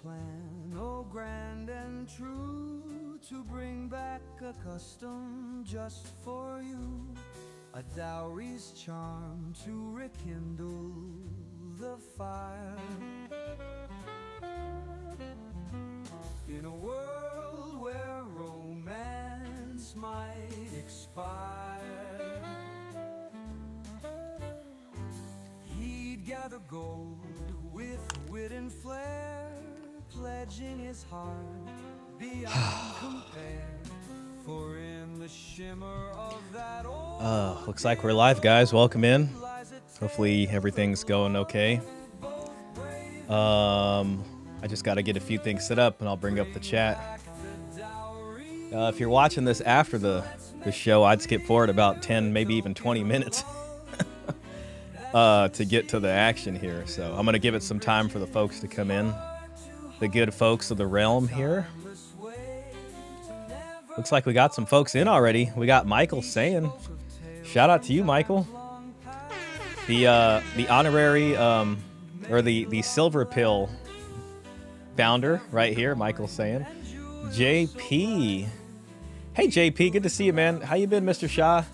plan, oh grand and true, to bring back a custom just for you, a dowry's charm to rekindle the fire. In a world where romance might expire, he'd gather gold with wit and flair, pledging his heart beyond compare. For in the shimmer of that old Looks like we're live, guys. Welcome in. Hopefully everything's going okay. I just got to get a few things set up and I'll bring up the chat. If you're watching this after the show, I'd skip forward about 10, maybe even 20 minutes to get to the action here. So I'm going to give it some time for the folks to come in. The good folks of the realm here. Looks like we got some folks in already. We got Michael saying, shout out to you, Michael. The honorary or the silver pill founder right here, Michael saying. JP. Hey JP, good to see you, man. How you been, Mr. Shah?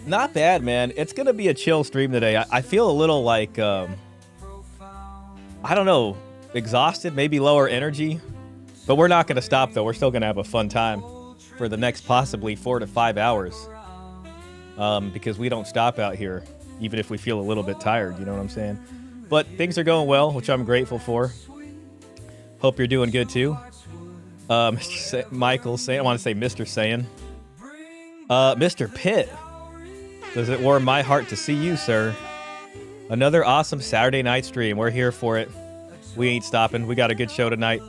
Not bad, man. It's gonna be a chill stream today. I feel a little like I don't know, exhausted, maybe lower energy. But we're not gonna stop though. We're still gonna have a fun time for the next possibly 4 to 5 hours. Because we don't stop out here, even if we feel a little bit tired, you know what I'm saying? But things are going well, which I'm grateful for. Hope you're doing good too. Michael saying, I want to say Mr. saying. Mr. Pitt. Does it warm my heart to see you, sir? Another awesome Saturday night stream. We're here for it. We ain't stopping. We got a good show tonight.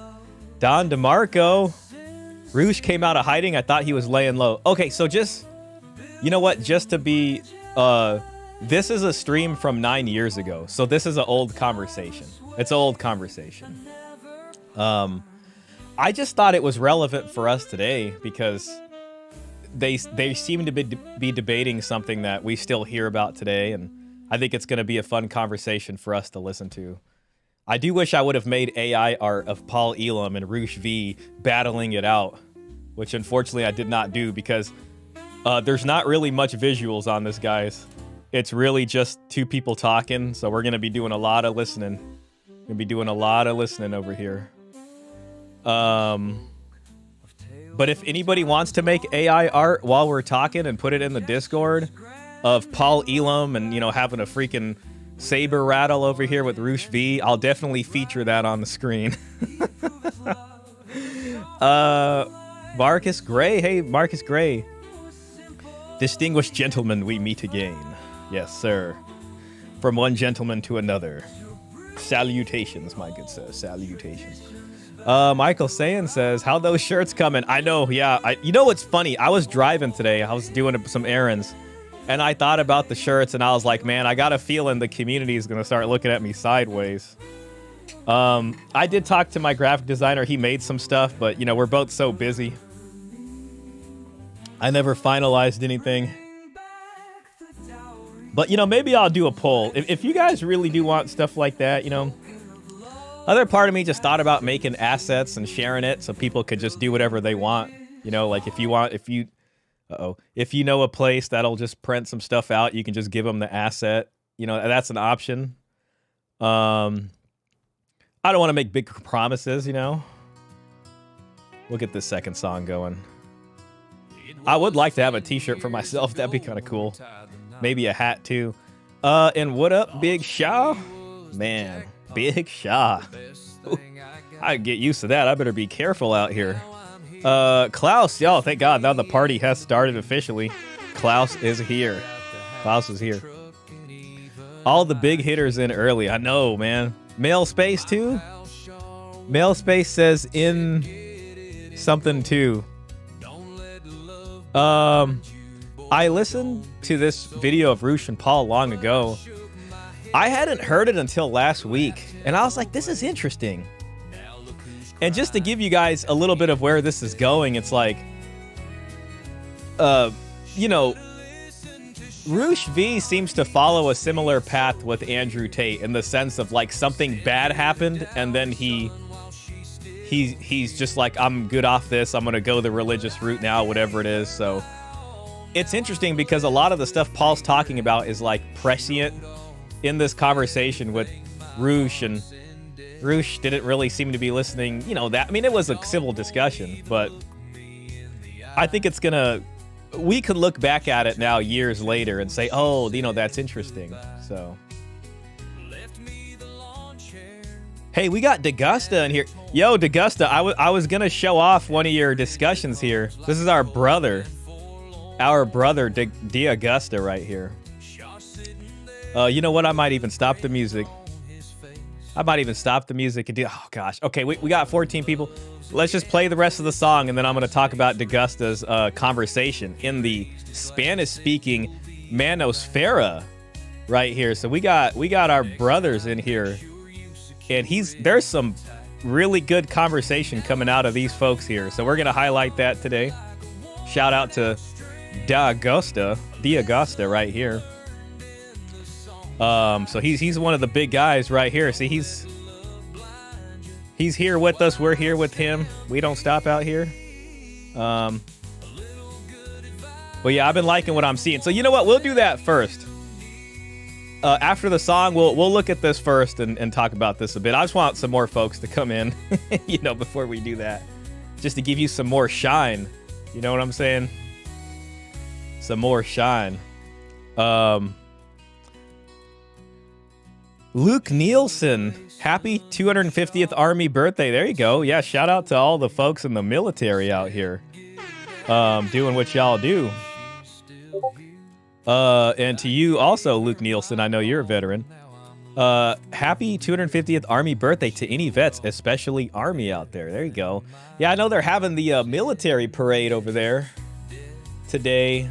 Don DeMarco. Roosh came out of hiding. I thought he was laying low. Okay, so just, you know what? Just to be, this is a stream from 9 years ago. So this is an old conversation. It's an old conversation. I just thought it was relevant for us today because they seem to be debating something that we still hear about today, and I think it's going to be a fun conversation for us to listen to. I do wish I would have made AI art of Paul Elam and Roosh V battling it out, which unfortunately I did not do because there's not really much visuals on this, guys. It's really just two people talking, so we're going to be doing a lot of listening. We're going to be doing a lot of listening over here. But if anybody wants to make AI art while we're talking and put it in the Discord of Paul Elam and, you know, having a freaking saber rattle over here with Roosh V, I'll definitely feature that on the screen. Marcus Gray. Hey, Marcus Gray. Distinguished gentlemen, we meet again. Yes, sir. From one gentleman to another. Salutations, my good sir. Salutations. Michael Sayan says, how those shirts coming? I know, yeah. You know what's funny? I was driving today. I was doing some errands. And I thought about the shirts, and I was like, man, I got a feeling the community is going to start looking at me sideways. I did talk to my graphic designer. He made some stuff, but, you know, we're both so busy. I never finalized anything. But, you know, maybe I'll do a poll. If you guys really do want stuff like that, you know. Other part of me just thought about making assets and sharing it so people could just do whatever they want. You know, like if you know a place that'll just print some stuff out, you can just give them the asset. You know, that's an option. I don't want to make big promises, you know. We'll get this second song going. I would like to have a t-shirt for myself. That'd be kind of cool. Maybe a hat too. And what up, Big Shaw? Man, Big Shaw. Ooh, I get used to that. I better be careful out here. Klaus, y'all, thank God. Now the party has started officially. Klaus is here. Klaus is here. All the big hitters in early. I know, man. Mail Space too? Mail Space says in something too. I listened to this video of Roosh and Paul long ago. I hadn't heard it until last week, and I was like, this is interesting. And just to give you guys a little bit of where this is going, it's like, you know, Roosh V seems to follow a similar path with Andrew Tate in the sense of like something bad happened and then he he's just like, I'm good off this. I'm gonna go the religious route now, whatever it is. So it's interesting because a lot of the stuff Paul's talking about is like prescient in this conversation with Roosh, and Roosh didn't really seem to be listening. You know, that, I mean, it was a civil discussion, but I think it's gonna, we could look back at it now years later and say, oh, you know, that's interesting. So, hey, we got Degusta in here. Yo, Degusta, I was gonna show off one of your discussions here. This is our brother Degusta right here. You know what? I might even stop the music. And do, oh gosh. Okay, we got 14 people. Let's just play the rest of the song, and then I'm going to talk about Degusta's conversation in the Spanish-speaking manosphere right here. So we got our brothers in here, and there's some really good conversation coming out of these folks here. So we're going to highlight that today. Shout out to Degusta right here. So he's one of the big guys right here. See, he's here with us. We're here with him. We don't stop out here. But yeah, I've been liking what I'm seeing. So you know what? We'll do that first. After the song, we'll look at this first and talk about this a bit. I just want some more folks to come in, you know, before we do that, just to give you some more shine. You know what I'm saying? Some more shine. Luke Nielsen, happy 250th Army birthday. There you go. Yeah, shout out to all the folks in the military out here doing what y'all do. And to you also, Luke Nielsen, I know you're a veteran. Happy 250th Army birthday to any vets, especially Army out there. There you go. Yeah, I know they're having the military parade over there today.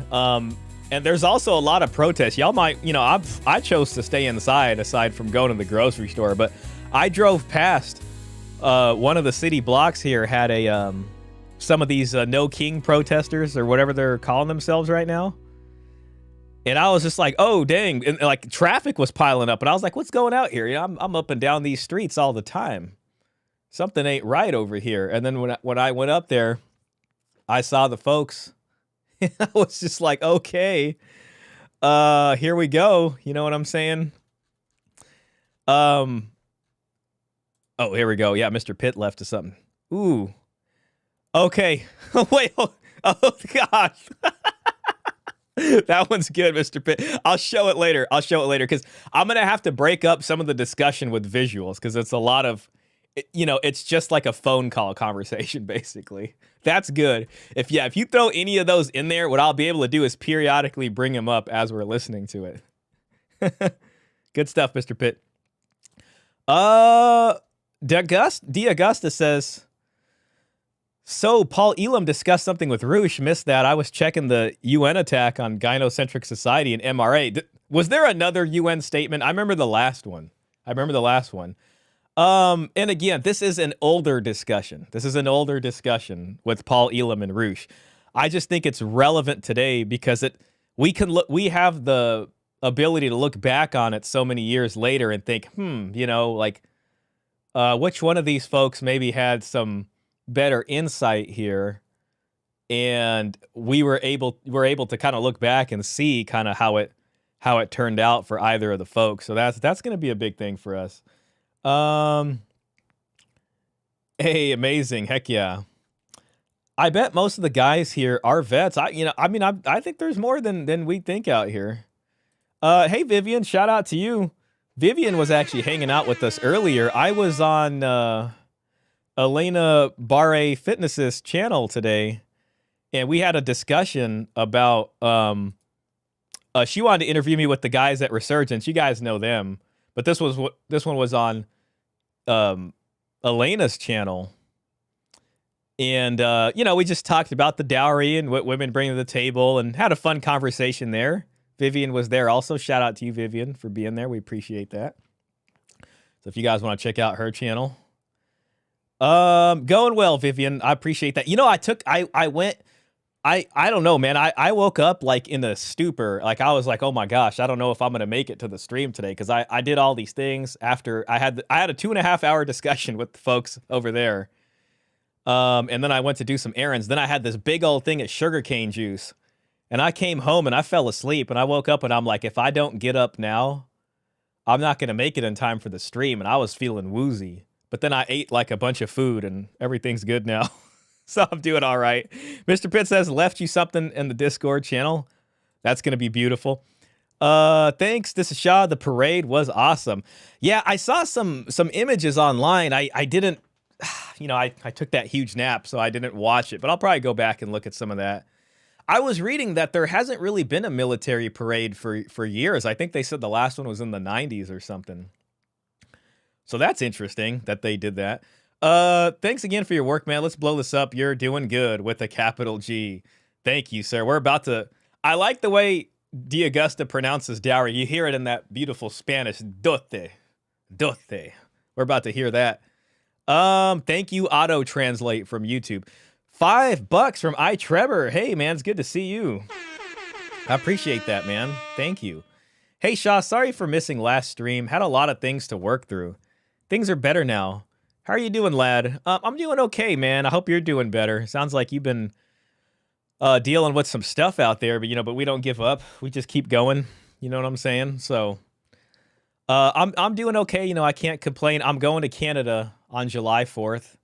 And there's also a lot of protests. Y'all might, you know, I chose to stay inside aside from going to the grocery store, but I drove past one of the city blocks here had a some of these No King protesters or whatever they're calling themselves right now. And I was just like, oh, dang. And like traffic was piling up. And I was like, what's going out here? You know, I'm up and down these streets all the time. Something ain't right over here. And then when I went up there, I saw the folks. I was just like, okay, here we go. You know what I'm saying? Oh, here we go. Yeah, Mr. Pitt left us something. Ooh. Okay. Wait. Oh gosh. That one's good, Mr. Pitt. I'll show it later because I'm going to have to break up some of the discussion with visuals because it's a lot of, you know, it's just like a phone call conversation, basically. That's good. If you throw any of those in there, what I'll be able to do is periodically bring them up as we're listening to it. Good stuff, Mr. Pitt. D'Augusta says, so Paul Elam discussed something with Roosh. Missed that. I was checking the UN attack on gynocentric society and MRA. Was there another UN statement? I remember the last one. And again, this is an older discussion. With Paul Elam and Roosh. I just think it's relevant today because we have the ability to look back on it so many years later and think, you know, like, which one of these folks maybe had some better insight here, and we were able to kind of look back and see kind of how it turned out for either of the folks. So that's going to be a big thing for us. Hey, amazing. Heck yeah. I bet most of the guys here are vets. I think there's more than we think out here. Hey, Vivian, shout out to you. Vivian was actually hanging out with us earlier. I was on Elena Barre Fitness's channel today, and we had a discussion about she wanted to interview me with the guys at Resurgence. You guys know them, but this one was on Elena's channel, and you know, we just talked about the dowry and what women bring to the table, and had a fun conversation there. Vivian was there also. Shout out to you, Vivian, for being there. We appreciate that. So if you guys want to check out her channel. Going well, Vivian. I appreciate that. You know, I don't know, man. I woke up like in a stupor. Like I was like, oh my gosh, I don't know if I'm going to make it to the stream today. Cause I did all these things after I had a 2.5 hour discussion with the folks over there. And then I went to do some errands. Then I had this big old thing of sugarcane juice. And I came home and I fell asleep. And I woke up and I'm like, if I don't get up now, I'm not going to make it in time for the stream. And I was feeling woozy. But then I ate like a bunch of food and everything's good now. So I'm doing all right. Mr. Pitt says, left you something in the Discord channel. That's going to be beautiful. Thanks. This is Shaw. The parade was awesome. Yeah, I saw some images online. I didn't, I took that huge nap, so I didn't watch it. But I'll probably go back and look at some of that. I was reading that there hasn't really been a military parade for years. I think they said the last one was in the 90s or something. So that's interesting that they did that. Thanks again for your work, man. Let's blow this up. You're doing good with a capital G. Thank you, sir. We're about to... I like the way D'Augusta pronounces dowry. You hear it in that beautiful Spanish, dote. Dote. We're about to hear that. Thank you, Auto Translate from YouTube. $5 from iTrevor. Hey, man, it's good to see you. I appreciate that, man. Thank you. Hey, Shaw, sorry for missing last stream. Had a lot of things to work through. Things are better now. How are you doing, lad? I'm doing okay, man. I hope you're doing better. Sounds like you've been dealing with some stuff out there, but we don't give up. We just keep going. You know what I'm saying? So I'm doing okay. I can't complain. I'm going to Canada on July 4th.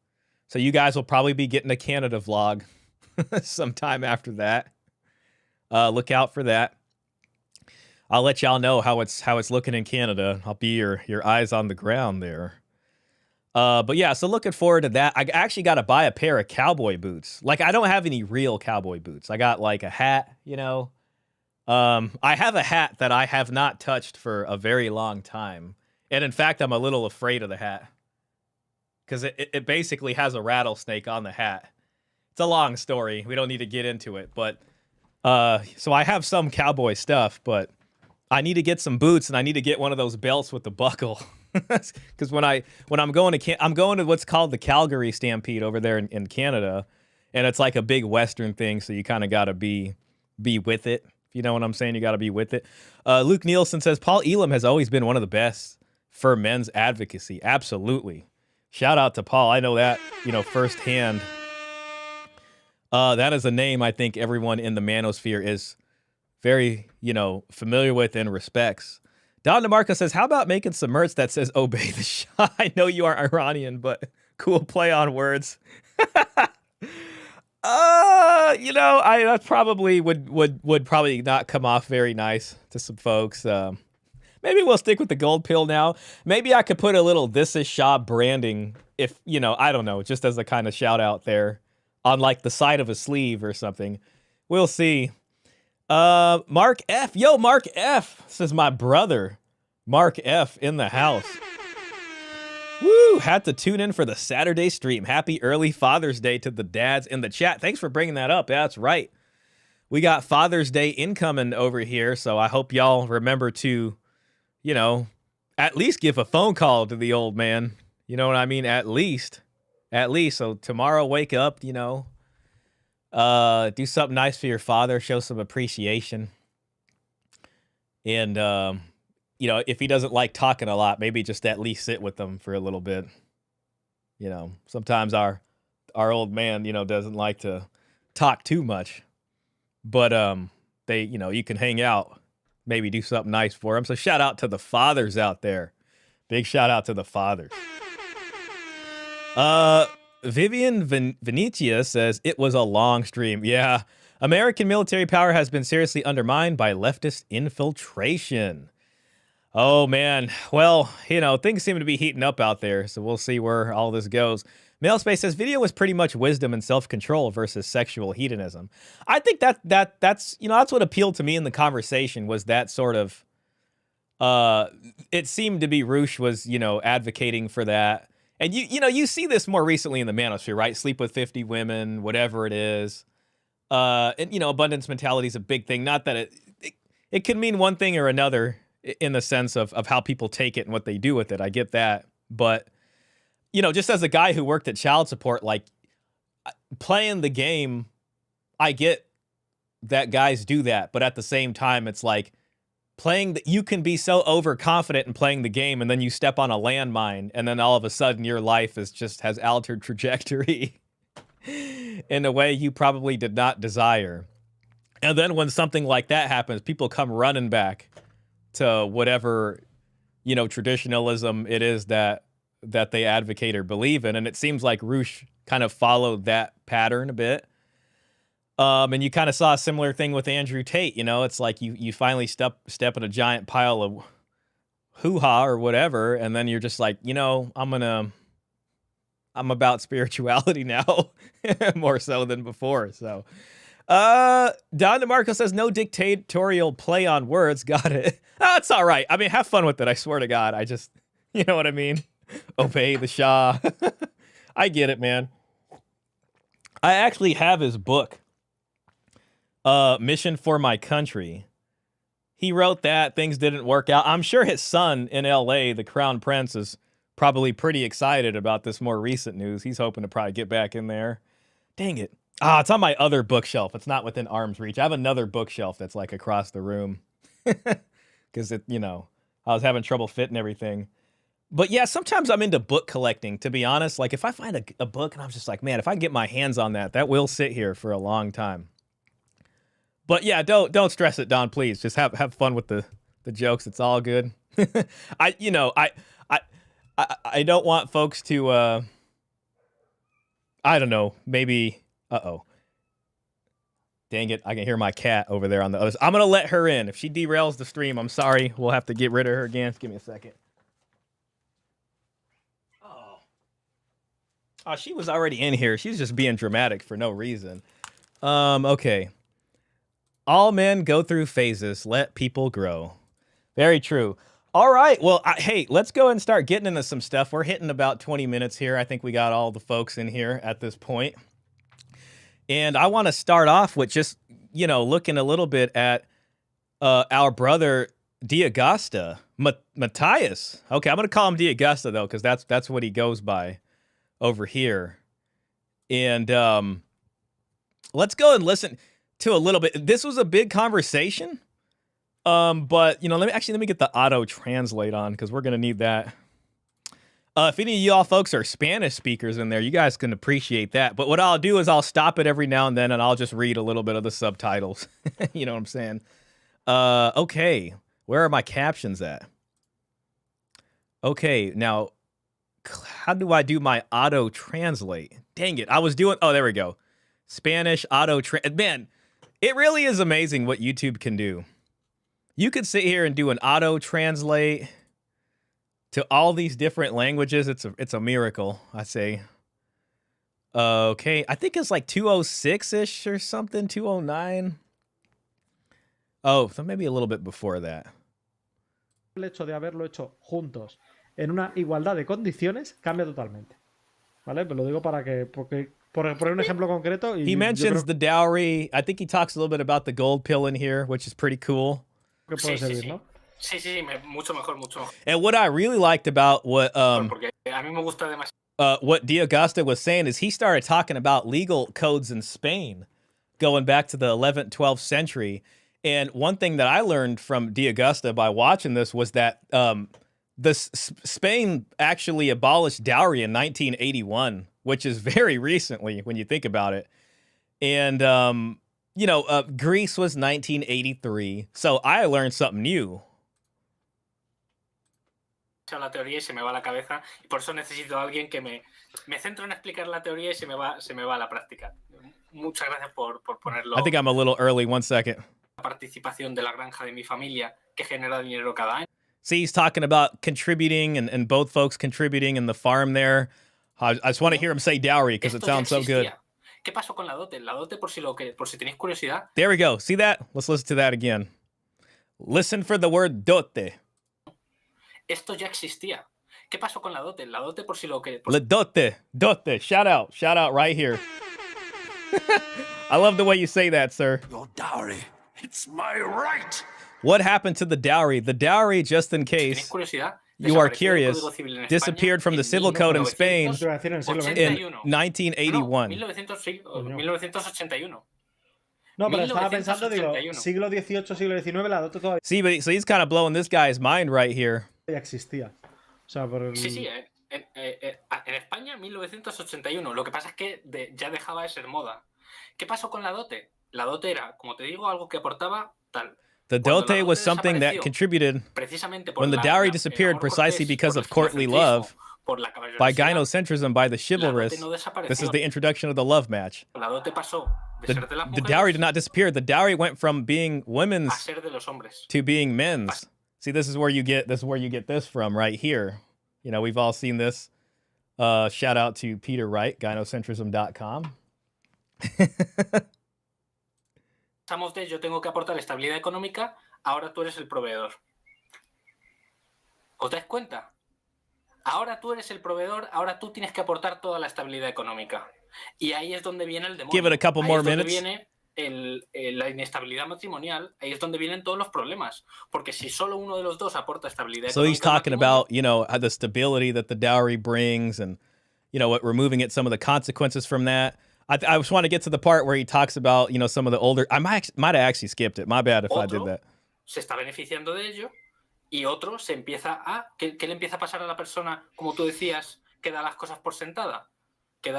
So you guys will probably be getting a Canada vlog sometime after that. Look out for that. I'll let y'all know how it's looking in Canada. I'll be your eyes on the ground there. But yeah, so looking forward to that. I actually got to buy a pair of cowboy boots. Like, I don't have any real cowboy boots. I got like a hat, I have a hat that I have not touched for a very long time. And in fact, I'm a little afraid of the hat. Because it basically has a rattlesnake on the hat. It's a long story. We don't need to get into it. But so I have some cowboy stuff, but I need to get some boots and I need to get one of those belts with the buckle. Because when I'm going to what's called the Calgary Stampede over there in Canada, and it's like a big Western thing, so you kind of got to be with it. If you know what I'm saying, you got to be with it. Luke Nielsen says Paul Elam has always been one of the best for men's advocacy. Absolutely. Shout out to Paul. I know that, firsthand. That is a name I think everyone in the manosphere is very, familiar with and respects. Don DeMarco says, how about making some merch that says obey the Shah? I know you are Iranian, but cool play on words. I probably would probably not come off very nice to some folks. Maybe we'll stick with the gold pill now. Maybe I could put a little "This is Shah" branding, if, I don't know, just as a kind of shout out there on like the side of a sleeve or something. We'll see. Mark F. Yo, Mark F. This is my brother. Mark F. in the house. Woo! Had to tune in for the Saturday stream. Happy early Father's Day to the dads in the chat. Thanks for bringing that up. That's right. We got Father's Day incoming over here, so I hope y'all remember to, at least give a phone call to the old man. You know what I mean? At least. So tomorrow, wake up, do something nice for your father, show some appreciation. And, if he doesn't like talking a lot, maybe just at least sit with them for a little bit. Sometimes our old man, doesn't like to talk too much, but, you can hang out, maybe do something nice for him. So shout out to the fathers out there. Big shout out to the fathers. Vivian Venetia says, it was a long stream. Yeah. American military power has been seriously undermined by leftist infiltration. Oh, man. Well, things seem to be heating up out there, so we'll see where all this goes. Mailspace says, video was pretty much wisdom and self-control versus sexual hedonism. I think that's that's what appealed to me in the conversation, was that sort of, it seemed to be Roosh was, advocating for that. And you see this more recently in the manosphere, right? Sleep with 50 women, whatever it is. And abundance mentality is a big thing. Not that it can mean one thing or another in the sense of how people take it and what they do with it. I get that. But, just as a guy who worked at child support, like playing the game, I get that guys do that. But at the same time, it's like, you can be so overconfident in playing the game, and then you step on a landmine, and then all of a sudden your life has altered trajectory. in a way you probably did not desire. And then when something like that happens, people come running back to whatever, you know, traditionalism it is that they advocate or believe in. And it seems like Roosh kind of followed that pattern a bit. And you kind of saw a similar thing with Andrew Tate. You know, it's like you finally step in a giant pile of hoo-ha or whatever, and then you're just like, you know, I'm about spirituality now, more so than before. So, Don DeMarco says no dictatorial play on words. Got it. Oh, it's all right. I mean, have fun with it. I swear to God. I just, you know what I mean? Obey the Shah. I get it, man. I actually have his book, Mission for My Country. He wrote that. Things didn't work out. I'm sure his son in LA, the Crown Prince, is probably pretty excited about this more recent news. He's hoping to probably get back in there. Dang it. It's on my other bookshelf. It's not within arm's reach. I have another bookshelf that's like across the room. Because it, you know, I was having trouble fitting everything. But yeah, sometimes I'm into book collecting, to be honest. Like if I find a book and I'm just like, man, if I can get my hands on that, that will sit here for a long time. But yeah, don't stress it, Don, please. Just have fun with the jokes. It's all good. I don't want folks to I don't know, maybe dang it, I can hear my cat over there on the other side. I'm gonna let her in. If she derails the stream, I'm sorry. We'll have to get rid of her again. Just give me a second. Oh, she was already in here. She's just being dramatic for no reason. Okay. All men go through phases. Let people grow. Very true. All right. Well, hey, let's go and start getting into some stuff. We're hitting about 20 minutes here. I think we got all the folks in here at this point. And I want to start off with just, you know, looking a little bit at our brother D'Agosta, Matthias. Okay, I'm going to call him D'Agosta, though, because that's what he goes by over here. And let's go and listen to a little bit. This was a big conversation, but you know, let me get the auto translate on because we're gonna need that. If any of y'all folks are Spanish speakers in there, you guys can appreciate that. But what I'll do is I'll stop it every now and then, and I'll just read a little bit of the subtitles. You know what I'm saying? Okay, where are my captions at? Okay, now how do I do my auto translate? Dang it, I was doing. Oh, there we go. Spanish auto man. It really is amazing what YouTube can do. You could sit here and do an auto translate to all these different languages. It's a miracle, I say. Okay, I think it's like 206-ish or something, 209. Oh, so maybe a little bit before that. El hecho de haberlo hecho juntos en una igualdad de condiciones cambia totalmente. ¿Vale? Pero lo digo para que porque por un ejemplo concreto. He mentions the dowry. I think he talks a little bit about the gold pill in here, which is pretty cool. Que puede servir, ¿no? Sí, mucho mejor. And what I really liked about what Porque a mí me gusta demasiado. What D'Agosta was saying is he started talking about legal codes in Spain going back to the 11th, 12th century. And one thing that I learned from D'Agosta by watching this was that Spain actually abolished dowry in 1981, which is very recently when you think about it. And, you know, Greece was 1983. So I learned something new. La teoría y se me va la cabeza y por eso necesito a alguien que me centro en explicar la teoría y se me va a la práctica. Muchas gracias por ponerlo. I think I'm a little early. 1 second. La participación de la granja de mi familia que genera dinero cada año. See, he's talking about contributing and both folks contributing in the farm there. I just want to hear him say dowry because it sounds so good. ¿Qué pasó con la dote? La dote, por si tenéis curiosidad. There we go. See that? Let's listen to that again. Listen for the word dote. Esto ya existía. ¿Qué pasó con la dote? La dote, por si La dote. Shout out right here. I love the way you say that, sir. Your dowry. It's my right. What happened to the dowry? The dowry, just in case you are curious, disappeared from the civil code in Spain in 1981. 1981. No, pero estaba pensando, digo, siglo XVIII, siglo XIX, la dote todavía See, but so he's kind of blowing this guy's mind right here. existía. O sea, por el... Sí, en en España 1981. Lo que pasa es que ya dejaba de ser moda. ¿Qué pasó con la dote? La dote era, como te digo, algo que aportaba tal. The Cuando la dote was something that desapareció, contributed precisamente por when the la- dowry la- el disappeared amor precisely cortés, because por of el courtly ginocentrismo, love, por la by caballerosidad. gynocentrism, by the La dote chivalrous. no desapareció. This is the introduction of the love match. La dote pasó de ser de las The mujeres dowry did not disappear. The dowry went from being a women's ser de los hombres. to being men's. See, this is where you get this from right here. You know, we've all seen this. Shout out to Peter Wright, gynocentrism.com. Pasamos de yo tengo que aportar estabilidad económica, ahora tú eres el proveedor. ¿Os dais cuenta? Ahora tú eres el proveedor, ahora tú tienes que aportar toda la estabilidad económica. Y ahí es donde viene el demonio. Give it a couple ahí more es donde minutes. viene la inestabilidad matrimonial, ahí es donde vienen todos los problemas. Porque si solo uno de los dos aporta estabilidad So he's económica al talking matrimonio, about, you know, the stability that the dowry brings and, you know, what removing it, some of the consequences from that. I just want to get to the part where he talks about, you know, some of the older, I might have actually skipped it. My bad if I did that. se está beneficiando de ello y otro se empieza a... ¿Qué le empieza a pasar a la persona, como tú decías, que da las cosas por sentada? Que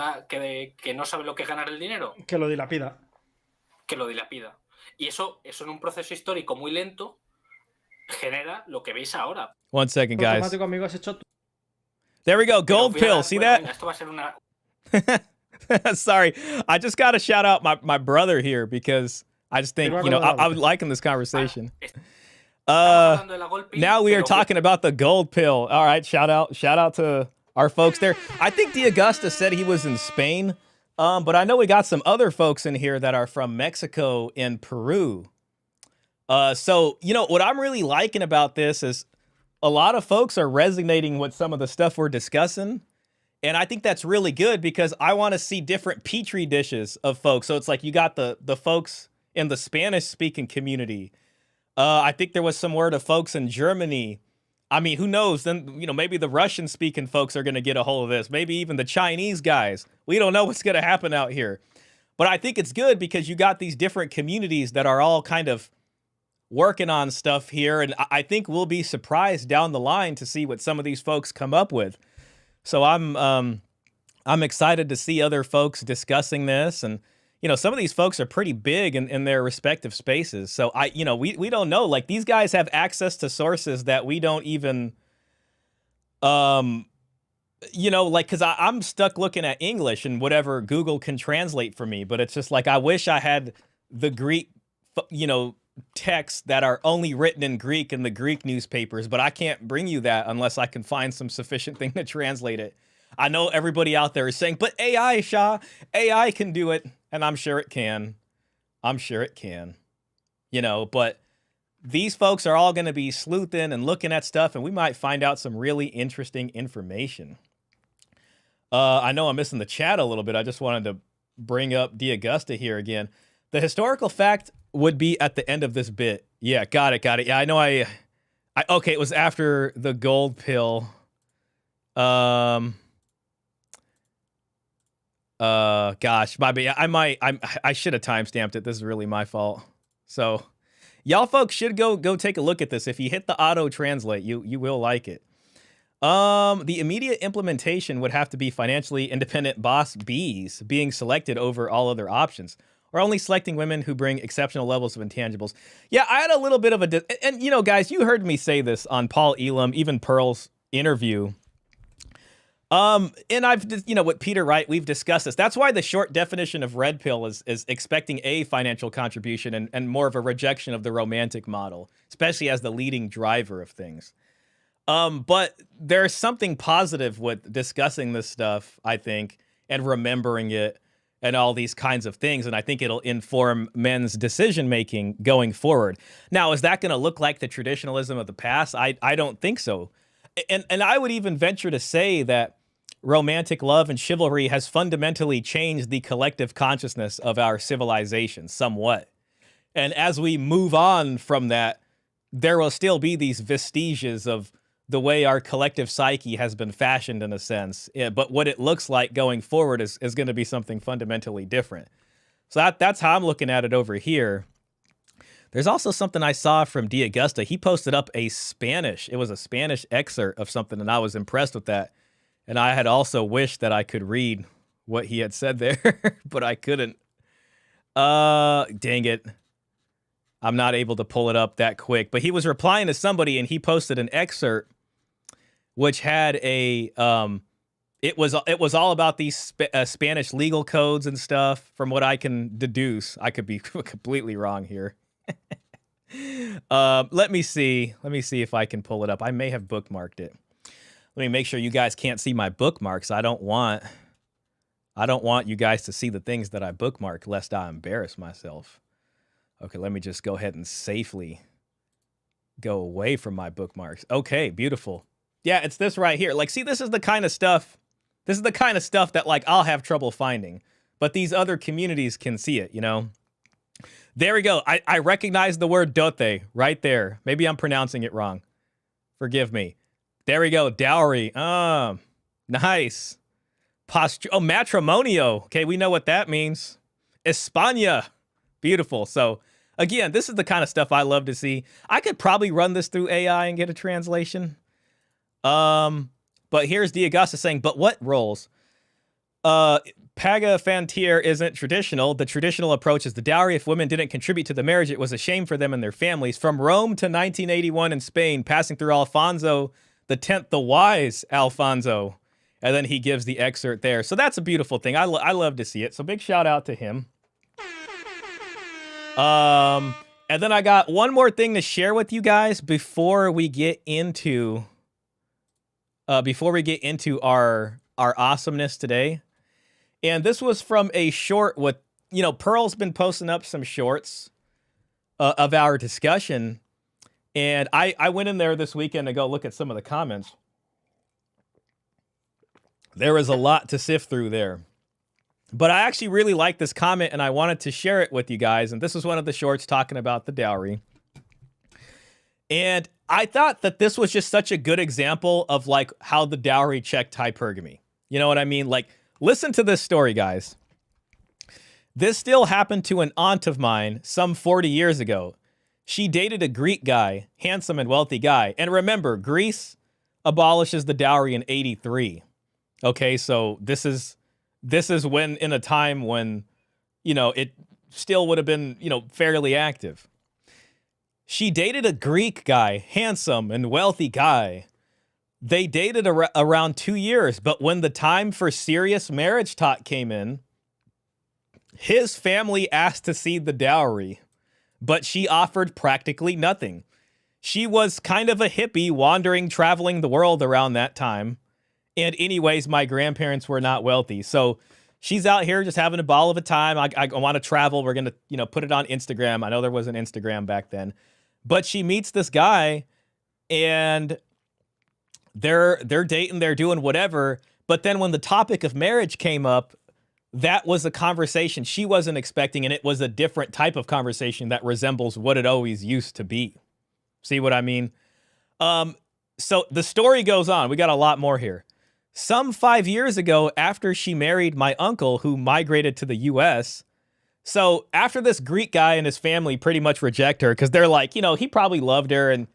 no sabe lo que es ganar el dinero. Que lo dilapida. Que lo dilapida. Y eso en un proceso histórico muy lento genera lo que veis ahora. One second, guys. Automático, amigo, has hecho There we go. Gold pill. See that? Venga, esto va a ser una... Sorry. I just got to shout out my brother here because I just think, you know, I was liking this conversation. Now we are talking about the gold pill. All right. Shout out to our folks there. I think DeAugusta said he was in Spain. But I know we got some other folks in here that are from Mexico and Peru. So, you know, what I'm really liking about this is a lot of folks are resonating with some of the stuff we're discussing. And I think that's really good because I want to see different petri dishes of folks. So it's like you got the folks in the Spanish-speaking community. I think there was some word of folks in Germany. I mean, who knows? Then, you know, maybe the Russian-speaking folks are going to get a hold of this. Maybe even the Chinese guys. We don't know what's going to happen out here. But I think it's good because you got these different communities that are all kind of working on stuff here. And I think we'll be surprised down the line to see what some of these folks come up with. So I'm excited to see other folks discussing this. And, you know, some of these folks are pretty big in their respective spaces. So we don't know. Like, these guys have access to sources that we don't even, you know, like, because I'm stuck looking at English and whatever Google can translate for me. But it's just like, I wish I had the Greek, you know, texts that are only written in Greek in the Greek newspapers. But I can't bring you that unless I can find some sufficient thing to translate it. I know everybody out there is saying, but AI, Shah, AI can do it. And I'm sure it can. I'm sure it can. You know, but these folks are all going to be sleuthing and looking at stuff, and we might find out some really interesting information. I know I'm missing the chat a little bit. I just wanted to bring up DeAugusta here again. The historical fact would be at the end of this bit. Yeah, got it. Yeah, I know okay, it was after the gold pill. Gosh, my bad. I should have timestamped it. This is really my fault. So, y'all folks should go take a look at this. If you hit the auto translate, you will like it. The immediate implementation would have to be financially independent boss bees being selected over all other options, or only selecting women who bring exceptional levels of intangibles. Yeah, I had a little bit of and you know, guys, you heard me say this on Paul Elam, even Pearl's interview. And I've, you know, with Peter Wright, we've discussed this. That's why the short definition of red pill is expecting a financial contribution and more of a rejection of the romantic model, especially as the leading driver of things. But there's something positive with discussing this stuff, I think, and remembering it and all these kinds of things. And I think it'll inform men's decision-making going forward. Now, is that going to look like the traditionalism of the past? I don't think so. And I would even venture to say that romantic love and chivalry has fundamentally changed the collective consciousness of our civilization somewhat. And as we move on from that, there will still be these vestiges of the way our collective psyche has been fashioned in a sense. But what it looks like going forward is going to be something fundamentally different. So that's how I'm looking at it over here. There's also something I saw from DeAugusta. He posted up it was a Spanish excerpt of something, and I was impressed with that. And I had also wished that I could read what he had said there, but I couldn't. Dang it. I'm not able to pull it up that quick. But he was replying to somebody, and he posted an excerpt which had a it was all about these Spanish legal codes and stuff. From what I can deduce, I could be completely wrong here. Let me see if I can pull it up. I may have bookmarked it. Let me make sure you guys can't see my bookmarks. I don't want you guys to see the things that I bookmark, lest I embarrass myself. Okay, let me just go ahead and safely go away from my bookmarks. Okay, beautiful. Yeah, it's this right here. Like, see, this is the kind of stuff that, like, I'll have trouble finding. But these other communities can see it, you know? There we go. I recognize the word dote right there. Maybe I'm pronouncing it wrong. Forgive me. There we go. Dowry. Nice. Matrimonio. Okay, we know what that means. España. Beautiful. So, again, this is the kind of stuff I love to see. I could probably run this through AI and get a translation. But here's D'Agasta saying, but what roles? Pagafantier isn't traditional. The traditional approach is the dowry. If women didn't contribute to the marriage, it was a shame for them and their families. From Rome to 1981 in Spain, passing through Alfonso X, the wise Alfonso. And then he gives the excerpt there. So that's a beautiful thing. I love to see it. So big shout out to him. And then I got one more thing to share with you guys before we get into our awesomeness today. And this was from a short with, you know, Pearl's been posting up some shorts of our discussion. And I went in there this weekend to go look at some of the comments. There was a lot to sift through there. But I actually really like this comment, and I wanted to share it with you guys. And this was one of the shorts talking about the dowry. And I thought that this was just such a good example of, like, how the dowry checked hypergamy. You know what I mean? Like, listen to this story, guys. This still happened to an aunt of mine some 40 years ago. She dated a Greek guy, handsome and wealthy guy. And remember, Greece abolishes the dowry in 83. Okay, so this is when, in a time when, you know, it still would have been, you know, fairly active. She dated a Greek guy, handsome and wealthy guy. They dated around 2 years, but when the time for serious marriage talk came in, his family asked to see the dowry, but she offered practically nothing. She was kind of a hippie traveling the world around that time. And anyways, my grandparents were not wealthy. So she's out here just having a ball of a time. I want to travel. We're going to, you know, put it on Instagram. I know there was an Instagram back then. But she meets this guy and they're dating, they're doing whatever. But then when the topic of marriage came up, that was a conversation she wasn't expecting. And it was a different type of conversation that resembles what it always used to be. See what I mean? So the story goes on. We got a lot more here. Some 5 years ago, after she married my uncle who migrated to the US, so after this Greek guy and his family pretty much reject her because they're like, you know, he probably loved her and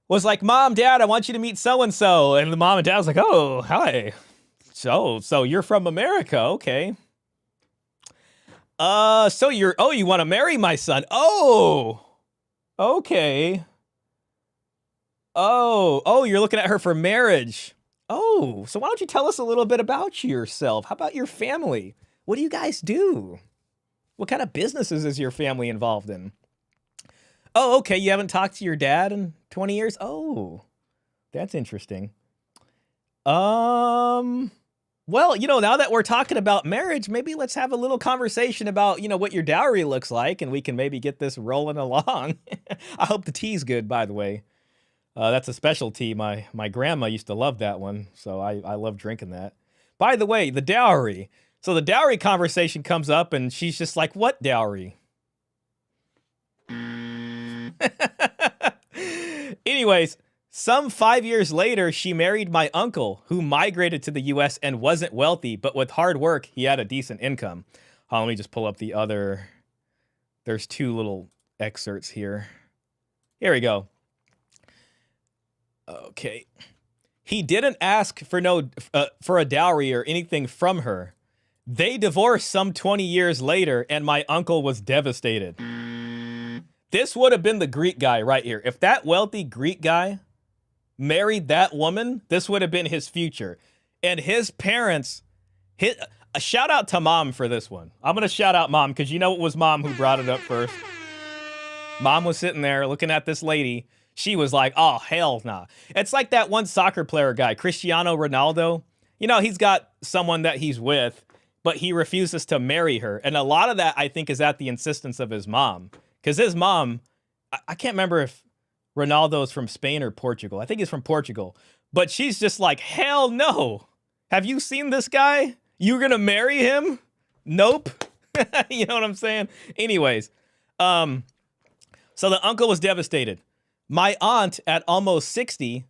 was like, Mom, Dad, I want you to meet so-and-so. And the mom and dad was like, oh, hi. So you're from America. Okay. You want to marry my son? Oh, okay. Oh, you're looking at her for marriage. Oh, so why don't you tell us a little bit about yourself? How about your family? What do you guys do? What kind of businesses is your family involved in? Oh, okay, you haven't talked to your dad in 20 years? Oh, that's interesting. Well, you know, now that we're talking about marriage, maybe let's have a little conversation about, you know, what your dowry looks like, and we can maybe get this rolling along. I hope the tea's good, by the way. That's a special tea. My grandma used to love that one, so I love drinking that. By the way, the dowry. So the dowry conversation comes up, and she's just like, what dowry? Anyways, some 5 years later, she married my uncle, who migrated to the U.S. and wasn't wealthy, but with hard work, he had a decent income. Let me just pull up the other. There's two little excerpts here. Here we go. Okay. He didn't ask for for a dowry or anything from her. They divorced some 20 years later, and my uncle was devastated. This would have been the Greek guy right here. If that wealthy Greek guy married that woman, this would have been his future. And his parents, a shout out to mom for this one. I'm going to shout out mom because you know it was mom who brought it up first. Mom was sitting there looking at this lady. She was like, oh, hell nah. It's like that one soccer player guy, Cristiano Ronaldo. You know, he's got someone that he's with, but he refuses to marry her. And a lot of that, I think, is at the insistence of his mom. Because his mom, I can't remember if Ronaldo's from Spain or Portugal. I think he's from Portugal. But she's just like, hell no. Have you seen this guy? You're going to marry him? Nope. You know what I'm saying? Anyways, so the uncle was devastated. My aunt, at almost 60,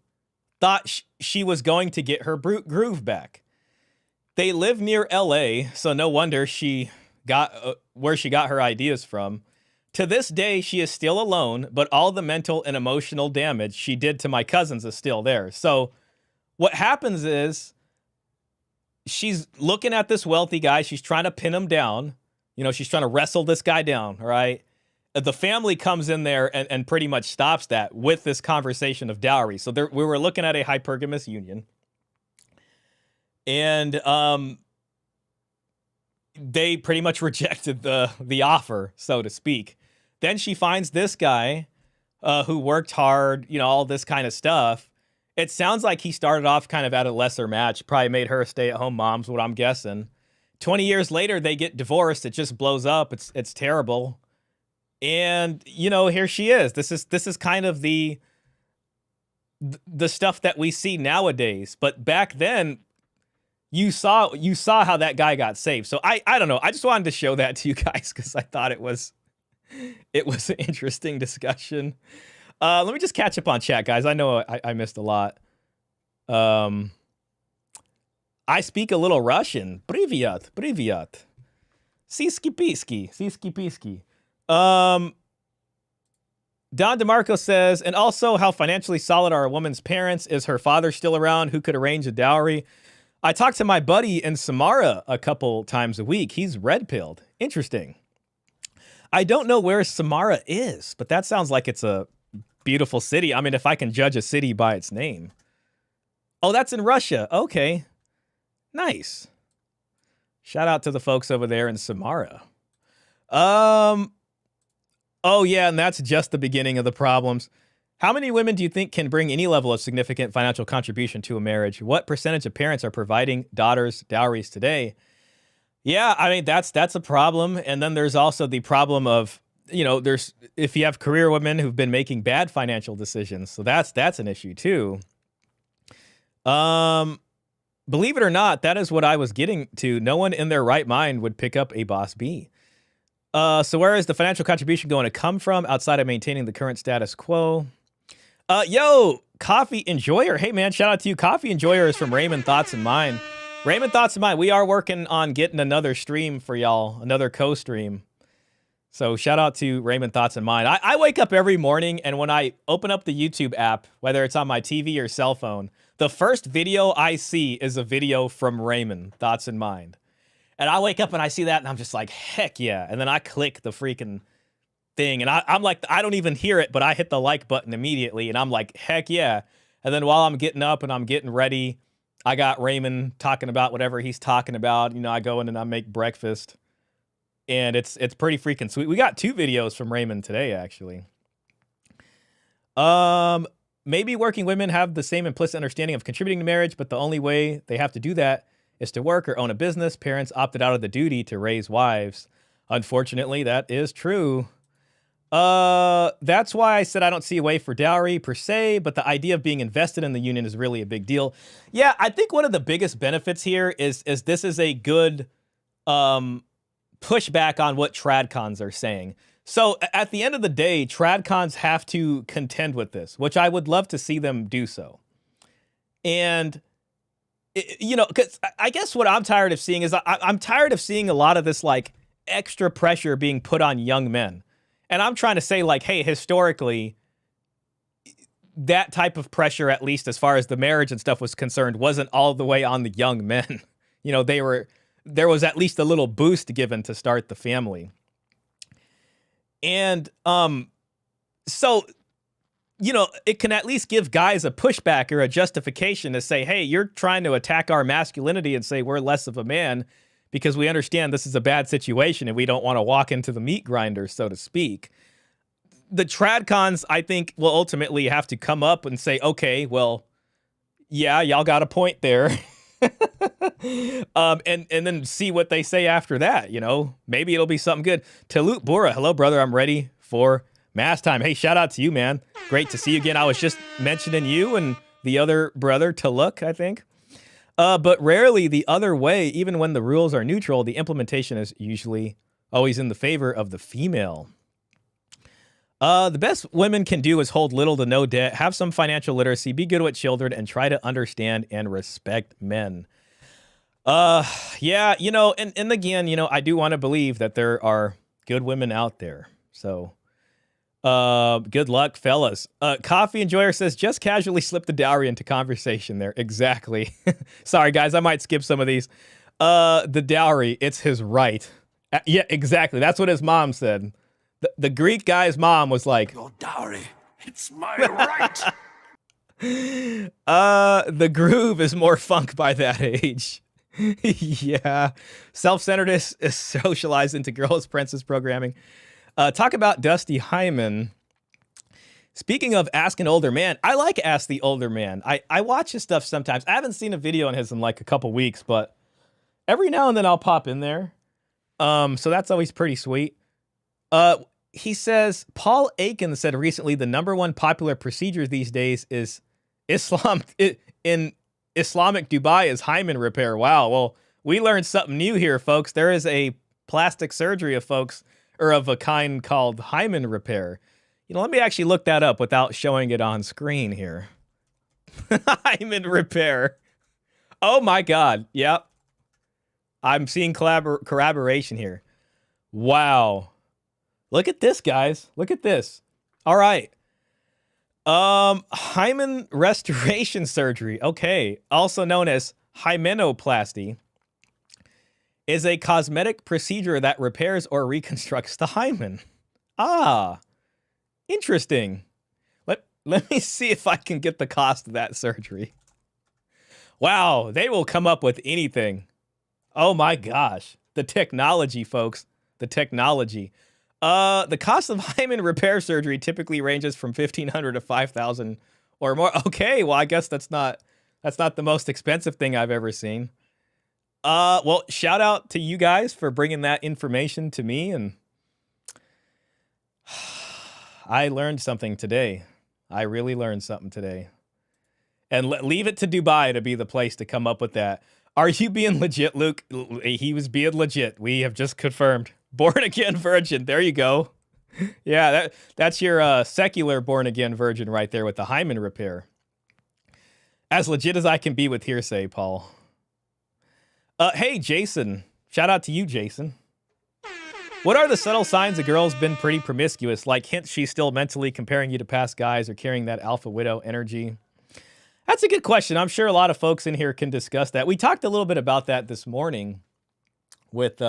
thought she was going to get her groove back. They live near LA, so no wonder she got where she got her ideas from. To this day, she is still alone, but all the mental and emotional damage she did to my cousins is still there. So what happens is she's looking at this wealthy guy. She's trying to pin him down. You know, she's trying to wrestle this guy down, right? The family comes in there and pretty much stops that with this conversation of dowry. So we were looking at a hypergamous union. And they pretty much rejected the offer, so to speak. Then she finds this guy who worked hard, you know, all this kind of stuff. It sounds like he started off kind of at a lesser match, probably made her a stay-at-home mom's, what I'm guessing. 20 years later, they get divorced. It just blows up. It's terrible. And, you know, here she is. This is kind of the stuff that we see nowadays. But back then, you saw how that guy got saved. So I don't know. I just wanted to show that to you guys because I thought it was an interesting discussion. Let me just catch up on chat, guys. I know I missed a lot. I speak a little Russian. Privyat, privyat. Siski piski. Don DeMarco says, and also how financially solid are a woman's parents? Is her father still around who could arrange a dowry? I talked to my buddy in Samara a couple times a week. He's red-pilled. Interesting. I don't know where Samara is, but that sounds like it's a beautiful city. I mean, if I can judge a city by its name. Oh, that's in Russia. Okay. Nice. Shout out to the folks over there in Samara. Oh, yeah, and that's just the beginning of the problems. How many women do you think can bring any level of significant financial contribution to a marriage? What percentage of parents are providing daughters dowries today? Yeah, I mean, that's a problem. And then there's also the problem of, you know, if you have career women who've been making bad financial decisions. So that's an issue too. Believe it or not, that is what I was getting to. No one in their right mind would pick up a boss B. So where is the financial contribution going to come from outside of maintaining the current status quo? Yo, Coffee Enjoyer. Hey, man, shout out to you. Coffee Enjoyer is from Raymond Thoughts and Mine. Raymond Thoughts and Mine, we are working on getting another stream for y'all, another co-stream. So shout out to Raymond Thoughts and Mine. I wake up every morning, and when I open up the YouTube app, whether it's on my TV or cell phone, the first video I see is a video from Raymond Thoughts and Mind. And I wake up and I see that, and I'm just like, heck yeah. And then I click the freaking thing, and I'm like, I don't even hear it, but I hit the like button immediately, and I'm like, heck yeah. And then while I'm getting up and I'm getting ready, I got Raymond talking about whatever he's talking about. You know, I go in and I make breakfast, and it's pretty freaking sweet. We got 2 videos from Raymond today, actually. Maybe working women have the same implicit understanding of contributing to marriage, but the only way they have to do that is to work or own a business. Parents opted out of the duty to raise wives. Unfortunately, that is true. That's why I said I don't see a way for dowry per se, but the idea of being invested in the union is really a big deal. Yeah, I think one of the biggest benefits here is this is a good pushback on what tradcons are saying. So at the end of the day, tradcons have to contend with this, which I would love to see them do so. And you know, because I guess what I'm tired of seeing is I'm tired of seeing a lot of this like extra pressure being put on young men. And I'm trying to say like, hey, historically, that type of pressure, at least as far as the marriage and stuff was concerned, wasn't all the way on the young men. You know, there was at least a little boost given to start the family. And so, you know, it can at least give guys a pushback or a justification to say, hey, you're trying to attack our masculinity and say we're less of a man because we understand this is a bad situation and we don't want to walk into the meat grinder, so to speak. The tradcons, I think, will ultimately have to come up and say, okay, well, yeah, y'all got a point there. And then see what they say after that, you know. Maybe it'll be something good. Talut Bora, hello, brother. I'm ready for mass time. Hey, shout out to you, man. Great to see you again. I was just mentioning you and the other brother, Taluk, I think. But rarely the other way, even when the rules are neutral, the implementation is usually always in the favor of the female. The best women can do is hold little to no debt, have some financial literacy, be good with children, and try to understand and respect men. Yeah, you know, and again, you know, I do want to believe that there are good women out there. So, good luck, fellas. Coffee Enjoyer says, just casually slip the dowry into conversation there. Exactly. Sorry, guys, I might skip some of these. The dowry, it's his right. Yeah, exactly. That's what his mom said. The Greek guy's mom was like, Your dowry, it's my right. The groove is more funk by that age. Yeah. Self-centeredness is socialized into girls' princess programming. Talk about Dusty Hyman. Speaking of Ask an Older Man, I like Ask the Older Man. I watch his stuff sometimes. I haven't seen a video on his in like a couple weeks, but every now and then I'll pop in there. So that's always pretty sweet. He says, Paul Aiken said recently the #1 popular procedure these days is in Islamic Dubai is hymen repair. Wow. Well, we learned something new here, folks. There is a plastic surgery of a kind called hymen repair. You know, let me actually look that up without showing it on screen here. Hymen repair. Oh my God. Yep. I'm seeing corroboration here. Wow. Look at this, guys. Look at this. All right. Hymen restoration surgery. Okay. Also known as hymenoplasty is a cosmetic procedure that repairs or reconstructs the hymen. Ah, interesting. Let me see if I can get the cost of that surgery. Wow. They will come up with anything. Oh my gosh. The technology, folks. The technology. The cost of hymen repair surgery typically ranges from $1,500 to $5,000 or more. Okay, well, I guess that's not the most expensive thing I've ever seen. Well, shout out to you guys for bringing that information to me, and I learned something today. I really learned something today. And leave it to Dubai to be the place to come up with that. Are you being legit, Luke? He was being legit. We have just confirmed. Born again virgin. There you go. Yeah, that's your secular born again virgin right there with the hymen repair. As legit as I can be with hearsay, Paul. Hey, Jason. Shout out to you, Jason. What are the subtle signs a girl's been pretty promiscuous? Like hints she's still mentally comparing you to past guys or carrying that alpha widow energy? That's a good question. I'm sure a lot of folks in here can discuss that. We talked a little bit about that this morning with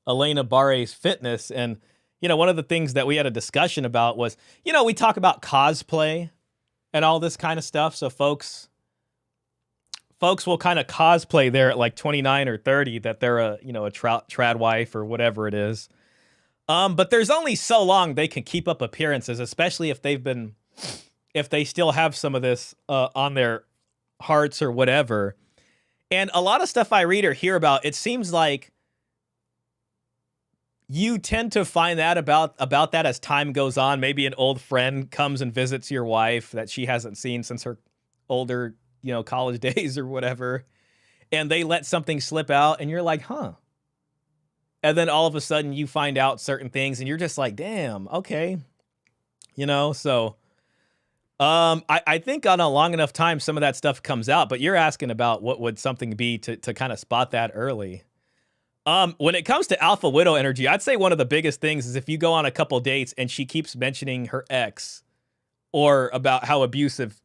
Elena Barre's fitness. And, you know, one of the things that we had a discussion about was, you know, we talk about cosplay and all this kind of stuff. So folks will kind of cosplay there at like 29 or 30 that they're a trad wife or whatever it is. But there's only so long they can keep up appearances, especially if they still have some of this on their hearts or whatever. And a lot of stuff I read or hear about, it seems like you tend to find that about that as time goes on. Maybe an old friend comes and visits your wife that she hasn't seen since her older, college days or whatever. And they let something slip out and you're like, huh. And then all of a sudden you find out certain things and you're just like, damn, okay. So I think on a long enough time, some of that stuff comes out, but you're asking about what would something be to kind of spot that early. When it comes to alpha widow energy, I'd say one of the biggest things is if you go on a couple dates and she keeps mentioning her ex or about how abusive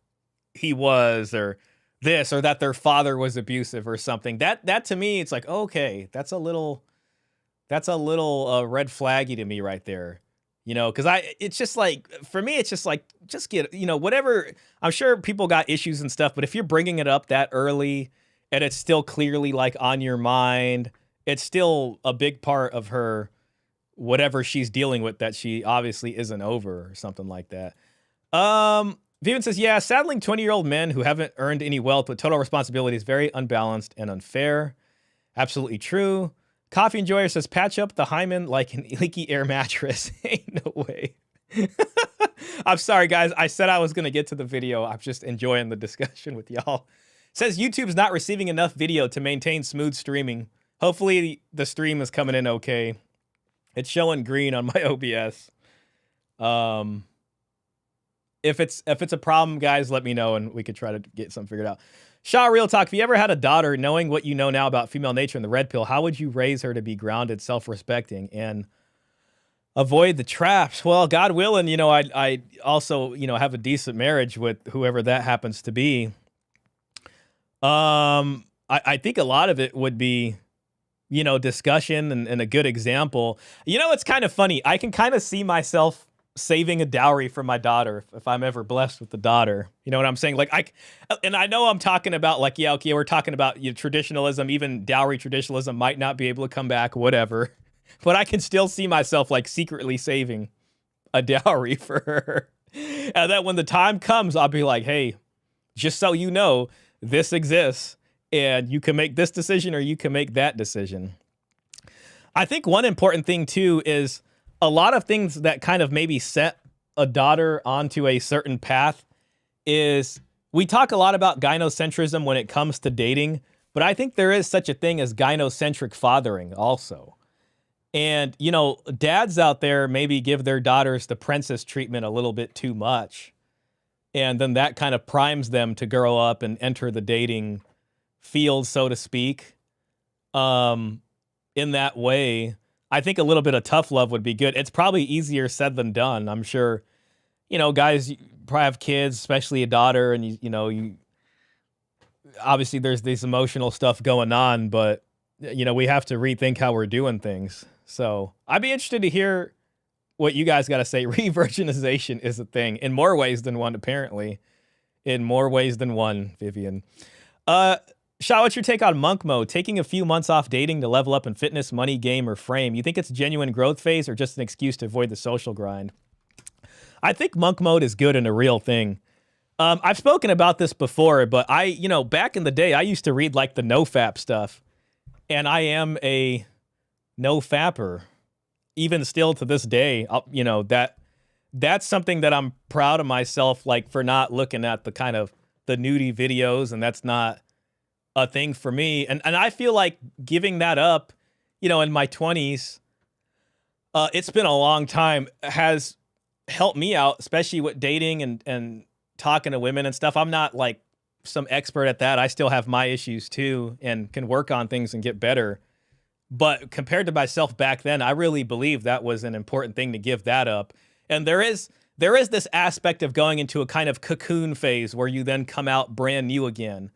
he was, or this, or that their father was abusive or something. That to me, it's like, okay, that's a little red flaggy to me right there. You know, because it's just like, for me, it's just like, just get, you know, whatever. I'm sure people got issues and stuff, but if you're bringing it up that early and it's still clearly like on your mind, it's still a big part of her, whatever she's dealing with that she obviously isn't over or something like that. Vivian says, yeah, saddling 20-year-old men who haven't earned any wealth with total responsibility is very unbalanced and unfair. Absolutely true. Coffee Enjoyer says, patch up the hymen like an leaky air mattress. Ain't no way. I'm sorry, guys. I said I was going to get to the video. I'm just enjoying the discussion with y'all. Says YouTube's not receiving enough video to maintain smooth streaming. Hopefully the stream is coming in okay. It's showing green on my OBS. If it's a problem, guys, let me know and we could try to get something figured out. Shaw Real Talk, if you ever had a daughter, knowing what you know now about female nature and the red pill, how would you raise her to be grounded, self-respecting, and avoid the traps? Well, God willing, you know, I also, you know, have a decent marriage with whoever that happens to be. I think a lot of it would be, you know, discussion and a good example. You know, it's kind of funny. I can kind of see myself saving a dowry for my daughter if I'm ever blessed with a daughter. You know what I'm saying? Like I know I'm talking about like, yeah, okay, we're talking about, you know, traditionalism, even dowry traditionalism might not be able to come back, whatever. But I can still see myself like secretly saving a dowry for her. And then when the time comes, I'll be like, hey, just so you know, this exists and you can make this decision or you can make that decision. I think one important thing too is a lot of things that kind of maybe set a daughter onto a certain path is, we talk a lot about gynocentrism when it comes to dating, but I think there is such a thing as gynocentric fathering also. And, you know, dads out there maybe give their daughters the princess treatment a little bit too much. And then that kind of primes them to grow up and enter the dating field, so to speak. In that way, I think a little bit of tough love would be good. It's probably easier said than done. I'm sure, you know, guys you probably have kids, especially a daughter, and you obviously there's this emotional stuff going on, but you know, we have to rethink how we're doing things. So I'd be interested to hear what you guys got to say. Re-virginization is a thing in more ways than one, apparently. In more ways than one, Vivian. Shaw, what's your take on monk mode? Taking a few months off dating to level up in fitness, money, game, or frame. You think it's a genuine growth phase or just an excuse to avoid the social grind? I think monk mode is good and a real thing. I've spoken about this before, but you know, back in the day, I used to read like the no-fap stuff. And I am a no-fapper. Even still to this day, you know, that's something that I'm proud of myself, like, for not looking at the kind of the nudie videos, and that's not a thing for me. And I feel like giving that up, you know, in my 20s, it's been a long time, has helped me out, especially with dating and talking to women and stuff. I'm not like some expert at that. I still have my issues too and can work on things and get better. But compared to myself back then, I really believe that was an important thing to give that up. And there is this aspect of going into a kind of cocoon phase where you then come out brand new again.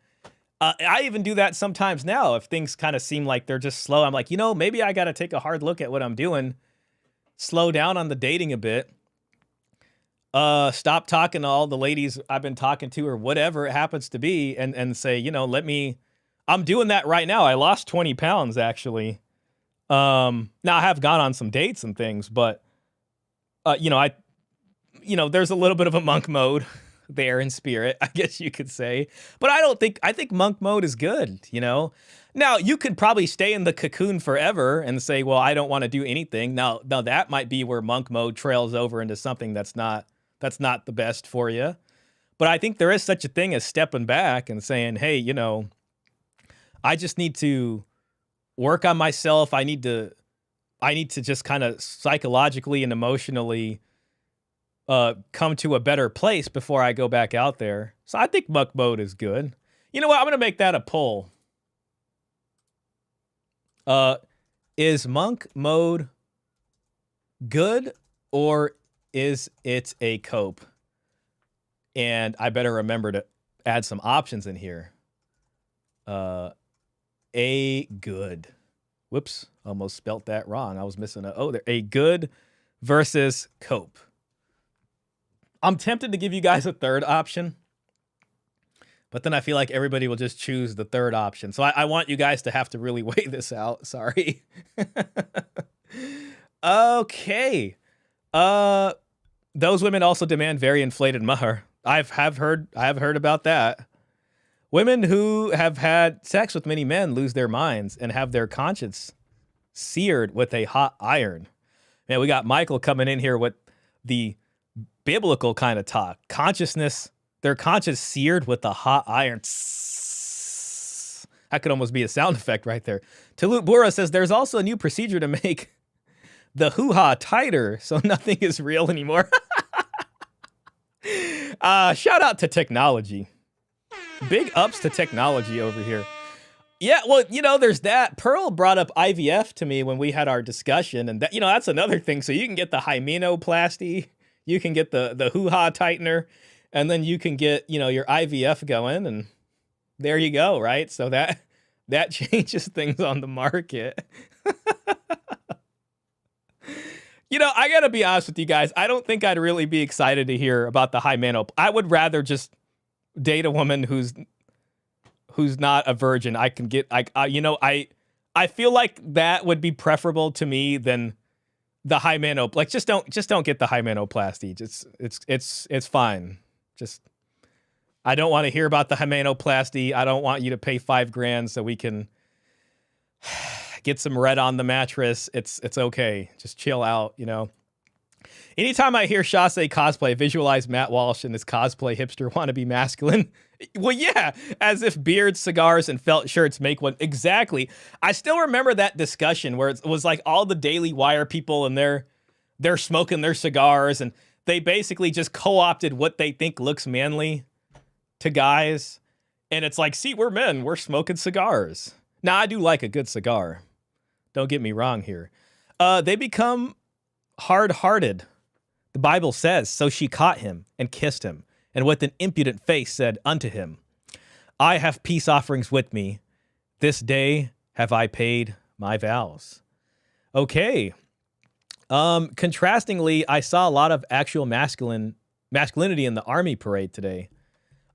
I even do that sometimes now. If things kind of seem like they're just slow, I'm like, you know, maybe I got to take a hard look at what I'm doing. Slow down on the dating a bit. Stop talking to all the ladies I've been talking to or whatever it happens to be and say, you know, I'm doing that right now. I lost 20 pounds actually. Now I have gone on some dates and things, but, you know, there's a little bit of a monk mode there in spirit, I guess you could say. But I think monk mode is good, you know? Now, you could probably stay in the cocoon forever and say, well, I don't want to do anything. Now that might be where monk mode trails over into something that's not the best for you. But I think there is such a thing as stepping back and saying, hey, you know, I just need to work on myself. I need to just kind of psychologically and emotionally come to a better place before I go back out there. So I think monk mode is good. You know what? I'm going to make that a poll. Is monk mode good or is it a cope? And I better remember to add some options in here. A good. Whoops, almost spelt that wrong. I was missing a O there. A good versus cope. I'm tempted to give you guys a third option, but then I feel like everybody will just choose the third option. So I want you guys to have to really weigh this out. Sorry. Okay. Those women also demand very inflated mahr. I have heard about that. Women who have had sex with many men lose their minds and have their conscience seared with a hot iron. Man, we got Michael coming in here with the biblical kind of talk. Consciousness, their conscience seared with a hot iron. That could almost be a sound effect right there. Talut Bura says there's also a new procedure to make the hoo-ha tighter so nothing is real anymore. Shout out to technology. Big ups to technology over here. Yeah, well, you know, there's that. Pearl brought up IVF to me when we had our discussion, and that, you know, that's another thing. So you can get the hymenoplasty, you can get the hoo-ha tightener, and then you can get, you know, your IVF going, and there you go, right? So that changes things on the market. You know, I gotta be honest with you guys. I don't think I'd really be excited to hear about the hymenop. I would rather just date a woman who's not a virgin. I can get, you know, I feel like that would be preferable to me than the hymenop. Like, just don't get the hymenoplasty. Just it's fine. Just, I don't want to hear about the hymenoplasty. I don't want you to pay $5,000 so we can get some red on the mattress. It's okay. Just chill out, you know. Anytime I hear Shaw say cosplay, visualize Matt Walsh and this cosplay hipster wannabe masculine. Well, yeah, as if beards, cigars, and felt shirts make one. Exactly. I still remember that discussion where it was like all the Daily Wire people and they're smoking their cigars and they basically just co-opted what they think looks manly to guys. And it's like, see, we're men. We're smoking cigars. Now, I do like a good cigar. Don't get me wrong here. They become hard-hearted. The Bible says, so she caught him and kissed him, and with an impudent face said unto him, I have peace offerings with me. This day have I paid my vows. Okay. Contrastingly, I saw a lot of actual masculinity in the army parade today.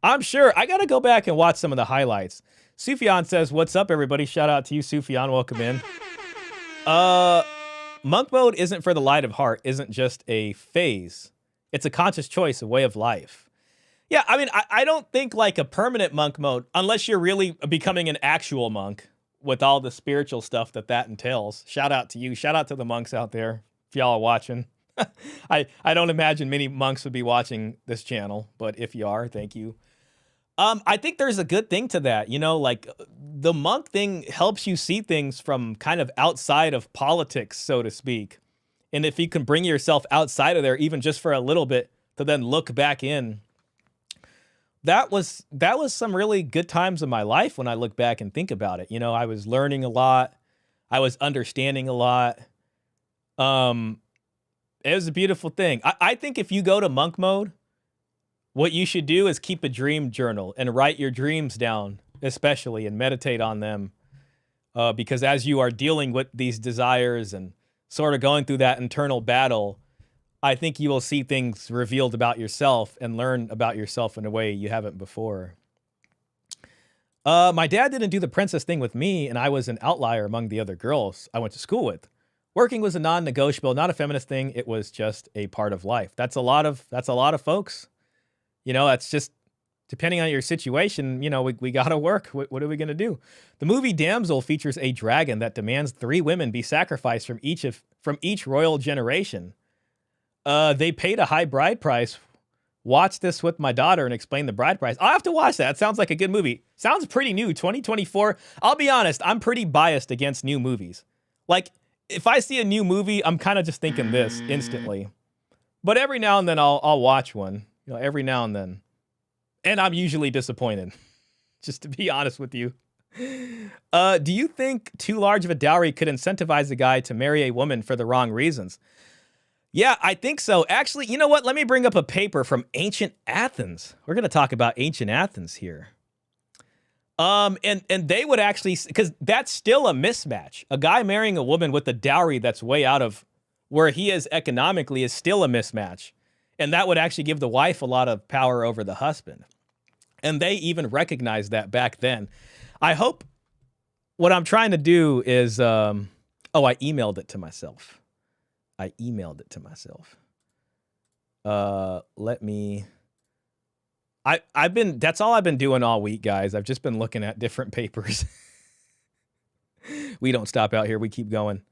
I'm sure. I got to go back and watch some of the highlights. Sufyan says, what's up, everybody? Shout out to you, Sufyan. Welcome in. Monk mode isn't for the light of heart, isn't just a phase. It's a conscious choice, a way of life. Yeah, I mean, I don't think like a permanent monk mode, unless you're really becoming an actual monk with all the spiritual stuff that entails. Shout out to you. Shout out to the monks out there, if y'all are watching. I don't imagine many monks would be watching this channel, but if you are, thank you. I think there's a good thing to that, you know, like the monk thing helps you see things from kind of outside of politics, so to speak. And if you can bring yourself outside of there, even just for a little bit, to then look back in, that was some really good times in my life when I look back and think about it. You know, I was learning a lot. I was understanding a lot. It was a beautiful thing. I think if you go to monk mode, what you should do is keep a dream journal and write your dreams down, especially, and meditate on them. Because as you are dealing with these desires and sort of going through that internal battle, I think you will see things revealed about yourself and learn about yourself in a way you haven't before. My dad didn't do the princess thing with me, and I was an outlier among the other girls I went to school with. Working was a non-negotiable, not a feminist thing. It was just a part of life. That's a lot of folks. You know, that's just, depending on your situation, you know, we got to work. What are we going to do? The movie Damsel features a dragon that demands 3 women be sacrificed from each royal generation. They paid a high bride price. Watch this with my daughter and explain the bride price. I'll have to watch that. It sounds like a good movie. Sounds pretty new, 2024. I'll be honest, I'm pretty biased against new movies. Like, if I see a new movie, I'm kind of just thinking this instantly. But every now and then I'll watch one. You know, every now and then. And I'm usually disappointed, just to be honest with you. Do you think too large of a dowry could incentivize a guy to marry a woman for the wrong reasons? Yeah, I think so. Actually, you know what? Let me bring up a paper from ancient Athens. We're going to talk about ancient Athens here. And they would actually, because that's still a mismatch. A guy marrying a woman with a dowry that's way out of where he is economically is still a mismatch. And that would actually give the wife a lot of power over the husband. And they even recognized that back then. I hope what I'm trying to do is, I emailed it to myself. That's all I've been doing all week, guys. I've just been looking at different papers. We don't stop out here. We keep going.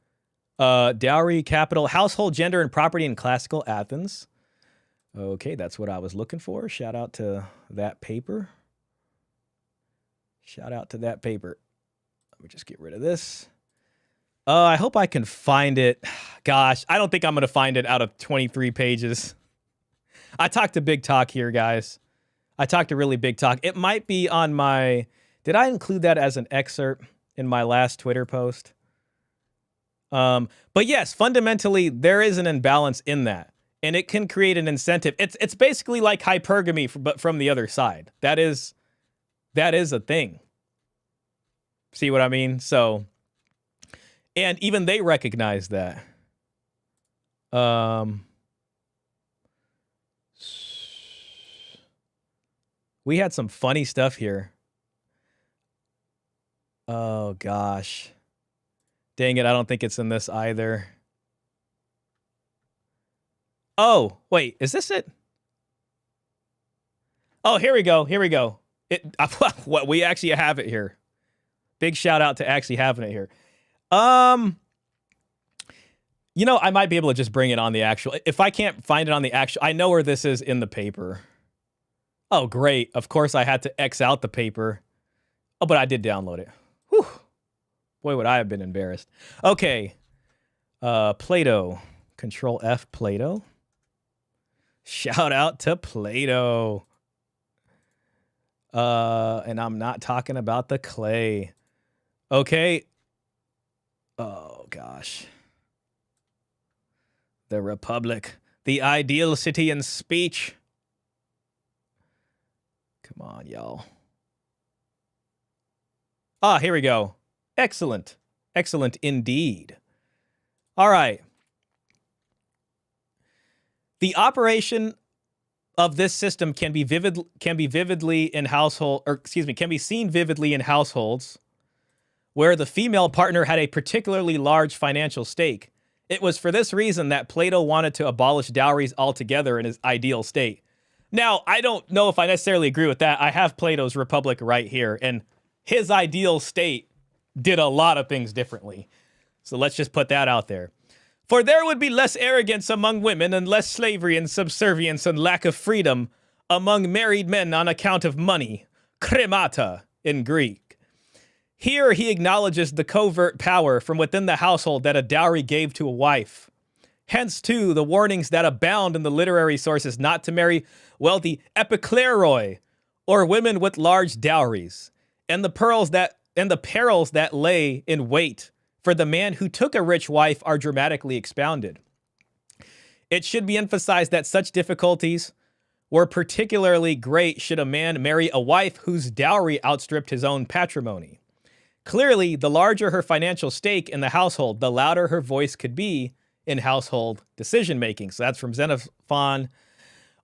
Dowry, capital, household, gender, and property in classical Athens. Okay, that's what I was looking for. Shout out to that paper. Let me just get rid of this. I hope I can find it. Gosh, I don't think I'm going to find it out of 23 pages. I talked to Big Talk here, guys. I talked to really Big Talk. It might be on my... Did I include that as an excerpt in my last Twitter post? But yes, fundamentally, there is an imbalance in that. And it can create an incentive. It's basically like hypergamy, but from the other side. That is a thing. See what I mean? So, and even they recognize that. We had some funny stuff here. Oh, gosh. Dang it, I don't think it's in this either. Oh, wait, is this it? Oh, here we go. What we actually have it here. Big shout out to actually having it here. You know, I might be able to just bring it on the actual. If I can't find it on the actual, I know where this is in the paper. Oh, great. Of course, I had to X out the paper. Oh, but I did download it. Whew. Boy, would I have been embarrassed. Okay. Plato. Control F, Plato. Shout out to Plato. And I'm not talking about the clay. Okay. Oh, gosh. The Republic. The ideal city in speech. Come on, y'all. Ah, here we go. Excellent. Excellent indeed. All right. The operation of this system can be vividly in household, or excuse me, can be seen vividly in households where the female partner had a particularly large financial stake. It was for this reason that Plato wanted to abolish dowries altogether in his ideal state. Now, I don't know if I necessarily agree with that. I have Plato's Republic right here, and his ideal state did a lot of things differently. So let's just put that out there. For there would be less arrogance among women and less slavery and subservience and lack of freedom among married men on account of money, kremata in Greek. Here he acknowledges the covert power from within the household that a dowry gave to a wife. Hence, too, the warnings that abound in the literary sources not to marry wealthy epikleroi, or women with large dowries, and the perils that lay in wait for the man who took a rich wife are dramatically expounded. It should be emphasized that such difficulties were particularly great should a man marry a wife whose dowry outstripped his own patrimony. Clearly, the larger her financial stake in the household, the louder her voice could be in household decision-making. So that's from Xenophon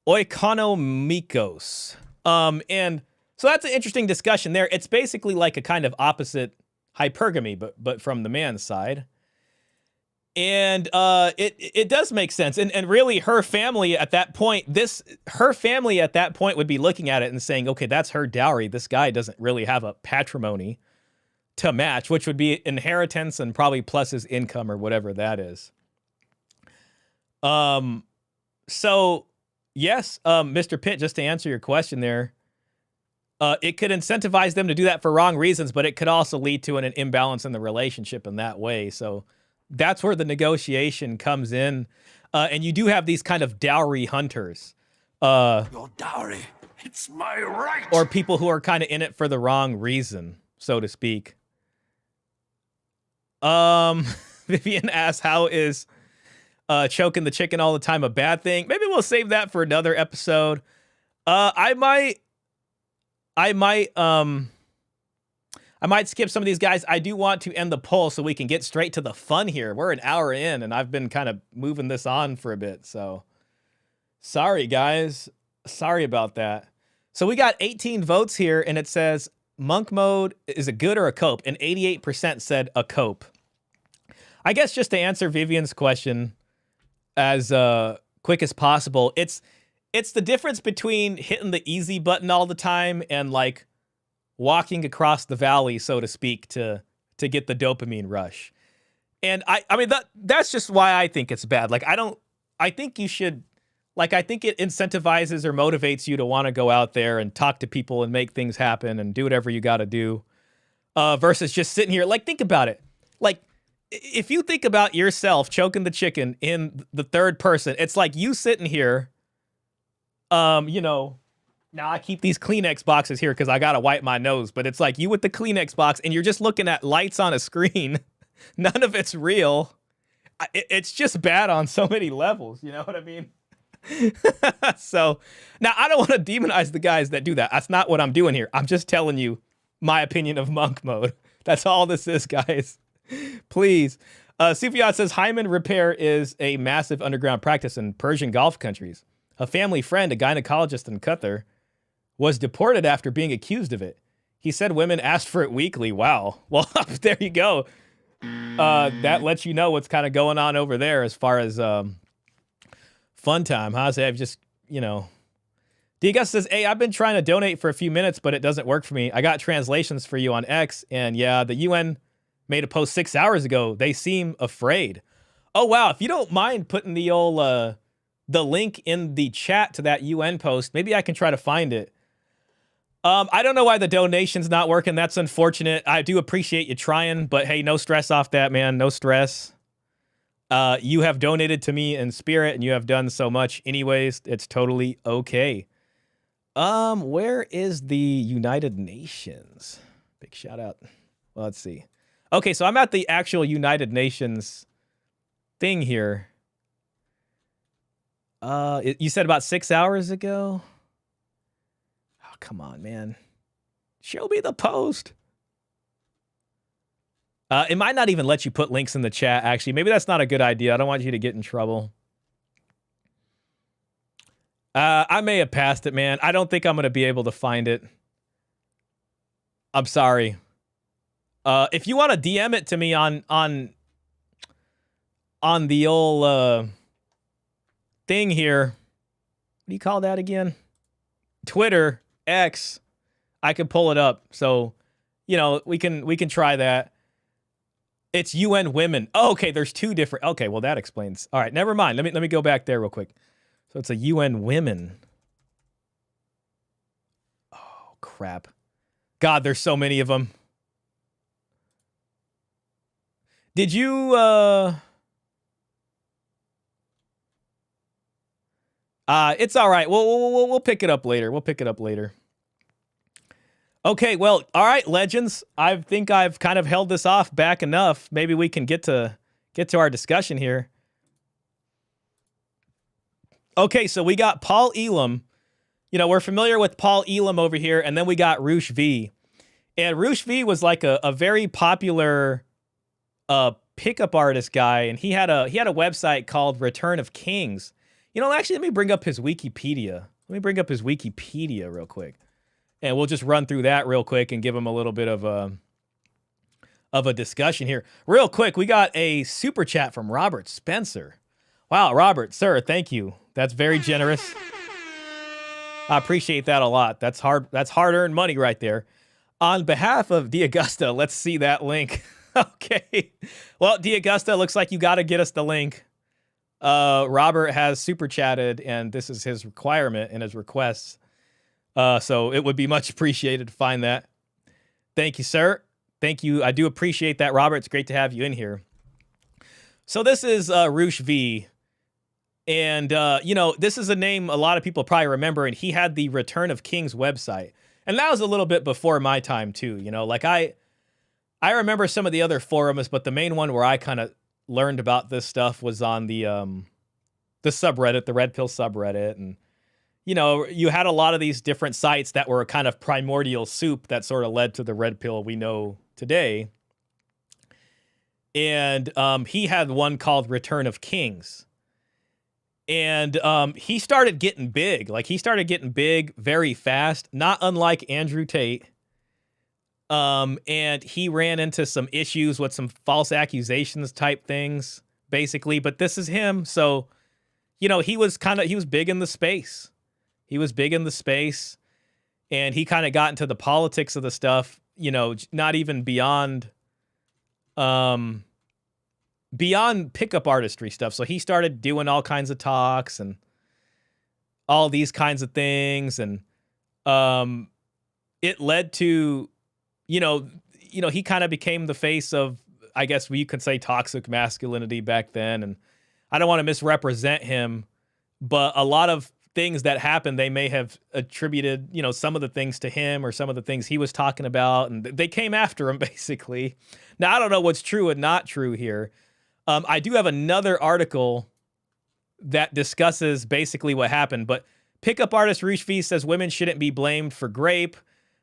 Oikonomikos. And so that's an interesting discussion there. It's basically like a kind of opposite hypergamy, but from the man's side. And it does make sense. And really her family at that point would be looking at it and saying, okay, that's her dowry. This guy doesn't really have a patrimony to match, which would be inheritance and probably plus his income or whatever that is. So yes, Mr. Pitt, just to answer your question there, it could incentivize them to do that for wrong reasons, but it could also lead to an imbalance in the relationship in that way. So that's where the negotiation comes in. And you do have these kind of dowry hunters. Your dowry, it's my right. Or people who are kind of in it for the wrong reason, so to speak. Vivian asks, how is choking the chicken all the time a bad thing? Maybe we'll save that for another episode. I might skip some of these guys. I do want to end the poll so we can get straight to the fun here. We're an hour in, and I've been kind of moving this on for a bit. So sorry, guys. Sorry about that. So we got 18 votes here, and it says monk mode is a good or a cope, and 88% said a cope. I guess just to answer Vivian's question as quick as possible, it's the difference between hitting the easy button all the time and like walking across the valley, so to speak, to get the dopamine rush. And I mean that's just why I think it's bad. Like I think you should, like, I think it incentivizes or motivates you to want to go out there and talk to people and make things happen and do whatever you got to do, versus just sitting here. Like, think about it. Like, if you think about yourself choking the chicken in the third person, it's like you sitting here, you know, now I keep these Kleenex boxes here because I got to wipe my nose, but it's like you with the Kleenex box and you're just looking at lights on a screen. None of it's real. It's just bad on so many levels. You know what I mean? So now I don't want to demonize the guys that do that. That's not what I'm doing here. I'm just telling you my opinion of monk mode. That's all this is, guys. Please. Sufiyat says hymen repair is a massive underground practice in Persian Gulf countries. A family friend, a gynecologist in Qatar, was deported after being accused of it. He said women asked for it weekly. Wow. Well, there you go. That lets you know what's kind of going on over there as far as fun time, huh? So I've just, you know. Diego says, hey, I've been trying to donate for a few minutes, but it doesn't work for me. I got translations for you on X, and yeah, the UN made a post 6 hours ago. They seem afraid. Oh, wow. If you don't mind putting the old the link in the chat to that UN post, maybe I can try to find it. I don't know why the donation's not working. That's unfortunate. I do appreciate you trying, but hey, no stress off that, man. No stress. You have donated to me in spirit, and you have done so much anyways. It's totally okay. Where is the United Nations? Big shout out. Well, let's see. Okay, so I'm at the actual United Nations thing here. You said about 6 hours ago? Oh, come on, man. Show me the post. It might not even let you put links in the chat, actually. Maybe that's not a good idea. I don't want you to get in trouble. I may have passed it, man. I don't think I'm going to be able to find it. I'm sorry. If you want to DM it to me on the old thing here, what do you call that again? Twitter, X, I can pull it up. So, you know, we can try that. It's UN Women. Oh, okay, there's two different. Okay, well that explains. All right, never mind. Let me go back there real quick. So it's a UN Women. Oh, crap. God, there's so many of them. Did you it's all right. We'll pick it up later. We'll pick it up later. Okay, well, all right, legends. I think I've kind of held this off back enough. Maybe we can get to our discussion here. Okay, so we got Paul Elam. You know, we're familiar with Paul Elam over here, and then we got Roosh V. And Roosh V was like a very popular pickup artist guy, and he had a website called Return of Kings. You know, actually, let me bring up his Wikipedia. Let me bring up his Wikipedia real quick. And we'll just run through that real quick and give him a little bit of a discussion here. Real quick, we got a super chat from Robert Spencer. Wow, Robert, sir, thank you. That's very generous. I appreciate that a lot. That's hard-earned money right there. On behalf of D'Augusta, let's see that link. Okay. Well, D'Augusta, looks like you got to get us the link. Robert has super chatted, and this is his requirement and his requests. So it would be much appreciated to find that. Thank you, sir. Thank you. I do appreciate that, Robert. It's great to have you in here. So this is Roosh V. And, you know, this is a name a lot of people probably remember, and he had the Return of Kings website. And that was a little bit before my time, too. You know, like I remember some of the other forums, but the main one where I kind of learned about this stuff was on the subreddit, the Red Pill subreddit, and you know, you had a lot of these different sites that were a kind of primordial soup that sort of led to the Red Pill we know today. And he had one called Return of Kings. And he started getting big. Like, he started getting big very fast, not unlike Andrew Tate. And he ran into some issues with some false accusations type things, basically. But this is him. So, you know, he was big in the space. He was big in the space. And he kind of got into the politics of the stuff, you know, not even beyond pickup artistry stuff. So he started doing all kinds of talks and all these kinds of things. And it led to, you know, he kind of became the face of, I guess we could say, toxic masculinity back then. And I don't want to misrepresent him, but a lot of things that happened, they may have attributed, you know, some of the things to him or some of the things he was talking about, and they came after him, basically. Now, I don't know what's true and not true here. I do have another article that discusses basically what happened, but pickup artist Roosh V says women shouldn't be blamed for grape,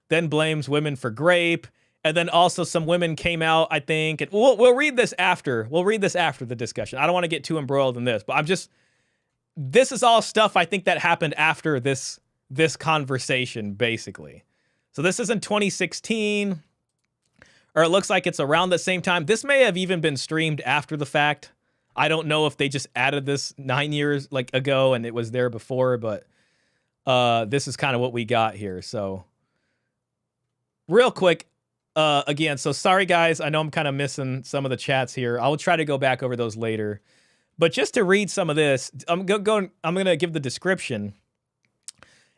then blames women for grape, and then also some women came out, I think, and we'll read this after. We'll read this after the discussion. I don't want to get too embroiled in this, but this is all stuff I think that happened after this conversation, basically. So this is in 2016, or it looks like it's around the same time. This may have even been streamed after the fact. I don't know if they just added this 9 years ago and it was there before, but this is kind of what we got here. So real quick, again, so sorry guys, I know I'm kind of missing some of the chats here. I'll try to go back over those later. But just to read some of this, I'm going to give the description.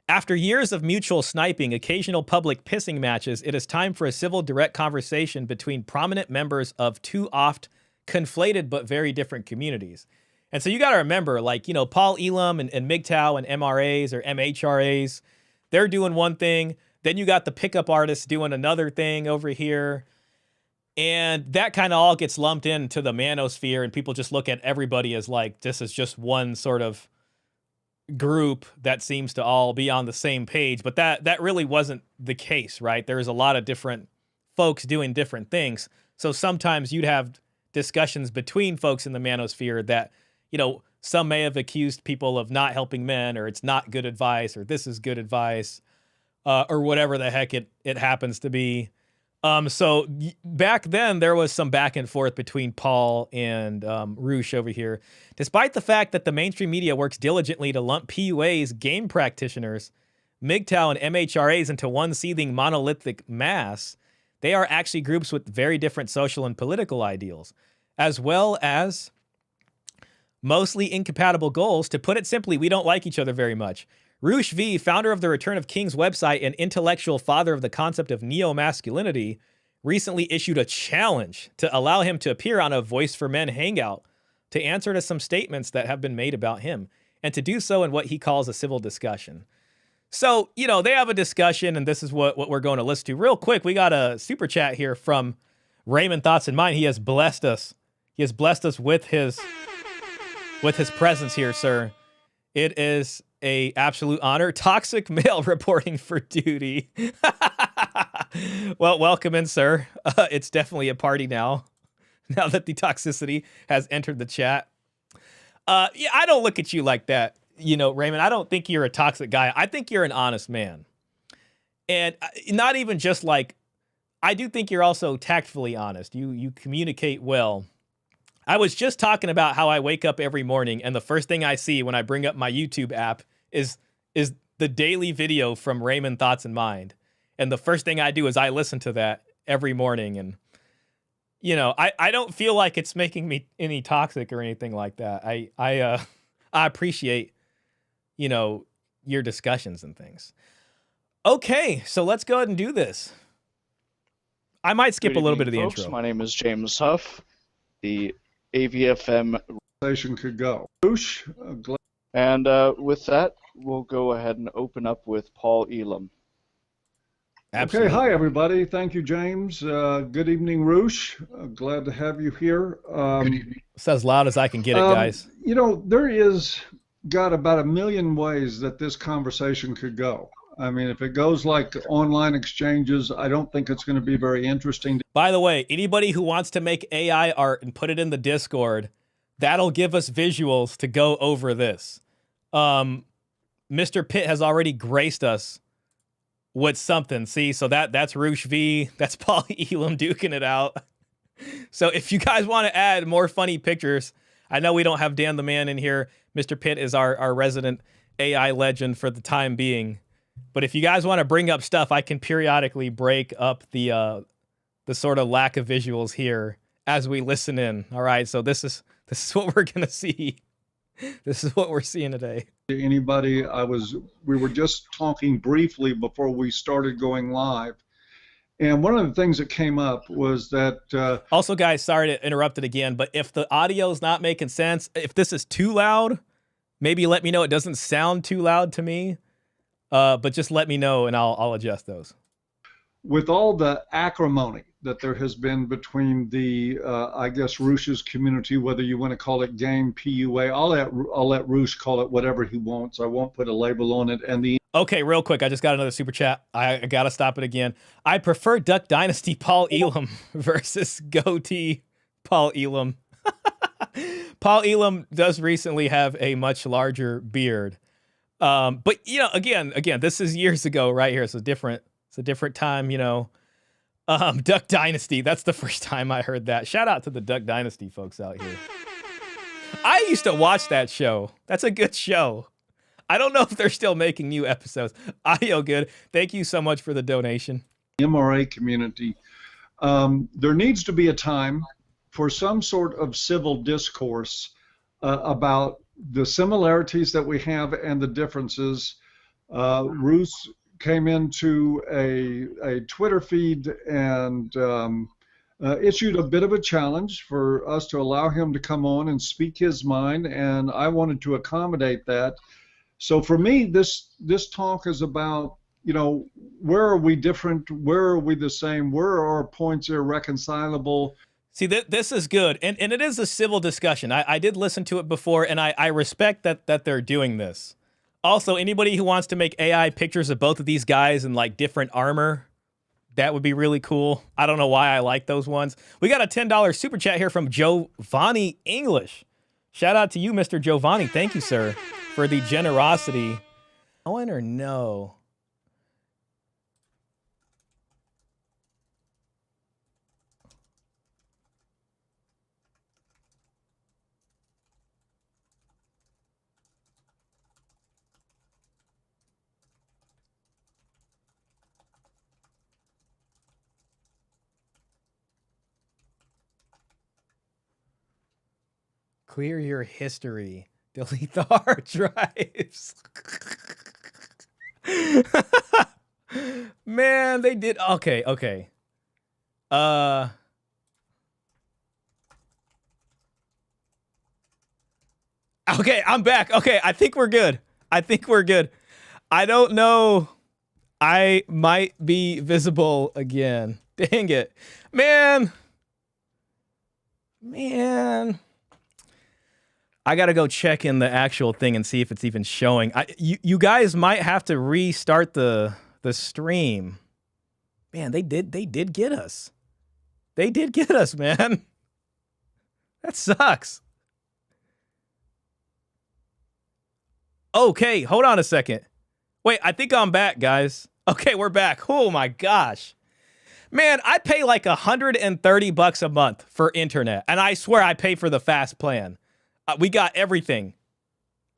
After years of mutual sniping, occasional public pissing matches, it is time for a civil direct conversation between prominent members of two oft conflated but very different communities. And so you got to remember, like, you know, Paul Elam and MGTOW and MRAs or MHRAs, they're doing one thing. Then you got the pickup artists doing another thing over here. And that kind of all gets lumped into the manosphere, and people just look at everybody as like, this is just one sort of group that seems to all be on the same page. But that really wasn't the case, right? There's a lot of different folks doing different things. So sometimes you'd have discussions between folks in the manosphere that, you know, some may have accused people of not helping men, or it's not good advice, or this is good advice, or whatever the heck it happens to be. So back then there was some back and forth between Paul and Roosh over here. Despite the fact that the mainstream media works diligently to lump PUAs, game practitioners, MGTOW, and MHRAs into one seething monolithic mass, they are actually groups with very different social and political ideals, as well as mostly incompatible goals. To put it simply, we don't like each other very much. Roosh V, founder of the Return of Kings website and intellectual father of the concept of Neomasculinity, recently issued a challenge to allow him to appear on a Voice for Men hangout to answer to some statements that have been made about him, and to do so in what he calls a civil discussion. So, you know, they have a discussion, and this is what we're going to listen to. Real quick, we got a super chat here from Raymond Thoughts in Mind. He has blessed us. He has blessed us with his presence here, sir. It is a absolute honor. Toxic male reporting for duty. Well, welcome in, sir. It's definitely a party now that the toxicity has entered the chat. Yeah, I don't look at you like that, you know, Raymond. I don't think you're a toxic guy. I think you're an honest man. And not even just like, I do think you're also tactfully honest. You communicate well. I was just talking about how I wake up every morning and the first thing I see when I bring up my YouTube app is the daily video from Raymond Thoughts in Mind. And the first thing I do is I listen to that every morning. And, you know, I don't feel like it's making me any toxic or anything like that. I appreciate, you know, your discussions and things. Okay, so let's go ahead and do this. I might skip a little bit of the intro. My name is James Huff. The AVFM station could go. And with that, we'll go ahead and open up with Paul Elam. Absolutely. Okay, hi everybody. Thank you, James. Good evening, Roosh. Glad to have you here. It's as loud as I can get it, guys. You know, there is got about a million ways that this conversation could go. I mean, if it goes like online exchanges, I don't think it's going to be very interesting. By the way, anybody who wants to make AI art and put it in the Discord, that'll give us visuals to go over this. Mr. Pitt has already graced us with something. See, so that's Roosh V. That's Paul Elam duking it out. So if you guys want to add more funny pictures, I know we don't have Dan the Man in here. Mr. Pitt is our resident AI legend for the time being. But if you guys want to bring up stuff, I can periodically break up the sort of lack of visuals here as we listen in. All right, so this is what we're gonna see. This is what we're seeing today. Anybody, we were just talking briefly before we started going live. And one of the things that came up was that... also, guys, sorry to interrupt it again, but if the audio is not making sense, if this is too loud, maybe let me know. It doesn't sound too loud to me, but just let me know and I'll adjust those. With all the acrimony that there has been between the, I guess, Roosh's community, whether you want to call it game PUA, I'll let Roosh call it whatever he wants. I won't put a label on it. And the Okay, real quick, I just got another super chat. I gotta stop it again. I prefer Duck Dynasty Paul Elam versus Goatee Paul Elam. Paul Elam does recently have a much larger beard. But you know, again, this is years ago right here. It's a different time, you know. Duck Dynasty, that's the first time I heard that. Shout out to the Duck Dynasty folks out here. I used to watch that show. That's a good show. I don't know if they're still making new episodes. Audio good. Thank you so much for the donation. MRA community, there needs to be a time for some sort of civil discourse about the similarities that we have and the differences. Ruth came into a Twitter feed and issued a bit of a challenge for us to allow him to come on and speak his mind, and I wanted to accommodate that. So for me, this talk is about, you know, where are we different? Where are we the same? Where are our points irreconcilable? See, this is good, and it is a civil discussion. I did listen to it before, and I respect that they're doing this. Also, anybody who wants to make AI pictures of both of these guys in like different armor, that would be really cool. I don't know why I like those ones. We got a $10 super chat here from Giovanni English. Shout out to you, Mr. Giovanni. Thank you, sir, for the generosity. Owen or no? Clear your history. Delete the hard drives. Man, they did. Okay. Okay, I'm back. Okay, I think we're good. I don't know. I might be visible again. Dang it. Man. I gotta go check in the actual thing and see if it's even showing. You guys might have to restart the stream. Man, they did get us. They did get us, man. That sucks. Okay, hold on a second. Wait, I think I'm back, guys. Okay, we're back. Oh my gosh. Man, I pay like $130 a month for internet, and I swear I pay for the fast plan. We got everything.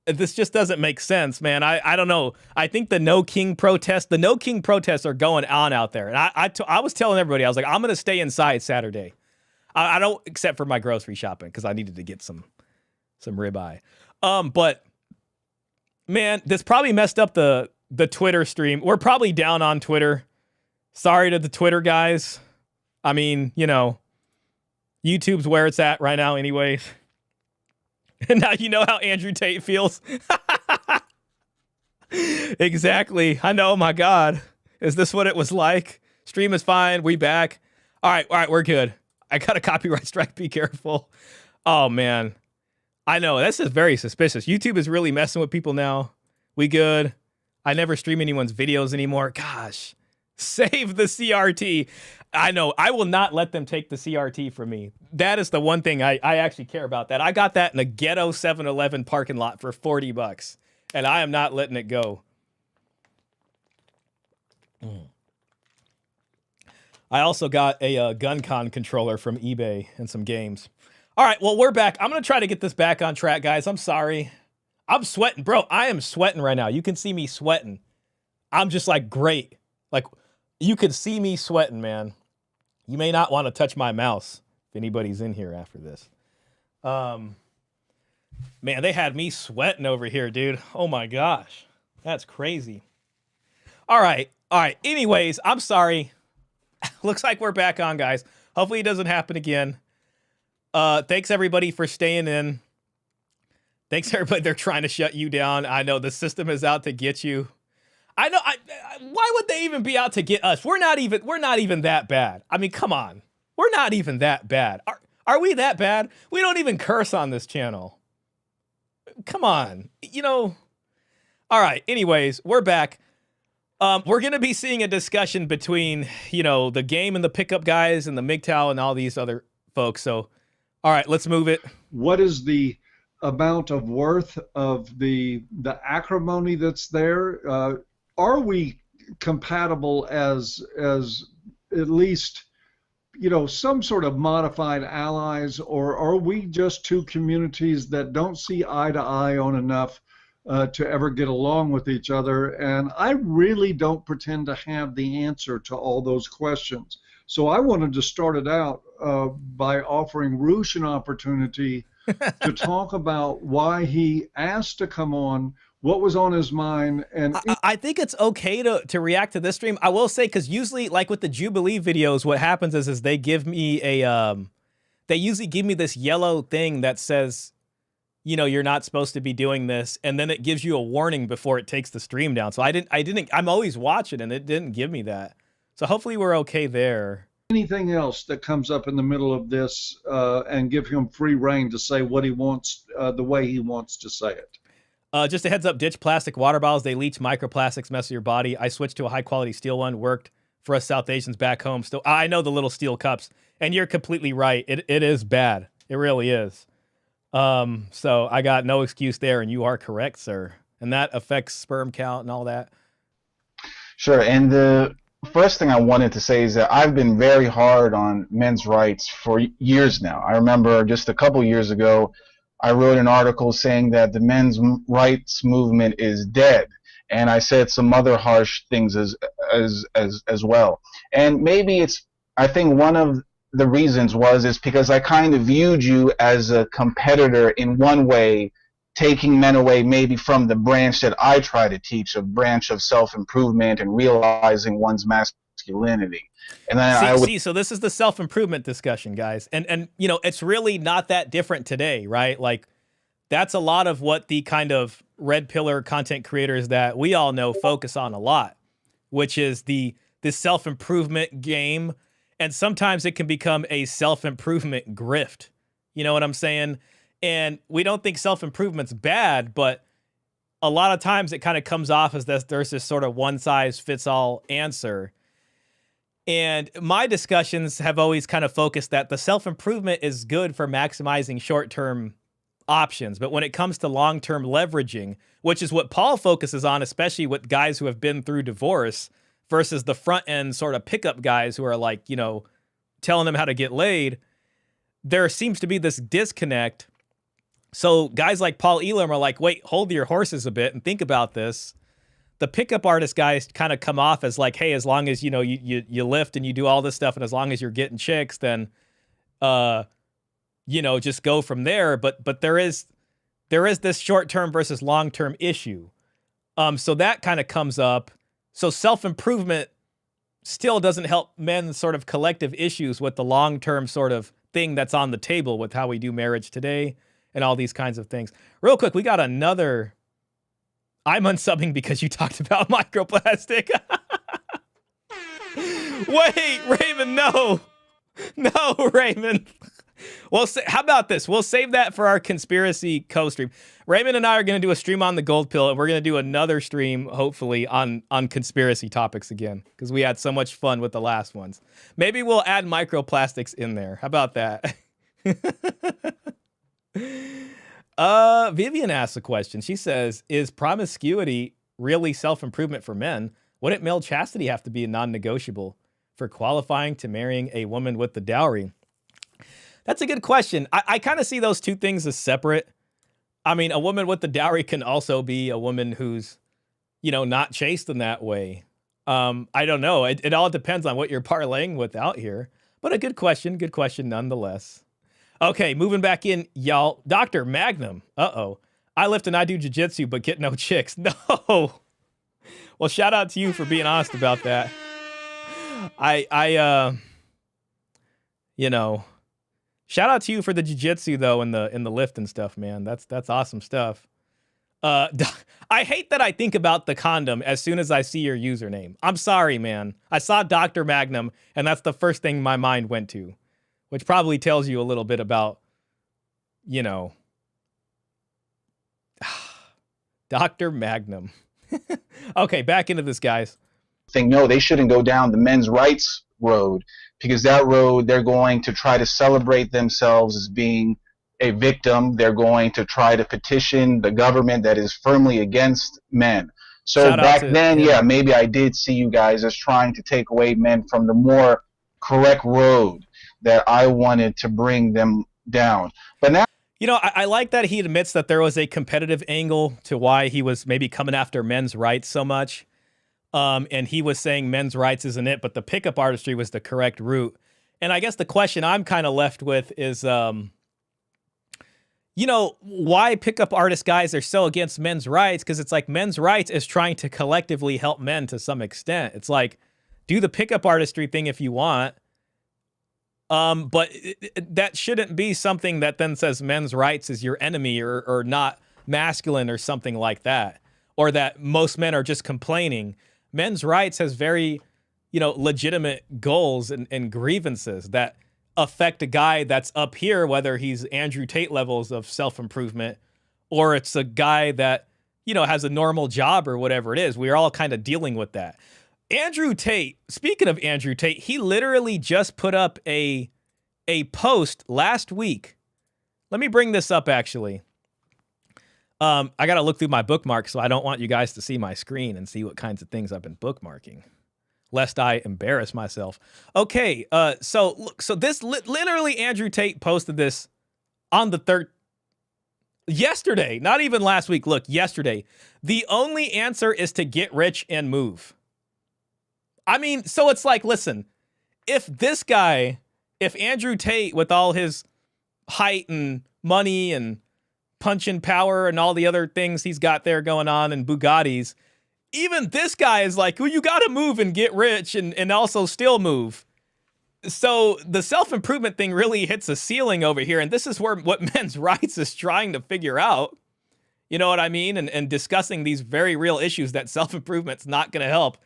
This just doesn't make sense, man. I don't know. I think the No King protests are going on out there. And I was telling everybody, I was like, I'm going to stay inside Saturday. I don't, except for my grocery shopping, because I needed to get some ribeye. But, man, this probably messed up the Twitter stream. We're probably down on Twitter. Sorry to the Twitter guys. I mean, you know, YouTube's where it's at right now anyways. And now you know how Andrew Tate feels. Exactly. I know, my God. Is this what it was like? Stream is fine. We back. All right, we're good. I got a copyright strike. Be careful. Oh, man. I know. This is very suspicious. YouTube is really messing with people now. We good. I never stream anyone's videos anymore. Gosh. Save the CRT. I know. I will not let them take the CRT from me. That is the one thing I actually care about. That I got that in a ghetto 7-Eleven parking lot for $40, and I am not letting it go. I also got a GunCon controller from eBay and some games. All right, well, we're back. I'm going to try to get this back on track, guys. I'm sorry. I'm sweating. Bro, I am sweating right now. You can see me sweating. I'm just like, great. Like, you can see me sweating, man. You may not want to touch my mouse if anybody's in here after this. Man, they had me sweating over here, dude. Oh, my gosh. That's crazy. All right. Anyways, I'm sorry. Looks like we're back on, guys. Hopefully it doesn't happen again. Thanks, everybody, for staying in. Thanks, everybody. They're trying to shut you down. I know the system is out to get you. I know. Why would they even be out to get us? We're not even that bad. I mean, come on. We're not even that bad. Are we that bad? We don't even curse on this channel. Come on. All right. Anyways, we're back. We're going to be seeing a discussion between, the game and the pickup guys and the MGTOW and all these other folks. So, all right, let's move it. What is the amount of worth of the acrimony that's there? Are we compatible as at least, some sort of modified allies, or are we just two communities that don't see eye to eye on enough to ever get along with each other? And I really don't pretend to have the answer to all those questions. So I wanted to start it out by offering Roosh an opportunity to talk about why he asked to come on, what was on his mind. And I think it's okay to react to this stream. I will say, because usually, like with the Jubilee videos, what happens is they give me they usually give me this yellow thing that says, you're not supposed to be doing this, and then it gives you a warning before it takes the stream down. So I'm always watching, and it didn't give me that. So hopefully we're okay there. Anything else that comes up in the middle of this, and give him free reign to say what he wants, the way he wants to say it. Just a heads up, ditch plastic water bottles. They leach microplastics, mess with your body. I switched to a high quality steel one. Worked for us South Asians back home. Still, I know the little steel cups, and you're completely right. It is bad. It really is. So I got no excuse there, and you are correct, sir. And that affects sperm count and all that. Sure. And the first thing I wanted to say is that I've been very hard on men's rights for years now. I remember just a couple years ago, I wrote an article saying that the men's rights movement is dead. And I said some other harsh things as well. And maybe I think one of the reasons is because I kind of viewed you as a competitor in one way, taking men away maybe from the branch that I try to teach, a branch of self-improvement and realizing one's masculinity. And then so this is the self-improvement discussion, guys. And it's really not that different today, right? Like, that's a lot of what the kind of red pillar content creators that we all know focus on a lot, which is the self-improvement game. And sometimes it can become a self-improvement grift. You know what I'm saying? And we don't think self-improvement's bad, but a lot of times it kind of comes off as there's this sort of one-size-fits-all answer. And my discussions have always kind of focused that the self-improvement is good for maximizing short-term options. But when it comes to long-term leveraging, which is what Paul focuses on, especially with guys who have been through divorce versus the front-end sort of pickup guys who are like, telling them how to get laid, there seems to be this disconnect. So guys like Paul Elam are like, wait, hold your horses a bit and think about this. The pickup artist guys kind of come off as like, hey, as long as, you lift and you do all this stuff, and as long as you're getting chicks, then, just go from there. But there is this short-term versus long-term issue. So that kind of comes up. So self-improvement still doesn't help men's sort of collective issues with the long-term sort of thing that's on the table with how we do marriage today and all these kinds of things. Real quick, we got another... I'm unsubbing because you talked about microplastic. Wait, Raymond, no. No, Raymond. Well, how about this? We'll save that for our conspiracy co-stream. Raymond and I are going to do a stream on the gold pill, and we're going to do another stream, hopefully, on conspiracy topics again, because we had so much fun with the last ones. Maybe we'll add microplastics in there. How about that? Vivian asks a question. She says, is promiscuity really self-improvement for men? Wouldn't male chastity have to be non-negotiable for qualifying to marrying a woman with the dowry? That's a good question. I kind of see those two things as separate. I mean, a woman with the dowry can also be a woman who's, not chaste in that way. I don't know. It all depends on what you're parlaying with out here. But a good question nonetheless. Okay, moving back in, y'all. Dr. Magnum. Uh-oh. I lift and I do jiu-jitsu, but get no chicks. No. Well, shout out to you for being honest about that. Shout out to you for the jiu-jitsu though, in the lift and stuff, man. That's awesome stuff. I hate that I think about the condom as soon as I see your username. I'm sorry, man. I saw Dr. Magnum, and that's the first thing my mind went to, which probably tells you a little bit about, Dr. Magnum. Okay, back into this, guys. No, they shouldn't go down the men's rights road, because that road, they're going to try to celebrate themselves as being a victim. They're going to try to petition the government that is firmly against men. So back then, maybe I did see you guys as trying to take away men from the more correct road that I wanted to bring them down. But now, I like that he admits that there was a competitive angle to why he was maybe coming after men's rights so much. And he was saying men's rights isn't it, but the pickup artistry was the correct route. And I guess the question I'm kind of left with is, why pickup artist guys are so against men's rights? Because it's like men's rights is trying to collectively help men to some extent. It's like, do the pickup artistry thing if you want. But that shouldn't be something that then says men's rights is your enemy or not masculine or something like that. Or that most men are just complaining. Men's rights has very, legitimate goals and grievances that affect a guy that's up here, whether he's Andrew Tate levels of self-improvement, or it's a guy that, has a normal job or whatever it is. We're all kind of dealing with that. Andrew Tate, speaking of Andrew Tate, he literally just put up a post last week. Let me bring this up, actually. I got to look through my bookmarks, so I don't want you guys to see my screen and see what kinds of things I've been bookmarking, lest I embarrass myself. Okay, so look, so this literally Andrew Tate posted this on the yesterday, not even last week. Look, yesterday. The only answer is to get rich and move. I mean, so it's like, listen, if Andrew Tate with all his height and money and punching power and all the other things he's got there going on and Bugattis, even this guy is like, well, you got to move and get rich and also still move. So the self-improvement thing really hits a ceiling over here. And this is what men's rights is trying to figure out. You know what I mean? And discussing these very real issues that self-improvement's not going to help.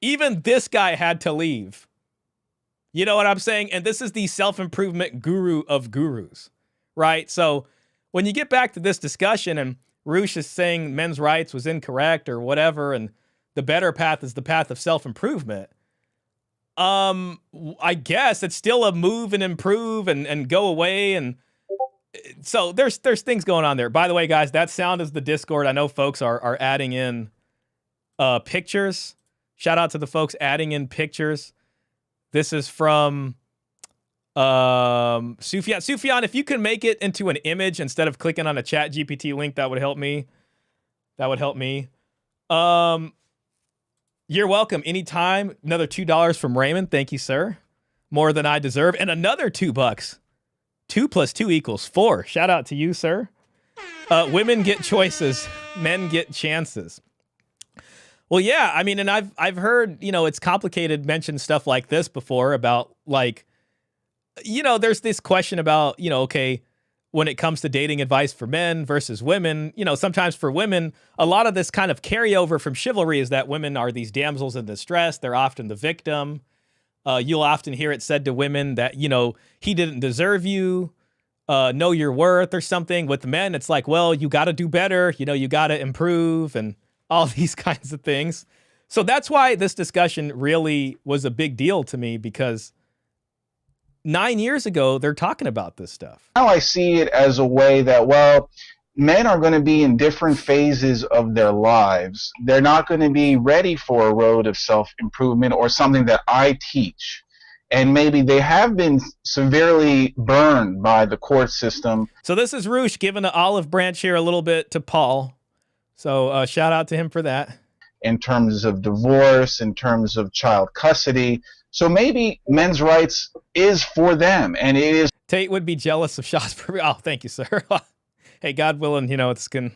Even this guy had to leave. You know what I'm saying? And this is the self-improvement guru of gurus, right? So when you get back to this discussion and Roosh is saying men's rights was incorrect or whatever, and the better path is the path of self-improvement, I guess it's still a move and improve and go away. And so there's things going on there. By the way, guys, that sound is the Discord. I know folks are adding in pictures. Shout out to the folks adding in pictures. This is from Sufyan. Sufyan, if you can make it into an image instead of clicking on a chat GPT link, that would help me. You're welcome anytime. Another $2 from Raymond. Thank you, sir. More than I deserve. And another $2. 2 + 2 = 4. Shout out to you, sir. Women get choices. Men get chances. Well, yeah, I mean, and I've heard, it's complicated, mention stuff like this before about like, there's this question about, okay, when it comes to dating advice for men versus women, sometimes for women, a lot of this kind of carryover from chivalry is that women are these damsels in distress. They're often the victim. You'll often hear it said to women that, you know, he didn't deserve you, know your worth or something. With men, it's like, well, you got to do better. You know, you got to improve and all these kinds of things. So that's why this discussion really was a big deal to me, because 9 years ago, they're talking about this stuff. Now I see it as a way that, well, men are going to be in different phases of their lives. They're not going to be ready for a road of self-improvement or something that I teach. And maybe they have been severely burned by the court system. So this is Roosh giving an olive branch here a little bit to Paul. So shout out to him for that. In terms of divorce, in terms of child custody. So maybe men's rights is for them, and it is. Tate would be jealous of shots per. Oh, thank you, sir. Hey, God willing, you know, it's can,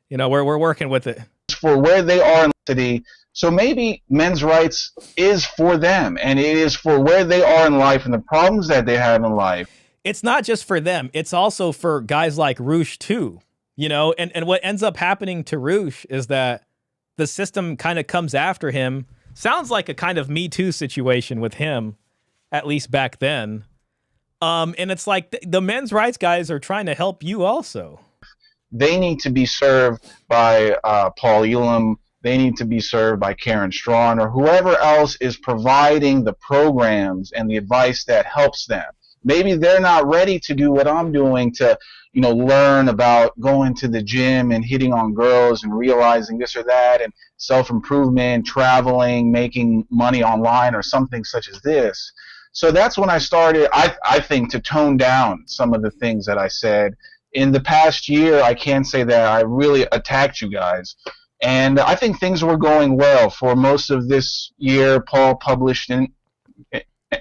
you know, we're working with it. For where they are in the city. So maybe men's rights is for them, and it is for where they are in life and the problems that they have in life. It's not just for them. It's also for guys like Roosh too, you know, and what ends up happening to Roosh is that the system kind of comes after him. Sounds like a kind of Me Too situation with him, at least back then. And it's like the men's rights guys are trying to help you also. They need to be served by Paul Elam. They need to be served by Karen Strawn or whoever else is providing the programs and the advice that helps them. Maybe they're not ready to do what I'm doing to, you know, learn about going to the gym and hitting on girls and realizing this or that and self-improvement, traveling, making money online or something such as this. So that's when I started, I think, to tone down some of the things that I said. In the past year, I can say that I really attacked you guys. And I think things were going well. For most of this year, Paul published an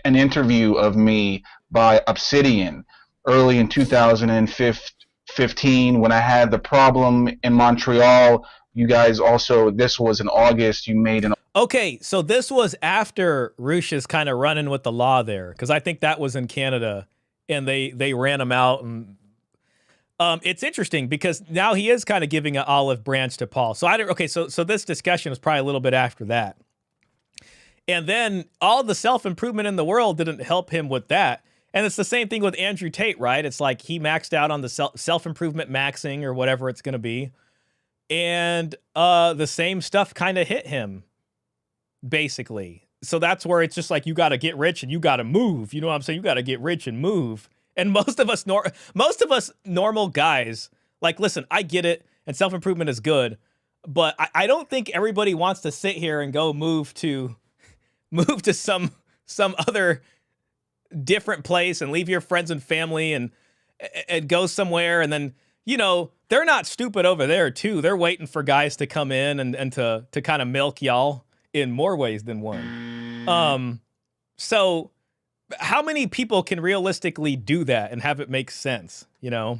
interview of me by Obsidian early in 2015 when I had the problem in Montreal. You guys also, this was in August, you made an... Okay, so this was after Roosh is kind of running with the law there, because I think that was in Canada, and they ran him out. And it's interesting because now he is kind of giving an olive branch to Paul. So so this discussion was probably a little bit after that. And then all the self-improvement in the world didn't help him with that. And it's the same thing with Andrew Tate, right? It's like he maxed out on the self-improvement maxing or whatever it's going to be. And the same stuff kind of hit him, basically. So that's where it's just like, you got to get rich and you got to move. You know what I'm saying? You got to get rich and move. And most of us normal guys, like, listen, I get it, and self-improvement is good, but I don't think everybody wants to sit here and go move to some other different place and leave your friends and family and go somewhere. And then, you know, they're not stupid over there too. They're waiting for guys to come in and to kind of milk y'all in more ways than one. So how many people can realistically do that and have it make sense, you know?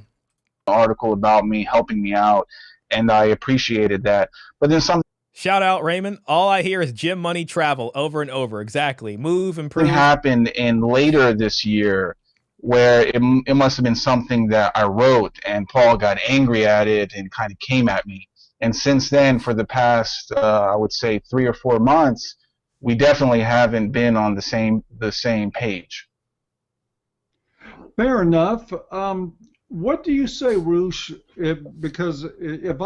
Article about me, helping me out, and I appreciated that. But then some... Shout out, Raymond. All I hear is gym money, travel, over and over. Exactly. Move, improve. Happened in later this year where it must have been something that I wrote, and Paul got angry at it and kind of came at me. And since then, for the past, I would say 3 or 4 months, we definitely haven't been on the same page. Fair enough. What do you say, Roosh? Because if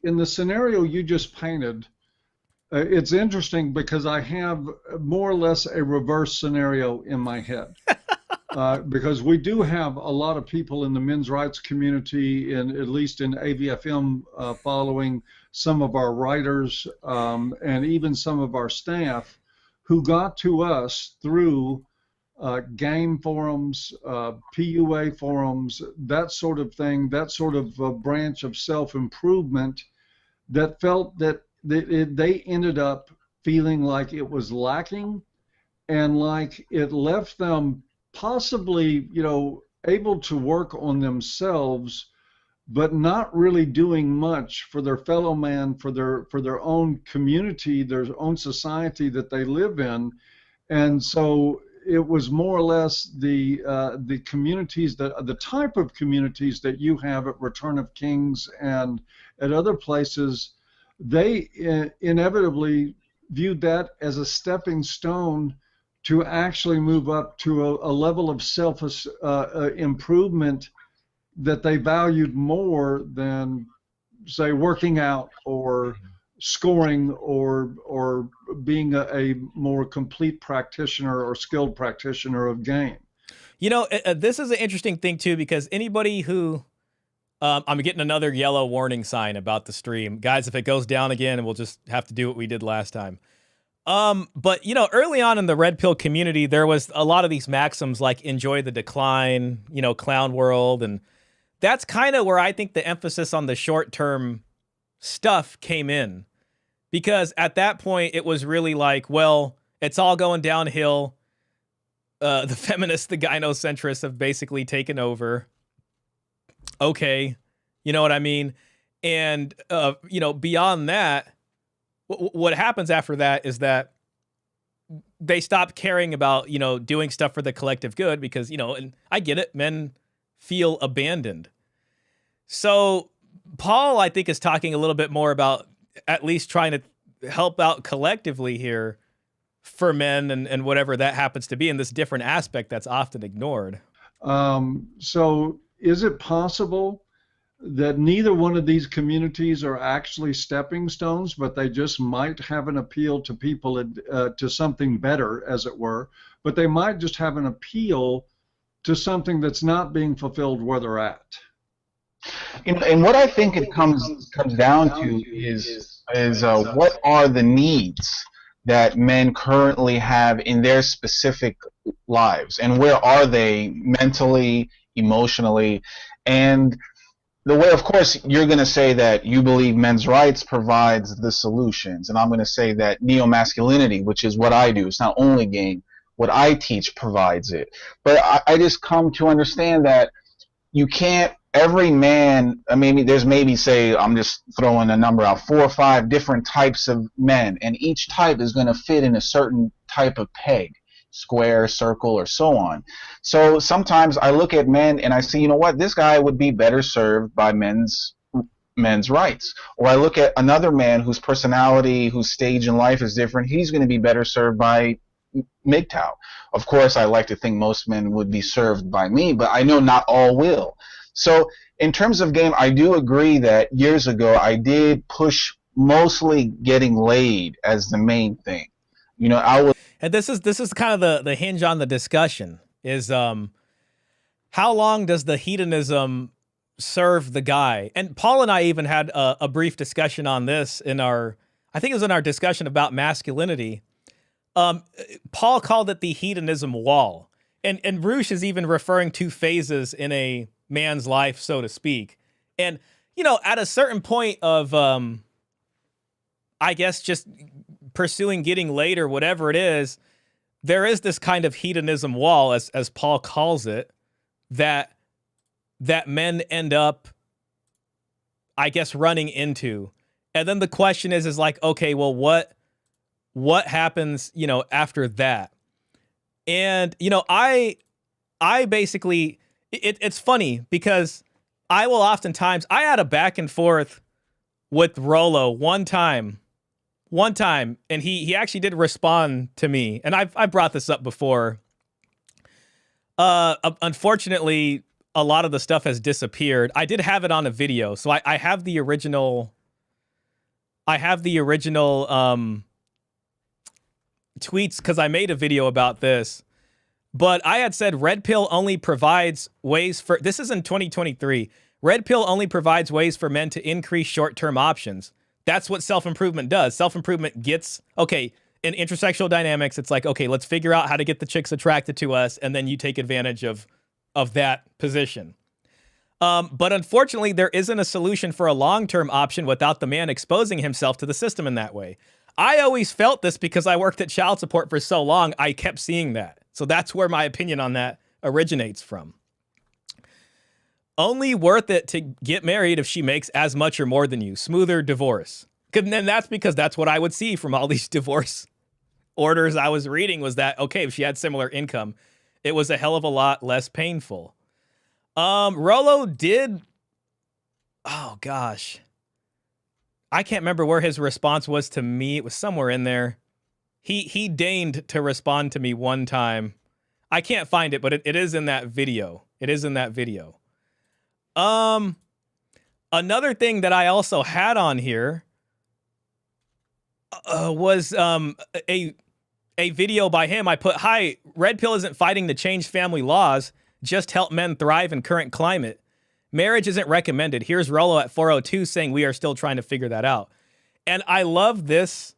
in the scenario you just painted, it's interesting because I have more or less a reverse scenario in my head. Because we do have a lot of people in the men's rights community, at least in AVFM, following some of our writers and even some of our staff who got to us through game forums, PUA forums, that sort of thing, that sort of branch of self-improvement, that felt that they ended up feeling like it was lacking and like it left them possibly, you know, able to work on themselves, but not really doing much for their fellow man, for their own community, their own society that they live in. And so it was more or less the communities, the type of communities that you have at Return of Kings and at other places, they inevitably viewed that as a stepping stone to actually move up to a level of self improvement that they valued more than, say, working out or scoring or being a more complete practitioner or skilled practitioner of game. You know, this is an interesting thing too, because anybody who, I'm getting another yellow warning sign about the stream. Guys, if it goes down again, we'll just have to do what we did last time. But, you know, early on in the red pill community, there was a lot of these maxims like enjoy the decline, you know, clown world. And that's kind of where I think the emphasis on the short-term stuff came in. Because at that point, it was really like, well, it's all going downhill. The feminists, the gynocentrists have basically taken over. Okay, you know what I mean? And, you know, beyond that, what happens after that is that they stop caring about, you know, doing stuff for the collective good because, you know, and I get it, men feel abandoned. So Paul, I think, is talking a little bit more about at least trying to help out collectively here for men and whatever that happens to be in this different aspect that's often ignored. So is it possible that neither one of these communities are actually stepping stones, but they just might have an appeal to people, to something better, as it were, but they might just have an appeal to something that's not being fulfilled where they're at? And what I think it comes down to is what are the needs that men currently have in their specific lives, and where are they mentally, emotionally, and the way, of course, you're going to say that you believe men's rights provides the solutions, and I'm going to say that neomasculinity, which is what I do, it's not only game, what I teach provides it. But I just come to understand that you can't, every man, there's maybe, say, I'm just throwing a number out, 4 or 5 different types of men, and each type is going to fit in a certain type of peg, square, circle, or so on. So sometimes I look at men and I see, you know what, this guy would be better served by men's rights. Or I look at another man whose personality, whose stage in life is different, he's going to be better served by MGTOW. Of course, I like to think most men would be served by me, but I know not all will. So in terms of game, I do agree that years ago I did push mostly getting laid as the main thing. You know, I was. And this is kind of the hinge on the discussion is how long does the hedonism serve the guy? And Paul and I even had a brief discussion on this in I think it was in our discussion about masculinity. Paul called it the hedonism wall. And Roosh is even referring to phases in a man's life, so to speak. And, you know, at a certain point of, I guess, just pursuing getting laid or whatever it is, there is this kind of hedonism wall, as Paul calls it, that men end up, I guess, running into. And then the question is like, okay, well, what happens, you know, after that? And, you know, I basically, it's funny because I will oftentimes, I had a back and forth with Rolo one time, and he actually did respond to me, and I brought this up before. Unfortunately, a lot of the stuff has disappeared. I did have it on a video, so I have the original. I have the original tweets because I made a video about this. But I had said red pill only provides ways for. This is in 2023. Red pill only provides ways for men to increase short-term options. That's what self-improvement does. Self-improvement gets, okay, in intersexual dynamics, it's like, okay, let's figure out how to get the chicks attracted to us, and then you take advantage of that position. But unfortunately, there isn't a solution for a long-term option without the man exposing himself to the system in that way. I always felt this because I worked at child support for so long, I kept seeing that. So that's where my opinion on that originates from. Only worth it to get married if she makes as much or more than you. Smoother divorce. And then that's because that's what I would see from all these divorce orders I was reading was that, okay, if she had similar income, it was a hell of a lot less painful. Rolo did, oh gosh. I can't remember where his response was to me. It was somewhere in there. he deigned to respond to me one time. I can't find it, but it is in that video. It is in that video. Another thing that I also had on here was a video by him. I put, "Hi, Red Pill isn't fighting to change family laws, just help men thrive in current climate. Marriage isn't recommended. Here's Rollo at 402 saying we are still trying to figure that out." And I love this.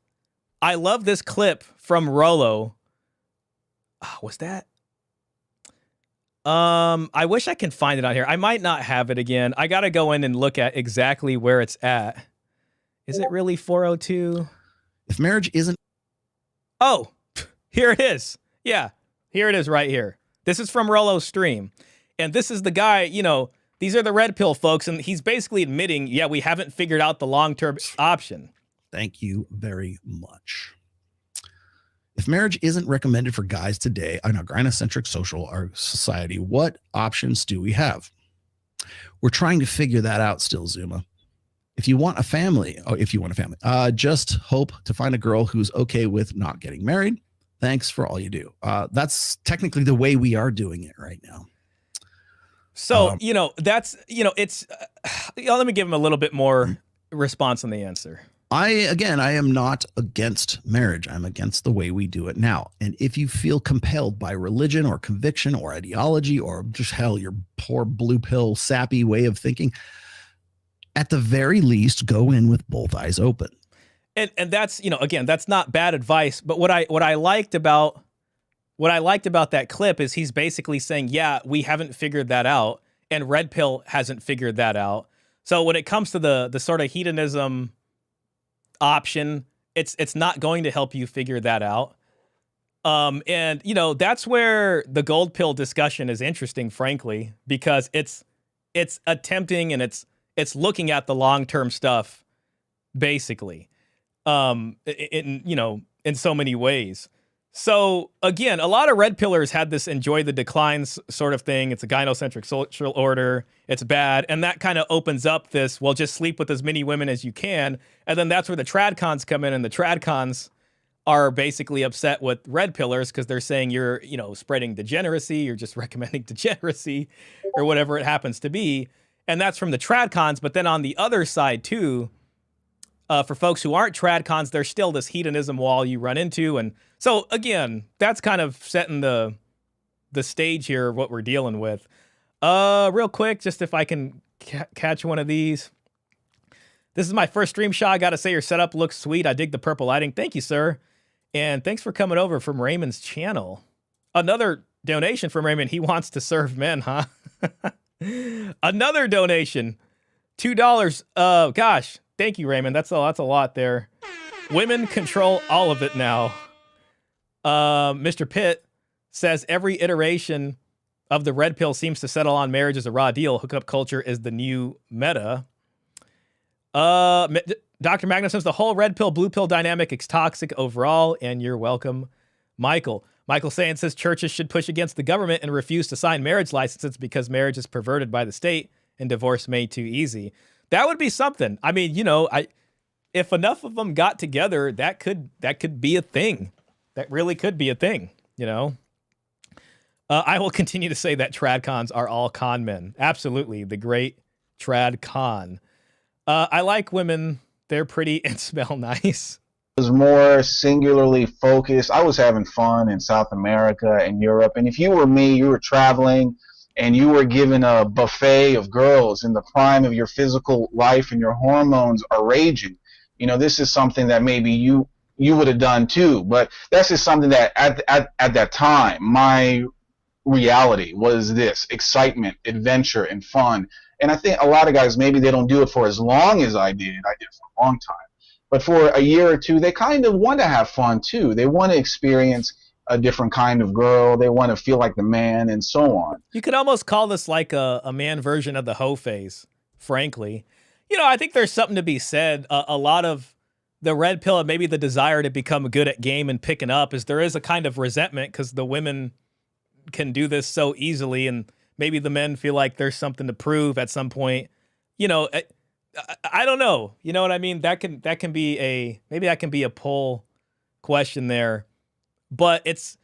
I love this clip from Rollo. Was that? I wish I can find it on here. I might not have it again. I got to go in and look at exactly where it's at. Is it really 402? If marriage isn't... Oh, here it is. Yeah, here it is right here. This is from Rollo's stream. And this is the guy, you know, these are the red pill folks. And he's basically admitting, yeah, we haven't figured out the long-term option. Thank you very much. If marriage isn't recommended for guys today in our gynocentric social society, what options do we have? We're trying to figure that out still, Zuma. If you want a family, just hope to find a girl who's okay with not getting married. Thanks for all you do. That's technically the way we are doing it right now. So, you know, that's, you know, it's, let me give him a little bit more response on the answer. I am not against marriage. I'm against the way we do it now. And if you feel compelled by religion or conviction or ideology or just hell, your poor blue pill sappy way of thinking, at the very least, go in with both eyes open. And that's, you know, again, that's not bad advice. But what I liked about that clip is he's basically saying, yeah, we haven't figured that out, and Red Pill hasn't figured that out. So when it comes to the sort of hedonism option, it's not going to help you figure that out. And you know, that's where the gold pill discussion is interesting, frankly, because it's attempting and it's looking at the long-term stuff, basically, in so many ways. So again, a lot of red pillars had this enjoy the declines sort of thing. It's a gynocentric social order. It's bad. And that kind of opens up this, well, just sleep with as many women as you can. And then that's where the tradcons come in, and the tradcons are basically upset with red pillars because they're saying you're, you know, spreading degeneracy, you're just recommending degeneracy or whatever it happens to be. And that's from the tradcons. But then on the other side too, for folks who aren't tradcons, there's still this hedonism wall you run into. And so again, that's kind of setting the stage here of what we're dealing with. Real quick, just if I can catch one of these. This is my first stream shot. I got to say your setup looks sweet. I dig the purple lighting. Thank you, sir. And thanks for coming over from Raymond's channel. Another donation from Raymond. He wants to serve men, huh? Another donation. $2. Gosh. Thank you, Raymond. That's a lot there. Women control all of it now. Mr. Pitt says every iteration of the red pill seems to settle on marriage as a raw deal. Hookup culture is the new meta. Dr. Magnus says the whole red pill, blue pill dynamic is toxic overall, and you're welcome. Michael Sand says churches should push against the government and refuse to sign marriage licenses because marriage is perverted by the state and divorce made too easy. That would be something. I mean, you know, if enough of them got together, that could be a thing. That really could be a thing, you know. I will continue to say that tradcons are all con men. Absolutely, the great tradcon. I like women. They're pretty and smell nice. It was more singularly focused. I was having fun in South America and Europe. And if you were me, you were traveling, and you were given a buffet of girls in the prime of your physical life and your hormones are raging. You know, this is something that maybe you would have done too, but that's just something that at that time, my reality was this: excitement, adventure, and fun. And I think a lot of guys, maybe they don't do it for as long as I did. I did for a long time. But for a year or two, they kind of want to have fun too. They want to experience a different kind of girl. They want to feel like the man, and so on. You could almost call this like a man version of the hoe phase, frankly. You know, I think there's something to be said. A lot of the red pill and maybe the desire to become good at game and picking up is there is a kind of resentment because the women can do this so easily, and maybe the men feel like there's something to prove at some point. You know, I don't know. You know what I mean? That can be a pull question there, but it's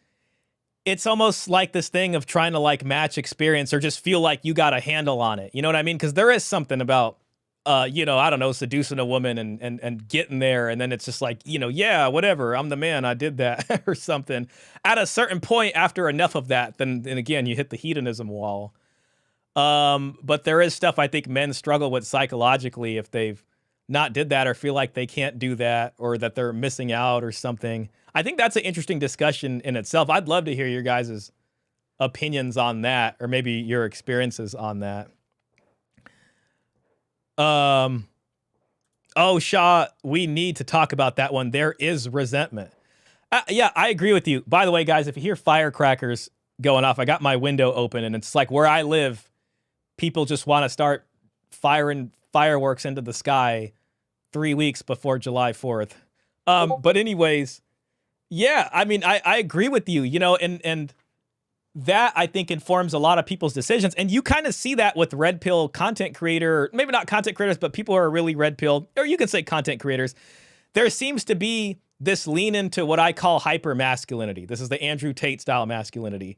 almost like this thing of trying to like match experience or just feel like you got a handle on it. You know what I mean? Because there is something about, you know, I don't know, seducing a woman and getting there. And then it's just like, you know, yeah, whatever. I'm the man. I did that or something. At a certain point after enough of that, then again, you hit the hedonism wall. But there is stuff I think men struggle with psychologically if they've not did that or feel like they can't do that or that they're missing out or something. I think that's an interesting discussion in itself. I'd love to hear your guys' opinions on that or maybe your experiences on that. Oh, Shaw, we need to talk about that one. There is resentment. Yeah, I agree with you. By the way, guys, if you hear firecrackers going off, I got my window open and it's like where I live, people just want to start firing fireworks into the sky 3 weeks before July 4th. But anyways, yeah, I mean, I agree with you, you know, and that I think informs a lot of people's decisions. And you kind of see that with red pill content creator, maybe not content creators, but people who are really red pilled, or you can say content creators. There seems to be this lean into what I call hyper masculinity. This is the Andrew Tate style masculinity.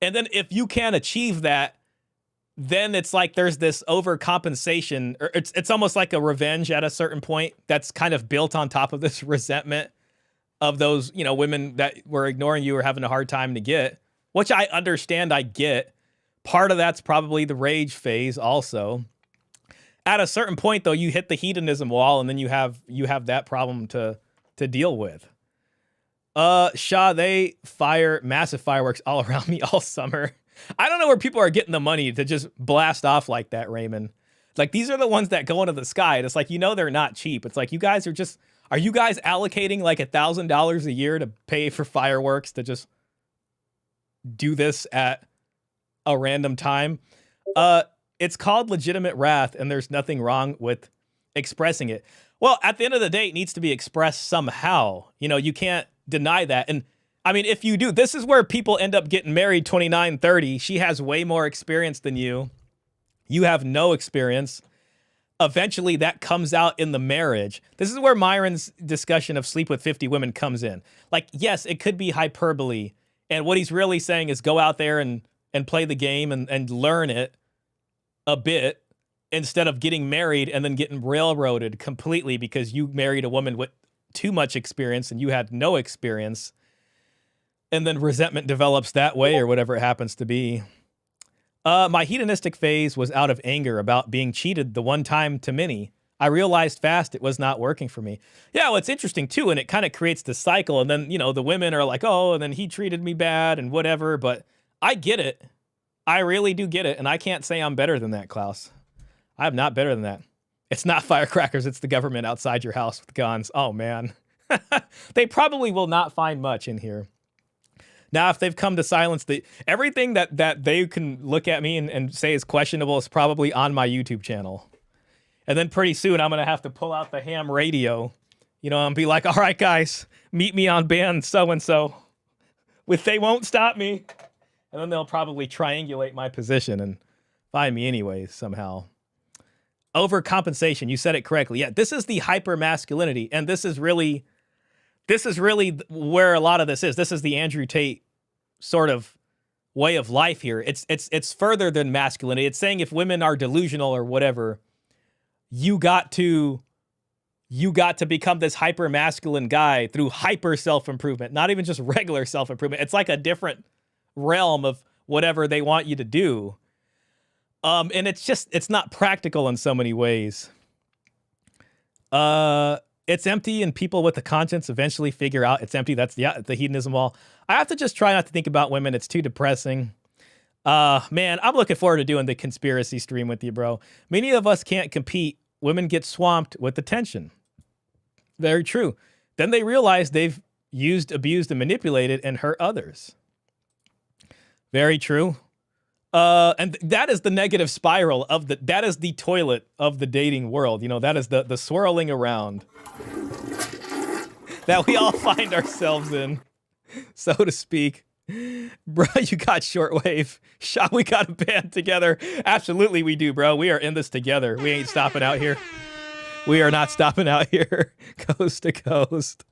And then if you can't achieve that, then it's like there's this overcompensation, or it's almost like a revenge at a certain point that's kind of built on top of this resentment of those, you know, women that were ignoring you or having a hard time to get, which I understand, I get. Part of that's probably the rage phase also. At a certain point, though, you hit the hedonism wall, and then you have that problem to deal with. Shaw, they fire massive fireworks all around me all summer. I don't know where people are getting the money to just blast off like that, Raymond. Like, these are the ones that go into the sky. And it's like, you know, they're not cheap. It's like, you guys are you guys allocating like $1,000 a year to pay for fireworks to just do this at a random time? It's called legitimate wrath, and there's nothing wrong with expressing it. Well, at the end of the day, it needs to be expressed somehow. You know, you can't deny that. And I mean, if you do, this is where people end up getting married 29, 30. She has way more experience than you. You have no experience. Eventually, that comes out in the marriage. This is where Myron's discussion of sleep with 50 women comes in. Like, yes, it could be hyperbole. And what he's really saying is go out there and play the game and learn it a bit instead of getting married and then getting railroaded completely because you married a woman with too much experience and you had no experience. And then resentment develops that way or whatever it happens to be. My hedonistic phase was out of anger about being cheated the one time to many. I realized fast it was not working for me. Yeah, well, it's interesting too, and it kind of creates the cycle. And then, you know, the women are like, oh, and then he treated me bad and whatever. But I get it. I really do get it. And I can't say I'm better than that, Klaus. I'm not better than that. It's not firecrackers. It's the government outside your house with guns. Oh, man. They probably will not find much in here. Now, if they've come to silence, everything that they can look at me and say is questionable is probably on my YouTube channel. And then pretty soon, I'm going to have to pull out the ham radio, you know, and be like, all right, guys, meet me on band so-and-so. They won't stop me. And then they'll probably triangulate my position and find me anyways somehow. Overcompensation. You said it correctly. Yeah, this is the hyper masculinity. And this is really where a lot of this is. This is the Andrew Tate sort of way of life here. It's further than masculinity. It's saying if women are delusional or whatever, you got to become this hyper masculine guy through hyper self-improvement, not even just regular self-improvement. It's like a different realm of whatever they want you to do. And it's not practical in so many ways. It's empty, and people with a conscience eventually figure out it's empty. That's the hedonism wall. I have to just try not to think about women. It's too depressing. Man, I'm looking forward to doing the conspiracy stream with you, bro. Many of us can't compete. Women get swamped with attention. Very true. Then they realize they've used, abused, and manipulated and hurt others. Very true. And that is the negative spiral that is the toilet of the dating world. You know, that is the swirling around that we all find ourselves in, so to speak. Bro, you got shortwave. Shot, we got a band together. Absolutely we do, bro. We are in this together. We ain't stopping out here. We are not stopping out here. Coast to coast.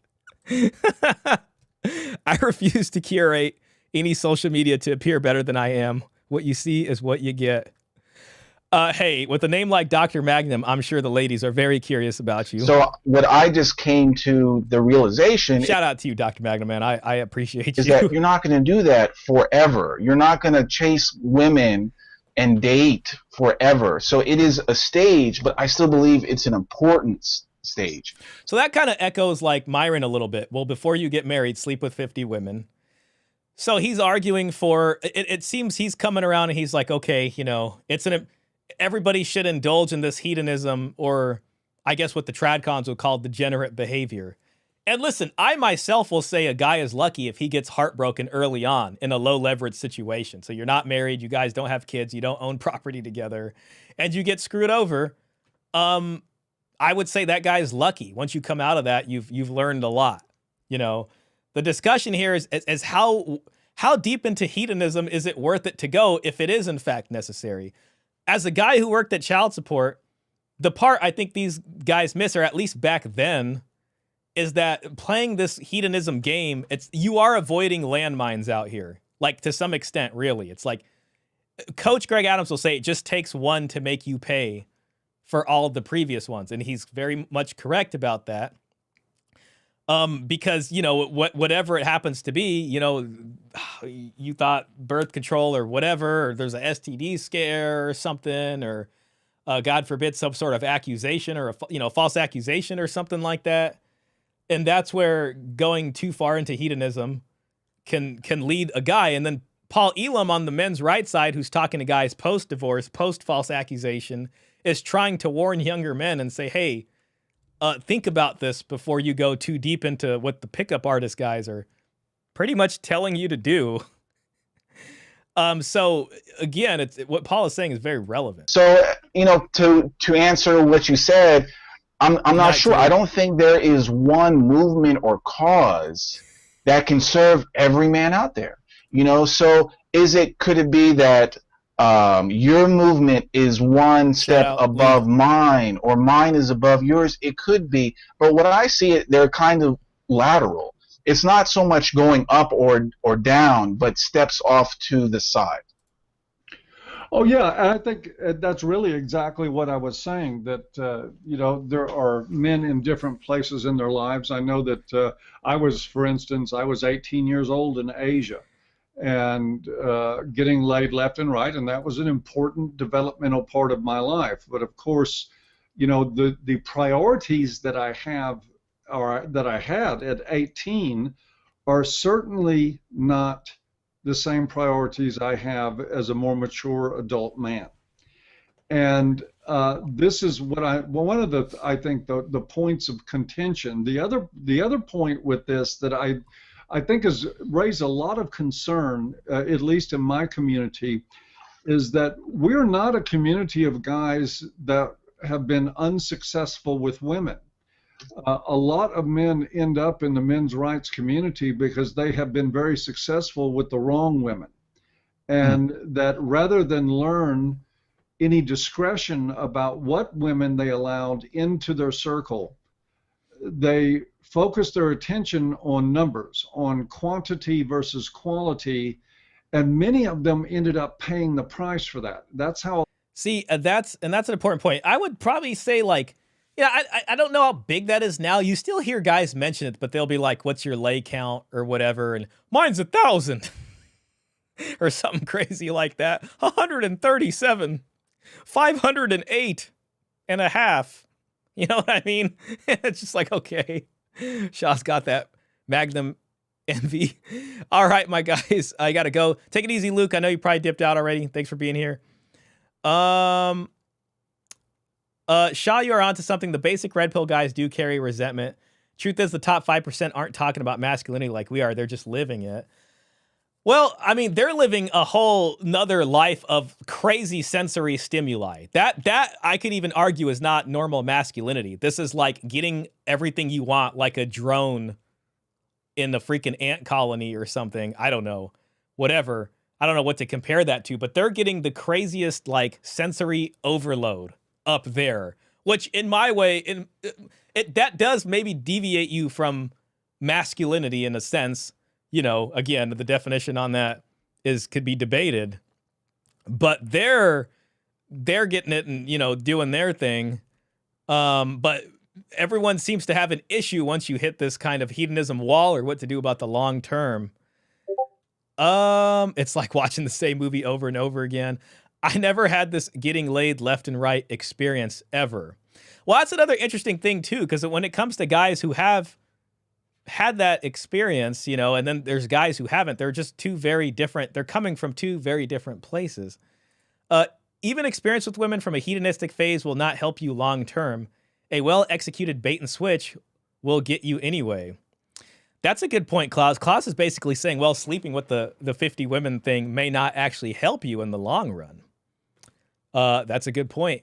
I refuse to curate any social media to appear better than I am. What you see is what you get. Hey, with a name like Dr. Magnum, I'm sure the ladies are very curious about you. So what I just came to the realization. Shout out to you, Dr. Magnum, man. I appreciate is you. that you're not going to do that forever. You're not going to chase women and date forever. So it is a stage, but I still believe it's an important stage. So that kind of echoes like Myron a little bit. Well, before you get married, sleep with 50 women. So he's arguing for, it seems he's coming around and he's like, okay, you know, everybody should indulge in this hedonism, or I guess what the tradcons would call degenerate behavior. And listen, I myself will say a guy is lucky if he gets heartbroken early on in a low leverage situation. So you're not married, you guys don't have kids, you don't own property together, and you get screwed over. I would say that guy is lucky. Once you come out of that, you've learned a lot. You know, the discussion here is how deep into hedonism is it worth it to go if it is in fact necessary? As a guy who worked at child support, the part I think these guys miss, or at least back then, is that playing this hedonism game, you are avoiding landmines out here. Like, to some extent, really. It's like, Coach Greg Adams will say it just takes one to make you pay for all the previous ones. And he's very much correct about that. Because, you know, whatever it happens to be, you know, you thought birth control or whatever, or there's a STD scare or something, or God forbid, some sort of accusation or a false accusation or something like that. And that's where going too far into hedonism can lead a guy. And then Paul Elam on the men's right side, who's talking to guys post-divorce, post-false accusation, is trying to warn younger men and say, hey, think about this before you go too deep into what the pickup artist guys are pretty much telling you to do. So again, what Paul is saying is very relevant. So, you know, to answer what you said, I'm not sure. I don't think there is one movement or cause that can serve every man out there. You know, so could it be that your movement is one step above mine, or mine is above yours? It could be, but what I see they're kind of lateral. It's not so much going up or down, but steps off to the side. Oh yeah, and I think that's really exactly what I was saying, that you know, there are men in different places in their lives. I know that for instance, I was 18 years old in Asia, and getting laid left and right, and that was an important developmental part of my life. But of course, you know, the priorities that I have, or that I had at 18, are certainly not the same priorities I have as a more mature adult man. And this is one of the, I think, the points of contention. The other point with this that I think has raised a lot of concern, at least in my community, is that we're not a community of guys that have been unsuccessful with women. A lot of men end up in the men's rights community because they have been very successful with the wrong women. And that rather than learn any discretion about what women they allowed into their circle, they focused their attention on numbers, on quantity versus quality, and many of them ended up paying the price for that. That's how. See, that's an important point. I would probably say, like, yeah, I don't know how big that is now. You still hear guys mention it, but they'll be like, "What's your lay count?" or whatever, and mine's 1,000, or something crazy like that. 137, 508.5. You know what I mean? It's just like, okay. Shaw's got that Magnum envy. All right, my guys, I gotta go. Take it easy, Luke. I know you probably dipped out already. Thanks for being here. Shaw, you're onto something. The basic red pill guys do carry resentment. Truth is, the top 5% aren't talking about masculinity like we are. They're just living it. Well, I mean, they're living a whole nother life of crazy sensory stimuli. That I could even argue is not normal masculinity. This is like getting everything you want, like a drone in the freaking ant colony or something. I don't know. Whatever. I don't know what to compare that to, but they're getting the craziest, like, sensory overload up there, which in my way, that does maybe deviate you from masculinity in a sense. You know, again, the definition on that could be debated, but they're getting it and, you know, doing their thing. But everyone seems to have an issue once you hit this kind of hedonism wall or what to do about the long term. It's like watching the same movie over and over again. I never had this getting laid left and right experience ever. Well, that's another interesting thing too, because when it comes to guys who have had that experience, you know, and then there's guys who haven't, they're just two very different, they're coming from two very different places. Even experience with women from a hedonistic phase will not help you long term. A well-executed bait and switch will get you anyway. That's a good point, Klaus. Klaus is basically saying, well, sleeping with the 50 women thing may not actually help you in the long run. That's a good point.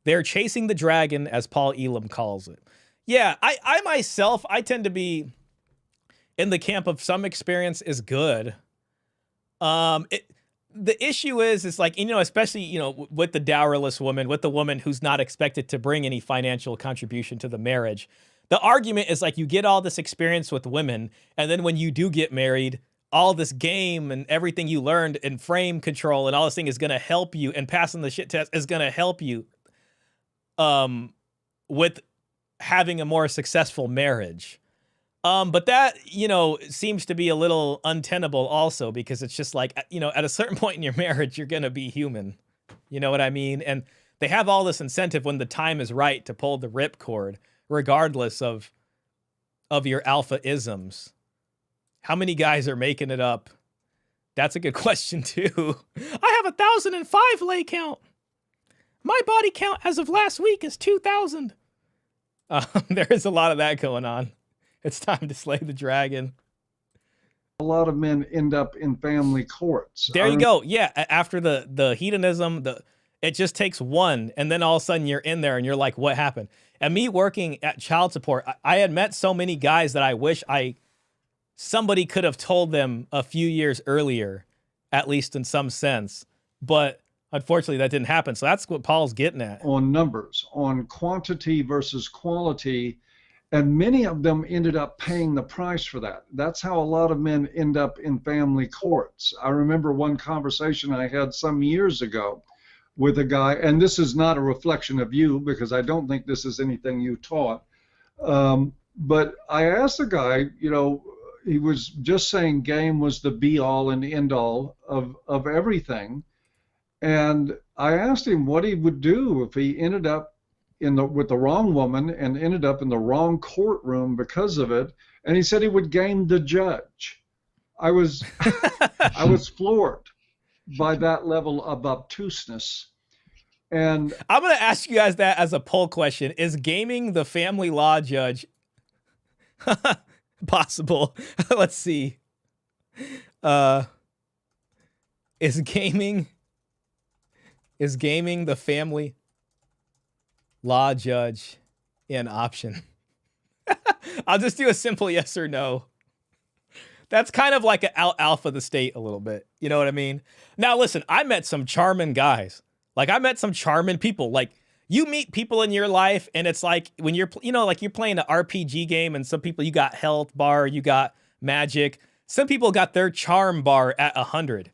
They're chasing the dragon, as Paul Elam calls it. Yeah, I myself, I tend to be in the camp of some experience is good. The issue is like, you know, especially, you know, with the dowerless woman, with the woman who's not expected to bring any financial contribution to the marriage. The argument is like, you get all this experience with women, and then when you do get married, all this game and everything you learned in frame control and all this thing is going to help you, and passing the shit test is going to help you with having a more successful marriage. But that, you know, seems to be a little untenable also, because it's just like, you know, at a certain point in your marriage, you're going to be human. You know what I mean? And they have all this incentive when the time is right to pull the ripcord, regardless of your alpha isms. How many guys are making it up? That's a good question too. I have 1,005 lay count. My body count as of last week is 2,000. There is a lot of that going on. It's time to slay the dragon. A lot of men end up in family courts. There you go. Yeah, after the hedonism, it just takes one, and then all of a sudden you're in there and you're like, what happened? And me working at child support, I had met so many guys that I wish somebody could have told them a few years earlier, at least in some sense. But unfortunately, that didn't happen. So that's what Paul's getting at. On numbers, on quantity versus quality, and many of them ended up paying the price for that. That's how a lot of men end up in family courts. I remember one conversation I had some years ago with a guy, and this is not a reflection of you, because I don't think this is anything you taught. But I asked the guy, you know, he was just saying game was the be-all and end-all of everything. And I asked him what he would do if he ended up with the wrong woman and ended up in the wrong courtroom because of it. And he said he would game the judge. I was floored by that level of obtuseness. And I'm going to ask you guys that as a poll question. Is gaming the family law judge possible? Let's see. Is gaming the family law judge an option? I'll just do a simple yes or no. That's kind of like an alpha the state a little bit. You know what I mean? Now, listen, I met some charming guys. Like, I met some charming people. Like, you meet people in your life, and it's like when you're, you know, like you're playing an RPG game, and some people, you got health bar, you got magic. Some people got their charm bar at 100.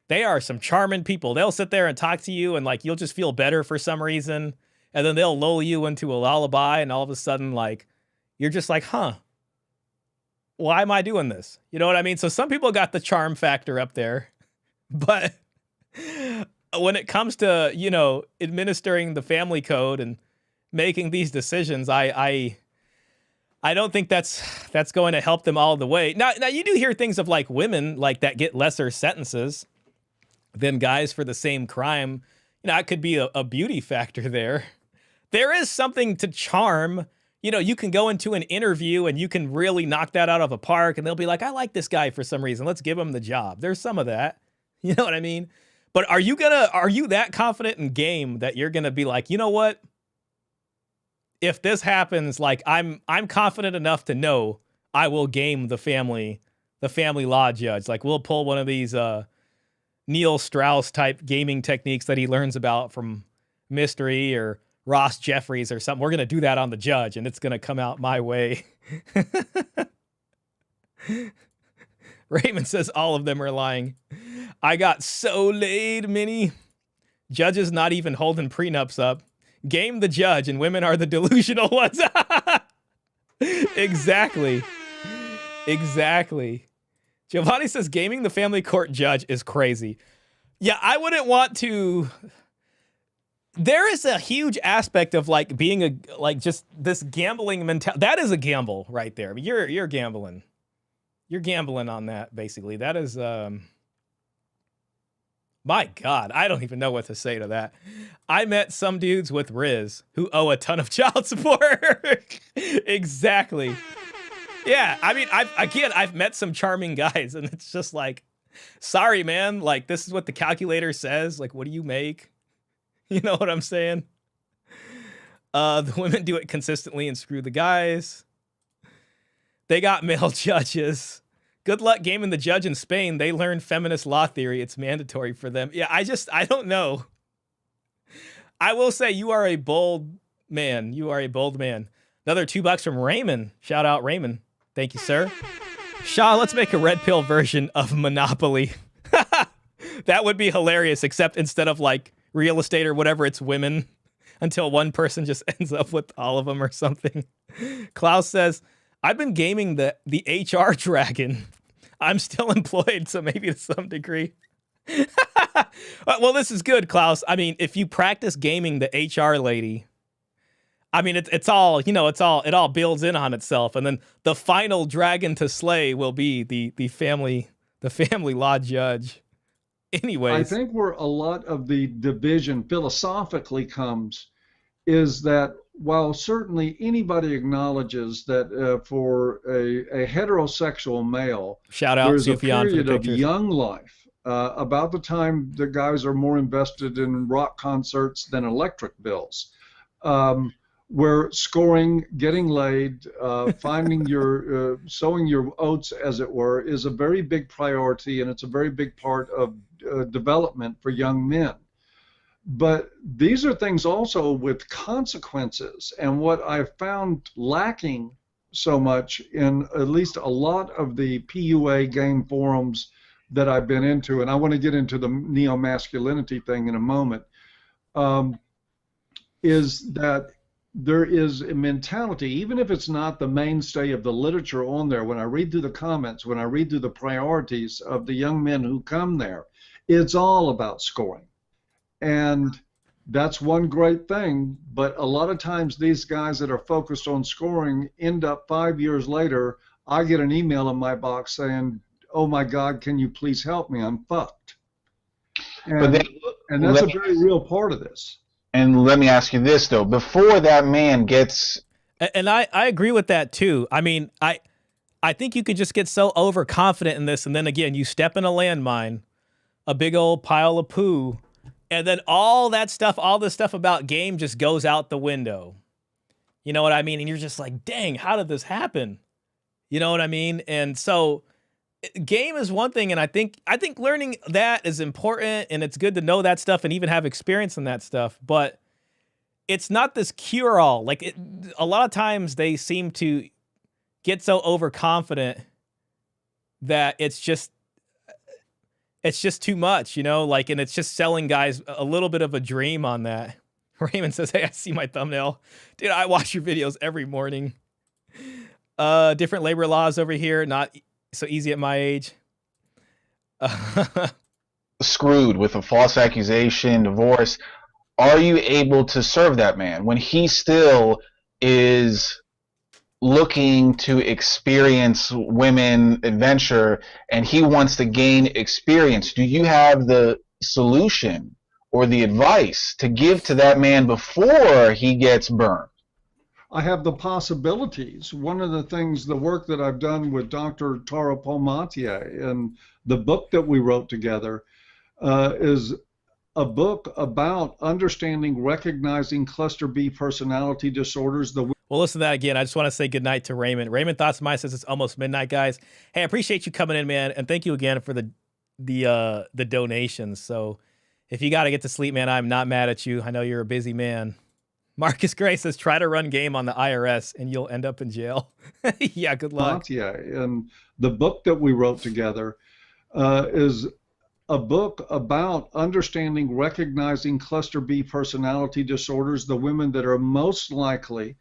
They are some charming people. They'll sit there and talk to you, and like, you'll just feel better for some reason. And then they'll lull you into a lullaby, and all of a sudden, like, you're just like, huh, why am I doing this? You know what I mean? So some people got the charm factor up there, but when it comes to, you know, administering the family code and making these decisions, I don't think that's going to help them all the way. Now you do hear things of like women like that get lesser sentences than guys for the same crime. You know, it could be a beauty factor there. There is something to charm. You know, you can go into an interview and you can really knock that out of a park, and they'll be like, I like this guy for some reason. Let's give him the job. There's some of that. You know what I mean? But are you that confident in game that you're gonna be like, you know what? If this happens, like I'm confident enough to know I will game the family law judge. Like, we'll pull one of these Neil Strauss type gaming techniques that he learns about from Mystery or Ross Jeffries or something. We're going to do that on the judge, and it's going to come out my way. Raymond says all of them are lying. I got so laid, Minnie. Judges not even holding prenups up. Game the judge, and women are the delusional ones. Exactly. Exactly. Giovanni says gaming the family court judge is crazy. Yeah, I wouldn't want to. There is a huge aspect of like being a like just this gambling mentality. That is a gamble right there. I mean, you're gambling. You're gambling on that basically. That is my God, I don't even know what to say to that. I met some dudes with Riz who owe a ton of child support. Exactly. Yeah, I mean, I've met some charming guys, and it's just like, sorry, man. Like, this is what the calculator says. Like, what do you make? You know what I'm saying? The women do it consistently and screw the guys. They got male judges. Good luck gaming the judge in Spain. They learn feminist law theory. It's mandatory for them. Yeah, I don't know. I will say you are a bold man. You are a bold man. Another $2 from Raymond. Shout out Raymond. Thank you, sir. Shaw, let's make a red pill version of Monopoly. That would be hilarious, except instead of like real estate or whatever, it's women until one person just ends up with all of them or something. Klaus says, I've been gaming the HR dragon. I'm still employed, so maybe to some degree. Well, this is good, Klaus. I mean, if you practice gaming the HR lady, I mean, it's all, you know, it all builds in on itself. And then the final dragon to slay will be the family law judge. Anyways. I think where a lot of the division philosophically comes is that while certainly anybody acknowledges that for a heterosexual male, shout out there's a Sufjan period of young life, about the time the guys are more invested in rock concerts than electric bills, where scoring, getting laid, finding your, sowing your oats, as it were, is a very big priority, and it's a very big part of development for young men. But these are things also with consequences, and what I've found lacking so much in at least a lot of the PUA game forums that I've been into, and I want to get into the neo-masculinity thing in a moment, is that there is a mentality, even if it's not the mainstay of the literature on there, when I read through the comments, when I read through the priorities of the young men who come there, it's all about scoring. And that's one great thing, but a lot of times these guys that are focused on scoring end up 5 years later, I get an email in my box saying, oh my God, can you please help me? I'm fucked. And that's a very real part of this. And let me ask you this, though. Before that man gets... And I agree with that, too. I mean, I think you could just get so overconfident in this, and then again, you step in a landmine, a big old pile of poo, and then all that stuff, all this stuff about game just goes out the window. You know what I mean? And you're just like, dang, how did this happen? You know what I mean? And so game is one thing, and I think learning that is important, and it's good to know that stuff and even have experience in that stuff, but it's not this cure-all. Like, a lot of times they seem to get so overconfident that it's just too much, you know, like, and it's just selling guys a little bit of a dream on that. Raymond says, hey, I see my thumbnail. Dude, I watch your videos every morning. Different labor laws over here, not so easy at my age. Screwed with a false accusation, divorce. Are you able to serve that man when he still is looking to experience women adventure and he wants to gain experience? Do you have the solution or the advice to give to that man before he gets burned? I have the possibilities. One of the things, the work that I've done with Dr. Tara Palmatier and the book that we wrote together is a book about understanding, recognizing cluster B personality disorders. Well, listen to that again. I just want to say goodnight to Raymond. Raymond Thoughts of Mine says it's almost midnight, guys. Hey, I appreciate you coming in, man, and thank you again for the donations. So if you got to get to sleep, man, I'm not mad at you. I know you're a busy man. Marcus Gray says, try to run game on the IRS and you'll end up in jail. Yeah, good luck. Yeah, and the book that we wrote together is a book about understanding, recognizing cluster B personality disorders, the women that are most likely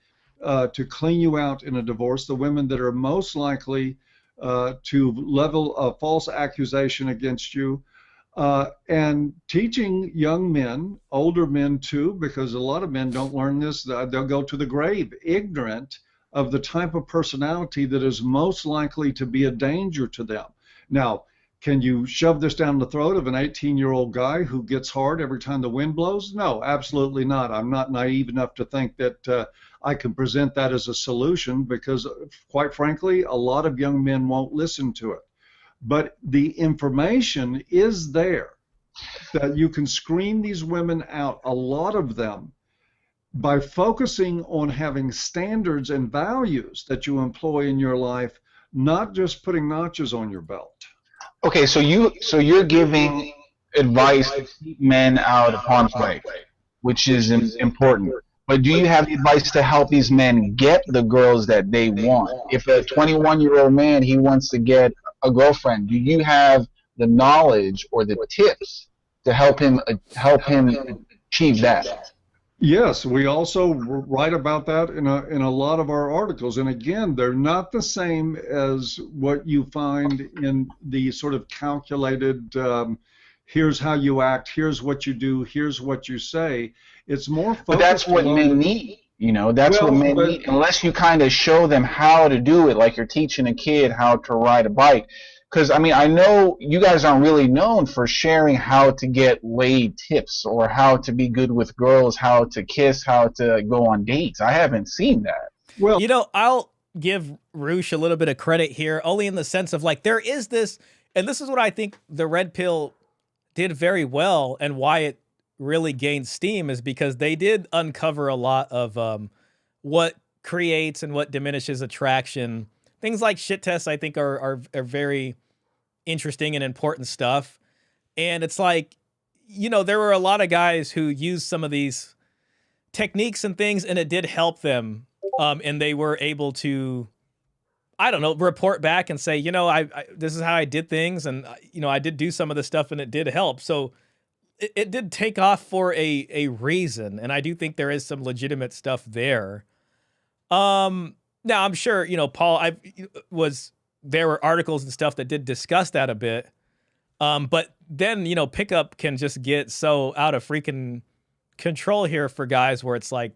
to clean you out in a divorce, the women that are most likely to level a false accusation against you, and teaching young men, older men too, because a lot of men don't learn this, they'll go to the grave ignorant of the type of personality that is most likely to be a danger to them. Now, can you shove this down the throat of an 18-year-old guy who gets hard every time the wind blows? No, absolutely not. I'm not naive enough to think that I can present that as a solution, because, quite frankly, a lot of young men won't listen to it. But the information is there that you can screen these women out, a lot of them, by focusing on having standards and values that you employ in your life, not just putting notches on your belt. Okay, so you're giving advice to keep men out of harm's way, which is important. But do you have advice to help these men get the girls that they want? If a 21-year-old man, he wants to get a girlfriend, do you have the knowledge or the tips to help him achieve that? Yes, we also write about that in a lot of our articles. And again, they're not the same as what you find in the sort of calculated, here's how you act, here's what you do, here's what you say. It's more focused. But that's what men need. You know, that's what men need. Unless you kind of show them how to do it, like you're teaching a kid how to ride a bike. Because, I mean, I know you guys aren't really known for sharing how to get laid tips or how to be good with girls, how to kiss, how to go on dates. I haven't seen that. Well, you know, I'll give Roosh a little bit of credit here, only in the sense of, like, there is this, and this is what I think the Red Pill did very well, and why it really gained steam, is because they did uncover a lot of what creates and what diminishes attraction. Things like shit tests, I think, are very interesting and important stuff. And it's like, you know, there were a lot of guys who used some of these techniques and things, and it did help them. And they were able to, I don't know, report back and say, you know, I this is how I did things, and you know, I did do some of this stuff, and it did help. So it did take off for a reason, and I do think there is some legitimate stuff there. Now, I'm sure, you know, Paul, there were articles and stuff that did discuss that a bit. But then, you know, pickup can just get so out of freaking control here for guys, where it's like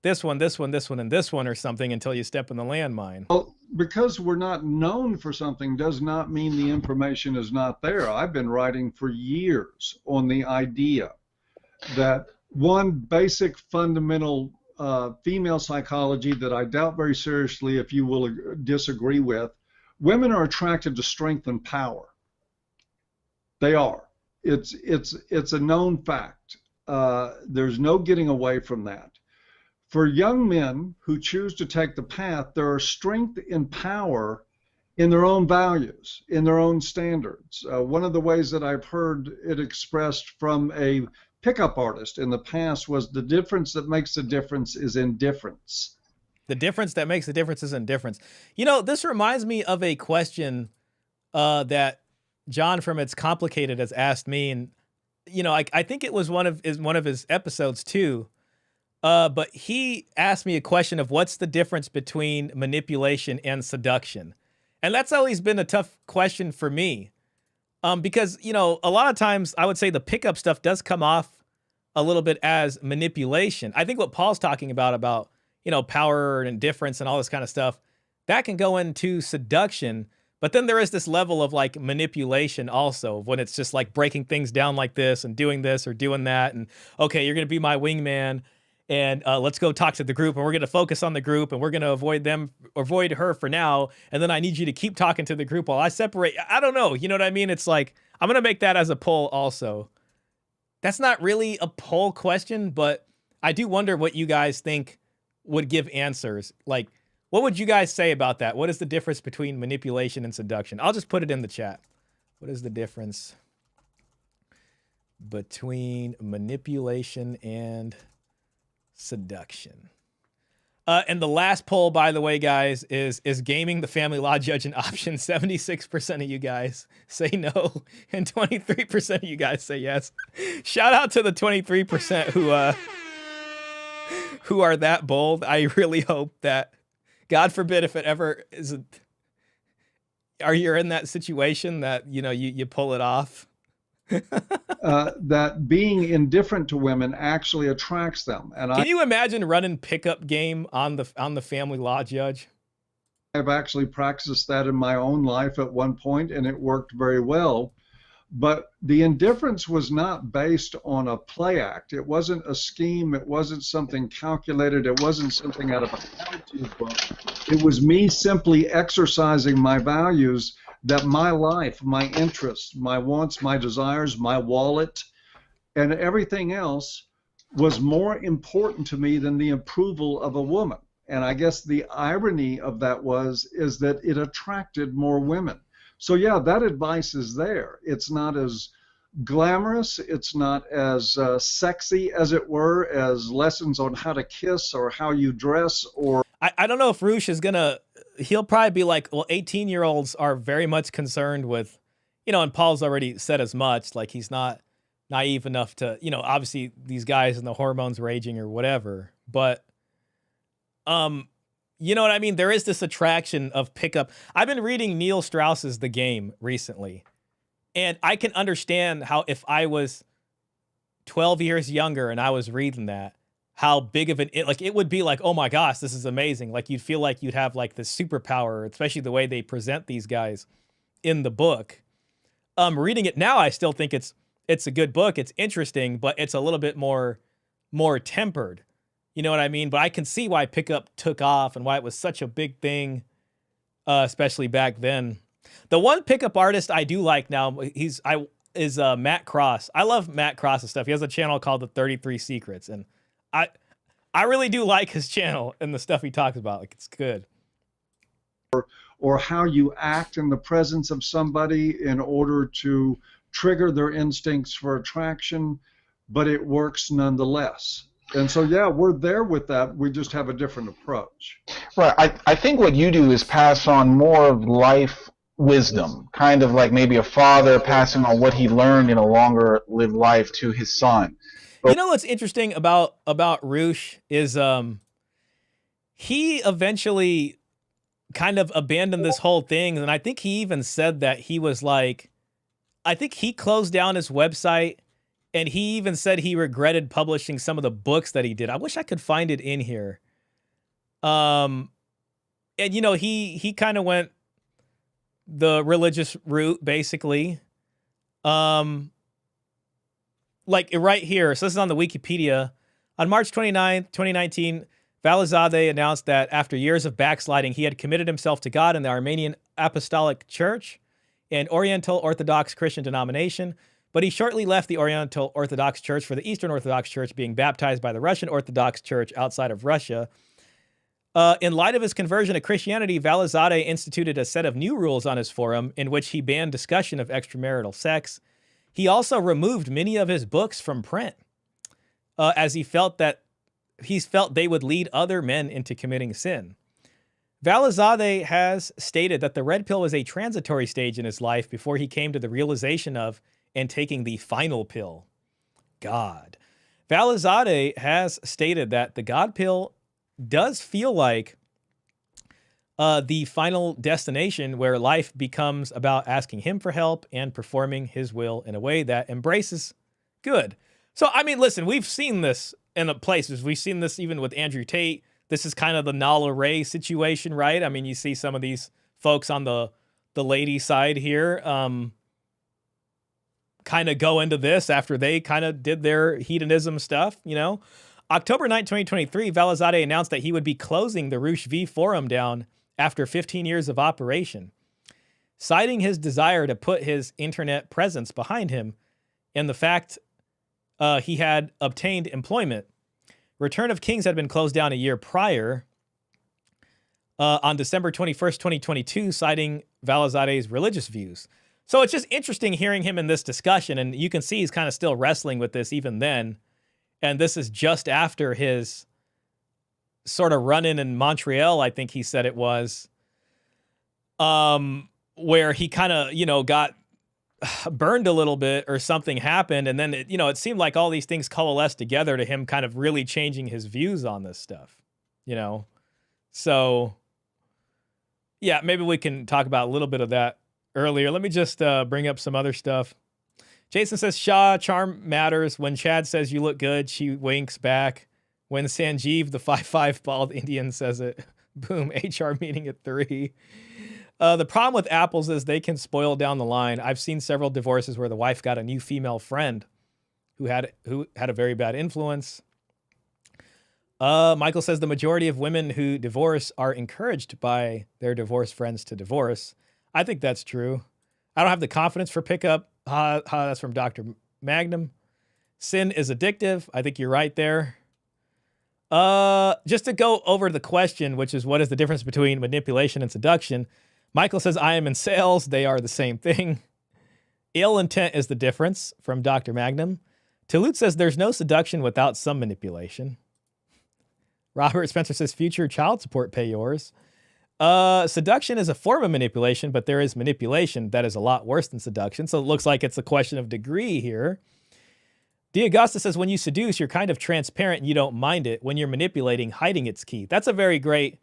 this one, this one, this one, and this one or something until you step in the landmine. Well, because we're not known for something does not mean the information is not there. I've been writing for years on the idea that one basic fundamental female psychology that I doubt very seriously if you will disagree with, women are attracted to strength and power. They are. It's a known fact. There's no getting away from that. For young men who choose to take the path, there are strength and power in their own values, in their own standards. One of the ways that I've heard it expressed from a pickup artist in the past was the difference that makes the difference is indifference. The difference that makes the difference is indifference. You know, this reminds me of a question that John from It's Complicated has asked me, and you know, I think it was one of his episodes too. But he asked me a question of what's the difference between manipulation and seduction, and that's always been a tough question for me. Because, you know, a lot of times I would say the pickup stuff does come off a little bit as manipulation. I think what Paul's talking about, you know, power and indifference and all this kind of stuff, that can go into seduction. But then there is this level of like manipulation also, when it's just like breaking things down like this and doing this or doing that. And okay, you're going to be my wingman, and let's go talk to the group, and we're going to focus on the group, and we're going to avoid her for now. And then I need you to keep talking to the group while I separate. I don't know. You know what I mean? It's like, I'm going to make that as a poll also. That's not really a poll question, but I do wonder what you guys think would give answers. Like, what would you guys say about that? What is the difference between manipulation and seduction? I'll just put it in the chat. What is the difference between manipulation and Seduction. And the last poll, by the way, guys, is gaming the family law judge an option? 76% of you guys say no, and 23% of you guys say yes. Shout out to the 23% who are that bold. I really hope that, God forbid, if it ever is, are you in that situation that, you know, you pull it off? That being indifferent to women actually attracts them. And Can you imagine running pickup game on the family law judge? I've actually practiced that in my own life at one point, and it worked very well. But the indifference was not based on a play act. It wasn't a scheme. It wasn't something calculated. It wasn't something out of a how-to book. It was me simply exercising my values, that my life, my interests, my wants, my desires, my wallet, and everything else was more important to me than the approval of a woman. And I guess the irony of that is that it attracted more women. So yeah, that advice is there. It's not as glamorous, it's not as sexy, as it were, as lessons on how to kiss or how you dress or... I don't know if Roosh is gonna, he'll probably be like, well, 18-year-olds are very much concerned with, you know, and Paul's already said as much, like he's not naive enough to, you know, obviously these guys and the hormones raging or whatever, but, you know what I mean? There is this attraction of pickup. I've been reading Neil Strauss's The Game recently, and I can understand how if I was 12 years younger and I was reading that, how big of it would be like, oh my gosh, this is amazing. Like you'd feel like you'd have like this superpower, especially the way they present these guys in the book. Reading it now, I still think it's a good book. It's interesting, but it's a little bit more tempered. You know what I mean? But I can see why pickup took off and why it was such a big thing, especially back then. The one pickup artist I do like now is Matt Cross. I love Matt Cross's stuff. He has a channel called The 33 Secrets, and I really do like his channel and the stuff he talks about. Like, it's good. Or how you act in the presence of somebody in order to trigger their instincts for attraction, but it works nonetheless. And so, yeah, we're there with that. We just have a different approach. Right. I think what you do is pass on more of life wisdom, kind of like maybe a father passing on what he learned in a longer lived life to his son. You know what's interesting about Roosh is he eventually kind of abandoned this whole thing, and I think he even said that he was like, I think he closed down his website, and he even said he regretted publishing some of the books that he did. I wish I could find it in here. And you know, he kind of went the religious route, basically. Like right here, so this is on the Wikipedia. On March 29th, 2019, Valizadeh announced that after years of backsliding, he had committed himself to God in the Armenian Apostolic Church, an Oriental Orthodox Christian denomination, but he shortly left the Oriental Orthodox Church for the Eastern Orthodox Church, being baptized by the Russian Orthodox Church outside of Russia. In light of his conversion to Christianity, Valizadeh instituted a set of new rules on his forum in which he banned discussion of extramarital sex. He also removed many of his books from print, as he felt they would lead other men into committing sin. Valizadeh has stated that the red pill was a transitory stage in his life before he came to the realization of and taking the final pill, God. Valizadeh has stated that the God pill does feel like the final destination where life becomes about asking him for help and performing his will in a way that embraces good. So, I mean, listen, we've seen this in places. We've seen this even with Andrew Tate. This is kind of the Nala Ray situation, right? I mean, you see some of these folks on the lady side here kind of go into this after they kind of did their hedonism stuff, you know? October 9, 2023, Valizadeh announced that he would be closing the Roosh V forum down after 15 years of operation, citing his desire to put his internet presence behind him and the fact he had obtained employment. Return of Kings had been closed down a year prior on December 21st, 2022, citing Valizadeh's religious views. So it's just interesting hearing him in this discussion, and you can see he's kind of still wrestling with this even then. And this is just after his sort of run-in in Montreal, I think he said it was, where he kind of, you know, got burned a little bit or something happened. And then, it seemed like all these things coalesced together to him kind of really changing his views on this stuff, you know? So, yeah, maybe we can talk about a little bit of that earlier. Let me just bring up some other stuff. Jason says, Shaw, charm matters. When Chad says you look good, she winks back. When Sanjeev, the 5'5" bald Indian, says it, boom, HR meeting at 3. The problem with apples is they can spoil down the line. I've seen several divorces where the wife got a new female friend who had a very bad influence. Michael says the majority of women who divorce are encouraged by their divorced friends to divorce. I think that's true. I don't have the confidence for pickup. That's from Dr. Magnum. Sin is addictive. I think you're right there. Just to go over the question, which is what is the difference between manipulation and seduction? Michael says, I am in sales. They are the same thing. Ill intent is the difference from Dr. Magnum. Toulouse says there's no seduction without some manipulation. Robert Spencer says future child support payors. Seduction is a form of manipulation, but there is manipulation that is a lot worse than seduction. So it looks like it's a question of degree here. D'Augusta says when you seduce, you're kind of transparent and you don't mind it. When you're manipulating, hiding it's key. That's a very great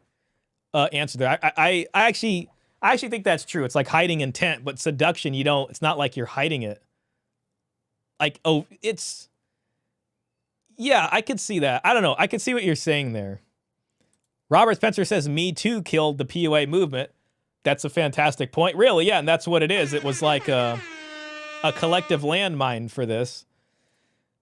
answer there. I actually think that's true. It's like hiding intent, but seduction, it's not like you're hiding it. Like, yeah, I could see that. I don't know. I could see what you're saying there. Robert Spencer says, Me Too killed the PUA movement. That's a fantastic point. Really, yeah, and that's what it is. It was like a collective landmine for this.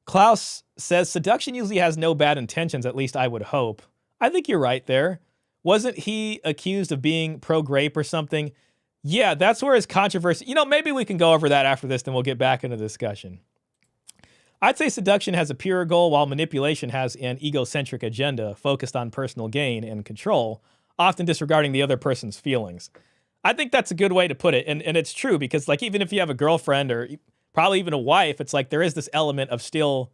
Klaus says, seduction usually has no bad intentions, at least I would hope. I think you're right there. Wasn't he accused of being pro-grape or something? Yeah, that's where his controversy... maybe we can go over that after this, then we'll get back into the discussion. I'd say seduction has a pure goal, while manipulation has an egocentric agenda focused on personal gain and control, often disregarding the other person's feelings. I think that's a good way to put it, and it's true, because like even if you have a girlfriend or probably even a wife, it's like there is this element of still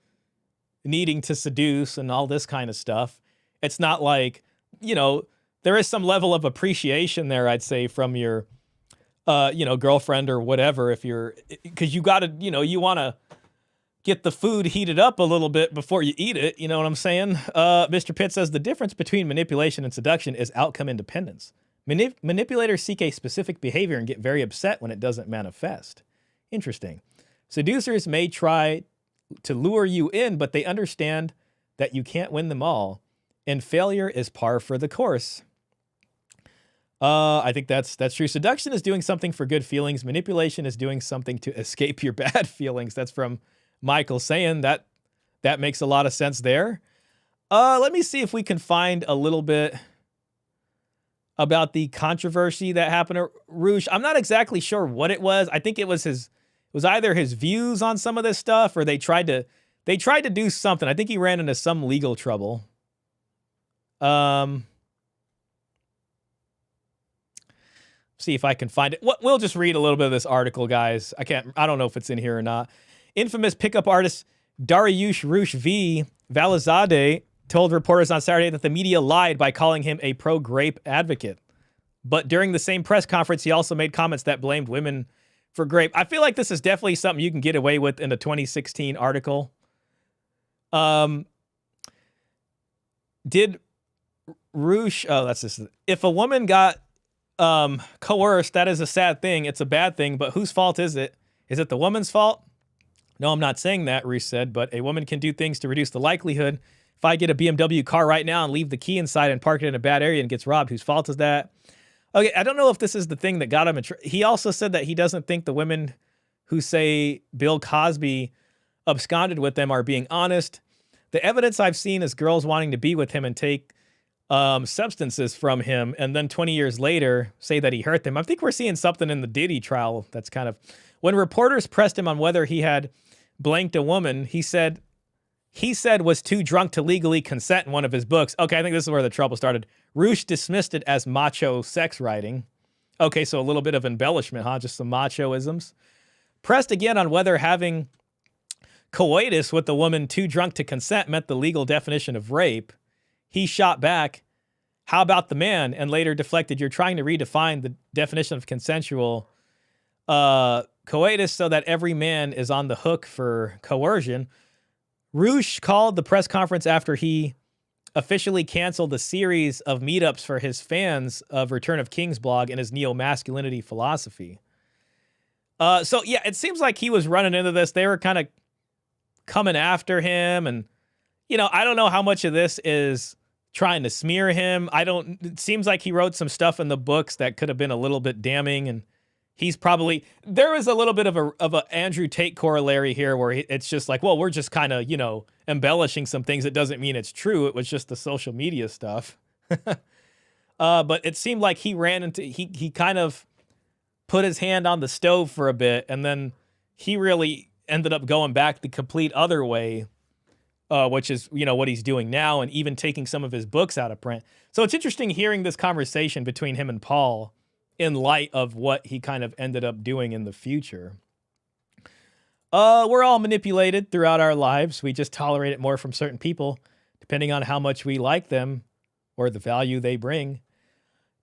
needing to seduce and all this kind of stuff. It's not like, there is some level of appreciation there, I'd say, from your, girlfriend or whatever, because you got to, you want to get the food heated up a little bit before you eat it. You know what I'm saying? Mr. Pitt says the difference between manipulation and seduction is outcome independence. Manipulators seek a specific behavior and get very upset when it doesn't manifest. Interesting. Seducers may try to lure you in, but they understand that you can't win them all, and failure is par for the course. I think that's true. Seduction is doing something for good feelings. Manipulation is doing something to escape your bad feelings. That's from Michael saying that makes a lot of sense there. Let me see if we can find a little bit about the controversy that happened to Roosh. I'm not exactly sure what it was. I think it was either his views on some of this stuff, or they tried to do something. I think he ran into some legal trouble. See if I can find it. We'll just read a little bit of this article, guys. I don't know if it's in here or not. Infamous pickup artist Dowry Roosh V Valizadeh told reporters on Saturday that the media lied by calling him a pro-grape advocate. But during the same press conference, he also made comments that blamed women for grape. I feel like this is definitely something you can get away with in a 2016 article. Did Roosh... Oh, that's just... If a woman got coerced, that is a sad thing. It's a bad thing, but whose fault is it? Is it the woman's fault? No, I'm not saying that, Roosh said, but a woman can do things to reduce the likelihood. If I get a BMW car right now and leave the key inside and park it in a bad area and gets robbed, whose fault is that? Okay, I don't know if this is the thing that got him. He also said that he doesn't think the women who say Bill Cosby absconded with them are being honest. The evidence I've seen is girls wanting to be with him and take substances from him, and then 20 years later say that he hurt them. I think we're seeing something in the Diddy trial that's kind of... When reporters pressed him on whether he had blanked a woman, he said was too drunk to legally consent in one of his books. Okay, I think this is where the trouble started. Roosh dismissed it as macho sex writing. Okay, so a little bit of embellishment, huh? Just some macho-isms. Pressed again on whether having coitus with a woman too drunk to consent met the legal definition of rape, he shot back, "How about the man?" and later deflected, "You're trying to redefine the definition of consensual coitus so that every man is on the hook for coercion." Roosh called the press conference after he officially canceled the series of meetups for his fans of Return of King's blog and his Neomasculinity philosophy. So yeah, it seems like he was running into this. They were kind of coming after him, and I don't know how much of this is trying to smear him. It seems like he wrote some stuff in the books that could have been a little bit damning, and there was a little bit of a Andrew Tate corollary here where it's just like, well, we're just kind of, embellishing some things. It doesn't mean it's true. It was just the social media stuff. But it seemed like he kind of put his hand on the stove for a bit, and then he really ended up going back the complete other way, which is, what he's doing now, and even taking some of his books out of print. So it's interesting hearing this conversation between him and Paul in light of what he kind of ended up doing in the future. We're all manipulated throughout our lives. We just tolerate it more from certain people, depending on how much we like them or the value they bring.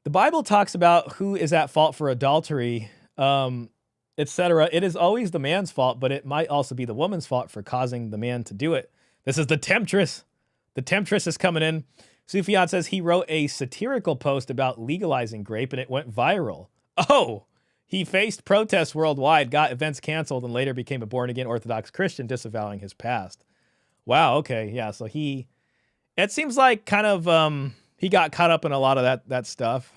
The Bible talks about who is at fault for adultery, etc. It is always the man's fault, but it might also be the woman's fault for causing the man to do it. This is the temptress. The temptress is coming in. Sufyan says he wrote a satirical post about legalizing grape, and it went viral. Oh, he faced protests worldwide, got events canceled, and later became a born-again Orthodox Christian, disavowing his past. Wow, okay, yeah, so it seems like kind of, he got caught up in a lot of that stuff.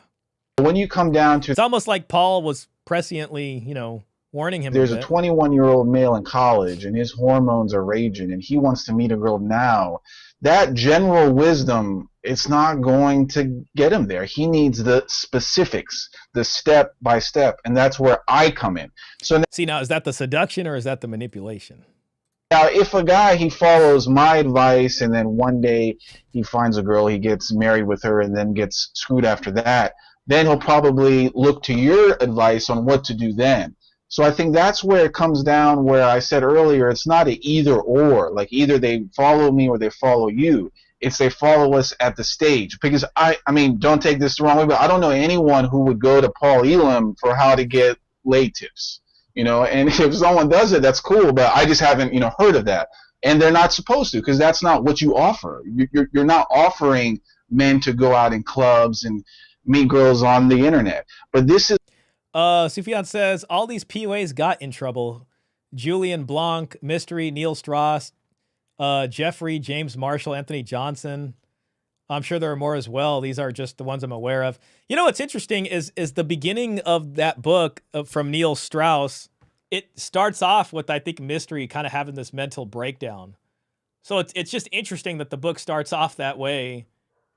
When you come down to... It's almost like Paul was presciently, warning him. There's a 21-year-old male in college, and his hormones are raging, and he wants to meet a girl now. That general wisdom, it's not going to get him there. He needs the specifics, the step by step, and that's where I come in. So now, is that the seduction or is that the manipulation? Now, if a guy, he follows my advice, and then one day he finds a girl, he gets married with her, and then gets screwed after that, then he'll probably look to your advice on what to do then. So I think that's where it comes down, where I said earlier, it's not an either or, like either they follow me or they follow you. It's they follow us at the stage. Because I mean, don't take this the wrong way, but I don't know anyone who would go to Paul Elam for how to get lay tips, and if someone does it, that's cool, but I just haven't, heard of that. And they're not supposed to, because that's not what you offer. You're not offering men to go out in clubs and meet girls on the internet. But this is... Sufyan says, all these POAs got in trouble. Julian Blanc, Mystery, Neil Strauss, Jeffrey, James Marshall, Anthony Johnson. I'm sure there are more as well. These are just the ones I'm aware of. What's interesting is the beginning of that book from Neil Strauss. It starts off with, I think, Mystery kind of having this mental breakdown. So it's just interesting that the book starts off that way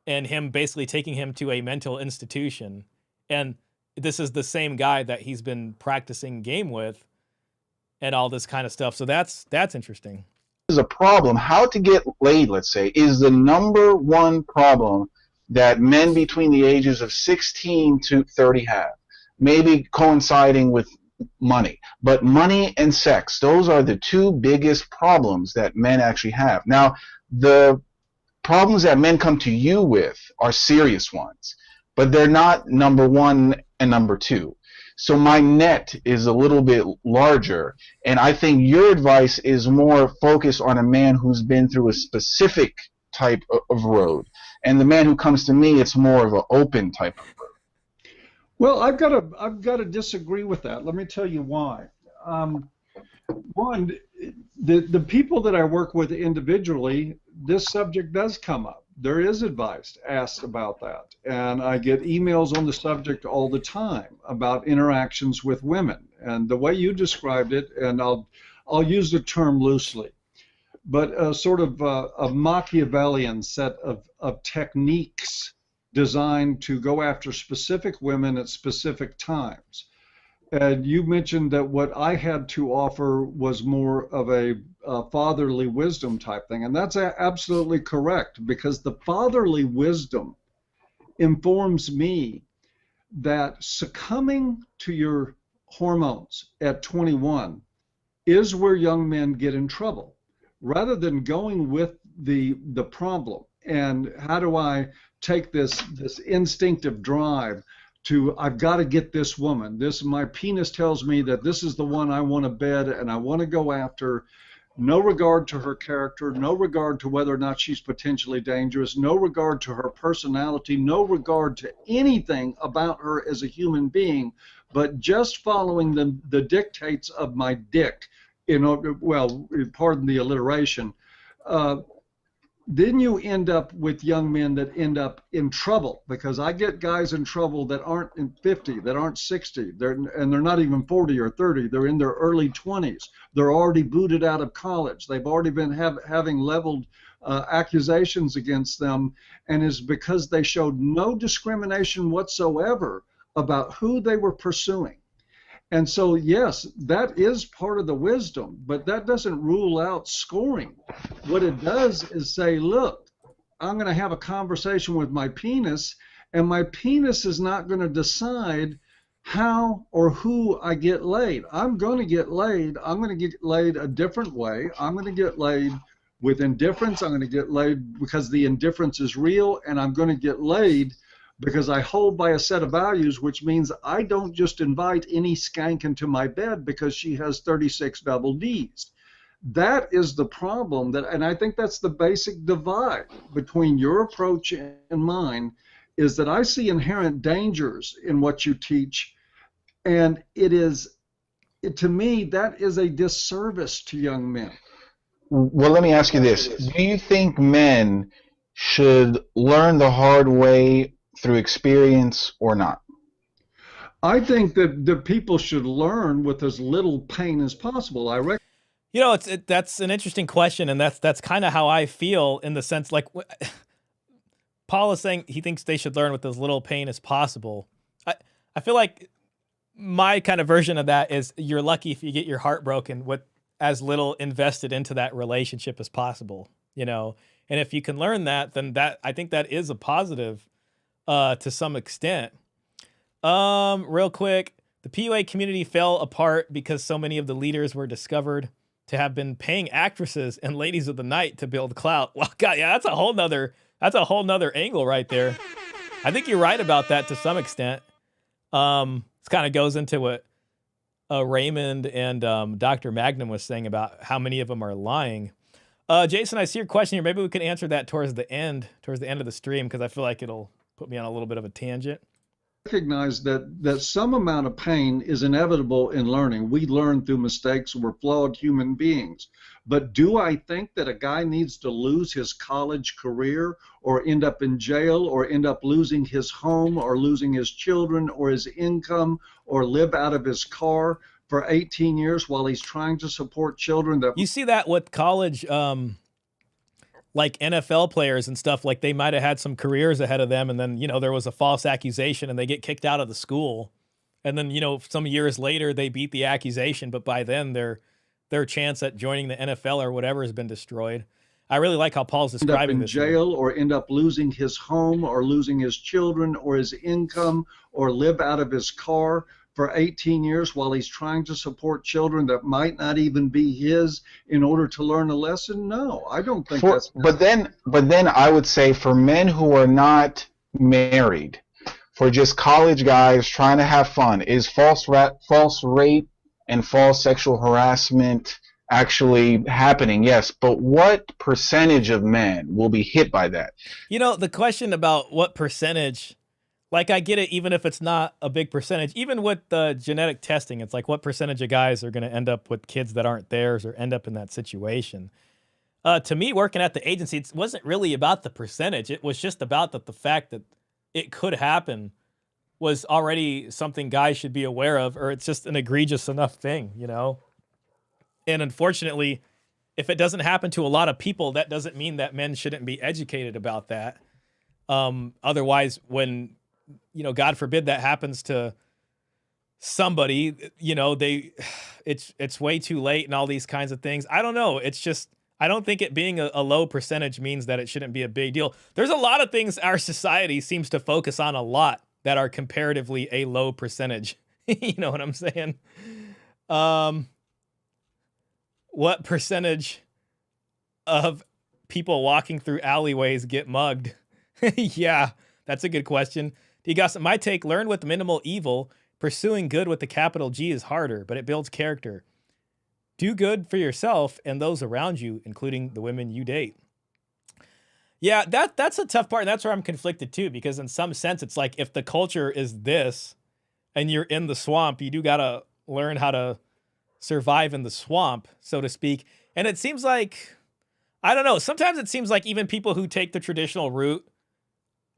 and him basically taking him to a mental institution. And this is the same guy that he's been practicing game with and all this kind of stuff. So that's interesting. Is a problem. How to get laid, let's say, is the number one problem that men between the ages of 16 to 30 have. Maybe coinciding with money. But money and sex, those are the two biggest problems that men actually have. Now, the problems that men come to you with are serious ones, but they're not number one and number two. So my net is a little bit larger, and I think your advice is more focused on a man who's been through a specific type of road, and the man who comes to me, it's more of an open type of road. Well, I've got to disagree with that. Let me tell you why. One, the people that I work with individually, this subject does come up. There is advice asked about that, and I get emails on the subject all the time about interactions with women. And the way you described it, and I'll use the term loosely, but a sort of a Machiavellian set of techniques designed to go after specific women at specific times. And you mentioned that what I had to offer was more of a fatherly wisdom type thing, and that's absolutely correct, because the fatherly wisdom informs me that succumbing to your hormones at 21 is where young men get in trouble. Rather than going with the problem and how do I take this instinctive drive to, I've got to get this woman. My penis tells me that this is the one I want to bed and I want to go after. No regard to her character, no regard to whether or not she's potentially dangerous, no regard to her personality, no regard to anything about her as a human being, but just following the dictates of my dick. Well, pardon the alliteration. Then you end up with young men that end up in trouble, because I get guys in trouble that aren't in 50, that aren't 60, and they're not even 40 or 30. They're in their early 20s. They're already booted out of college. They've already been having leveled accusations against them, and it's because they showed no discrimination whatsoever about who they were pursuing. And so, yes, that is part of the wisdom, but that doesn't rule out scoring. What it does is say, look, I'm going to have a conversation with my penis, and my penis is not going to decide how or who I get laid. I'm going to get laid. I'm going to get laid a different way. I'm going to get laid with indifference. I'm going to get laid because the indifference is real, and I'm going to get laid because I hold by a set of values, which means I don't just invite any skank into my bed because she has 36 double Ds. That is the problem, and I think that's the basic divide between your approach and mine, is that I see inherent dangers in what you teach, and to me, that is a disservice to young men. Well, let me ask you this. Do you think men should learn the hard way through experience or not? I think that the people should learn with as little pain as possible. That's an interesting question, and that's kind of how I feel, in the sense, like, Paul is saying he thinks they should learn with as little pain as possible. I feel like my kind of version of that is, you're lucky if you get your heart broken with as little invested into that relationship as possible, and if you can learn that, then I think that is a positive to some extent. Real quick, the PUA community fell apart because so many of the leaders were discovered to have been paying actresses and ladies of the night to build clout. Well, God, yeah, that's a whole nother angle right there. I think you're right about that to some extent. This kind of goes into what Raymond and Dr. Magnum was saying about how many of them are lying. Jason, I see your question here. Maybe we can answer that towards the end of the stream, because I feel like it'll put me on a little bit of a tangent. Recognize that some amount of pain is inevitable in learning. We learn through mistakes. We're flawed human beings. But do I think that a guy needs to lose his college career, or end up in jail, or end up losing his home, or losing his children, or his income, or live out of his car for 18 years while he's trying to support children? You see that with college, like NFL players and stuff, like they might have had some careers ahead of them, and then, there was a false accusation and they get kicked out of the school. And then, some years later they beat the accusation, but by then their chance at joining the NFL or whatever has been destroyed. I really like how Paul's describing this. End up in jail, or end up losing his home, or losing his children, or his income, or live out of his car for 18 years while he's trying to support children that might not even be his, in order to learn a lesson? No, I don't think that's... But then I would say, for men who are not married, for just college guys trying to have fun, is false rape and false sexual harassment actually happening? Yes, but what percentage of men will be hit by that? The question about what percentage... Like, I get it, even if it's not a big percentage. Even with the genetic testing, it's like, what percentage of guys are going to end up with kids that aren't theirs, or end up in that situation? To me, working at the agency, it wasn't really about the percentage. It was just about the fact that it could happen was already something guys should be aware of, or it's just an egregious enough thing, And unfortunately, if it doesn't happen to a lot of people, that doesn't mean that men shouldn't be educated about that. Otherwise, when... God forbid that happens to somebody, it's way too late and all these kinds of things. I don't know. It's just, I don't think it being a low percentage means that it shouldn't be a big deal. There's a lot of things our society seems to focus on a lot that are comparatively a low percentage. You know what I'm saying? What percentage of people walking through alleyways get mugged? Yeah, that's a good question. You got some, my take, learn with minimal evil. Pursuing good with the capital G is harder, but it builds character. Do good for yourself and those around you, including the women you date. Yeah, that's a tough part. And that's where I'm conflicted too, because in some sense, it's like if the culture is this and you're in the swamp, you do got to learn how to survive in the swamp, so to speak. And it seems like, I don't know, sometimes it seems like even people who take the traditional route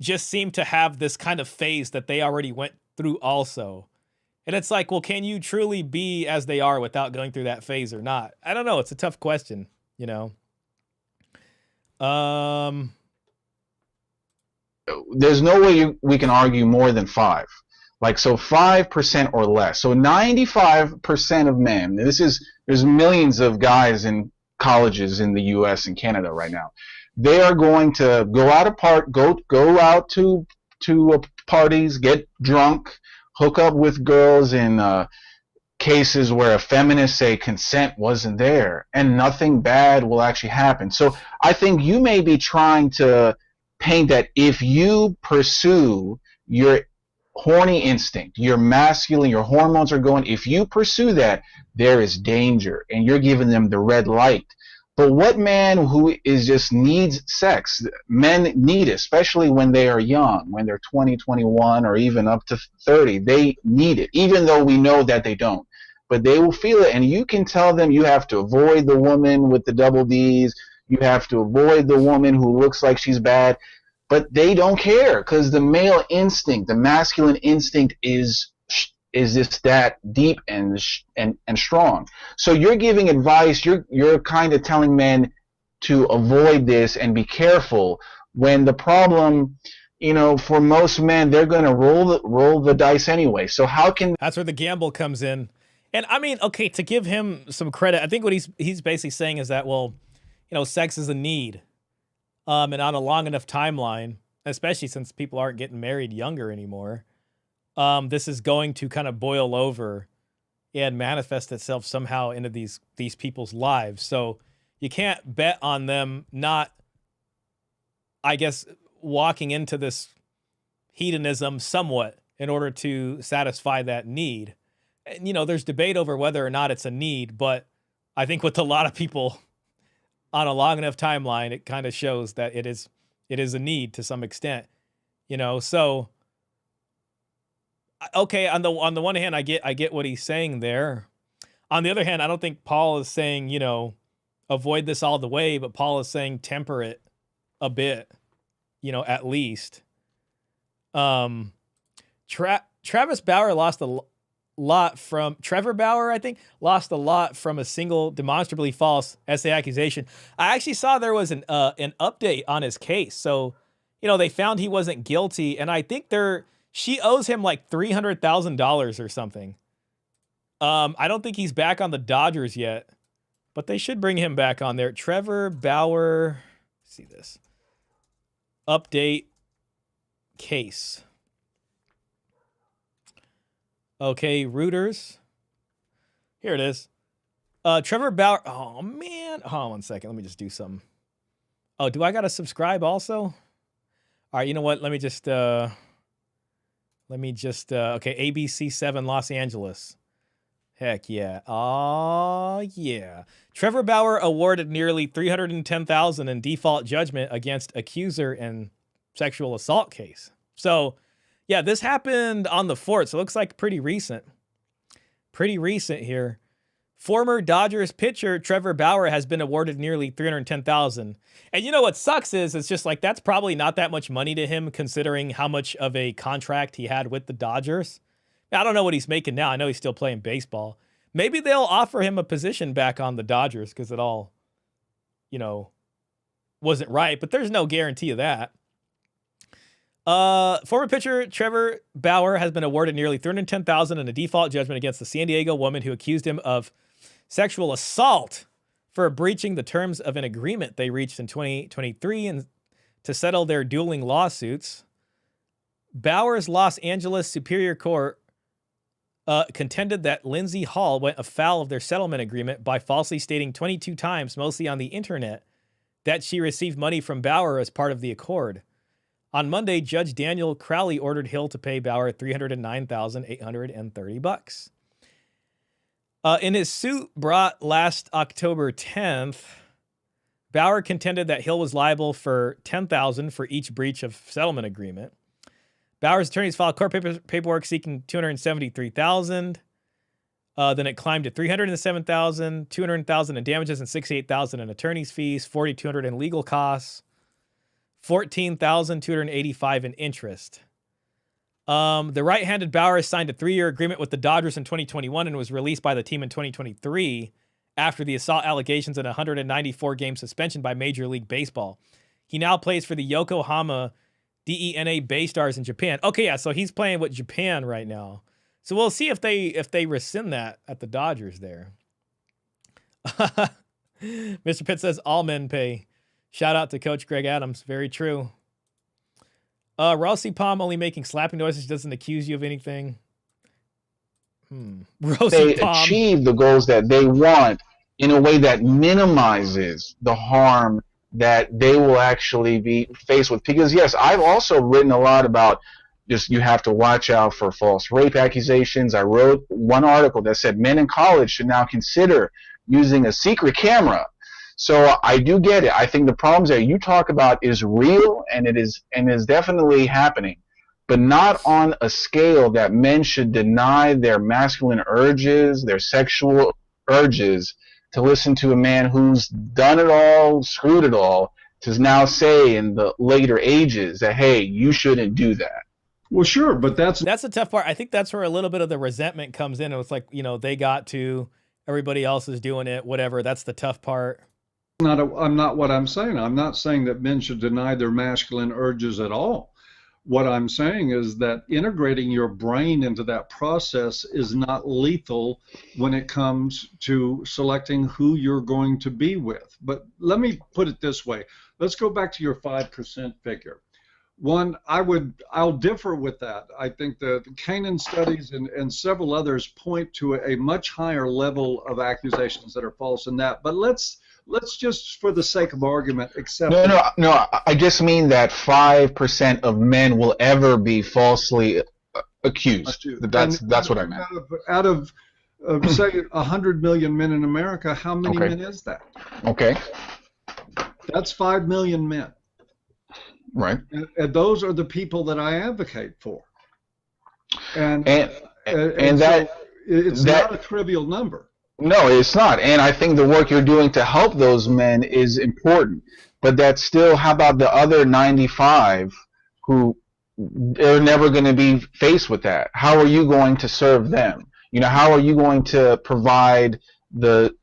just seem to have this kind of phase that they already went through also. And it's like, well, can you truly be as they are without going through that phase or not? I don't know. It's a tough question, you know? There's no way we can argue more than 5. Like, so 5% or less. So 95% of men, there's millions of guys in colleges in the US and Canada right now. They are going to go out to parties, get drunk, hook up with girls in cases where a feminist say consent wasn't there, and nothing bad will actually happen. So I think you may be trying to paint that if you pursue your horny instinct, your masculine, your hormones are going, if you pursue that, there is danger, and you're giving them the red light. But what man who is just needs sex? Men need it, especially when they are young, when they're 20, 21, or even up to 30. They need it, even though we know that they don't. But they will feel it, and you can tell them you have to avoid the woman with the double Ds. You have to avoid the woman who looks like she's bad. But they don't care, because the male instinct, the masculine instinct is just that deep and strong. So you're giving advice, you're kind of telling men to avoid this and be careful, when the problem, you know, for most men, they're going to roll the dice anyway. So how can... That's where the gamble comes in. And I mean, okay, to give him some credit, I think what he's basically saying is that, well, you know, sex is a need. And on a long enough timeline, especially since people aren't getting married younger anymore, this is going to kind of boil over and manifest itself somehow into these people's lives. So you can't bet on them not, I guess, walking into this hedonism somewhat in order to satisfy that need. And, you know, there's debate over whether or not it's a need, but I think with a lot of people on a long enough timeline, it kind of shows that it is a need to some extent, you know. So, okay, on the one hand, I get what he's saying there. On the other hand, I don't think Paul is saying, you know, avoid this all the way, but Paul is saying temper it a bit, you know, at least. Travis Bauer lost a lot from Trevor Bauer, I think, lost a lot from a single demonstrably false essay accusation. I actually saw there was an update on his case. So, you know, they found he wasn't guilty, and I think she owes him like $300,000 or something. I don't think he's back on the Dodgers yet, but they should bring him back on there. Trevor Bauer, let's see this update case. Okay, Reuters. Here it is. Trevor Bauer. Oh, man. Hold on 1 second. Let me just do something. Oh, do I got to subscribe also? All right, you know what? Let me just, okay, ABC7 Los Angeles. Heck yeah. Oh, yeah. Trevor Bauer awarded nearly $310,000 in default judgment against accuser in sexual assault case. So, yeah, this happened on the 4th, so it looks like pretty recent. Pretty recent here. Former Dodgers pitcher Trevor Bauer has been awarded nearly $310,000. And you know what sucks is it's just like that's probably not that much money to him considering how much of a contract he had with the Dodgers. Now, I don't know what he's making now. I know he's still playing baseball. Maybe they'll offer him a position back on the Dodgers because it all, you know, wasn't right, but there's no guarantee of that. Former pitcher Trevor Bauer has been awarded nearly $310,000 in a default judgment against the San Diego woman who accused him of sexual assault for breaching the terms of an agreement they reached in 2023 and to settle their dueling lawsuits. Bauer's Los Angeles Superior Court contended that Lindsay Hall went afoul of their settlement agreement by falsely stating 22 times, mostly on the internet, that she received money from Bauer as part of the accord. On Monday, Judge Daniel Crowley ordered Hill to pay Bauer $309,830. In his suit brought last October 10th, Bauer contended that Hill was liable for $10,000 for each breach of settlement agreement. Bauer's attorneys filed court paperwork seeking $273,000. Then it climbed to $307,000, $200,000 in damages, and $68,000 in attorney's fees, $4,200 in legal costs, $14,285 in interest. The right-handed Bauer signed a 3-year agreement with the Dodgers in 2021 and was released by the team in 2023 after the assault allegations and a 194-game suspension by Major League Baseball. He now plays for the Yokohama DENA Bay Stars in Japan. Okay, yeah, so he's playing with Japan right now. So we'll see if they rescind that at the Dodgers there. Mr. Pitt says all men pay. Shout out to Coach Greg Adams. Very true. Rosie Palm only making slapping noises doesn't accuse you of anything. They achieve the goals that they want in a way that minimizes the harm that they will actually be faced with. Because yes, I've also written a lot about just you have to watch out for false rape accusations. I wrote one article that said men in college should now consider using a secret camera. So I do get it. I think the problems that you talk about is real, and it is definitely happening, but not on a scale that men should deny their masculine urges, their sexual urges, to listen to a man who's done it all, screwed it all, to now say in the later ages that, hey, you shouldn't do that. Well, sure, but that's the tough part. I think that's where a little bit of the resentment comes in. It's like, they got to, everybody else is doing it, whatever. That's the tough part. I'm not what I'm saying. I'm not saying that men should deny their masculine urges at all. What I'm saying is that integrating your brain into that process is not lethal when it comes to selecting who you're going to be with. But let me put it this way. Let's go back to your 5% figure. One, I'll differ with that. I think the Canaan studies and several others point to a much higher level of accusations that are false in that. But let's just, for the sake of argument, accept. No. I just mean that 5% of men will ever be falsely accused. That's what I meant. Out of say 100 million men in America, how many men is that? Okay. That's 5 million men. Right. And those are the people that I advocate for. And that it's not a trivial number. No, it's not. And I think the work you're doing to help those men is important. But that's still, how about the other 95 who are never going to be faced with that? How are you going to serve them? How are you going to provide the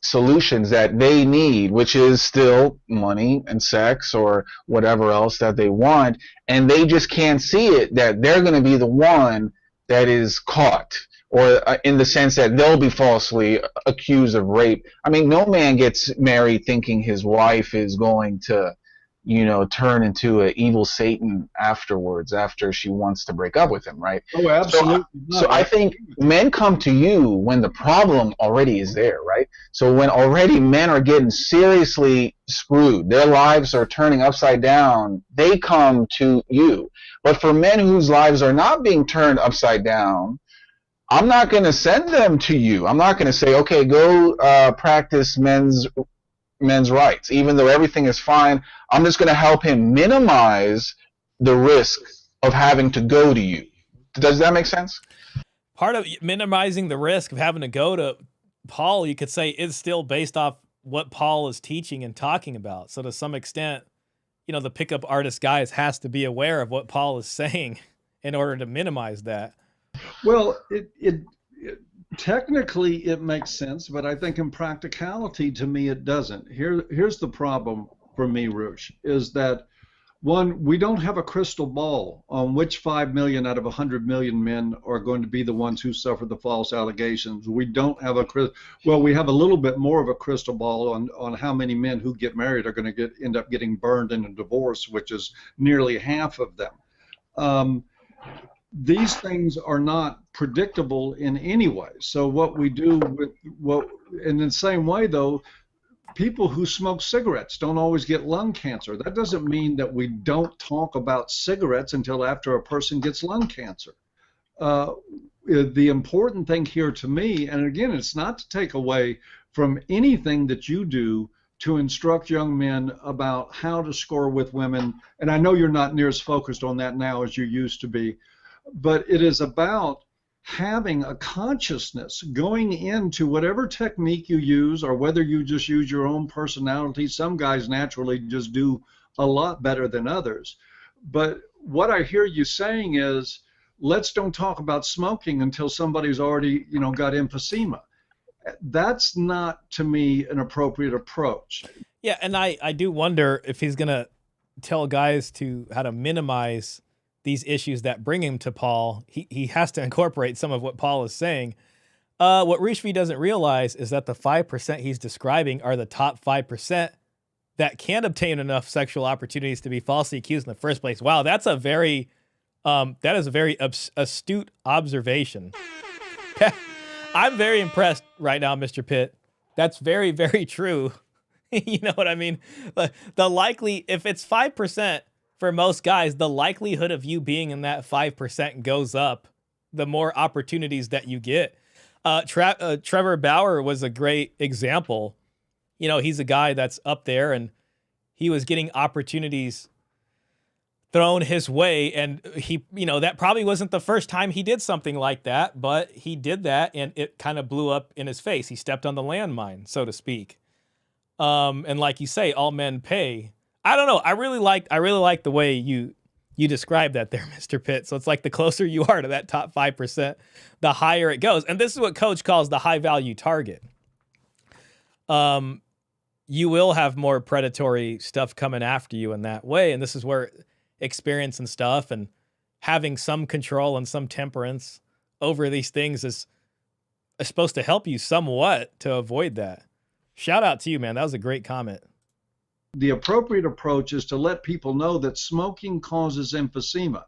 solutions that they need, which is still money and sex or whatever else that they want, and they just can't see it, that they're going to be the one that is caught, or in the sense that they'll be falsely accused of rape. I mean, no man gets married thinking his wife is going to, turn into an evil Satan afterwards, after she wants to break up with him, right? Oh, absolutely. So I think men come to you when the problem already is there, right? So when already men are getting seriously screwed, their lives are turning upside down, they come to you. But for men whose lives are not being turned upside down, I'm not going to send them to you. I'm not going to say, okay, go practice men's rights. Even though everything is fine, I'm just going to help him minimize the risk of having to go to you. Does that make sense? Part of minimizing the risk of having to go to Paul, you could say, is still based off what Paul is teaching and talking about. So to some extent, the pickup artist guys has to be aware of what Paul is saying in order to minimize that. Well, it technically it makes sense, but I think in practicality, to me, it doesn't. Here's the problem for me, Roosh, is that, one, we don't have a crystal ball on which 5 million out of 100 million men are going to be the ones who suffer the false allegations. We don't have we have a little bit more of a crystal ball on how many men who get married are going to end up getting burned in a divorce, which is nearly half of them. These things are not predictable in any way. So what we do in the same way, though, people who smoke cigarettes don't always get lung cancer. That doesn't mean that we don't talk about cigarettes until after a person gets lung cancer. The important thing here to me, and again, it's not to take away from anything that you do to instruct young men about how to score with women, and I know you're not near as focused on that now as you used to be, but it is about having a consciousness going into whatever technique you use, or whether you just use your own personality. Some guys naturally just do a lot better than others. But what I hear you saying is, let's don't talk about smoking until somebody's already, got emphysema. That's not, to me, an appropriate approach. Yeah, and I do wonder if he's going to tell guys how to minimize these issues that bring him to Paul. He has to incorporate some of what Paul is saying. What Roosh V doesn't realize is that the 5% he's describing are the top 5% that can't obtain enough sexual opportunities to be falsely accused in the first place. Wow, that is a very astute observation. I'm very impressed right now, Mr. Pitt. That's very, very true. You know what I mean? If it's 5%, for most guys, the likelihood of you being in that 5% goes up the more opportunities that you get. Trevor Bauer was a great example. He's a guy that's up there, and he was getting opportunities thrown his way, and he, that probably wasn't the first time he did something like that, but he did that, and it kind of blew up in his face. He stepped on the landmine, so to speak. And like you say, all men pay. I don't know. I really like the way you described that there, Mr. Pitt. So it's like the closer you are to that top 5%, the higher it goes. And this is what Coach calls the high value target. You will have more predatory stuff coming after you in that way. And this is where experience and stuff and having some control and some temperance over these things is supposed to help you somewhat to avoid that. Shout out to you, man. That was a great comment. The appropriate approach is to let people know that smoking causes emphysema.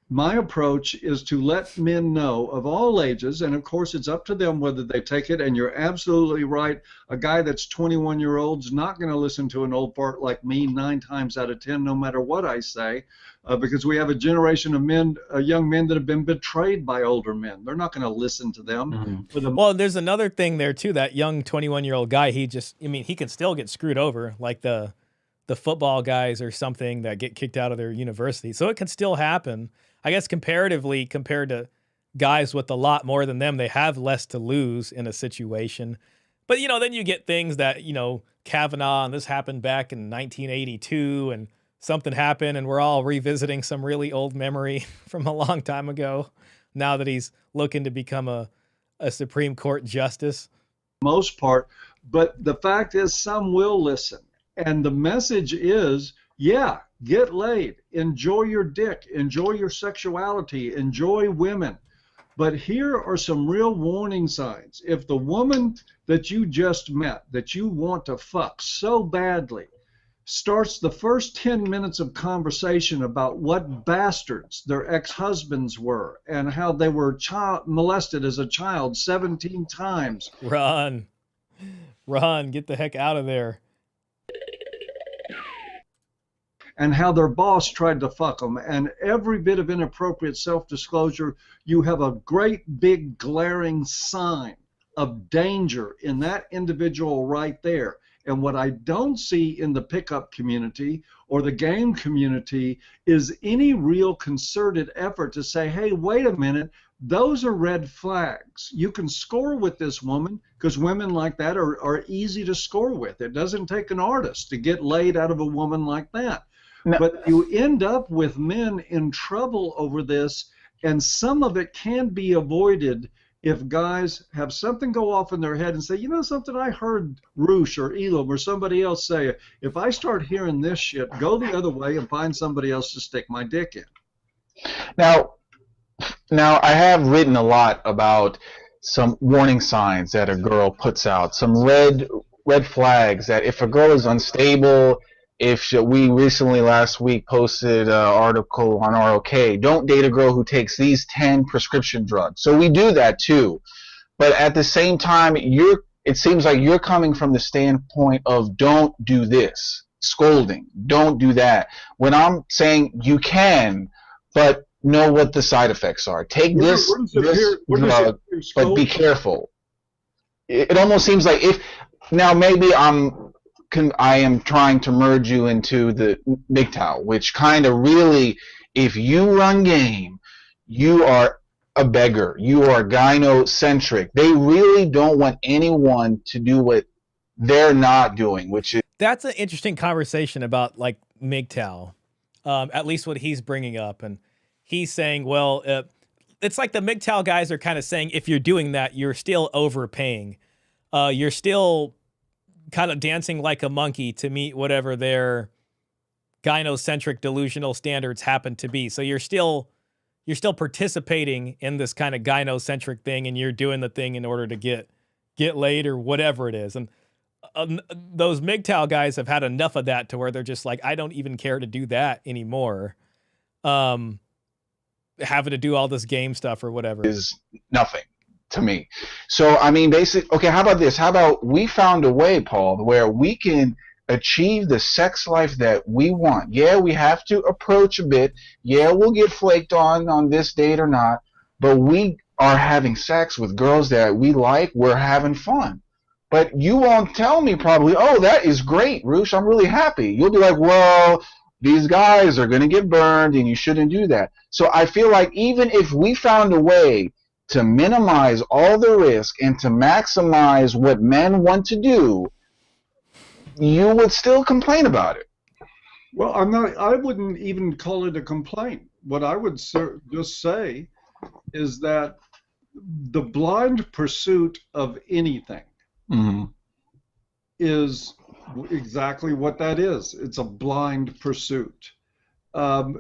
My approach is to let men know of all ages, and of course it's up to them whether they take it, and you're absolutely right. A guy that's 21 years old is not going to listen to an old fart like me 9 times out of 10, no matter what I say, because we have a generation of men, young men that have been betrayed by older men. They're not going to listen to them. Mm-hmm. Well, there's another thing there too. That young 21-year-old guy, he can still get screwed over, like the football guys or something that get kicked out of their university. So it can still happen. I guess comparatively, compared to guys with a lot more than them, they have less to lose in a situation. But, then you get things that, Kavanaugh, and this happened back in 1982, and something happened, and we're all revisiting some really old memory from a long time ago, now that he's looking to become a Supreme Court justice. Most part, but the fact is some will listen. And the message is, yeah, get laid, enjoy your dick, enjoy your sexuality, enjoy women. But here are some real warning signs. If the woman that you just met, that you want to fuck so badly, starts the first 10 minutes of conversation about what bastards their ex-husbands were and how they were molested as a child 17 times. Run, get the heck out of there. And how their boss tried to fuck them, and every bit of inappropriate self-disclosure, you have a great big glaring sign of danger in that individual right there. And what I don't see in the pickup community or the game community is any real concerted effort to say, hey, wait a minute, those are red flags. You can score with this woman, because women like that are easy to score with. It doesn't take an artist to get laid out of a woman like that. No. But you end up with men in trouble over this, and some of it can be avoided if guys have something go off in their head and say, something I heard Roosh or Elam or somebody else say, if I start hearing this shit, go the other way and find somebody else to stick my dick in. Now I have written a lot about some warning signs that a girl puts out, some red flags that if a girl is unstable. We recently last week posted an article on ROK, don't date a girl who takes these 10 prescription drugs. So we do that too. But at the same time, you're it seems like you're coming from the standpoint of don't do this, scolding, don't do that. When I'm saying you can, but know what the side effects are. Take this drug, but be careful. It almost seems like if now maybe I am trying to merge you into the MGTOW, which kind of really, if you run game, you are a beggar. You are gynocentric. They really don't want anyone to do what they're not doing, which is... That's an interesting conversation about like MGTOW, at least what he's bringing up. And he's saying, well, it's like the MGTOW guys are kind of saying, if you're doing that, you're still overpaying. You're still kind of dancing like a monkey to meet whatever their gynocentric delusional standards happen to be. So you're still participating in this kind of gynocentric thing, and you're doing the thing in order to get laid or whatever it is. And those MGTOW guys have had enough of that to where they're just like, I don't even care to do that anymore. Having to do all this game stuff or whatever is nothing to me. So, I mean, okay, how about this? How about we found a way, Paul, where we can achieve the sex life that we want. Yeah, we have to approach a bit. Yeah, we'll get flaked on this date or not, but we are having sex with girls that we like. We're having fun. But you won't tell me probably, oh, that is great, Roosh, I'm really happy. You'll be like, well, these guys are going to get burned and you shouldn't do that. So I feel like even if we found a way to minimize all the risk and to maximize what men want to do, you would still complain about it. Well, I wouldn't even call it a complaint. What I would just say is that the blind pursuit of anything is exactly what that is. It's a blind pursuit. And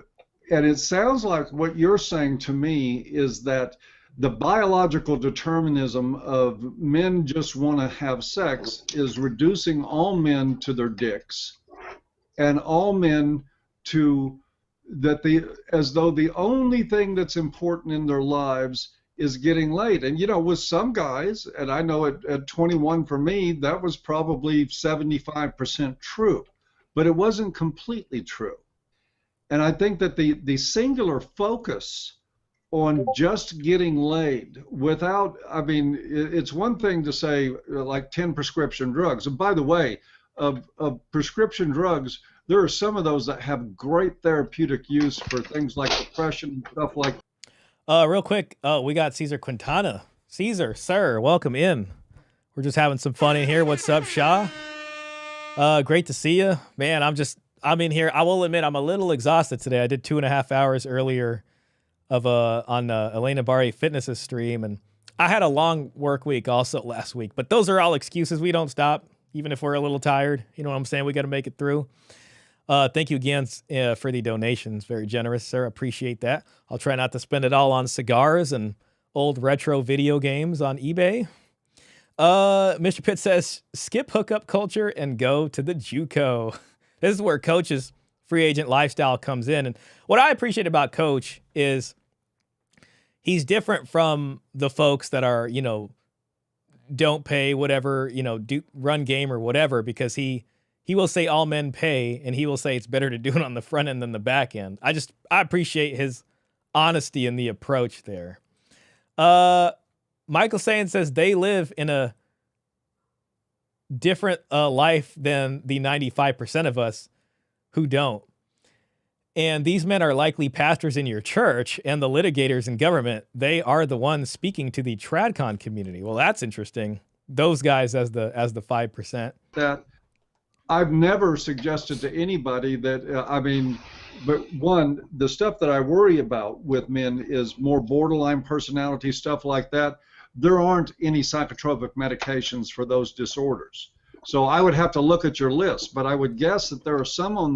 it sounds like what you're saying to me is that the biological determinism of men just want to have sex is reducing all men to their dicks, and all men to as though the only thing that's important in their lives is getting laid. And you know, with some guys, and I know at 21 for me, that was probably 75% true, but it wasn't completely true. And I think that the singular focus on just getting laid without, I mean, it's one thing to say like 10 prescription drugs. And by the way, of prescription drugs, there are some of those that have great therapeutic use for things like depression and stuff like that. Real quick, we got Caesar Quintana. Caesar, sir, welcome in. We're just having some fun in here. What's up, Shaw? Great to see you. Man, I'm in here. I will admit I'm a little exhausted today. I did 2.5 hours earlier on Elena Barry Fitness's stream, and I had a long work week also last week, but those are all excuses. We don't stop, even if we're a little tired. You know what I'm saying? We got to make it through. Thank you again for the donations. Very generous, sir. Appreciate that. I'll try not to spend it all on cigars and old retro video games on eBay. Mr. Pitt says, skip hookup culture and go to the JUCO. This is where Coach's free agent lifestyle comes in. And what I appreciate about Coach is he's different from the folks that are, you know, don't pay, whatever, you know, do run game or whatever, because he will say all men pay, and he will say it's better to do it on the front end than the back end. I appreciate his honesty in the approach there. Michael Sayin says they live in a different life than the 95% of us who don't. And these men are likely pastors in your church, and the litigators in government, they are the ones speaking to the TradCon community. Well, that's interesting. Those guys as the 5%. That I've never suggested to anybody that, I mean, but one, the stuff that I worry about with men is more borderline personality, stuff like that. There aren't any psychotropic medications for those disorders. So I would have to look at your list, but I would guess that there are some of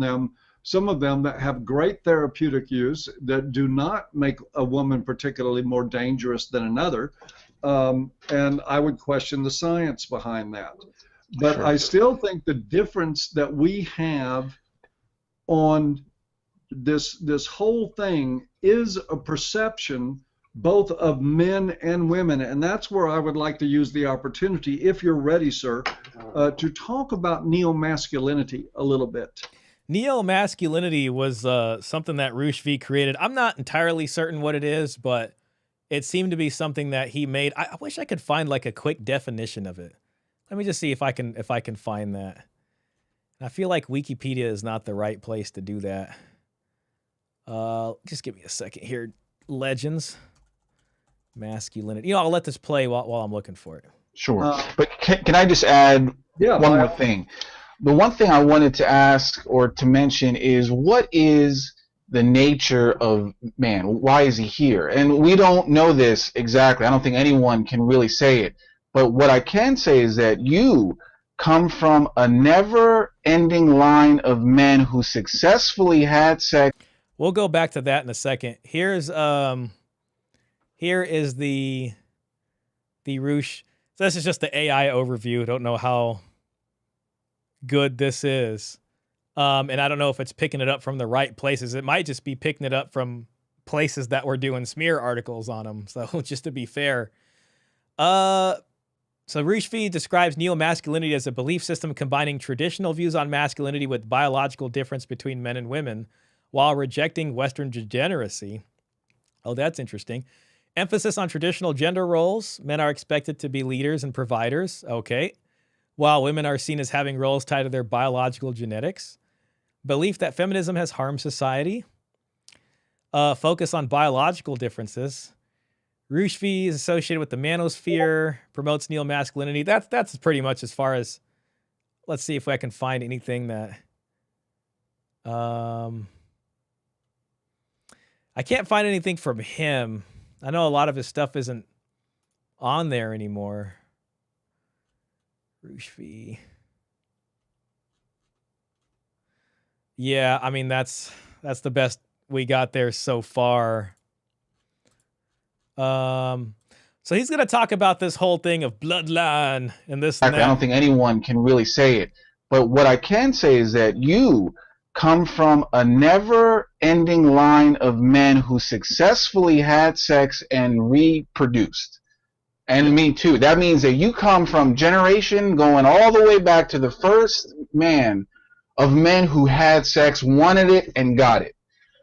them that have great therapeutic use that do not make a woman particularly more dangerous than another. And I would question the science behind that. But sure. I still think the difference that we have on this whole thing is a perception both of men and women. And that's where I would like to use the opportunity, if you're ready, sir, to talk about neomasculinity a little bit. Neomasculinity was something that Roosh V created. I'm not entirely certain what it is, but it seemed to be something that he made. I wish I could find like a quick definition of it. Let me just see if I can find that. I feel like Wikipedia is not the right place to do that. Just give me a second here. Legends, masculinity. I'll let this play while I'm looking for it. Sure. But can I just add one more thing? The one thing I wanted to ask or to mention is, what is the nature of man? Why is he here? And we don't know this exactly. I don't think anyone can really say it. But what I can say is that you come from a never-ending line of men who successfully had sex. We'll go back to that in a second. Here is the Roosh. So this is just the AI overview. Don't know how good this is. And I don't know if it's picking it up from the right places. It might just be picking it up from places that were doing smear articles on them. So just to be fair. So Roosh V describes neomasculinity as a belief system combining traditional views on masculinity with biological difference between men and women while rejecting Western degeneracy. Oh, that's interesting. Emphasis on traditional gender roles. Men are expected to be leaders and providers. Okay. While women are seen as having roles tied to their biological genetics. Belief that feminism has harmed society. Focus on biological differences. Roosh V is associated with the manosphere, promotes neomasculinity. That's pretty much as far as, let's see if I can find anything that, I can't find anything from him. I know a lot of his stuff isn't on there anymore. Roosh V. Yeah, I mean, that's the best we got there so far. So he's going to talk about this whole thing of bloodline and this and that. I don't think anyone can really say it. But what I can say is that you come from a never-ending line of men who successfully had sex and reproduced. And me too. That means that you come from generation going all the way back to the first man of men who had sex, wanted it, and got it.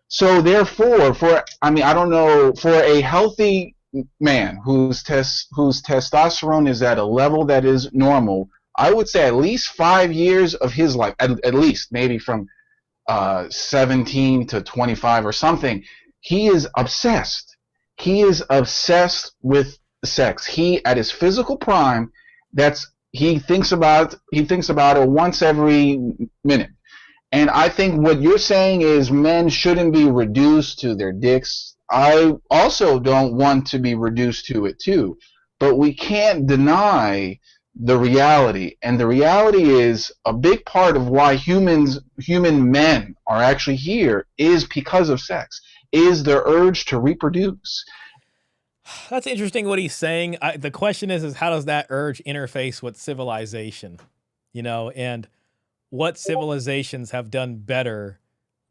So therefore, for a healthy man whose testosterone is at a level that is normal, I would say at least 5 years of his life, at least maybe from 17 to 25 or something, he is obsessed. He is obsessed with sex. He, at his physical prime, he thinks about it once every minute. And I think what you're saying is men shouldn't be reduced to their dicks. I also don't want to be reduced to it too. But we can't deny the reality. And the reality is a big part of why human men are actually here is because of sex, is their urge to reproduce. That's interesting what he's saying. The question is how does that urge interface with civilization? And what civilizations have done better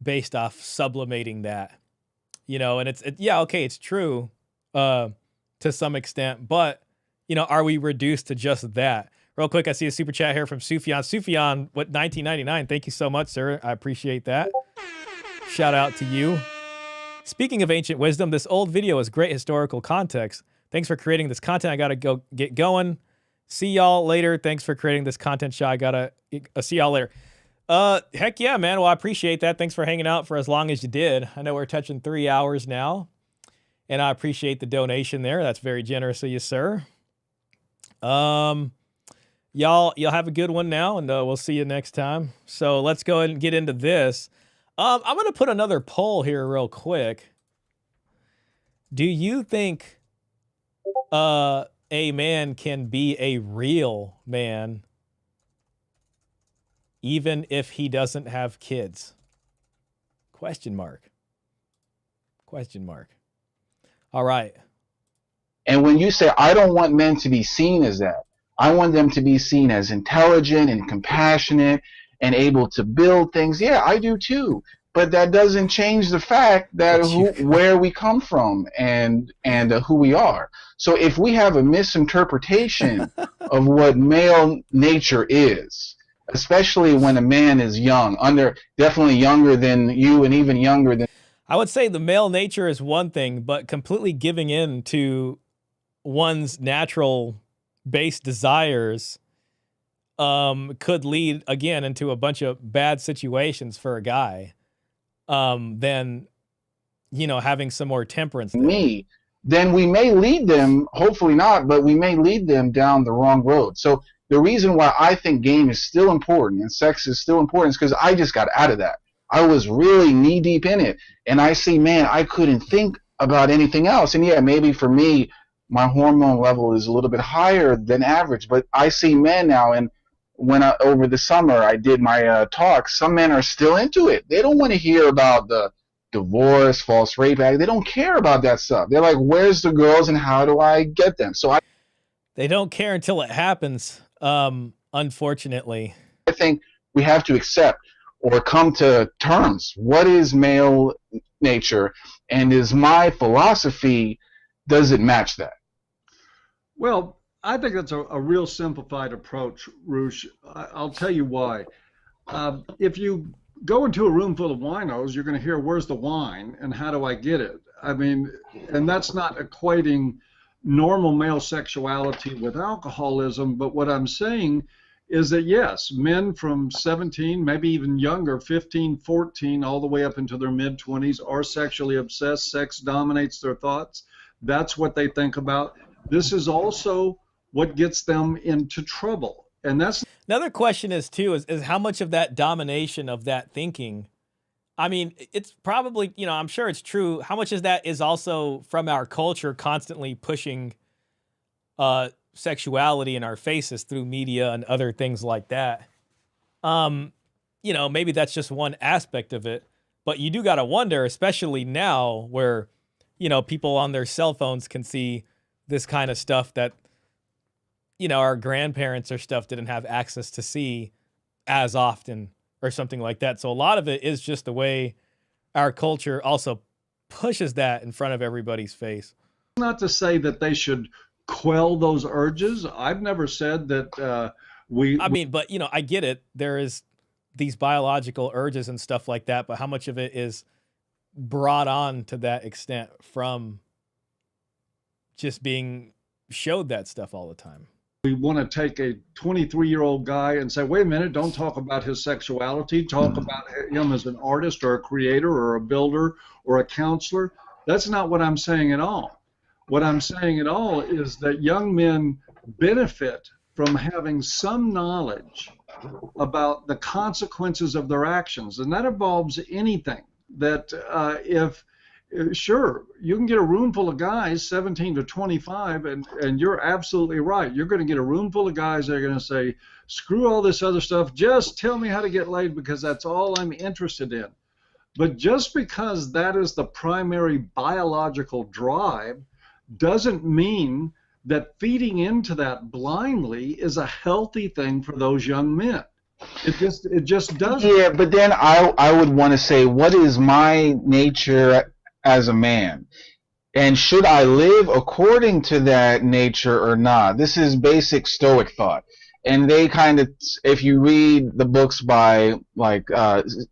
based off sublimating that, and it's true, to some extent, but are we reduced to just that? Real quick, I see a super chat here from Sufyan. Sufyan, 1999. Thank you so much, sir. I appreciate that. Shout out to you. Speaking of ancient wisdom, this old video is great historical context. Thanks for creating this content. I got to go get going. See y'all later. Thanks for creating this content, Shaw. I got to see y'all later. Heck yeah, man. Well, I appreciate that. Thanks for hanging out for as long as you did. I know we're touching 3 hours now, and I appreciate the donation there. That's very generous of you, sir. Y'all have a good one now, and we'll see you next time. So let's go ahead and get into this. I'm going to put another poll here real quick. Do you think a man can be a real man even if he doesn't have kids? Question mark. All right. And when you say, I don't want men to be seen as that, I want them to be seen as intelligent and compassionate and able to build things. Yeah, I do too. but that doesn't change the fact that where we come from and who we are. So if we have a misinterpretation of what male nature is, especially when a man is young, definitely younger than you and even younger than, I would say the male nature is one thing, but completely giving in to one's natural base desires could lead again into a bunch of bad situations for a guy. Then, you know, having some more temperance there. Then we may lead them, hopefully not, but we may lead them down the wrong road. So the reason why I think game is still important and sex is still important is because I just got out of that. I was really knee deep in it, and I see, man, I couldn't think about anything else. And yeah, maybe for me, my hormone level is a little bit higher than average, but I see men now, and when over the summer I did my talks, some men are still into it. They don't want to hear about the divorce, false rape act. They don't care about that stuff. They're like, where's the girls and how do I get them? So they don't care until it happens, unfortunately. I think we have to accept or come to terms. What is male nature? And is my philosophy, does it match that? Well, I think that's a real simplified approach, Roosh. I'll tell you why. If you go into a room full of winos, you're going to hear, where's the wine and how do I get it? I mean, and that's not equating normal male sexuality with alcoholism, but what I'm saying is that yes, men from 17, maybe even younger, 15, 14, all the way up into their mid-20s are sexually obsessed. Sex dominates their thoughts. That's what they think about. This is also what gets them into trouble. And that's another question is how much of that domination of that thinking, I mean, it's probably, you know, I'm sure it's true. How much of that is also from our culture constantly pushing sexuality in our faces through media and other things like that? You know, maybe that's just one aspect of it, but you do got to wonder, especially now where, you know, people on their cell phones can see this kind of stuff that, you know, our grandparents or stuff didn't have access to see as often or something like that. So a lot of it is just the way our culture also pushes that in front of everybody's face. Not to say that they should quell those urges. I've never said that I mean, but, you know, I get it. There is these biological urges and stuff like that, but how much of it is brought on to that extent from just being showed that stuff all the time? We want to take a 23-year-old guy and say, wait a minute, don't talk about his sexuality. Talk about him as an artist or a creator or a builder or a counselor. That's not what I'm saying at all. What I'm saying at all is that young men benefit from having some knowledge about the consequences of their actions. And that involves anything. That sure, you can get a room full of guys, 17 to 25, and you're absolutely right. You're going to get a room full of guys that are going to say, screw all this other stuff, just tell me how to get laid because that's all I'm interested in. But just because that is the primary biological drive doesn't mean that feeding into that blindly is a healthy thing for those young men. It just doesn't. Yeah, but then I would want to say, what is my nature as a man? And should I live according to that nature or not? This is basic Stoic thought. And they kind of, if you read the books by like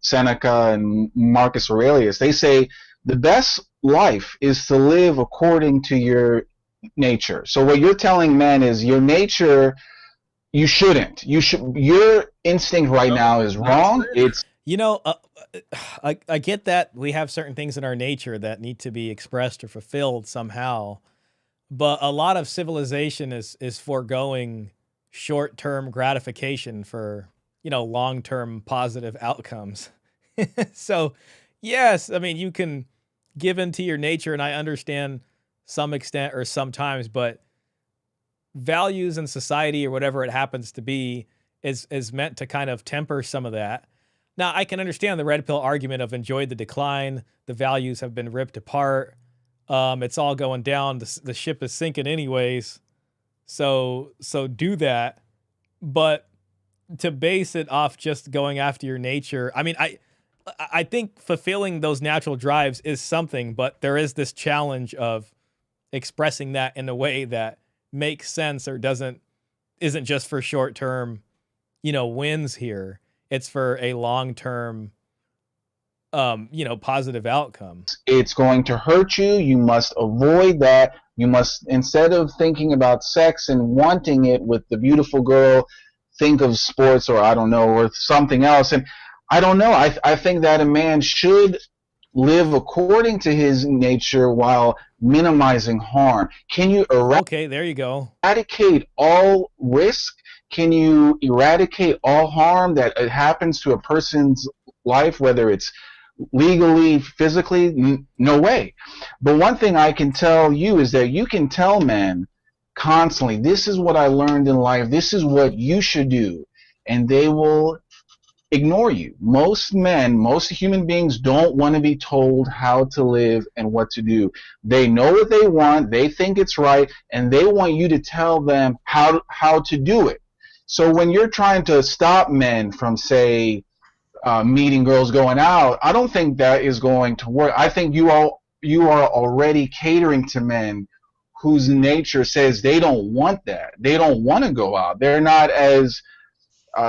Seneca and Marcus Aurelius, they say the best life is to live according to your nature. So what you're telling men is your nature, you shouldn't. Your instinct right now is wrong. It's, you know, I get that we have certain things in our nature that need to be expressed or fulfilled somehow, but a lot of civilization is foregoing short-term gratification for, you know, long-term positive outcomes. So, yes, I mean, you can give into your nature, and I understand some extent or sometimes, but values in society or whatever it happens to be is meant to kind of temper some of that. Now, I can understand the red pill argument of enjoy the decline. The values have been ripped apart. It's all going down. The ship is sinking anyways. So do that. But to base it off just going after your nature, I mean, I think fulfilling those natural drives is something, but there is this challenge of expressing that in a way that makes sense or isn't just for short term, wins here. It's for a long term, positive outcome. It's going to hurt you. You must avoid that. You must, instead of thinking about sex and wanting it with the beautiful girl, think of sports or I don't know, or something else. And I don't know. I think that a man should live according to his nature while minimizing harm. Can you okay, there you go. Eradicate all risk? Can you eradicate all harm that happens to a person's life, whether it's legally, physically? No way. But one thing I can tell you is that you can tell men constantly, this is what I learned in life, this is what you should do, and they will ignore you. Most men, most human beings don't want to be told how to live and what to do. They know what they want, they think it's right, and they want you to tell them how to do it. So when you're trying to stop men from, say, meeting girls going out, I don't think that is going to work. I think you are already catering to men whose nature says they don't want that. They don't want to go out. They're not as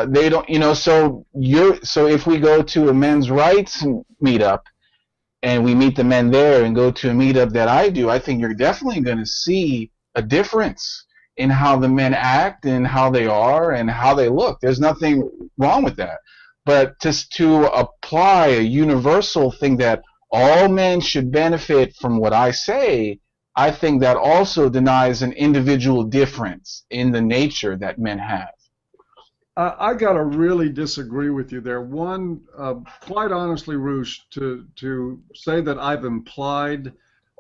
they don't, so if we go to a men's rights meetup and we meet the men there and go to a meetup that I do, I think you're definitely going to see a difference in how the men act and how they are and how they look. There's nothing wrong with that. But just to apply a universal thing that all men should benefit from what I say, I think that also denies an individual difference in the nature that men have. I gotta really disagree with you there. One, quite honestly, Roosh, to say that I've implied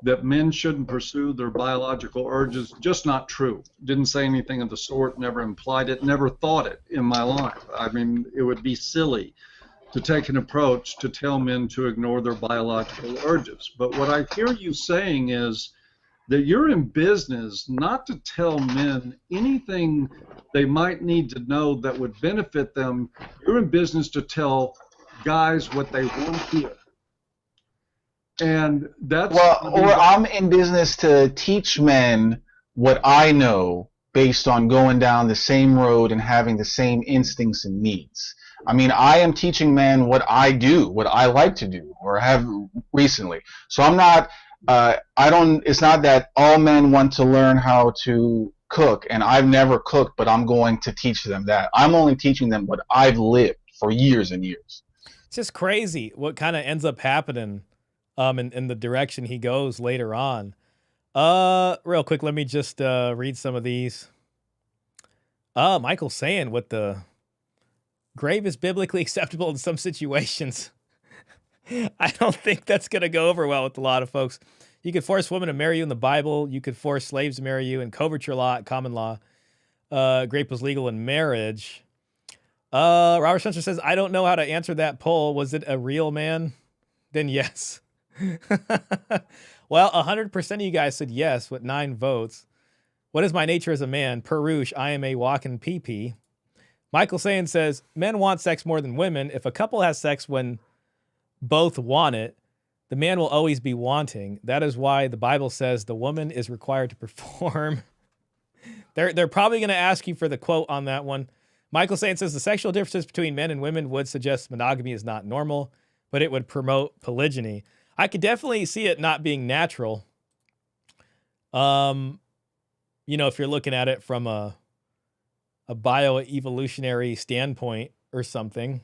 that men shouldn't pursue their biological urges, just not true. Didn't say anything of the sort, never implied it, never thought it in my life. I mean, it would be silly to take an approach to tell men to ignore their biological urges. But what I hear you saying is that you're in business not to tell men anything they might need to know that would benefit them. You're in business to tell guys what they want to hear. And that's I'm in business to teach men what I know based on going down the same road and having the same instincts and needs. I mean, I am teaching men what I do, what I like to do, or have recently. So I'm not, it's not that all men want to learn how to cook, and I've never cooked, but I'm going to teach them that. I'm only teaching them what I've lived for years and years. It's just crazy what kind of ends up happening in the direction he goes later on. Real quick, let me just read some of these. Michael's saying what the grave is biblically acceptable in some situations. I don't think that's going to go over well with a lot of folks. You could force women to marry you in the Bible. You could force slaves to marry you in coverture law, common law. Rape was legal in marriage. Robert Spencer says, I don't know how to answer that poll. Was it a real man? Then yes. Well, 100% of you guys said yes with 9 votes. What is my nature as a man? Per Roosh, I am a walking pee-pee. Michael Sayin says, men want sex more than women. If a couple has sex when both want it, the man will always be wanting. That is why the Bible says the woman is required to perform. They're probably going to ask you for the quote on that one. Michael Sayin says the sexual differences between men and women would suggest monogamy is not normal, but it would promote polygyny. I could definitely see it not being natural. If you're looking at it from a bioevolutionary standpoint or something.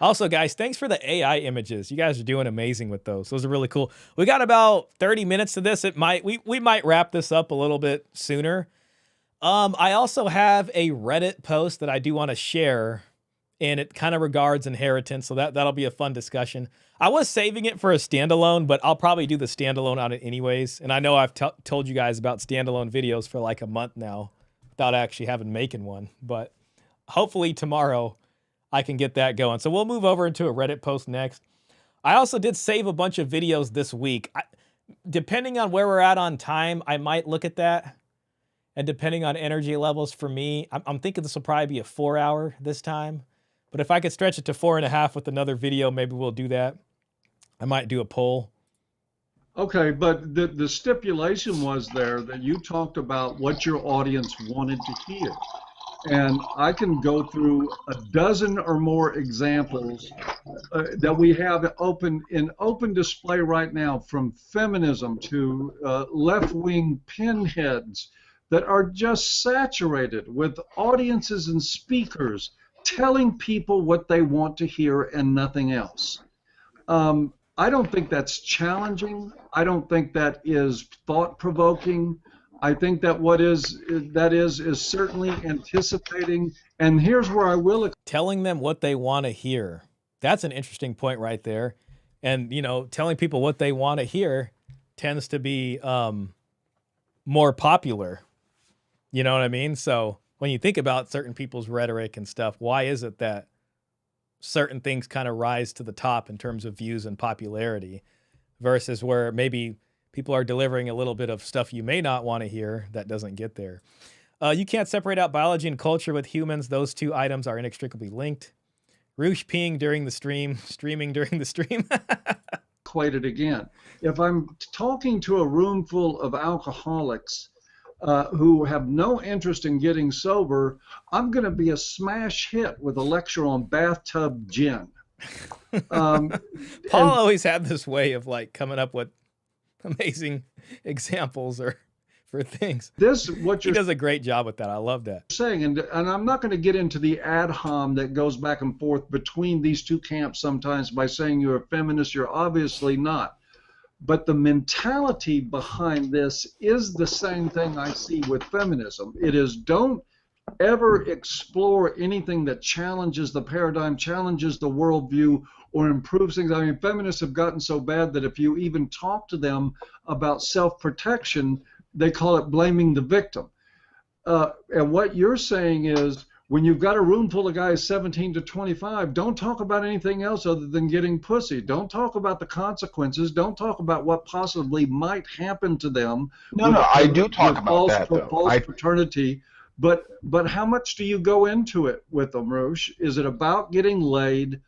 Also, guys, thanks for the AI images. You guys are doing amazing with those. Those are really cool. We got about 30 minutes to this. We might wrap this up a little bit sooner. I also have a Reddit post that I do want to share, and it kind of regards inheritance, so that'll be a fun discussion. I was saving it for a standalone, but I'll probably do the standalone on it anyways. And I know I've told you guys about standalone videos for like a month now without actually having making one, but hopefully tomorrow I can get that going. So we'll move over into a Reddit post next. I also did save a bunch of videos this week. Depending on where we're at on time, I might look at that. And depending on energy levels for me, I'm thinking this will probably be a 4-hour this time. But if I could stretch it to 4.5 with another video, maybe we'll do that. I might do a poll. Okay, but the stipulation was there that you talked about what your audience wanted to hear. And I can go through a dozen or more examples that we have open display right now, from feminism to left-wing pinheads that are just saturated with audiences and speakers telling people what they want to hear and nothing else. I don't think that's challenging. I don't think that is thought-provoking. I think that that is certainly anticipating. And here's where I will... Telling them what they want to hear. That's an interesting point right there. And, you know, telling people what they want to hear tends to be more popular. You know what I mean? So when you think about certain people's rhetoric and stuff, why is it that certain things kind of rise to the top in terms of views and popularity versus where maybe people are delivering a little bit of stuff you may not want to hear that doesn't get there? You can't separate out biology and culture with humans. Those two items are inextricably linked. Roosh peeing during the stream, streaming during the stream. Equate it again. If I'm talking to a room full of alcoholics who have no interest in getting sober, I'm going to be a smash hit with a lecture on bathtub gin. Paul always had this way of like coming up with amazing examples or for things. He does a great job with that. I love that. Saying, and I'm not going to get into the ad hom that goes back and forth between these two camps sometimes by saying you're a feminist. You're obviously not. But the mentality behind this is the same thing I see with feminism. It is, don't ever explore anything that challenges the paradigm, challenges the worldview, or improves things. I mean, feminists have gotten so bad that if you even talk to them about self-protection, they call it blaming the victim. And what you're saying is, when you've got a room full of guys 17 to 25, don't talk about anything else other than getting pussy. Don't talk about the consequences. Don't talk about what possibly might happen to them. No, I do talk about that, though. False fraternity. But how much do you go into it with them, Roosh? Is it about getting laid,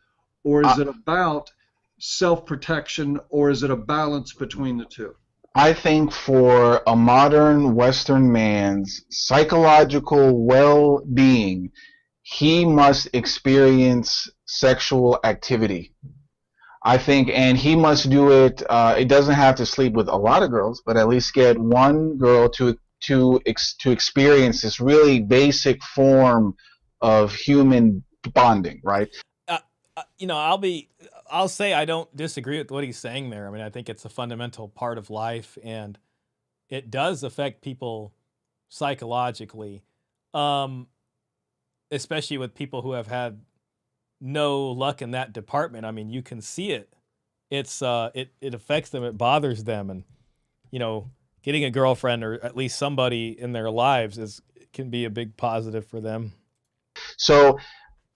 or is it about self-protection, or is it a balance between the two? I think for a modern Western man's psychological well-being, he must experience sexual activity. I think, and he must do it. It doesn't have to sleep with a lot of girls, but at least get one girl to experience this really basic form of human bonding, right? You know, I'll say I don't disagree with what he's saying there. I mean, I think it's a fundamental part of life, and it does affect people psychologically, especially with people who have had no luck in that department. I mean, you can see it. It affects them. It bothers them, and you know, getting a girlfriend or at least somebody in their lives can be a big positive for them. So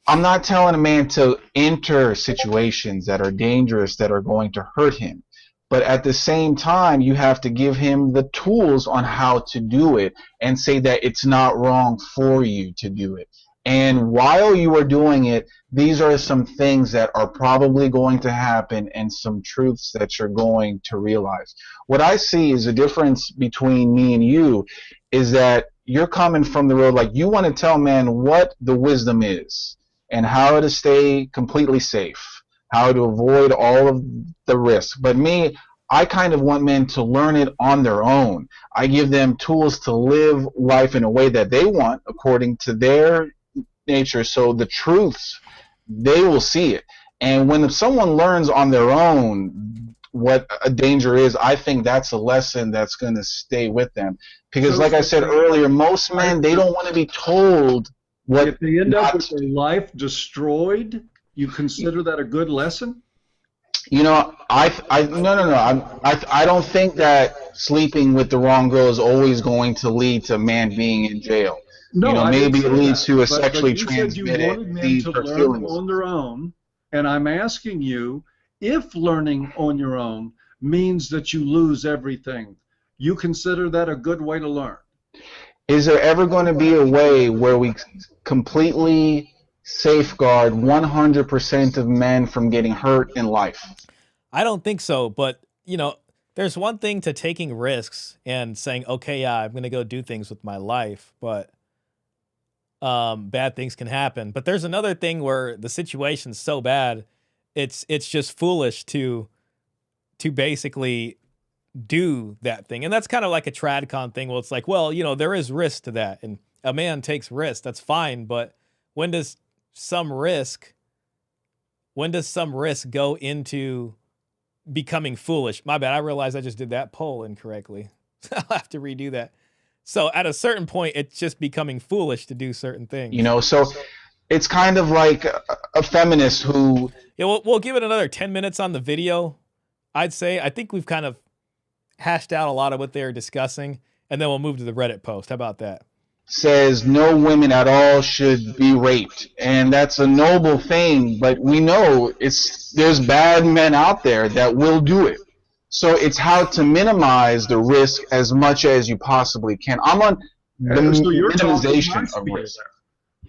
I'm not telling a man to enter situations that are dangerous, that are going to hurt him. But at the same time, you have to give him the tools on how to do it and say that it's not wrong for you to do it. And while you are doing it, these are some things that are probably going to happen and some truths that you're going to realize. What I see is a difference between me and you is that you're coming from the road, like you want to tell man what the wisdom is and how to stay completely safe, how to avoid all of the risk. But me, I kind of want men to learn it on their own. I give them tools to live life in a way that they want according to their nature, so the truths, they will see it. And when someone learns on their own what a danger is, I think that's a lesson that's going to stay with them. Because like I said earlier, most men, they don't want to be told what. If they end up with their life destroyed, you consider that a good lesson? You know, I don't think that sleeping with the wrong girl is always going to lead to a man being in jail. No, you know, maybe it leads to a but sexually you said you wanted men to learn on their own, and I'm asking you, if learning on your own means that you lose everything, you consider that a good way to learn? Is there ever going to be a way where we completely safeguard 100% of men from getting hurt in life? I don't think so, but you know, there's one thing to taking risks and saying, okay, yeah, I'm gonna go do things with my life, but bad things can happen. But there's another thing where the situation's so bad, it's just foolish to basically do that thing. And that's kind of like a tradcon thing. Well, it's like, well, you know, there is risk to that, and a man takes risk. That's fine, but when does some risk go into becoming foolish? My bad. I realized I just did that poll incorrectly. I'll have to redo that. So at a certain point, it's just becoming foolish to do certain things. You know, so it's kind of like a feminist who... Yeah, we'll give it another 10 minutes on the video, I'd say. I think we've kind of hashed out a lot of what they're discussing, and then we'll move to the Reddit post. How about that? Says no women at all should be raped, and that's a noble thing, but we know there's bad men out there that will do it. So it's how to minimize the risk as much as you possibly can. I'm on the minimization of risk.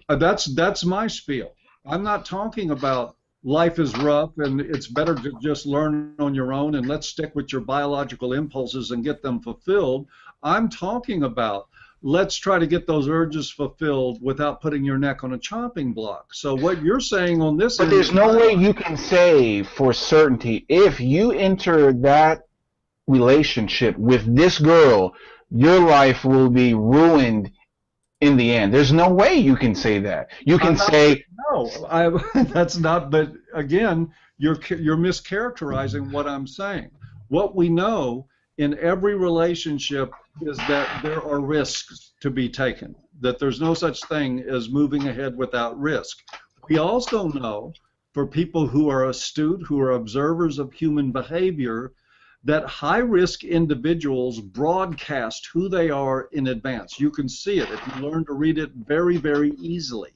That's my spiel. I'm not talking about life is rough and it's better to just learn on your own and let's stick with your biological impulses and get them fulfilled. I'm talking about let's try to get those urges fulfilled without putting your neck on a chopping block. So what you're saying on this... But there's no way you can say for certainty if you enter that relationship with this girl, your life will be ruined in the end. There's no way you can say that. You can say... No, that's not... But again, you're mischaracterizing what I'm saying. What we know in every relationship is that there are risks to be taken, that there's no such thing as moving ahead without risk. We also know, for people who are astute, who are observers of human behavior, that high-risk individuals broadcast who they are in advance. You can see it if you learn to read it very, very easily.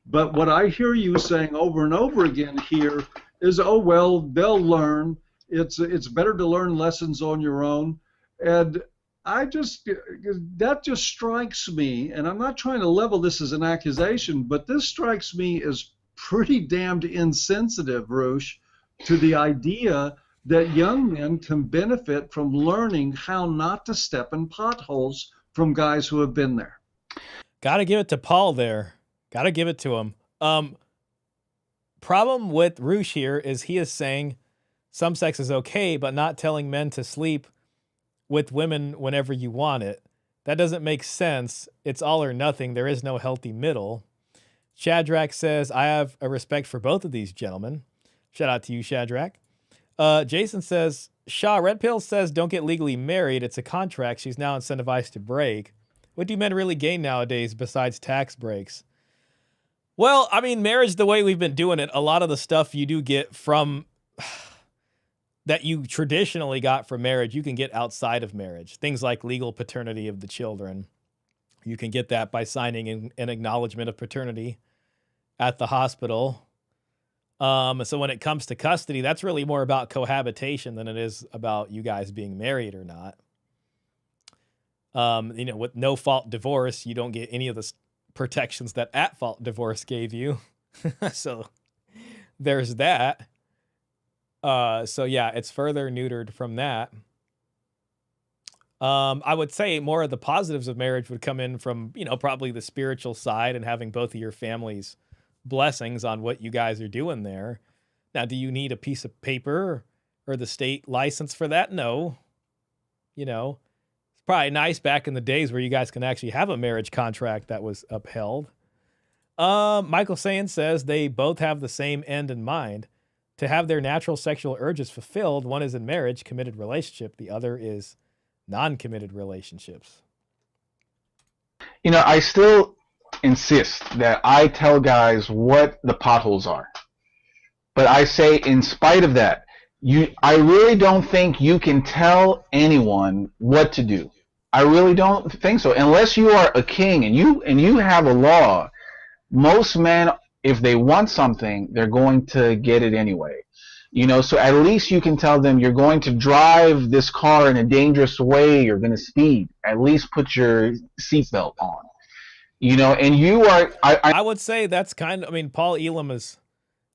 But what I hear you saying over and over again here is, oh, well, they'll learn. It's better to learn lessons on your own. And that just strikes me, and I'm not trying to level this as an accusation, but this strikes me as pretty damned insensitive, Roosh, to the idea that young men can benefit from learning how not to step in potholes from guys who have been there. Got to give it to Paul there. Got to give it to him. Problem with Roosh here is he is saying some sex is okay, but not telling men to sleep with women whenever you want it. That doesn't make sense. It's all or nothing. There is no healthy middle. Shadrach says, I have a respect for both of these gentlemen. Shout out to you, Shadrach. Jason says, Shaw, Red Pill says don't get legally married. It's a contract she's now incentivized to break. What do men really gain nowadays besides tax breaks? Well, I mean, marriage, the way we've been doing it, a lot of the stuff you do get from... that you traditionally got from marriage, you can get outside of marriage. Things like legal paternity of the children. You can get that by signing an acknowledgement of paternity at the hospital. So when it comes to custody, that's really more about cohabitation than it is about you guys being married or not. You know, with no-fault divorce, you don't get any of the protections that at-fault divorce gave you. So there's that. So yeah, it's further neutered from that. I would say more of the positives of marriage would come in from, you know, probably the spiritual side and having both of your families' blessings on what you guys are doing there. Now, do you need a piece of paper or the state license for that? No. You know, it's probably nice back in the days where you guys can actually have a marriage contract that was upheld. Michael Sayan says they both have the same end in mind. To have their natural sexual urges fulfilled, one is in marriage, committed relationship. The other is non-committed relationships. You know, I still insist that I tell guys what the potholes are. But I say, in spite of that, I really don't think you can tell anyone what to do. I really don't think so. Unless you are a king and you have a law, most men, if they want something, they're going to get it anyway. You know, so at least you can tell them you're going to drive this car in a dangerous way, you're going to speed. At least put your seatbelt on. You know, and you are, I would say that's kind of, I mean, Paul Elam is,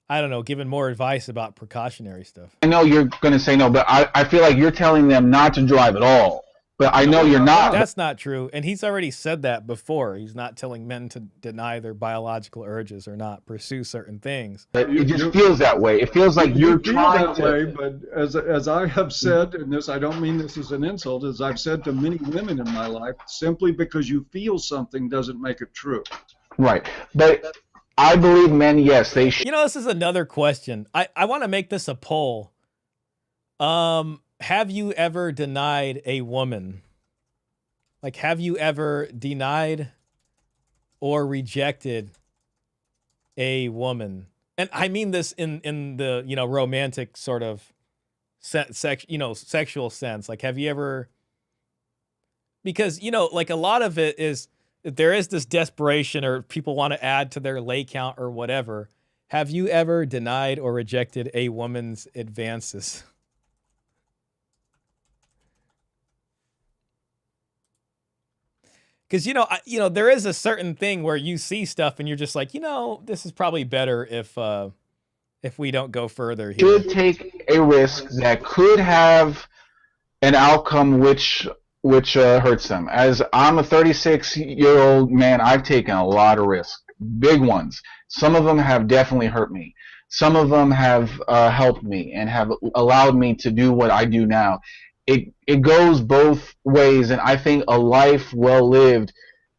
I don't know, giving more advice about precautionary stuff. I know you're going to say no, but I feel like you're telling them not to drive at all. But I know you're not. That's not true. And he's already said that before. He's not telling men to deny their biological urges or not pursue certain things. But it just feels that way. It feels like you're trying that way, but as I have said, and this, I don't mean this as an insult, as I've said to many women in my life, simply because you feel something doesn't make it true. Right. But I believe men, yes, they should. You know, this is another question. I want to make this a poll. Have you ever denied a woman? Like, have you ever denied or rejected a woman? And I mean this in the, you know, romantic sort of sexual sense. Like, have you ever, because, you know, like a lot of it is, there is this desperation or people want to add to their lay count or whatever. Have you ever denied or rejected a woman's advances? Because, you know, there is a certain thing where you see stuff and you're just like, you know, this is probably better if we don't go further here. Should take a risk that could have an outcome which hurts them. As I'm a 36-year-old man, I've taken a lot of risks, big ones. Some of them have definitely hurt me. Some of them have helped me and have allowed me to do what I do now. It goes both ways, and I think a life well lived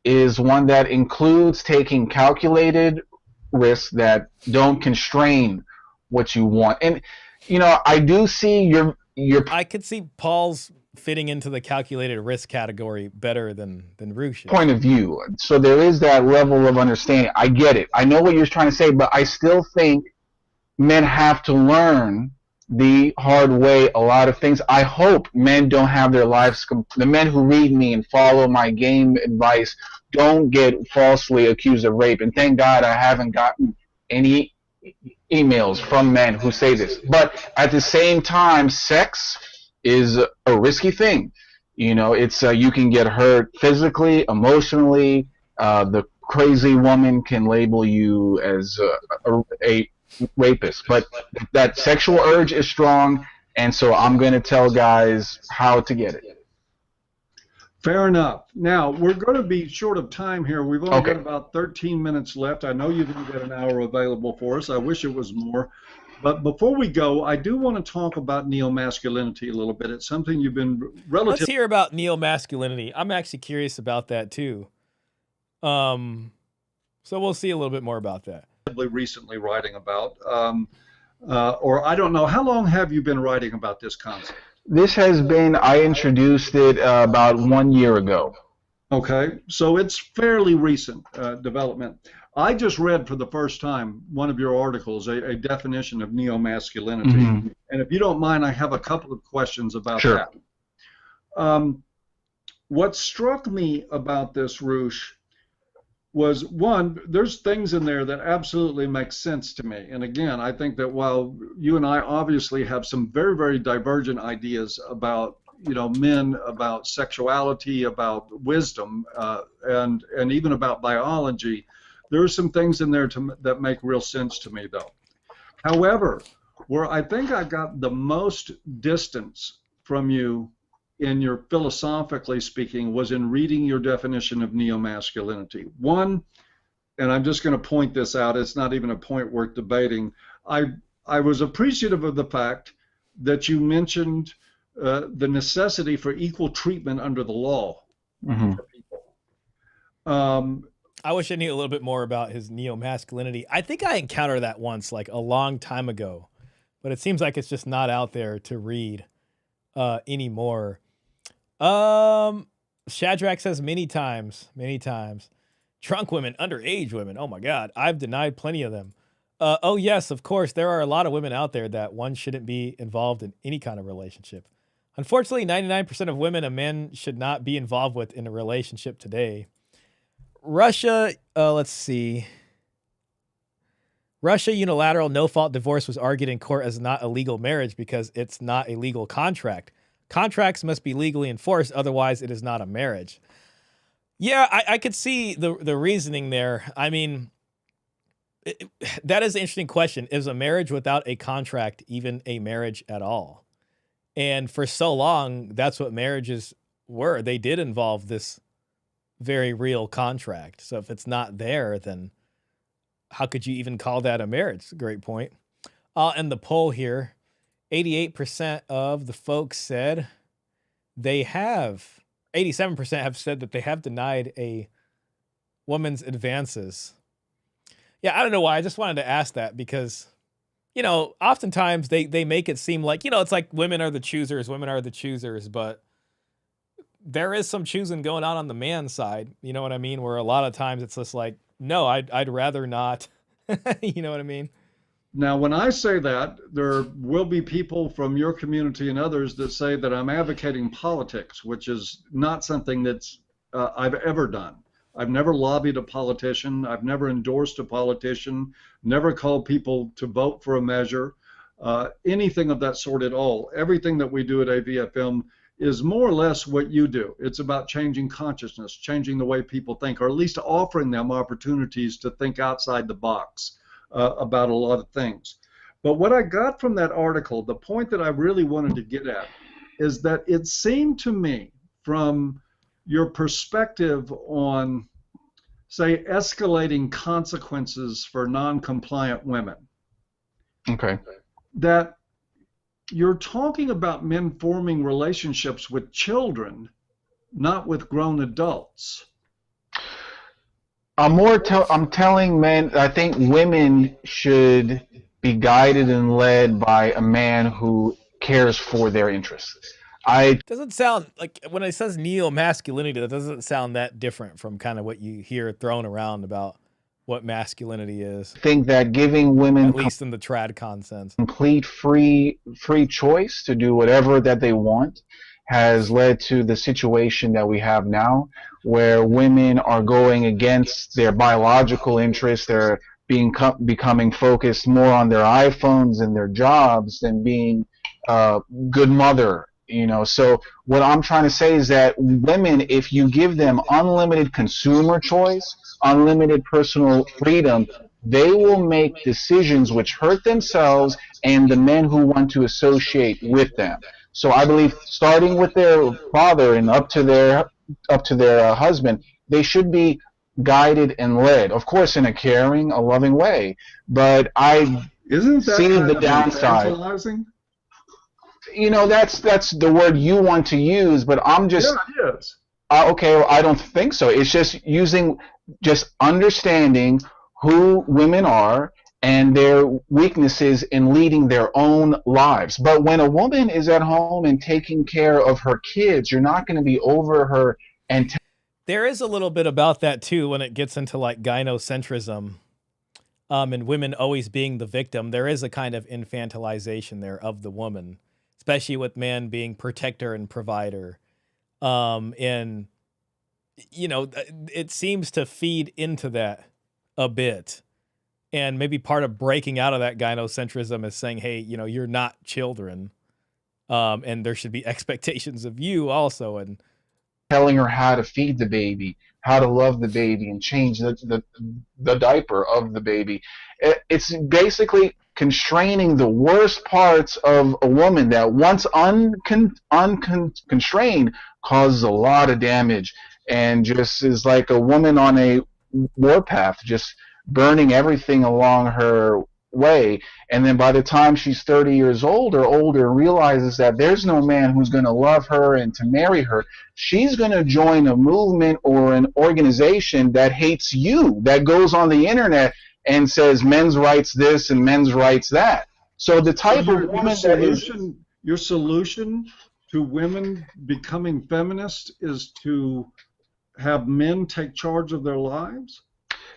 is one that includes taking calculated risks that don't constrain what you want. And you know, I do see your I could see Paul's fitting into the calculated risk category better than Roosh. Point of view. So there is that level of understanding. I get it. I know what you're trying to say, but I still think men have to learn the hard way a lot of things. I hope men don't have their lives, the men who read me and follow my game advice don't get falsely accused of rape. And thank God I haven't gotten any emails from men who say this. But at the same time, sex is a risky thing. You know, it's you can get hurt physically, emotionally. The crazy woman can label you as a rapist, but that sexual urge is strong, and so I'm going to tell guys how to get it. Fair enough. Now, we're going to be short of time here. We've only got about 13 minutes left. I know you didn't get an hour available for us. I wish it was more. But before we go, I do want to talk about neomasculinity a little bit. It's something you've been relatively... Let's hear about neomasculinity. I'm actually curious about that, too. So we'll see a little bit more about that. Recently writing about, or I don't know, how long have you been writing about this concept? This has been, I introduced it about 1 year ago. Okay, so it's fairly recent development. I just read for the first time one of your articles, a definition of neomasculinity. Mm-hmm. And if you don't mind, I have a couple of questions about that. What struck me about this, Roosh, was, one, there's things in there that absolutely make sense to me. And again, I think that while you and I obviously have some very, very divergent ideas about, you know, men, about sexuality, about wisdom, and even about biology, there are some things in there that make real sense to me, though. However, where I think I got the most distance from you in your philosophically speaking was in reading your definition of neomasculinity. One, and I'm just going to point this out, it's not even a point worth debating, I was appreciative of the fact that you mentioned the necessity for equal treatment under the law for people. I wish I knew a little bit more about his neomasculinity. I think I encountered that once, like a long time ago, but it seems like it's just not out there to read anymore. Shadrach says many times. Drunk women, underage women. Oh my God, I've denied plenty of them. Oh yes, of course, there are a lot of women out there that one shouldn't be involved in any kind of relationship. Unfortunately, 99% of women a man should not be involved with in a relationship today. Russia, let's see. Russia unilateral no-fault divorce was argued in court as not a legal marriage because it's not a legal contract. Contracts must be legally enforced, otherwise it is not a marriage. Yeah, I could see the reasoning there. I mean, that is an interesting question. Is a marriage without a contract even a marriage at all? And for so long, that's what marriages were. They did involve this very real contract. So if it's not there, then how could you even call that a marriage? Great point. And the poll here, 88% of the folks said they have, 87% have said that they have denied a woman's advances. Yeah, I don't know why. I just wanted to ask that because, you know, oftentimes they make it seem like, you know, it's like women are the choosers, but there is some choosing going on the man side. You know what I mean? Where a lot of times it's just like, no, I'd rather not. You know what I mean? Now, when I say that, there will be people from your community and others that say that I'm advocating politics, which is not something that's I've ever done. I've never lobbied a politician. I've never endorsed a politician, never called people to vote for a measure, anything of that sort at all. Everything that we do at AVFM is more or less what you do. It's about changing consciousness, changing the way people think, or at least offering them opportunities to think outside the box about a lot of things. But what I got from that article, the point that I really wanted to get at, is that it seemed to me, from your perspective on, say, escalating consequences for non-compliant women, Okay. that you're talking about men forming relationships with children, not with grown adults. I'm telling men, I think women should be guided and led by a man who cares for their interests. Doesn't sound like, when it says neo-masculinity, that doesn't sound that different from kind of what you hear thrown around about what masculinity is. Think that giving women, at least in the trad consensus, complete free choice to do whatever that they want has led to the situation that we have now, where women are going against their biological interests. They're becoming focused more on their iPhones and their jobs than being a good mother. You know, so what I'm trying to say is that women, if you give them unlimited consumer choice, unlimited personal freedom, they will make decisions which hurt themselves and the men who want to associate with them. So I believe, starting with their father and up to their husband, they should be guided and led, of course, in a caring, a loving way. But I see the downside. You know, that's the word you want to use, but I'm just, yeah, it is. Okay, well, I don't think so. It's just understanding who women are and their weaknesses in leading their own lives. But when a woman is at home and taking care of her kids, you're not going to be over her and there is a little bit about that too when it gets into like gynocentrism, and women always being the victim. There is a kind of infantilization there of the woman, especially with man being protector and provider. And, you know, it seems to feed into that a bit. And maybe part of breaking out of that gynocentrism is saying, hey, you know, you're not children. And there should be expectations of you also. And telling her how to feed the baby, how to love the baby, and change the diaper of the baby. It's basically constraining the worst parts of a woman that once unconstrained causes a lot of damage and just is like a woman on a warpath, just burning everything along her way. And then by the time she's 30 years old or older and realizes that there's no man who's going to love her and to marry her, she's going to join a movement or an organization that hates you, that goes on the internet and says men's rights this and men's rights that. So the type of woman that is... Your solution to women becoming feminist is to have men take charge of their lives?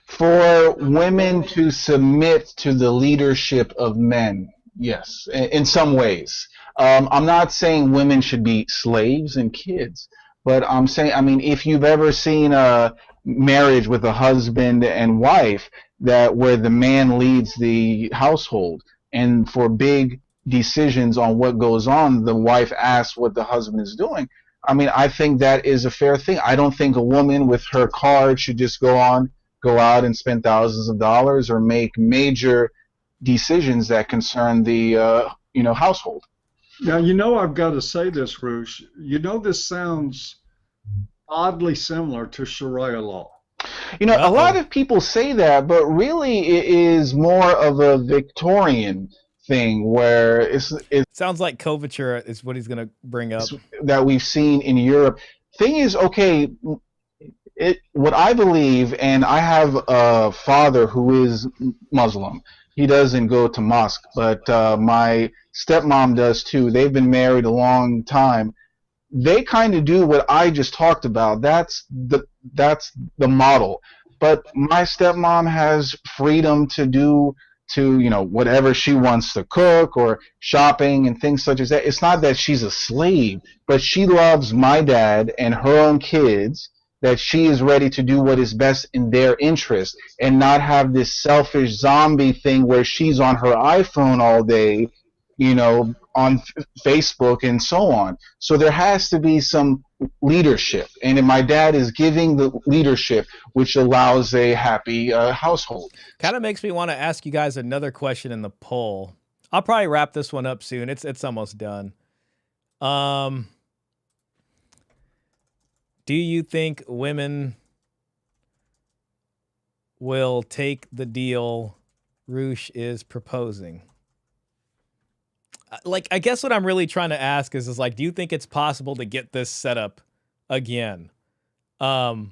For women to submit to the leadership of men, yes, in some ways. I'm not saying women should be slaves and kids, but I'm saying, I mean, if you've ever seen a marriage with a husband and wife where the man leads the household, and for big decisions on what goes on, the wife asks what the husband is doing, I mean, I think that is a fair thing. I don't think a woman with her card should just go out and spend thousands of dollars or make major decisions that concern the household. Now, I've got to say this, Roosh. This sounds oddly similar to Sharia law. A lot of people say that, but really it is more of a Victorian thing where it sounds like coverture is what he's going to bring up that we've seen in Europe. Thing is, okay, what I believe, and I have a father who is Muslim. He doesn't go to mosque, but my stepmom does too. They've been married a long time. They kind of do what I just talked about. That's the model. But my stepmom has freedom to do whatever she wants to cook or shopping and things such as that. It's not that she's a slave, but she loves my dad and her own kids, that she is ready to do what is best in their interest and not have this selfish zombie thing where she's on her iPhone all day, on Facebook and so on. So there has to be some leadership, and my dad is giving the leadership, which allows a happy household. Kind of makes me want to ask you guys another question in the poll. I'll probably wrap this one up soon. It's almost done. Do you think women will take the deal Roosh is proposing? I guess what I'm really trying to ask is do you think it's possible to get this set up again? How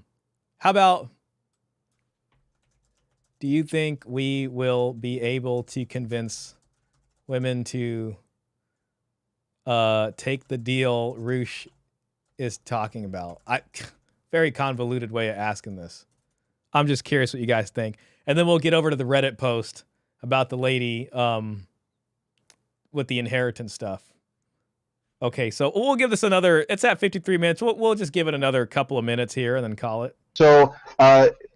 about, do you think we will be able to convince women to take the deal Roosh is talking about? Very convoluted way of asking this. I'm just curious what you guys think. And then we'll get over to the Reddit post about the lady with the inheritance stuff. Okay, so we'll give this another, it's at 53 minutes. We'll just give it another couple of minutes here and then call it. So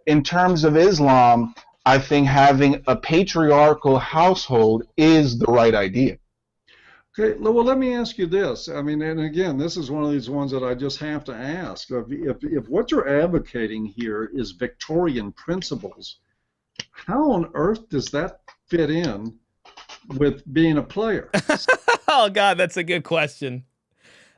in terms of Islam, I think having a patriarchal household is the right idea. Okay, well, let me ask you this. I mean, and again, this is one of these ones that I just have to ask. If what you're advocating here is Victorian principles, how on earth does that fit in with being a player? Oh, God, that's a good question.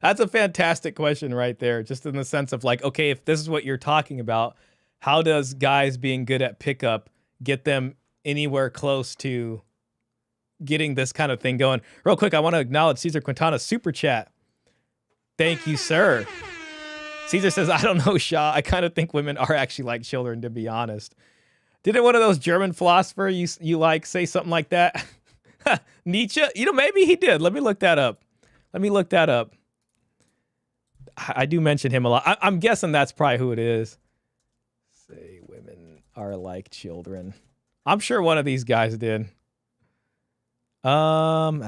That's a fantastic question right there, just in the sense of okay, if this is what you're talking about, how does guys being good at pickup get them anywhere close to getting this kind of thing going? Real quick, I want to acknowledge Cesar Quintana's super chat. Thank you, sir. Caesar says, I don't know, Shaw. I kind of think women are actually like children, to be honest. Didn't one of those German philosophers you say something like that? Nietzsche? Maybe he did. Let me look that up. I do mention him a lot. I'm guessing that's probably who it is. Say women are like children. I'm sure one of these guys did. Come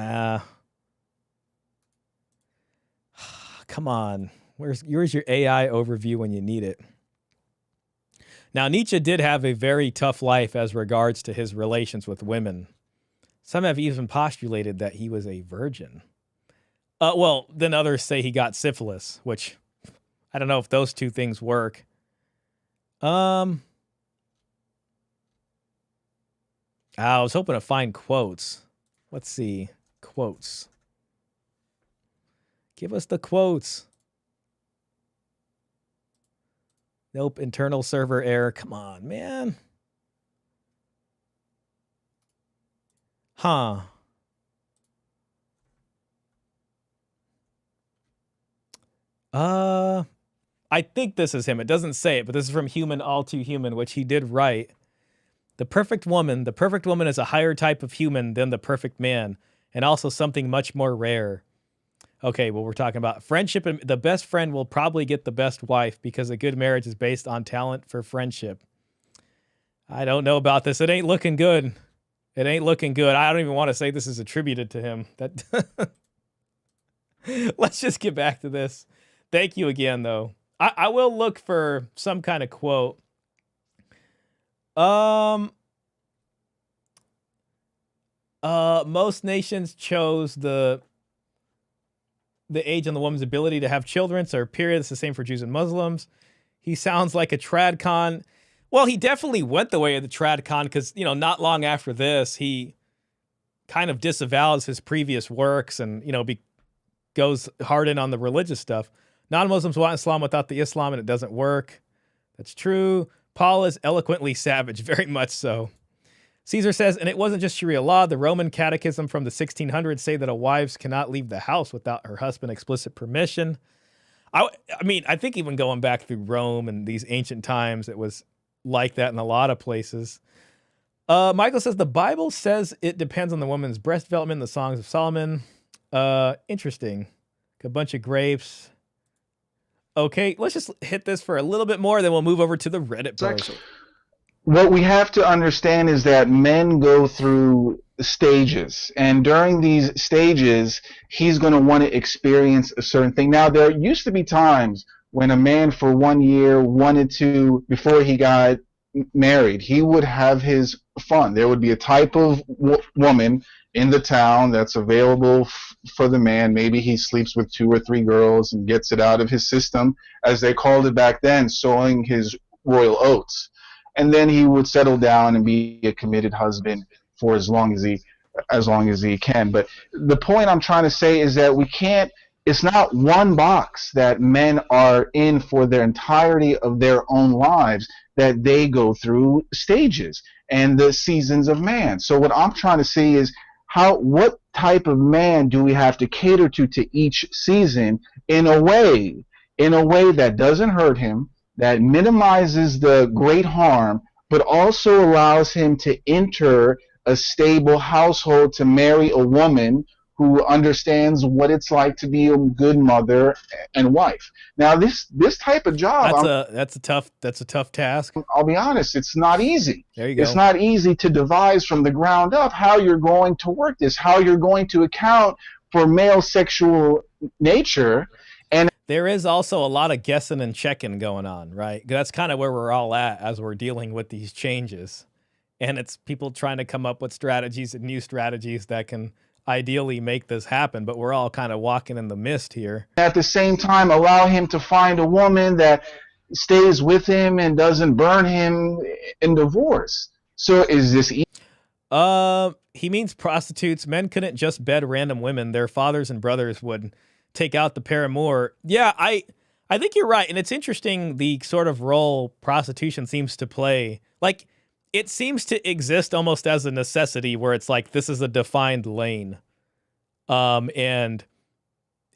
on. Where's your AI overview when you need it? Now, Nietzsche did have a very tough life as regards to his relations with women. Some have even postulated that he was a virgin. Well, then others say he got syphilis, which I don't know if those two things work. I was hoping to find quotes. Let's see. Quotes. Give us the quotes. Nope, internal server error. Come on, man. Huh. I think this is him. It doesn't say it, but this is from Human All Too Human, which he did write. The perfect woman is a higher type of human than the perfect man, and also something much more rare. Okay, well, we're talking about friendship, and the best friend will probably get the best wife because a good marriage is based on talent for friendship. I don't know about this. It ain't looking good. It ain't looking good. I don't even want to say this is attributed to him. Let's just get back to this. Thank you again, though. I will look for some kind of quote. Most nations chose the the age on the woman's ability to have children, so her period is the same for Jews and Muslims. He sounds like a trad con. Well, he definitely went the way of the trad con because, you know, not long after this, he kind of disavows his previous works and, you know, goes hard in on the religious stuff. Non-Muslims want Islam without the Islam, and it doesn't work. That's true. Paul is eloquently savage, very much so. Caesar says, and it wasn't just Sharia law. The Roman Catechism from the 1600s say that a wife cannot leave the house without her husband's explicit permission. I mean, I think even going back through Rome and these ancient times, it was like that in a lot of places. Michael says, the Bible says it depends on the woman's breast development in the Songs of Solomon. Interesting. A bunch of grapes. Okay, let's just hit this for a little bit more, then we'll move over to the Reddit post. What we have to understand is that men go through stages, and during these stages, he's going to want to experience a certain thing. Now, there used to be times when a man for 1 year wanted to, before he got married, he would have his fun. There would be a type of woman in the town that's available for the man. Maybe he sleeps with 2 or 3 girls and gets it out of his system, as they called it back then, sowing his royal oats. And then he would settle down and be a committed husband for as long as he can. But the point I'm trying to say is that we can't, it's not one box that men are in for their entirety of their own lives, that they go through stages and the seasons of man. So what I'm trying to see is what type of man do we have to cater to each season in a way that doesn't hurt him, that minimizes the great harm, but also allows him to enter a stable household, to marry a woman who understands what it's like to be a good mother and wife. Now, this type of job, that's a tough task. I'll be honest, it's not easy. There you go. It's not easy to devise from the ground up how you're going to work this, how you're going to account for male sexual nature. And there is also a lot of guessing and checking going on, right? That's kind of where we're all at as we're dealing with these changes. And it's people trying to come up with strategies and new strategies that can ideally make this happen, but we're all kind of walking in the mist here. At the same time, allow him to find a woman that stays with him and doesn't burn him in divorce. So is this he means prostitutes. Men couldn't just bed random women. Their fathers and brothers would take out the paramour. Yeah, I think you're right. And it's interesting the sort of role prostitution seems to play. Like, it seems to exist almost as a necessity where it's like, this is a defined lane. And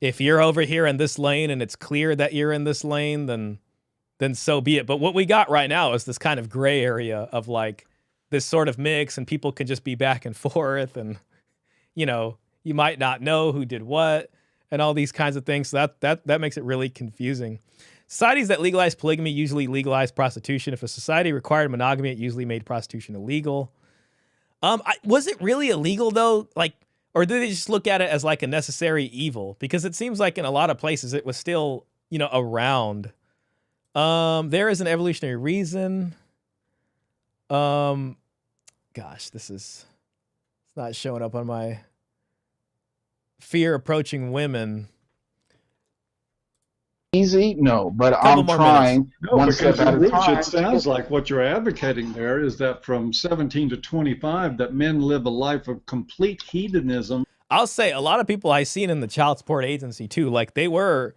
if you're over here in this lane and it's clear that you're in this lane, then so be it. But what we got right now is this kind of gray area of like this sort of mix, and people can just be back and forth, and, you know, you might not know who did what and all these kinds of things. So that makes it really confusing. Societies that legalize polygamy usually legalize prostitution. If a society required monogamy, it usually made prostitution illegal. Was it really illegal though? Like, or did they just look at it as like a necessary evil? Because it seems like in a lot of places it was still, you know, around. There is an evolutionary reason. Gosh, it's not showing up on my fear approaching women. Easy? No, but I'm trying one step at a time. It sounds like what you're advocating there is that from 17 to 25, that men live a life of complete hedonism. I'll say a lot of people I've seen in the child support agency too, like they were,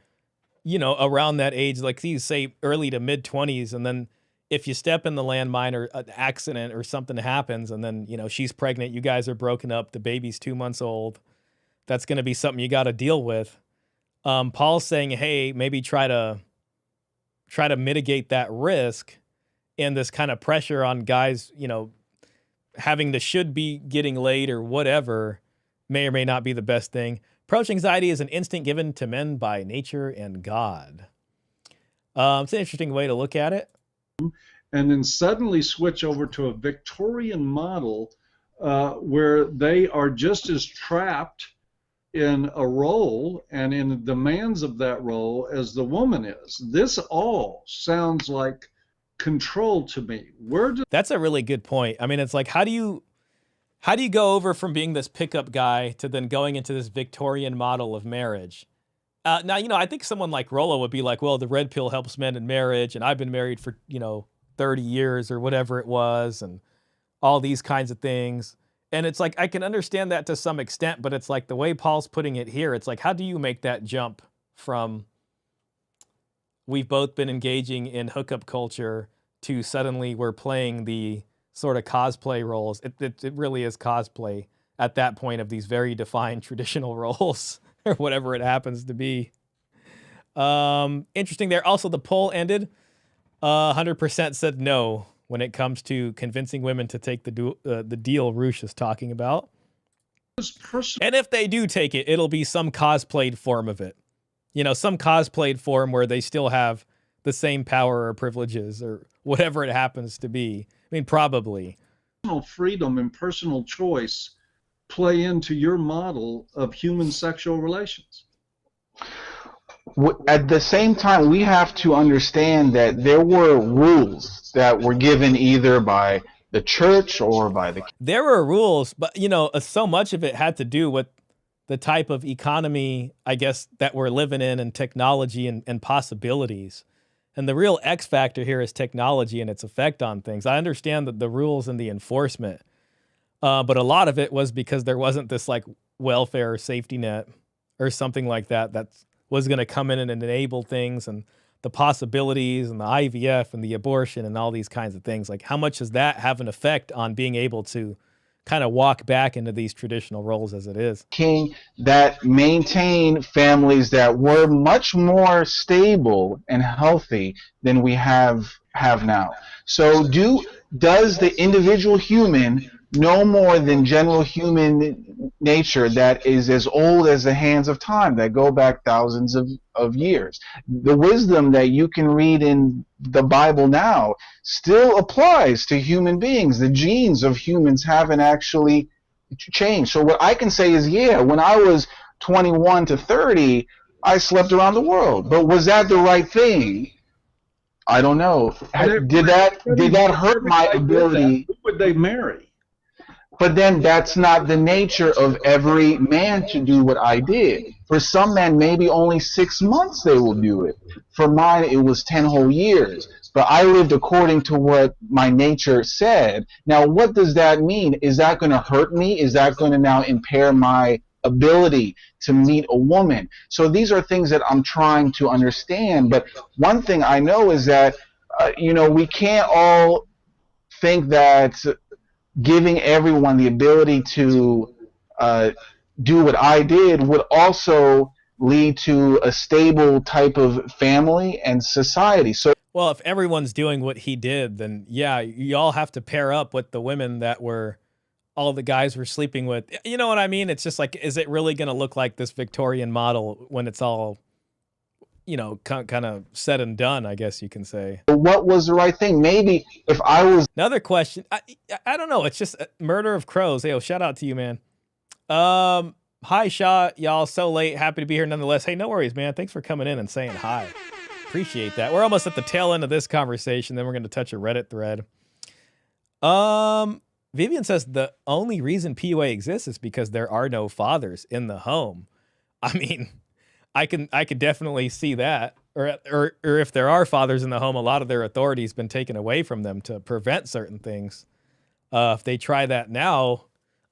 you know, around that age, like these say early to mid 20s. And then if you step in the landmine or an accident or something happens, and then, you know, she's pregnant, you guys are broken up, the baby's 2 months old, that's going to be something you got to deal with. Paul's saying, hey, maybe try to mitigate that risk and this kind of pressure on guys, you know, having to should be getting laid or whatever may or may not be the best thing. Approach anxiety is an instinct given to men by nature and God. It's an interesting way to look at it. And then suddenly switch over to a Victorian model where they are just as trapped in a role and in the demands of that role as the woman is. This all sounds like control to me. That's a really good point. I mean, it's like, how do you go over from being this pickup guy to then going into this Victorian model of marriage? Now, I think someone like Rollo would be like, well, the red pill helps men in marriage, and I've been married for, 30 years or whatever it was, and all these kinds of things. And it's like, I can understand that to some extent, but it's like the way Paul's putting it here, it's like, how do you make that jump from we've both been engaging in hookup culture to suddenly we're playing the sort of cosplay roles? It really is cosplay at that point of these very defined traditional roles or whatever it happens to be. Interesting there. Also, the poll ended. 100% said no when it comes to convincing women to take the deal Roosh is talking about. And if they do take it, it'll be some cosplayed form of it. Some cosplayed form where they still have the same power or privileges or whatever it happens to be. I mean, probably. Personal freedom and personal choice play into your model of human sexual relations. At the same time, we have to understand that there were rules that were given either by the church or by the... There were rules, but, so much of it had to do with the type of economy, I guess, that we're living in and technology and possibilities. And the real X factor here is technology and its effect on things. I understand that the rules and the enforcement, but a lot of it was because there wasn't this like welfare or safety net or something like that was going to come in and enable things and the possibilities and the IVF and the abortion and all these kinds of things. Like, how much does that have an effect on being able to kind of walk back into these traditional roles as it is? King that maintain families that were much more stable and healthy than we have now. So does the individual human no more than general human nature that is as old as the hands of time that go back thousands of years? The wisdom that you can read in the Bible now still applies to human beings. The genes of humans haven't actually changed. So what I can say is, yeah, when I was 21 to 30, I slept around the world. But was that the right thing? I don't know. Did that hurt my ability? Who would they marry? But then that's not the nature of every man to do what I did. For some men, maybe only 6 months they will do it. For mine, it was 10 whole years. But I lived according to what my nature said. Now, what does that mean? Is that going to hurt me? Is that going to now impair my ability to meet a woman? So these are things that I'm trying to understand. But one thing I know is that, we can't all think that giving everyone the ability to do what I did would also lead to a stable type of family and society. So, well, if everyone's doing what he did, then yeah, you all have to pair up with the women that all the guys were sleeping with. You know what I mean? It's just like, is it really going to look like this Victorian model when it's all, kind of said and done, I guess you can say. What was the right thing? Maybe if I was... Another question. I don't know. It's just murder of crows. Hey, shout out to you, man. Hi, Shaw. Y'all so late. Happy to be here nonetheless. Hey, no worries, man. Thanks for coming in and saying hi. Appreciate that. We're almost at the tail end of this conversation. Then we're going to touch a Reddit thread. Vivian says the only reason PUA exists is because there are no fathers in the home. I mean... I could definitely see that, or if there are fathers in the home, a lot of their authority has been taken away from them to prevent certain things. If they try that now,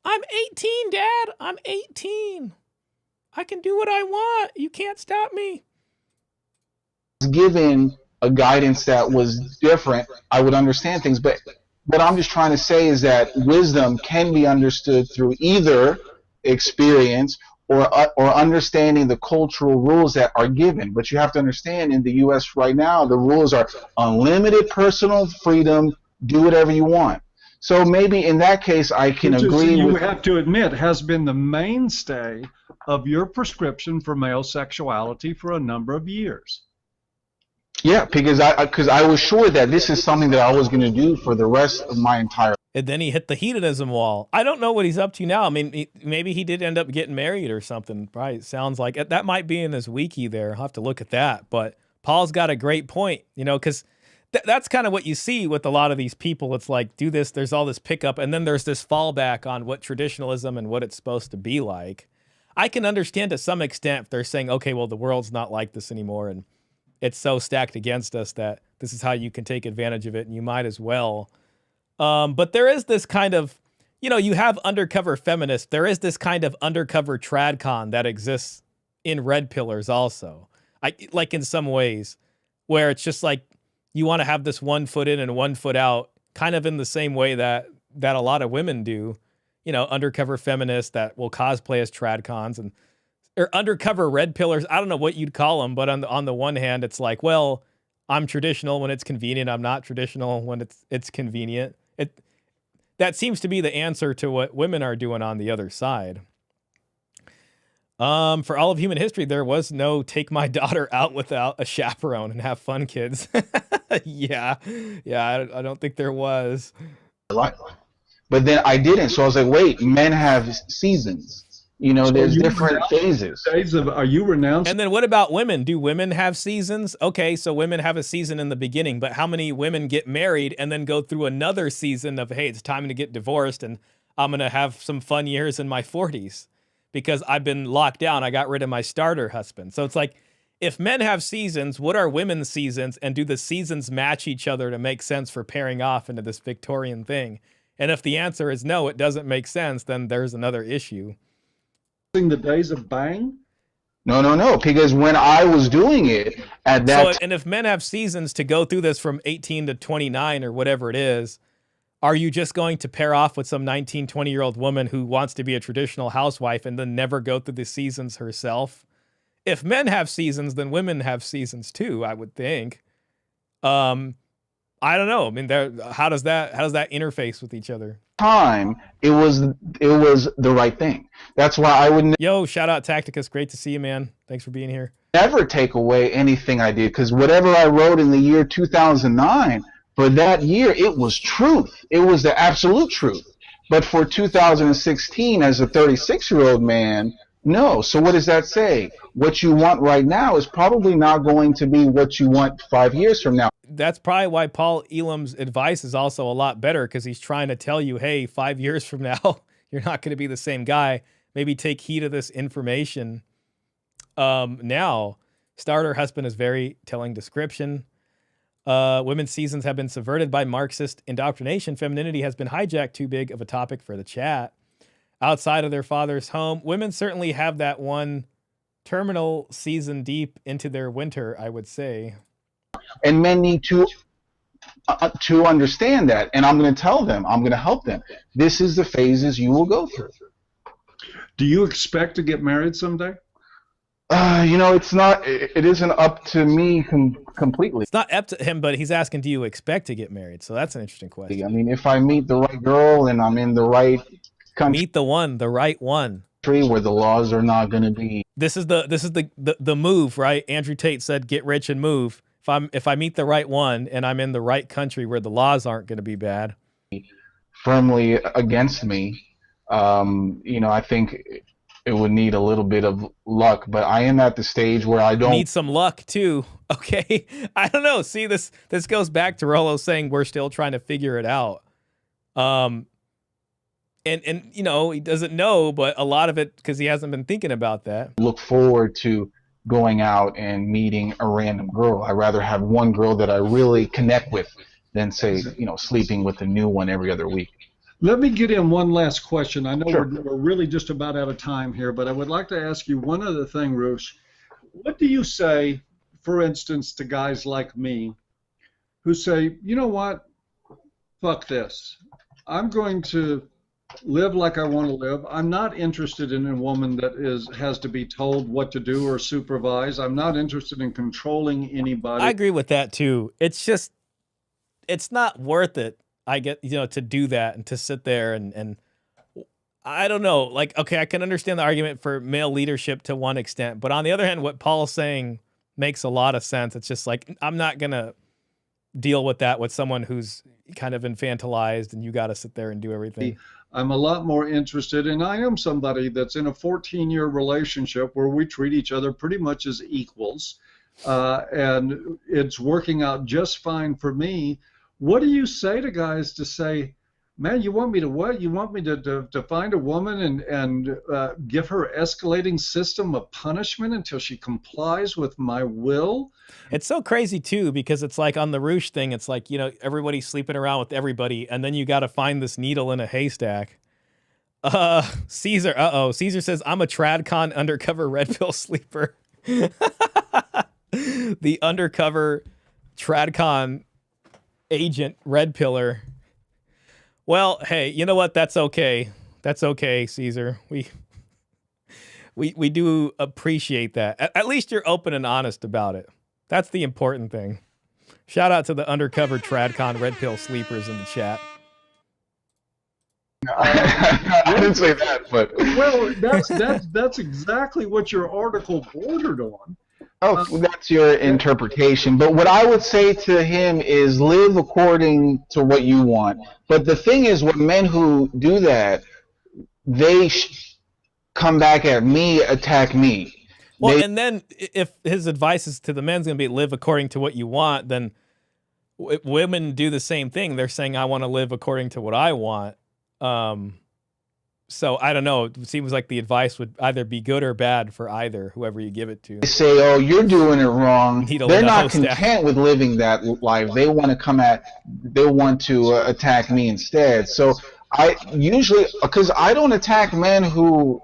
I'm 18, Dad. I'm 18. I can do what I want. You can't stop me. Given a guidance that was different, I would understand things. But what I'm just trying to say is that wisdom can be understood through either experience or understanding the cultural rules that are given. But you have to understand, in the U.S. right now, the rules are unlimited personal freedom, do whatever you want. So maybe in that case, I can agree with... You have to admit, has been the mainstay of your prescription for male sexuality for a number of years. Yeah, because I was sure that this is something that I was going to do for the rest of my entire... And then he hit the hedonism wall. I don't know what he's up to now. I mean, maybe he did end up getting married or something. Right? Sounds like it. That might be in his wiki there. I'll have to look at that. But Paul's got a great point, because that's kind of what you see with a lot of these people. It's like, do this, there's all this pickup, and then there's this fallback on what traditionalism and what it's supposed to be like. I can understand to some extent if they're saying, okay, well, the world's not like this anymore, and it's so stacked against us that this is how you can take advantage of it, and you might as well. But there is this kind of, you know, you have undercover feminists. There is this kind of undercover tradcon that exists in red pillars also. Like in some ways, where it's just like you want to have this 1 foot in and 1 foot out, kind of in the same way that a lot of women do, you know, undercover feminists that will cosplay as tradcons and or undercover red pillars. I don't know what you'd call them, but on the one hand, it's like, well, I'm traditional when it's convenient. I'm not traditional when it's convenient. That seems to be the answer to what women are doing on the other side. For all of human history, there was no take my daughter out without a chaperone and have fun, kids. Yeah, I don't think there was. But then I didn't, so I was like, wait, men have seasons. You know, So there's you different renounce phases. Days of, are you renouncing? And then what about women? Do women have seasons? Okay, so women have a season in the beginning, but how many women get married and then go through another season of, hey, it's time to get divorced and I'm going to have some fun years in my 40s because I've been locked down. I got rid of my starter husband. So it's like, if men have seasons, what are women's seasons? And do the seasons match each other to make sense for pairing off into this Victorian thing? And if the answer is no, it doesn't make sense, then there's another issue. The days of bang? No, because when I was doing it at that So, and if men have seasons to go through this from 18 to 29 or whatever it is, are you just going to pair off with some 19, 20-year-old woman who wants to be a traditional housewife and then never go through the seasons herself? If men have seasons, then women have seasons too, I would think. I don't know. I mean, how does that interface with each other? time, it was the right thing. That's why I would Yo, shout out Tacticus. Great to see you, man. Thanks for being here. never take away anything I did, because whatever I wrote in the year 2009, for that year, it was truth. It was the absolute truth. But for 2016, as a 36-year-old man, no. So what does that say? What you want right now is probably not going to be what you want 5 years from now. That's probably why Paul Elam's advice is also a lot better, because he's trying to tell you, hey, 5 years from now, you're not going to be the same guy. Maybe take heed of this information. Now, starter husband is very telling description. Women's seasons have been subverted by Marxist indoctrination. Femininity has been hijacked too big of a topic for the chat. Outside of their father's home, women certainly have that one terminal season deep into their winter, I would say. And men need to understand that. And I'm going to tell them, I'm going to help them. This is the phases you will go through. Do you expect to get married someday? You know, it isn't up to me completely. It's not up to him, but he's asking, do you expect to get married? So that's an interesting question. I mean, if I meet the right girl and I'm in the right country, Meet the right one. where the laws are not going to be. This is the move, right? Andrew Tate said, get rich and move. If I meet the right one and I'm in the right country where the laws aren't going to be bad. Firmly against me, you know, I think it would need a little bit of luck, but I am at the stage where I don't need some luck too. Okay. I don't know. See, this goes back to Rollo saying we're still trying to figure it out. And you know, he doesn't know, but a lot of it because he hasn't been thinking about that. look forward to going out and meeting a random girl. I'd rather have one girl that I really connect with than, say, you know, sleeping with a new one every other week. Let me get in one last question. I know Sure. we're really just about out of time here, but I would like to ask you one other thing, Roosh. What do you say, for instance, to guys like me who say, you know what, fuck this. I'm going to live like I want to live. I'm not interested in a woman that has to be told what to do or supervise. I'm not interested in controlling anybody. I agree with that too. It's just, it's not worth it. I get, you know, to do that and to sit there and I don't know, like, okay, I can understand the argument for male leadership to one extent, but on the other hand, what Paul's saying makes a lot of sense. It's just like, I'm not going to deal with that with someone who's kind of infantilized and you got to sit there and do everything. I'm a lot more interested, and I am somebody that's in a 14-year relationship where we treat each other pretty much as equals, and it's working out just fine for me. What do you say to guys to say, man, you want me to what? You want me to find a woman and give her escalating system of punishment until she complies with my will? It's so crazy too, because it's like on the Roosh thing, it's like, you know, everybody's sleeping around with everybody, and then you got to find this needle in a haystack. Caesar, Caesar says, I'm a TradCon undercover red pill sleeper. The undercover TradCon agent red pillar. Well, hey, you know what? That's okay. That's okay, Caesar. We do appreciate that. At least you're open and honest about it. That's the important thing. Shout out to the undercover TradCon red pill sleepers in the chat. I didn't say that, but well, that's exactly what your article bordered on. Oh, that's your interpretation. But what I would say to him is live according to what you want. But the thing is, what men who do that, they come back at me, attack me. Well, and then if his advice is to the men's going to be live according to what you want, then women do the same thing. They're saying, I want to live according to what I want. So I don't know. It seems like the advice would either be good or bad for either, whoever you give it to. They say, oh, you're doing it wrong. They're not content with living that life. They want to attack me instead. So I usually, because I don't attack men who,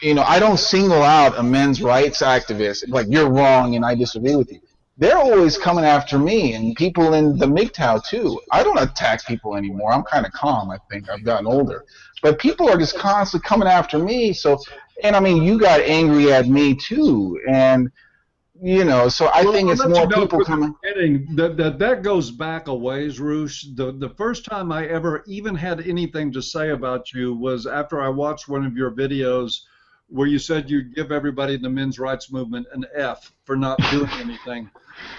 I don't single out a men's rights activist, like you're wrong and I disagree with you. They're always coming after me, and people in the MGTOW too. I don't attack people anymore. I'm kind of calm, I think. I've gotten older. But people are just constantly coming after me. So, and I mean, you got angry at me too. And, so I think it's more people coming. That goes back a ways, Roosh. The first time I ever even had anything to say about you was after I watched one of your videos where you said you'd give everybody in the men's rights movement an F for not doing anything.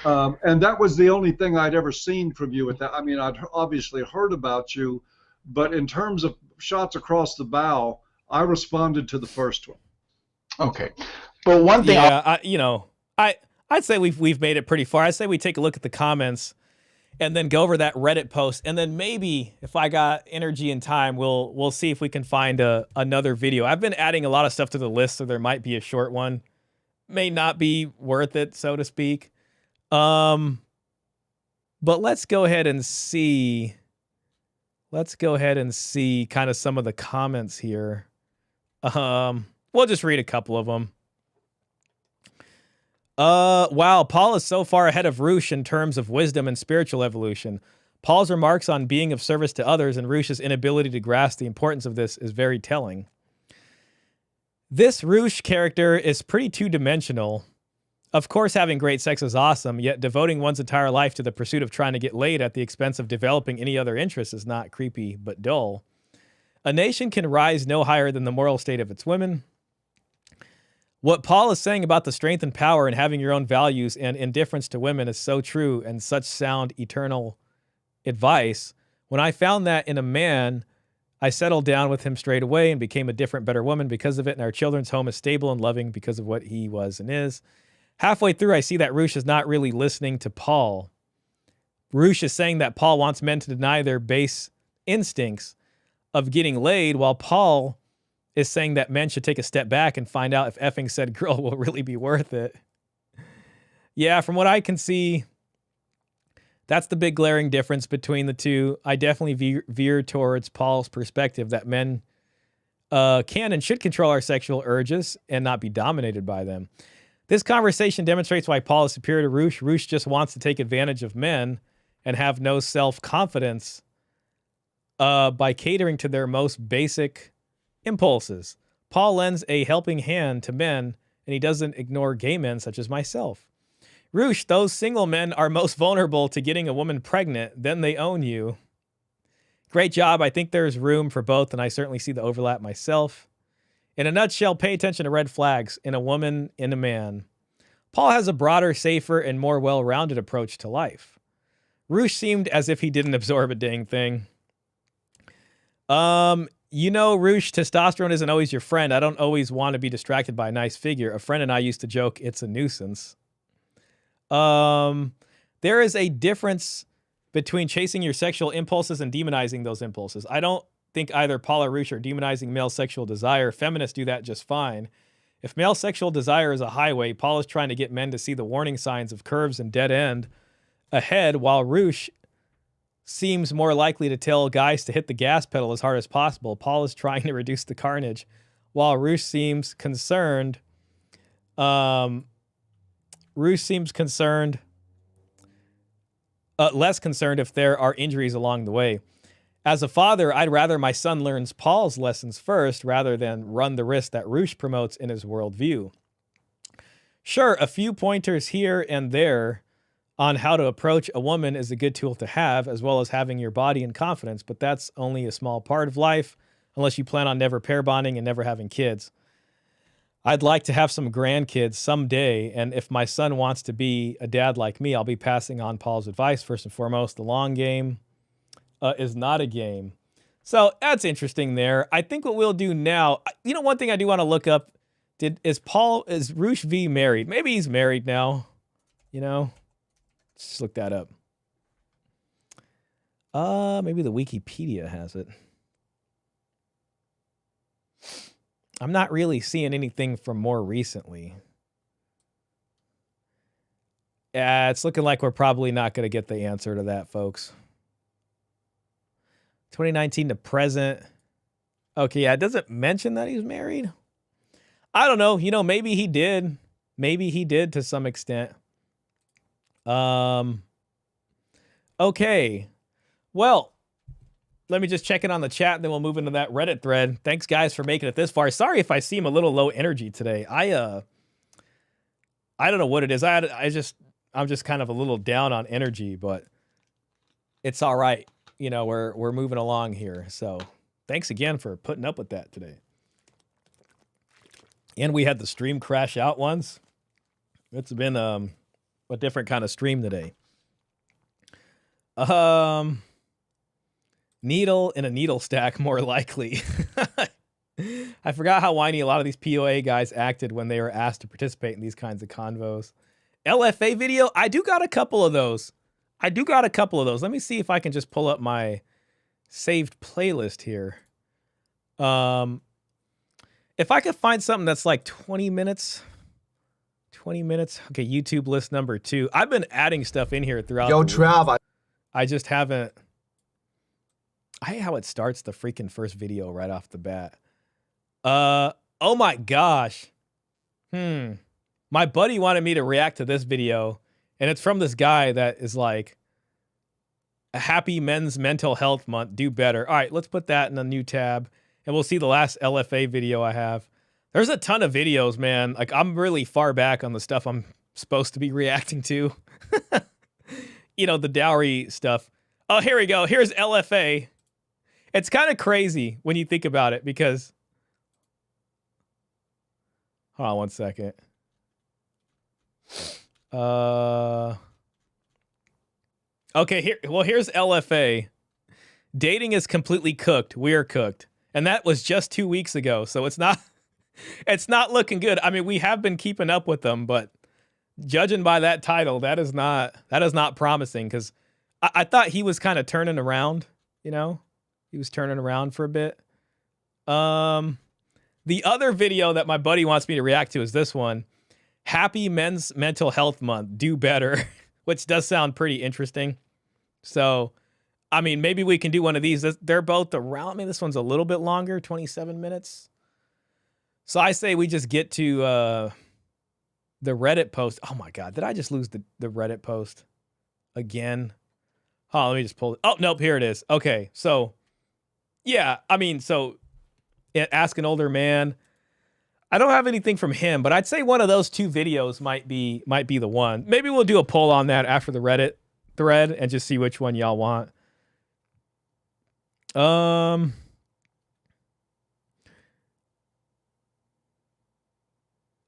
And that was the only thing I'd ever seen from you at that. I mean, I'd obviously heard about you, but in terms of shots across the bow, I responded to the first one. Okay. But one thing I'd say we've made it pretty far. I'd say we take a look at the comments and then go over that Reddit post, and then maybe if I got energy and time, we'll see if we can find another video. I've been adding a lot of stuff to the list, so there might be a short one. May not be worth it, so to speak. But let's go ahead and see. Let's go ahead and see kind of some of the comments here. We'll just read a couple of them. Wow, Paul is so far ahead of Roosh in terms of wisdom and spiritual evolution. Paul's remarks on being of service to others and Roosh's inability to grasp the importance of this is very telling. This Roosh character is pretty two-dimensional. Of course, having great sex is awesome, yet devoting one's entire life to the pursuit of trying to get laid at the expense of developing any other interests is not creepy, but dull. A nation can rise no higher than the moral state of its women. What Paul is saying about the strength and power in having your own values and indifference to women is so true and such sound, eternal advice. When I found that in a man, I settled down with him straight away and became a different, better woman because of it, and our children's home is stable and loving because of what he was and is. Halfway through, I see that Roosh is not really listening to Paul. Roosh is saying that Paul wants men to deny their base instincts of getting laid, while Paul is saying that men should take a step back and find out if effing said girl will really be worth it. Yeah, from what I can see, that's the big glaring difference between the two. I definitely veer towards Paul's perspective that men can and should control our sexual urges and not be dominated by them. This conversation demonstrates why Paul is superior to Roosh. Roosh just wants to take advantage of men and have no self-confidence by catering to their most basic impulses. Paul lends a helping hand to men, and he doesn't ignore gay men such as myself. Roosh, those single men are most vulnerable to getting a woman pregnant, then they own you. Great job. I think there's room for both, and I certainly see the overlap myself. In a nutshell, pay attention to red flags in a woman, in a man. Paul has a broader, safer, and more well-rounded approach to life. Roosh seemed as if he didn't absorb a dang thing. Roosh, testosterone isn't always your friend. I don't always want to be distracted by a nice figure. A friend and I used to joke, it's a nuisance. There is a difference between chasing your sexual impulses and demonizing those impulses. I don't think either Paul or Roosh are demonizing male sexual desire. Feminists do that just fine. If male sexual desire is a highway, Paul is trying to get men to see the warning signs of curves and dead end ahead, while Roosh seems more likely to tell guys to hit the gas pedal as hard as possible. Paul is trying to reduce the carnage, while Roosh seems concerned. Less concerned if there are injuries along the way. As a father, I'd rather my son learns Paul's lessons first rather than run the risk that Roosh promotes in his worldview. Sure, a few pointers here and there on how to approach a woman is a good tool to have, as well as having your body and confidence, but that's only a small part of life, unless you plan on never pair bonding and never having kids. I'd like to have some grandkids someday, and if my son wants to be a dad like me, I'll be passing on Paul's advice. First and foremost, the long game is not a game. So that's interesting there. I think what we'll do now, you know, one thing I do want to look up, is Roosh V married? Maybe he's married now, you know? Let's just look that up. Maybe the Wikipedia has it. I'm not really seeing anything from more recently. Yeah, it's looking like we're probably not going to get the answer to that, folks. 2019 to present. Okay, yeah, it doesn't mention that he's married. I don't know. You know, maybe he did. Maybe he did to some extent. Okay. Well, let me just check in on the chat, and then we'll move into that Reddit thread. Thanks, guys, for making it this far. Sorry if I seem a little low energy today. I don't know what it is. I'm just kind of a little down on energy, but it's all right. You know, we're moving along here. So thanks again for putting up with that today. And we had the stream crash out once. It's been a different kind of stream today. Needle in a needle stack, more likely. I forgot how whiny a lot of these POA guys acted when they were asked to participate in these kinds of convos. LFA video, I do got a couple of those. Let me see if I can just pull up my saved playlist here. If I could find something that's like 20 minutes. Okay, YouTube list number 2. I've been adding stuff in here throughout. Yo, Trav. I just haven't. I hate how it starts the freaking first video right off the bat. Oh my gosh. My buddy wanted me to react to this video, and it's from this guy that is like, a happy Men's Mental Health Month, do better. All right, let's put that in a new tab, and we'll see the last LFA video I have. There's a ton of videos, man. Like, I'm really far back on the stuff I'm supposed to be reacting to. You know, the Dowry stuff. Oh, here we go. Here's LFA. It's kind of crazy when you think about it, because... Hold on one second. Okay, here's LFA. Dating is completely cooked. We're cooked. And that was just 2 weeks ago, so it's not looking good. I mean, we have been keeping up with them, but judging by that title, that is not promising, because I thought he was kind of turning around, you know? He was turning around for a bit. The other video that my buddy wants me to react to is this one. Happy Men's Mental Health Month, do better, which does sound pretty interesting. So, I mean, maybe we can do one of these. They're both around. I mean, this one's a little bit longer, 27 minutes. So I say we just get to the Reddit post. Oh my God, did I just lose the Reddit post again? Oh, let me just pull it. Oh, nope, here it is. Okay, so, yeah, I mean, so, Ask an Older Man. I don't have anything from him, but I'd say one of those 2 videos might be the one. Maybe we'll do a poll on that after the Reddit thread and just see which one y'all want.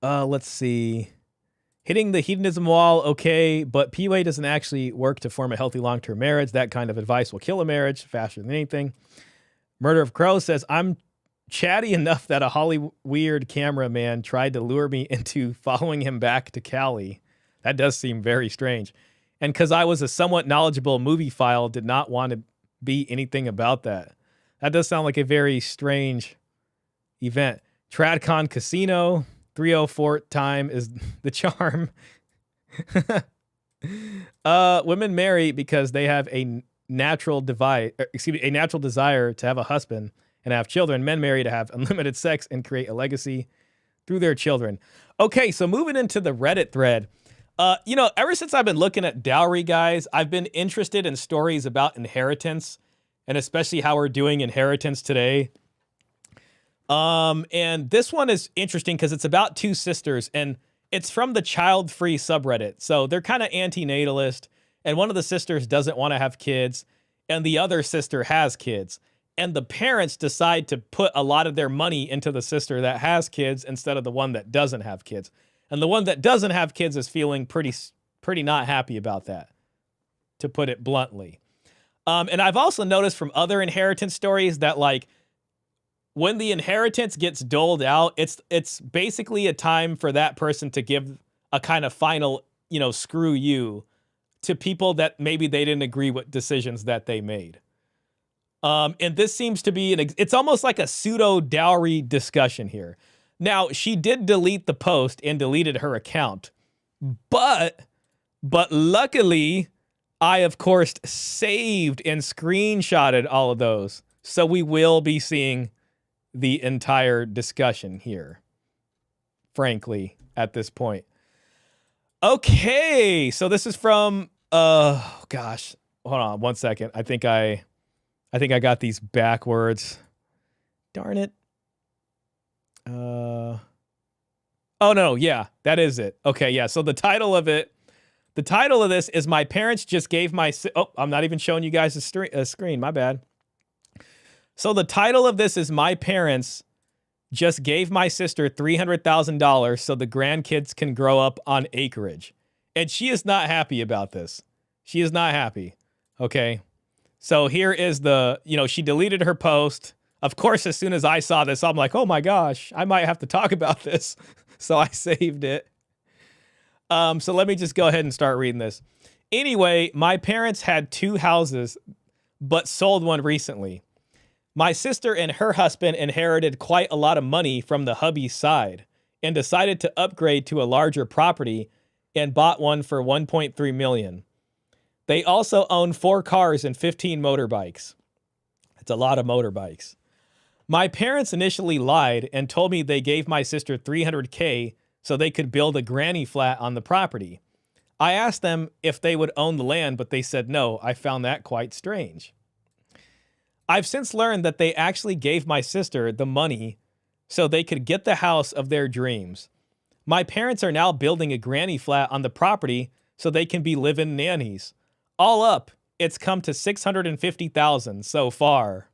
Let's see. Hitting the hedonism wall, okay, but PUA doesn't actually work to form a healthy long-term marriage. That kind of advice will kill a marriage faster than anything. Murder of Crow says, I'm chatty enough that a Hollyweird cameraman tried to lure me into following him back to Cali. That does seem very strange. And because I was a somewhat knowledgeable movie file, did not want to be anything about that. That does sound like a very strange event. TradCon Casino, 304 time is the charm. Women marry because they have a natural desire to have a husband and have children. Men marry to have unlimited sex and create a legacy through their children. Okay, so moving into the Reddit thread. Ever since I've been looking at dowry, guys, I've been interested in stories about inheritance, and especially how we're doing inheritance today. And this one is interesting because it's about two sisters, and it's from the child-free subreddit. So they're kind of anti-natalist, and one of the sisters doesn't want to have kids, and the other sister has kids. And the parents decide to put a lot of their money into the sister that has kids instead of the one that doesn't have kids. And the one that doesn't have kids is feeling pretty not happy about that, to put it bluntly. And I've also noticed from other inheritance stories that, like, when the inheritance gets doled out, it's basically a time for that person to give a kind of final, screw you to people that maybe they didn't agree with decisions that they made. And this seems to be it's almost like a pseudo dowry discussion here. Now, she did delete the post and deleted her account, but luckily, I, of course, saved and screenshotted all of those. So we will be seeing the entire discussion here, frankly, at this point. Okay, so this is from, gosh, hold on one second. I think I got these backwards. Darn it. Oh no, yeah, that is it. Okay, yeah, so the title of this is My Parents Just Gave My... Oh, I'm not even showing you guys a screen, my bad. So the title of this is My Parents Just Gave My Sister $300,000 so the grandkids can grow up on acreage. And she is not happy about this. She is not happy. Okay. So here is she deleted her post. Of course, as soon as I saw this, I'm like, oh my gosh, I might have to talk about this. So I saved it. So let me just go ahead and start reading this. Anyway, my parents had 2 houses, but sold one recently. My sister and her husband inherited quite a lot of money from the hubby's side and decided to upgrade to a larger property and bought one for $1.3 million. They also own 4 cars and 15 motorbikes. It's a lot of motorbikes. My parents initially lied and told me they gave my sister $300K so they could build a granny flat on the property. I asked them if they would own the land, but they said no. I found that quite strange. I've since learned that they actually gave my sister the money so they could get the house of their dreams. My parents are now building a granny flat on the property so they can be live-in nannies. All up, it's come to $650,000 so far.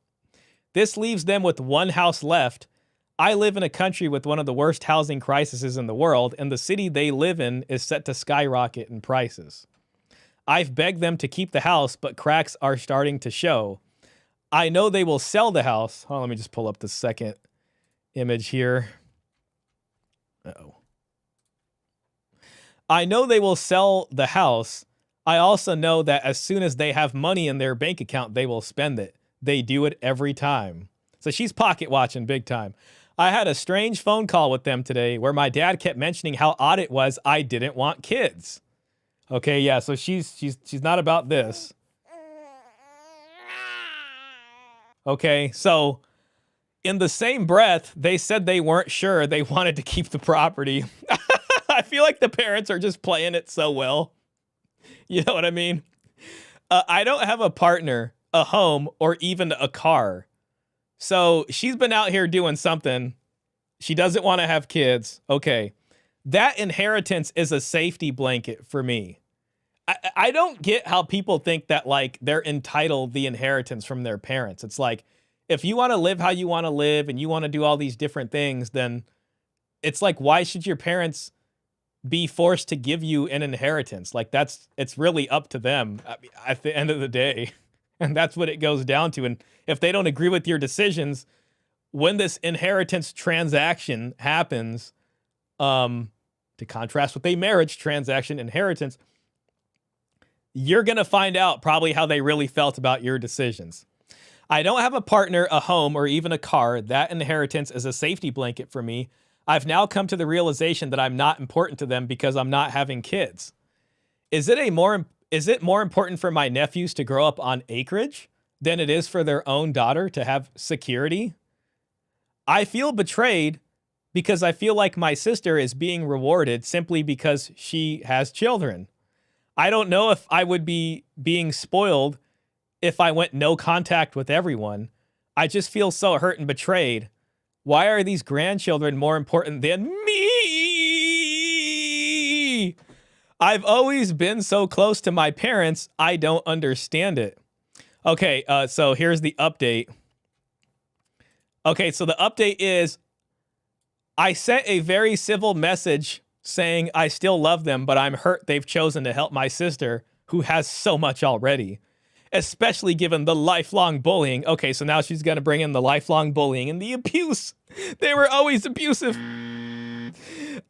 This leaves them with 1 house left. I live in a country with one of the worst housing crises in the world, and the city they live in is set to skyrocket in prices. I've begged them to keep the house, but cracks are starting to show. I know they will sell the house. Hold on, let me just pull up the second image here. Uh-oh. I know they will sell the house. I also know that as soon as they have money in their bank account, they will spend it. They do it every time. So she's pocket watching big time. I had a strange phone call with them today where my dad kept mentioning how odd it was I didn't want kids. Okay, yeah, so she's not about this. Okay, so in the same breath, they said they weren't sure they wanted to keep the property. I feel like the parents are just playing it so well. You know what I mean? I don't have a partner, a home, or even a car. So she's been out here doing something. She doesn't want to have kids. Okay. That inheritance is a safety blanket for me. I don't get how people think that, like, they're entitled the inheritance from their parents. It's like, if you want to live how you want to live and you want to do all these different things, then it's like, why should your parents be forced to give you an inheritance? Like, it's really up to them at the end of the day. And that's what it goes down to. And if they don't agree with your decisions, when this inheritance transaction happens, to contrast with a marriage transaction, inheritance, you're going to find out probably how they really felt about your decisions. I don't have a partner, a home, or even a car. That inheritance is a safety blanket for me. I've now come to the realization that I'm not important to them because I'm not having kids. Is it more important for my nephews to grow up on acreage than it is for their own daughter to have security? I feel betrayed because I feel like my sister is being rewarded simply because she has children. I don't know if I would be being spoiled if I went no contact with everyone. I just feel so hurt and betrayed. Why are these grandchildren more important than me? I've always been so close to my parents. I don't understand it. Okay, so here's the update. Okay, so the update is I sent a very civil message saying I still love them, but I'm hurt they've chosen to help my sister who has so much already, especially given the lifelong bullying. Okay, so now she's going to bring in the lifelong bullying and the abuse. They were always abusive.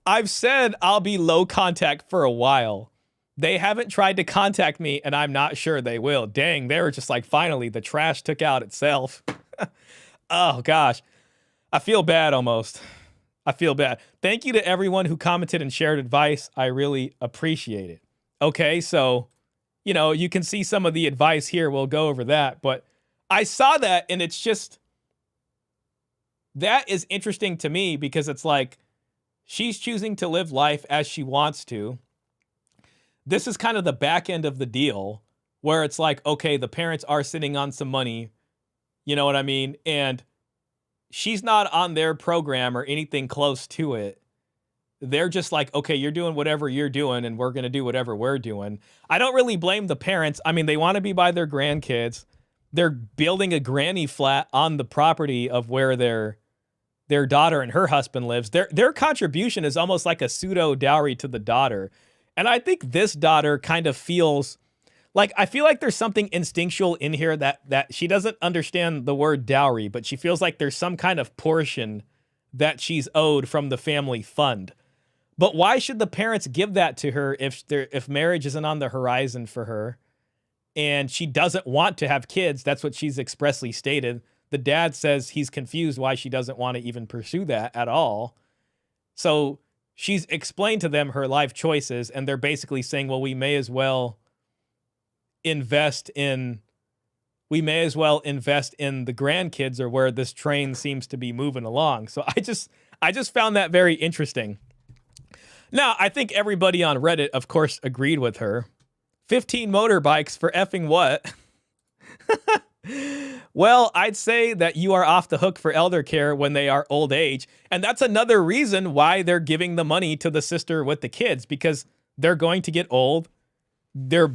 I've said I'll be low contact for a while. They haven't tried to contact me, and I'm not sure they will. Dang, they were just like, finally, the trash took out itself. Oh, gosh. I feel bad almost. I feel bad. Thank you to everyone who commented and shared advice. I really appreciate it. Okay, so, you know, you can see some of the advice here. We'll go over that. But I saw that, and it's just, that is interesting to me because it's like she's choosing to live life as she wants to. This is kind of the back end of the deal where it's like, okay, the parents are sitting on some money. You know what I mean? And she's not on their program or anything close to it. They're just like, okay, you're doing whatever you're doing and we're going to do whatever we're doing. I don't really blame the parents. I mean, they want to be by their grandkids. They're building a granny flat on the property of where their daughter and her husband lives. Their contribution is almost like a pseudo dowry to the daughter. And I think this daughter kind of feels like, I feel like there's something instinctual in here that she doesn't understand the word dowry, but she feels like there's some kind of portion that she's owed from the family fund. But why should the parents give that to her if marriage isn't on the horizon for her and she doesn't want to have kids? That's what she's expressly stated. The dad says he's confused why she doesn't want to even pursue that at all. So she's explained to them her life choices, and they're basically saying, well, we may as well invest in the grandkids or where this train seems to be moving along. So I just found that very interesting. Now, I think everybody on Reddit, of course, agreed with her. 15 motorbikes for effing what? Well, I'd say that you are off the hook for elder care when they are old age. And that's another reason why they're giving the money to the sister with the kids, because they're going to get old. They're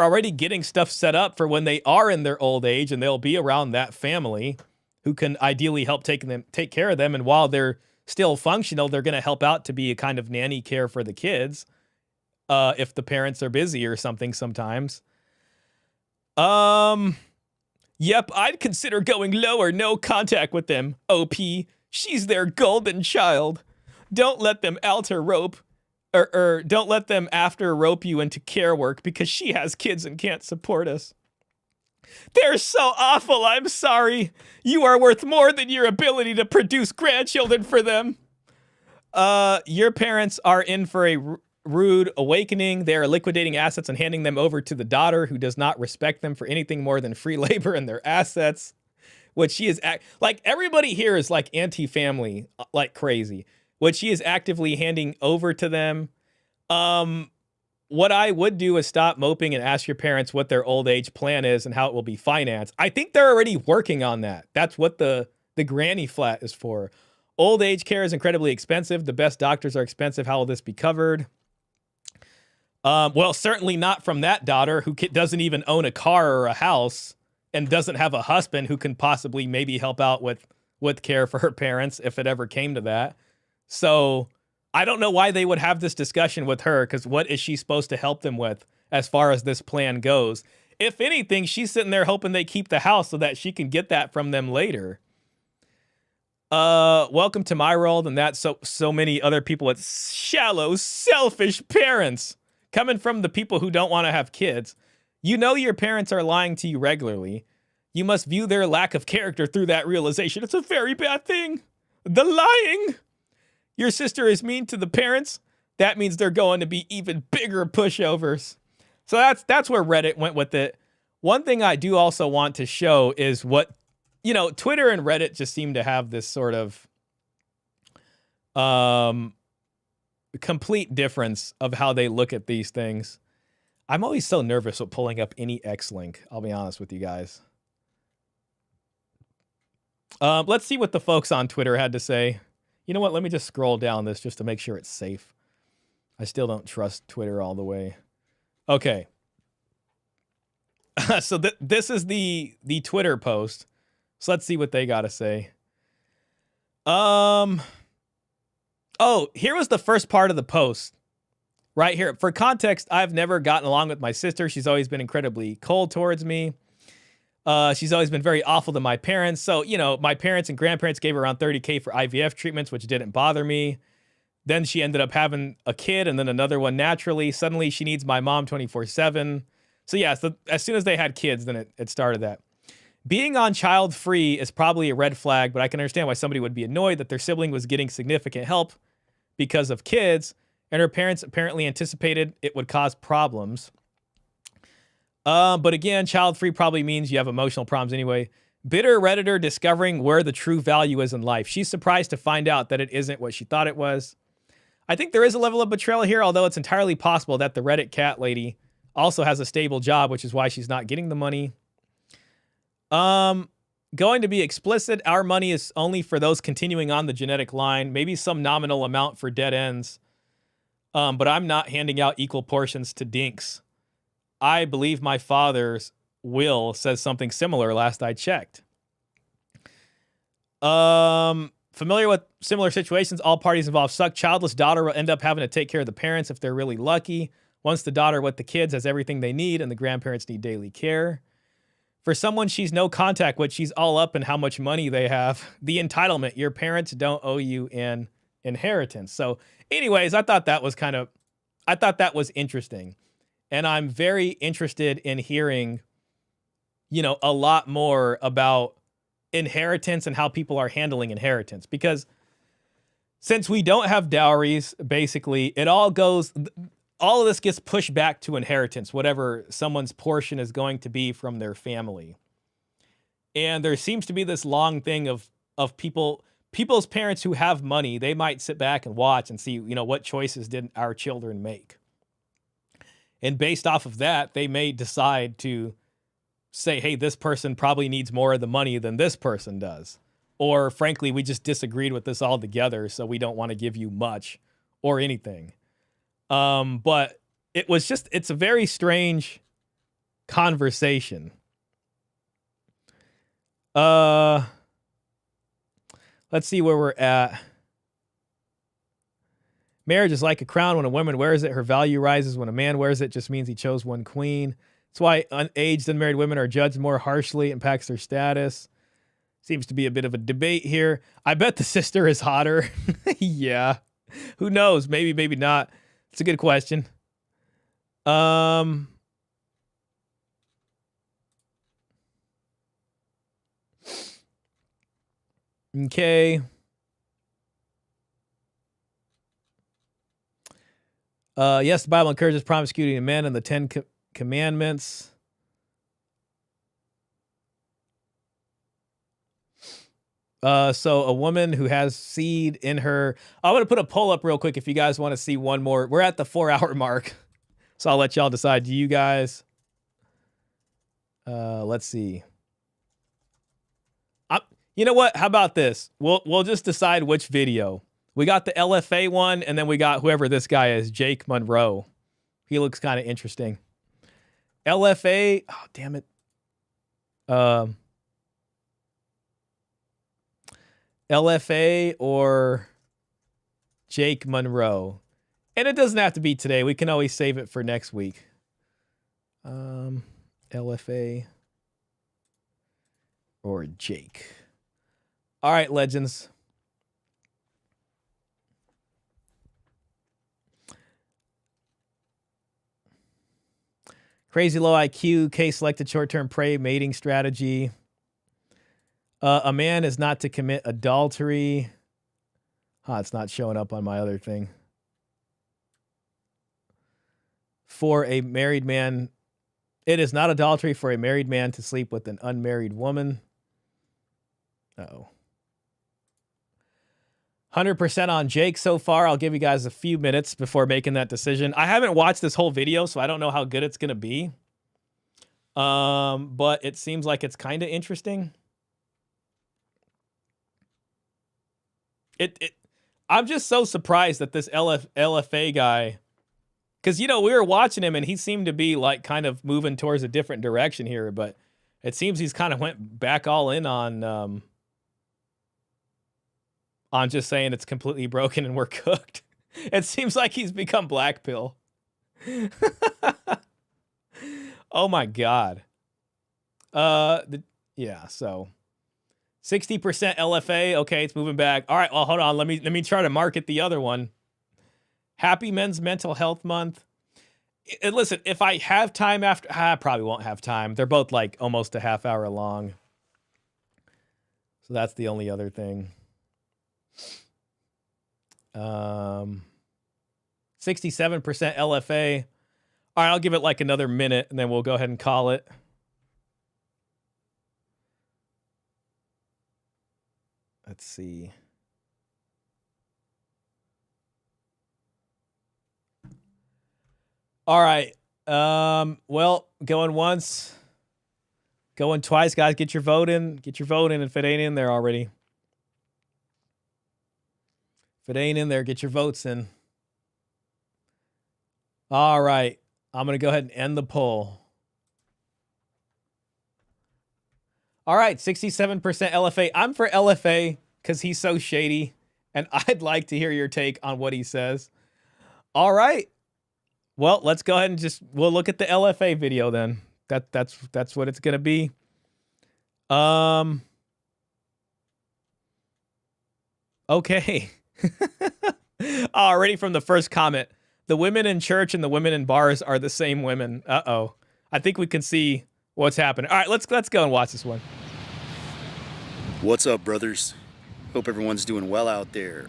already getting stuff set up for when they are in their old age, and they'll be around that family who can ideally help take care of them. And while they're still functional, they're going to help out to be a kind of nanny care for the kids if the parents are busy or something sometimes. Yep, I'd consider going lower, no contact with them. OP, she's their golden child. Don't let them alter rope. Or don't let them after rope you into care work because she has kids and can't support us. They're so awful, I'm sorry. You are worth more than your ability to produce grandchildren for them. Your parents are in for a rude awakening. They are liquidating assets and handing them over to the daughter who does not respect them for anything more than free labor and their assets. What she is like, everybody here is like anti-family, like crazy. What she is actively handing over to them. What I would do is stop moping and ask your parents what their old age plan is and how it will be financed. I think they're already working on that. That's what the granny flat is for. Old age care is incredibly expensive. The best doctors are expensive. How will this be covered? Well, certainly not from that daughter who doesn't even own a car or a house and doesn't have a husband who can possibly maybe help out with care for her parents if it ever came to that. So I don't know why they would have this discussion with her, because what is she supposed to help them with as far as this plan goes? If anything, she's sitting there hoping they keep the house so that she can get that from them later. Welcome to my world, and that so many other people with shallow, selfish parents coming from the people who don't want to have kids. You know your parents are lying to you regularly. You must view their lack of character through that realization. It's a very bad thing. The lying. Your sister is mean to the parents. That means they're going to be even bigger pushovers. So that's where Reddit went with it. One thing I do also want to show is what, you know, Twitter and Reddit just seem to have this sort of complete difference of how they look at these things. I'm always so nervous with pulling up any X link. I'll be honest with you guys. Let's see what the folks on Twitter had to say. You know what? Let me just scroll down this just to make sure it's safe. I still don't trust Twitter all the way. Okay. So this is the Twitter post. So let's see what they got to say. Oh, here was the first part of the post. Right here. For context, I've never gotten along with my sister. She's always been incredibly cold towards me. She's always been very awful to my parents. So, you know, my parents and grandparents gave her around $30K for IVF treatments, which didn't bother me. Then she ended up having a kid and then another one naturally. Suddenly she needs my mom 24/7. So yeah, so as soon as they had kids, then it started that. Being on child free is probably a red flag, but I can understand why somebody would be annoyed that their sibling was getting significant help because of kids, and her parents apparently anticipated it would cause problems. But again, child free probably means you have emotional problems anyway. Bitter Redditor discovering where the true value is in life. She's surprised to find out that it isn't what she thought it was. I think there is a level of betrayal here, although it's entirely possible that the Reddit cat lady also has a stable job, which is why she's not getting the money. Going to be explicit, our money is only for those continuing on the genetic line, maybe some nominal amount for dead ends. But I'm not handing out equal portions to dinks. I believe my father's will says something similar last I checked. Familiar with similar situations, all parties involved suck. Childless daughter will end up having to take care of the parents if they're really lucky. Once the daughter with the kids has everything they need and the grandparents need daily care. For someone she's no contact with, she's all up in how much money they have. The entitlement, your parents don't owe you an inheritance. So anyways, I thought that was interesting. And I'm very interested in hearing, you know, a lot more about inheritance and how people are handling inheritance. Because since we don't have dowries, basically, it all of this gets pushed back to inheritance, whatever someone's portion is going to be from their family. And there seems to be this long thing of people's parents who have money, they might sit back and watch and see, you know, what choices did our children make. And based off of that, they may decide to say, hey, this person probably needs more of the money than this person does. Or frankly, we just disagreed with this altogether, so we don't want to give you much or anything. But it's a very strange conversation. Let's see where we're at. Marriage is like a crown. When a woman wears it, her value rises. When a man wears it, just means he chose one queen. That's why unaged unmarried women are judged more harshly, impacts their status. Seems to be a bit of a debate here. I bet the sister is hotter. Yeah. Who knows? Maybe, maybe not. It's a good question. Okay. Yes, the Bible encourages promiscuity in men and the 10 Commandments. So a woman who has seed in her. I'm going to put a poll up real quick if you guys want to see one more. We're at the 4-hour mark. So I'll let y'all decide. Do you guys? Let's see. You know what? How about this? We'll just decide which video. We got the LFA one, and then we got whoever this guy is, Jake Monroe. He looks kind of interesting. LFA. Oh, damn it. LFA or Jake Monroe. And it doesn't have to be today. We can always save it for next week. LFA or Jake. All right, legends. Crazy low IQ, K-selected short-term prey mating strategy. A man is not to commit adultery. It's not showing up on my other thing. For a married man, it is not adultery for a married man to sleep with an unmarried woman. Uh-oh. 100% on Jake so far. I'll give you guys a few minutes before making that decision. I haven't watched this whole video, so I don't know how good it's going to be. But it seems like it's kind of interesting. I'm just so surprised that this LFA guy, because, you know, we were watching him and he seemed to be like kind of moving towards a different direction here, but it seems he's kind of went back all in on just saying it's completely broken and we're cooked. It seems like he's become black pill. Oh my God. Yeah, so 60% LFA. Okay, it's moving back. All right, well, hold on. Let me try to market the other one. Happy Men's Mental Health Month. And listen, if I have time after, I probably won't have time. They're both like almost a half hour long. So that's the only other thing. 67% LFA. All right, I'll give it like another minute and then we'll go ahead and call it. Let's see. All right. Well, going once, going twice, guys. Get your vote in. Get your vote in if it ain't in there already. If it ain't in there, get your votes in. All right. I'm going to go ahead and end the poll. All right, 67% LFA. I'm for LFA because he's so shady, and I'd like to hear your take on what he says. All right. Well, let's go ahead and we'll look at the LFA video then. That's what it's going to be. Okay. Already from the first comment, the women in church and the women in bars are the same women. Uh-oh. I think we can see what's happening. All right, let's go and watch this one. What's up, brothers? Hope everyone's doing well out there.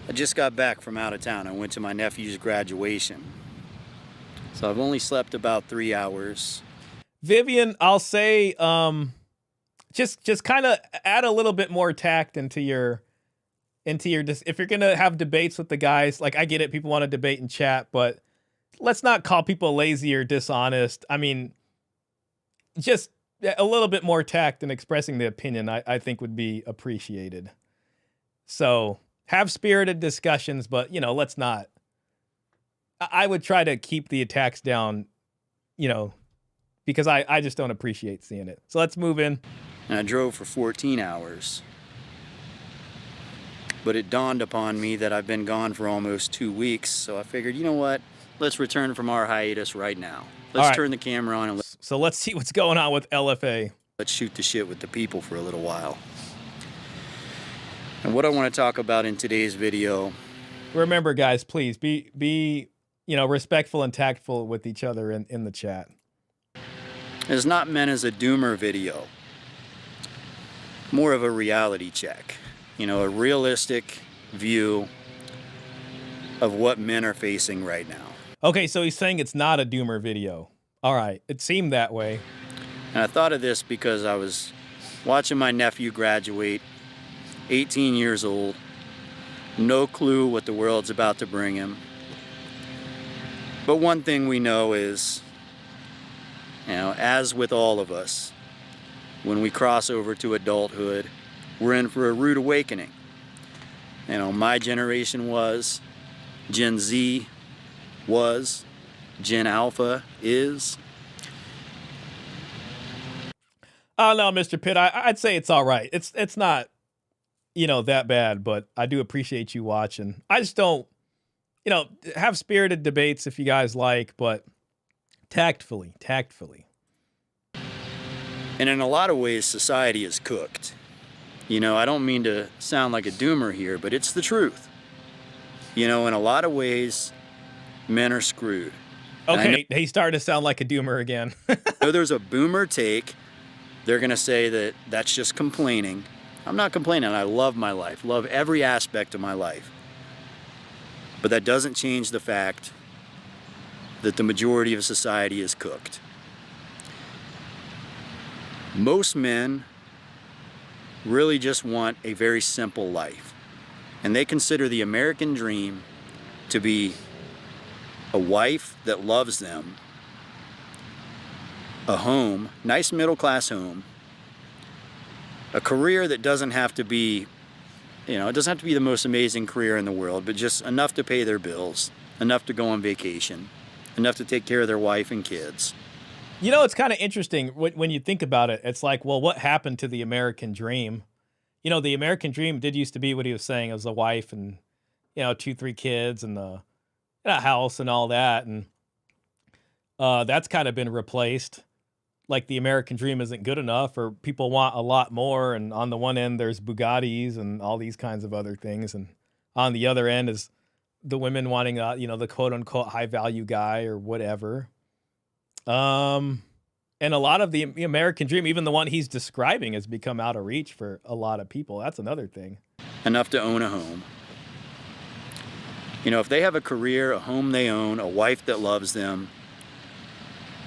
I just got back from out of town. I went to my nephew's graduation. So I've only slept about 3 hours. Vivian, I'll say just kind of add a little bit more tact into your if you're going to have debates with the guys, like I get it, people want to debate and chat, but let's not call people lazy or dishonest. I mean, just a little bit more tact in expressing the opinion, I think would be appreciated. So have spirited discussions, but, you know, let's not. I would try to keep the attacks down, you know, because I just don't appreciate seeing it. So let's move in. And I drove for 14 hours. But it dawned upon me that I've been gone for almost 2 weeks, so I figured, you know what? Let's return from our hiatus right now. Let's turn the camera on and so let's see what's going on with LFA. Let's shoot the shit with the people for a little while. And what I want to talk about in today's video. Remember, guys, please be you know, respectful and tactful with each other in the chat. It's not meant as a doomer video. More of a reality check. You know, a realistic view of what men are facing right now. Okay, so he's saying it's not a doomer video. All right, it seemed that way. And I thought of this because I was watching my nephew graduate, 18 years old, no clue what the world's about to bring him. But one thing we know is, you know, as with all of us, when we cross over to adulthood, we're in for a rude awakening. You know, my generation was, Gen Z was, Gen Alpha is. Oh no, Mr. Pitt, I'd say it's all right. It's not, you know, that bad, but I do appreciate you watching. I just don't, you know, have spirited debates if you guys like, but tactfully. And in a lot of ways, society is cooked. You know, I don't mean to sound like a doomer here, but it's the truth. You know, in a lot of ways, men are screwed. Okay, he started to sound like a doomer again. know there's a boomer take. They're going to say that that's just complaining. I'm not complaining. I love my life, love every aspect of my life. But that doesn't change the fact that the majority of society is cooked. Most men really just want a very simple life. And they consider the American dream to be a wife that loves them, a home, nice middle-class home, a career that doesn't have to be, it doesn't have to be the most amazing career in the world, but just enough to pay their bills, enough to go on vacation, enough to take care of their wife and kids. It's kind of interesting when you think about it. It's like, well, what happened to the American dream? The American dream did used to be what he was saying. It was a wife and, 2-3 kids and a house and all that. And that's kind of been replaced. Like the American dream isn't good enough, or people want a lot more. And on the one end, there's Bugattis and all these kinds of other things. And on the other end is the women wanting, the quote unquote high value guy or whatever. And a lot of the American dream, even the one he's describing, has become out of reach for a lot of people. That's another thing. Enough to own a home. If they have a career, a home they own, a wife that loves them,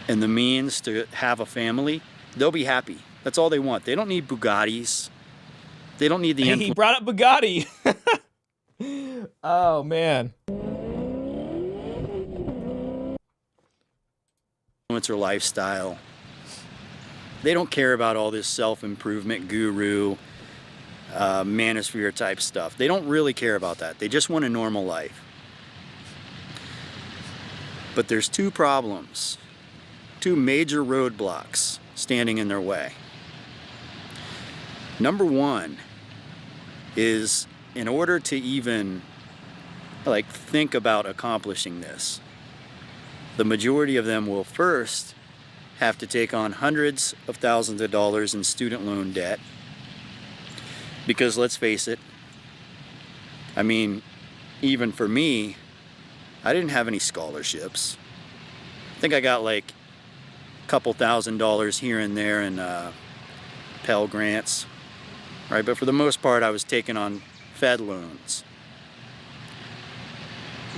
and the means to have a family, they'll be happy. That's all they want. They don't need Bugattis. They don't need the He brought up Bugatti. Oh, man. Influencer lifestyle. They don't care about all this self-improvement guru, manosphere type stuff. They don't really care about that. They just want a normal life. But there's two problems, two major roadblocks standing in their way. Number one is, in order to even think about accomplishing this, the majority of them will first have to take on hundreds of thousands of dollars in student loan debt. Because let's face it, even for me, I didn't have any scholarships. I think I got a couple $1,000s here and there in Pell Grants, right? But for the most part, I was taking on Fed loans.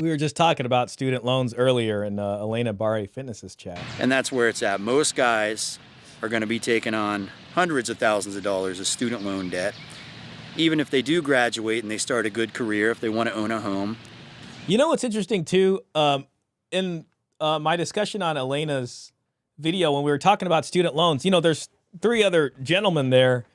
We were just talking about student loans earlier in Elena Barre Fitness's chat. And that's where it's at. Most guys are going to be taking on hundreds of thousands of dollars of student loan debt. Even if they do graduate and they start a good career, if they want to own a home. What's interesting too, in my discussion on Elena's video, when we were talking about student loans, there's 3 other gentlemen there,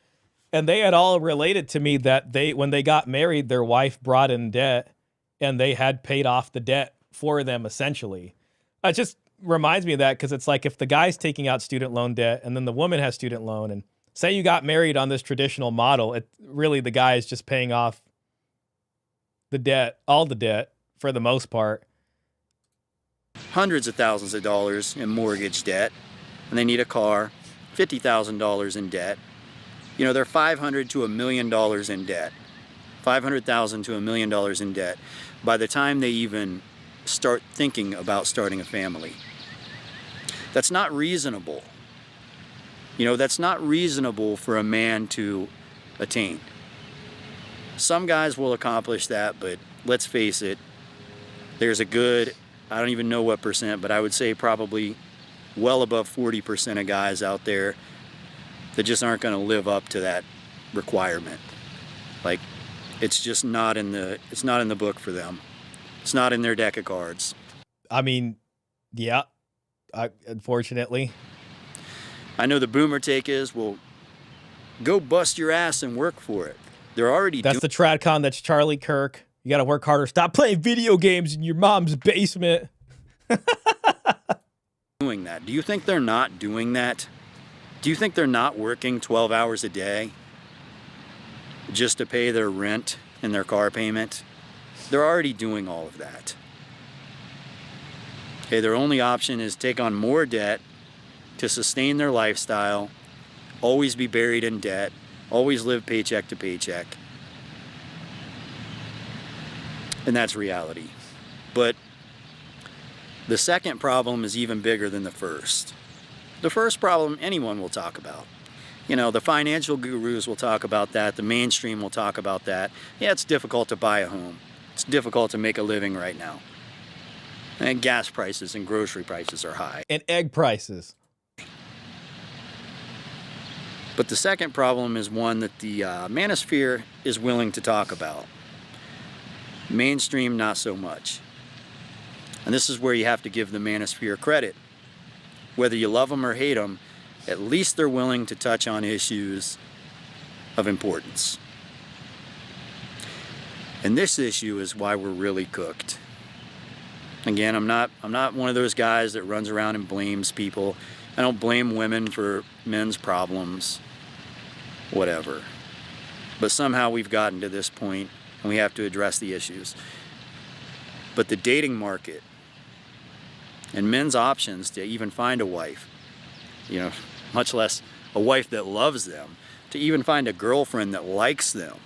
and they had all related to me that when they got married, their wife brought in debt, and they had paid off the debt for them, essentially. It just reminds me of that, because it's like if the guy's taking out student loan debt and then the woman has student loan, and say you got married on this traditional model, really the guy is just paying off the debt, all the debt, for the most part. Hundreds of thousands of dollars in mortgage debt, and they need a car, $50,000 in debt. They're $500,000 to $1 million in debt. $500,000 to $1 million in debt by the time they even start thinking about starting a family. That's not reasonable. That's not reasonable for a man to attain. Some guys will accomplish that, but let's face it, there's a good, I don't even know what percent, but I would say probably well above 40% of guys out there that just aren't going to live up to that requirement. It's just not in the book for them. It's not in their deck of cards. Yeah, unfortunately. I know the boomer take is, well, go bust your ass and work for it. They're already That's the TradCon, that's Charlie Kirk. You got to work harder. Stop playing video games in your mom's basement. doing that. Do you think they're not doing that? Do you think they're not working 12 hours a day just to pay their rent and their car payment? They're already doing all of that. Okay, their only option is take on more debt to sustain their lifestyle, always be buried in debt, always live paycheck to paycheck. And that's reality. But The second problem is even bigger than the first. The first problem anyone will talk about. You know, the financial gurus will talk about that. The mainstream will talk about that. Yeah, it's difficult to buy a home. It's difficult to make a living right now. And gas prices and grocery prices are high. And egg prices. But the second problem is one that the manosphere is willing to talk about. Mainstream, not so much. And this is where you have to give the manosphere credit. Whether you love them or hate them, at least they're willing to touch on issues of importance. And this issue is why we're really cooked. Again, I'm not one of those guys that runs around and blames people. I don't blame women for men's problems, whatever. But somehow we've gotten to this point and we have to address the issues. But the dating market and men's options to even find a wife, you know, much less a wife that loves them, to even find a girlfriend that likes them.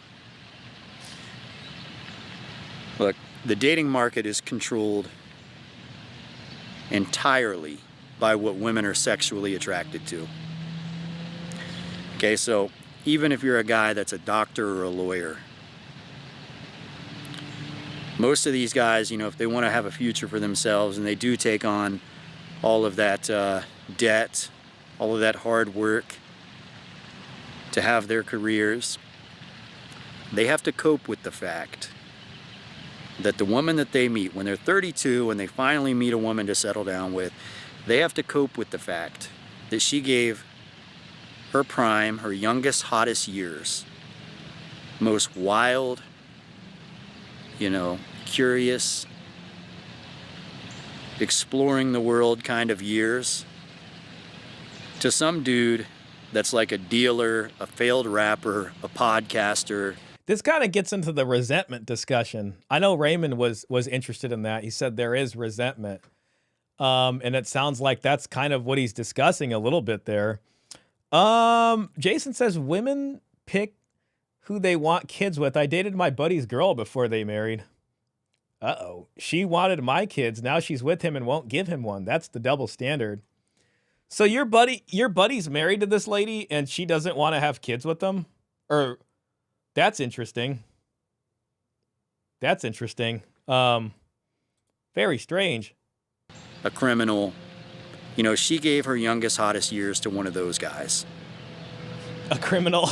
Look, the dating market is controlled entirely by what women are sexually attracted to. Okay, so even if you're a guy that's a doctor or a lawyer, most of these guys, you know, if they want to have a future for themselves and they do take on all of that debt, all of that hard work to have their careers, they have to cope with the fact that the woman that they meet when they're 32 and they finally meet a woman to settle down with, they have to cope with the fact that she gave her prime, her youngest, hottest years, most wild, you know, curious, exploring the world kind of years to some dude that's like a dealer, a failed rapper, a podcaster. This kind of gets into the resentment discussion. I know Raymond was interested in that. He said there is resentment. And it sounds like that's kind of what he's discussing a little bit there. Jason says women pick who they want kids with. I dated my buddy's girl before they married. Uh-oh. She wanted my kids. Now she's with him and won't give him one. That's the double standard. So your buddy's married to this lady and she doesn't want to have kids with them? Or that's interesting. That's interesting. Very strange. A criminal. You know, she gave her youngest, hottest years to one of those guys. A criminal.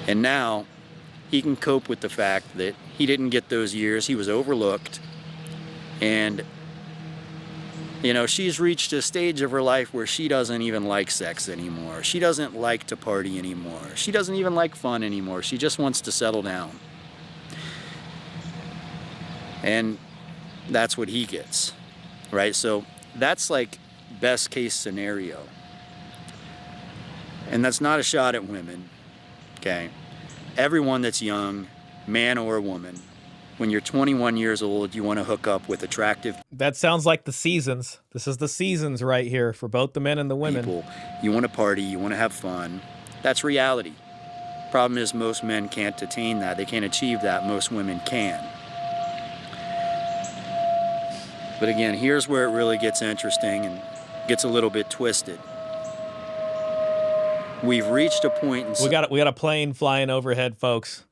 And now he can cope with the fact that he didn't get those years. He was overlooked. And, you know, she's reached a stage of her life where she doesn't even like sex anymore. She doesn't like to party anymore. She doesn't even like fun anymore. She just wants to settle down. And that's what he gets, right? So that's like best case scenario. And that's not a shot at women, okay? Everyone that's young, man or woman, when you're 21 years old, you want to hook up with attractive... That sounds like the seasons. This is the seasons right here for both the men and the women. People. You want to party, you want to have fun. That's reality. Problem is most men can't attain that. They can't achieve that. Most women can. But again, here's where it really gets interesting and gets a little bit twisted. We've reached a point in... We got a plane flying overhead, folks.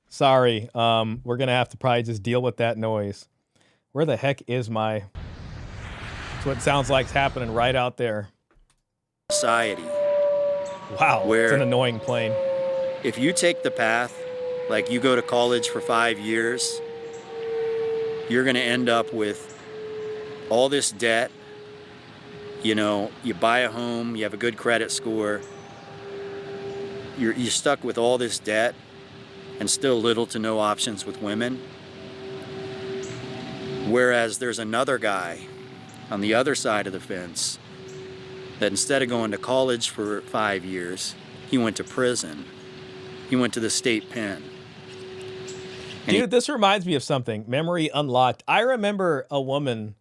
Sorry. We're going to have to probably just deal with that noise. Where the heck is my... That's what it sounds like happening right out there. Society. Wow, where it's an annoying plane. If you take the path, like you go to college for 5 years, you're going to end up with all this debt. You know, you buy a home, you have a good credit score. You're stuck with all this debt and still little to no options with women. Whereas there's another guy on the other side of the fence that instead of going to college for 5 years, he went to prison. He went to the state pen. Dude, this reminds me of something. Memory unlocked. I remember a woman,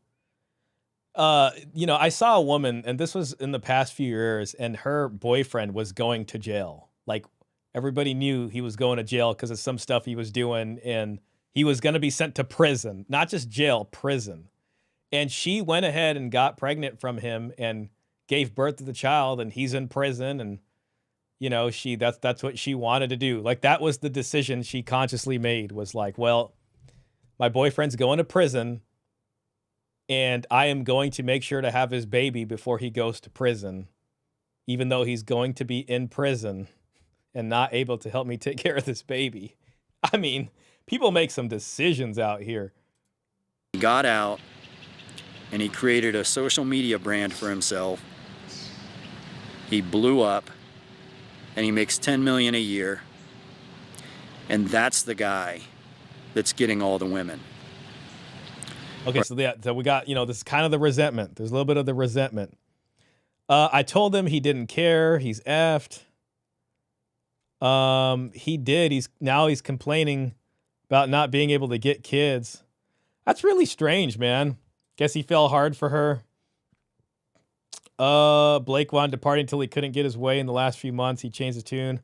you know, I saw a woman, and this was in the past few years, and her boyfriend was going to jail. Like, everybody knew he was going to jail because of some stuff he was doing, and he was going to be sent to prison. Not just jail, prison. And she went ahead and got pregnant from him and gave birth to the child, and he's in prison. And, you know, that's what she wanted to do. Like, that was the decision she consciously made, was like, well, my boyfriend's going to prison, and I am going to make sure to have his baby before he goes to prison, even though he's going to be in prison and not able to help me take care of this baby. I mean, people make some decisions out here. He got out and he created a social media brand for himself. He blew up and he makes 10 million a year. And that's the guy that's getting all the women. Okay, so we got, you know, this is kind of the resentment. There's a little bit of the resentment. I told him he didn't care. He's effed. He did. He's complaining about not being able to get kids. That's really strange, man. Guess he fell hard for her. Blake wanted to party until he couldn't get his way in the last few months. He changed the tune.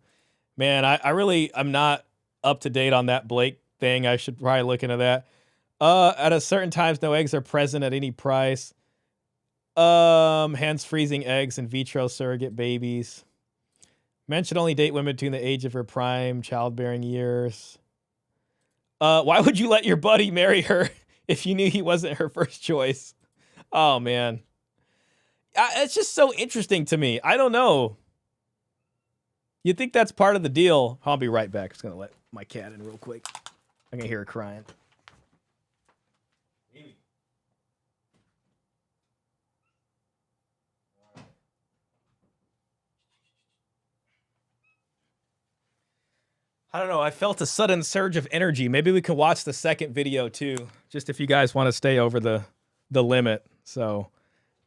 Man, I'm not up to date on that Blake thing. I should probably look into that. At a certain times, no eggs are present at any price. Hence freezing eggs, in vitro surrogate babies. Men should only date women between the age of her prime childbearing years. Why would you let your buddy marry her if you knew he wasn't her first choice? Oh, man. It's just so interesting to me. I don't know. You think that's part of the deal? I'll be right back. I'm just going to let my cat in real quick. I'm going to hear her crying. I don't know. I felt a sudden surge of energy. Maybe we can watch the second video too, just if you guys want to stay over the limit. So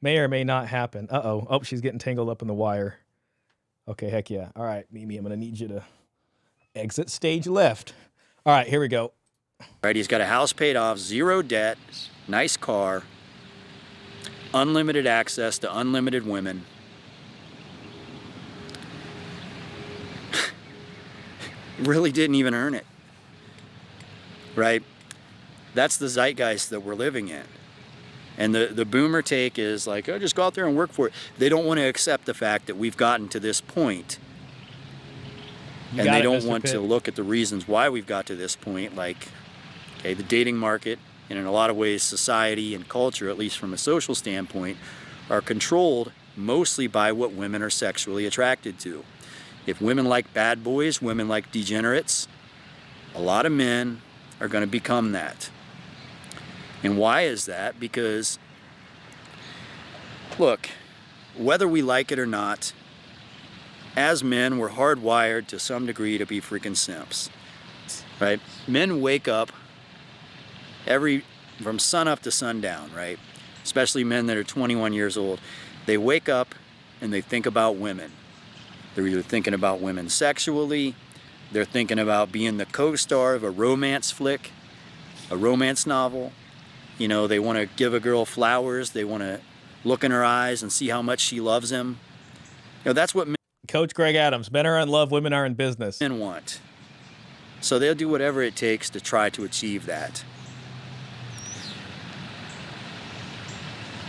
may or may not happen. Uh-oh. Oh, she's getting tangled up in the wire. Okay, heck yeah. All right, Mimi, I'm going to need you to exit stage left. All right, here we go. Right, he's got a house paid off, zero debt, nice car, unlimited access to unlimited women. Really didn't even earn it, right? That's the zeitgeist that we're living in. And the boomer take is like, oh, just go out there and work for it. They don't want to accept the fact that we've gotten to this point. And they don't want to look at the reasons why we've got to this point, like, okay, the dating market, and in a lot of ways society and culture, at least from a social standpoint, are controlled mostly by what women are sexually attracted to. If women like bad boys, women like degenerates, a lot of men are going to become that. And why is that? Because, look, whether we like it or not, as men, we're hardwired to some degree to be freaking simps, right? Men wake up from sun up to sundown, right? Especially men that are 21 years old. They wake up and they think about women. They're either thinking about women sexually, they're thinking about being the co-star of a romance flick, a romance novel. You know, they want to give a girl flowers, they want to look in her eyes and see how much she loves him. You know, that's what men Coach Greg Adams, men are in love, women are in business. Men want. So they'll do whatever it takes to try to achieve that.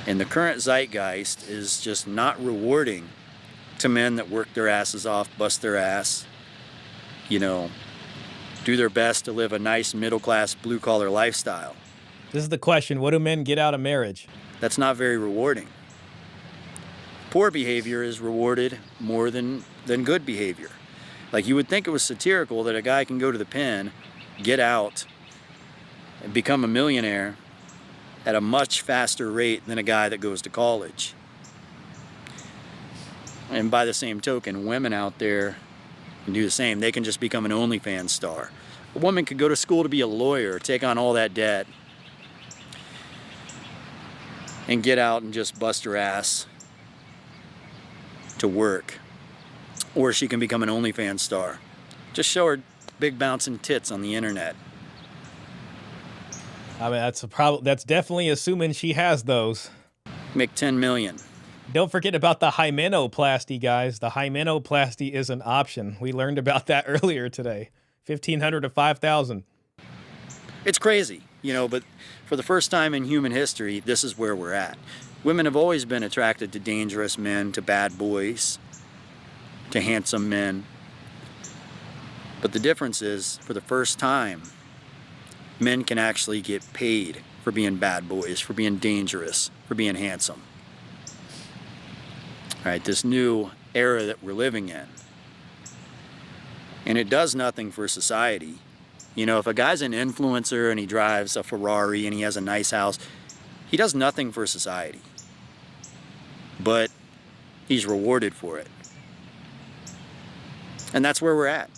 And the current zeitgeist is just not rewarding to men that work their asses off, bust their ass, you know, do their best to live a nice middle-class blue-collar lifestyle. This is the question. What do men get out of marriage? That's not very rewarding. Poor behavior is rewarded more than good behavior. Like, you would think it was satirical that a guy can go to the pen, get out, and become a millionaire at a much faster rate than a guy that goes to college. And by the same token, women out there can do the same. They can just become an OnlyFans star. A woman could go to school to be a lawyer, take on all that debt, and get out and just bust her ass to work. Or she can become an OnlyFans star. Just show her big bouncing tits on the internet. I mean, that's definitely assuming she has those. Make 10 million. Don't forget about the hymenoplasty, guys. The hymenoplasty is an option. We learned about that earlier today. $1,500 to $5,000. It's crazy. you know, but for the first time in human history, this is where we're at. Women have always been attracted to dangerous men, to bad boys, to handsome men. But the difference is, for the first time, men can actually get paid for being bad boys, for being dangerous, for being handsome. All right, this new era that we're living in. And it does nothing for society. You know, if a guy's an influencer and he drives a Ferrari and he has a nice house, he does nothing for society. But he's rewarded for it. And that's where we're at.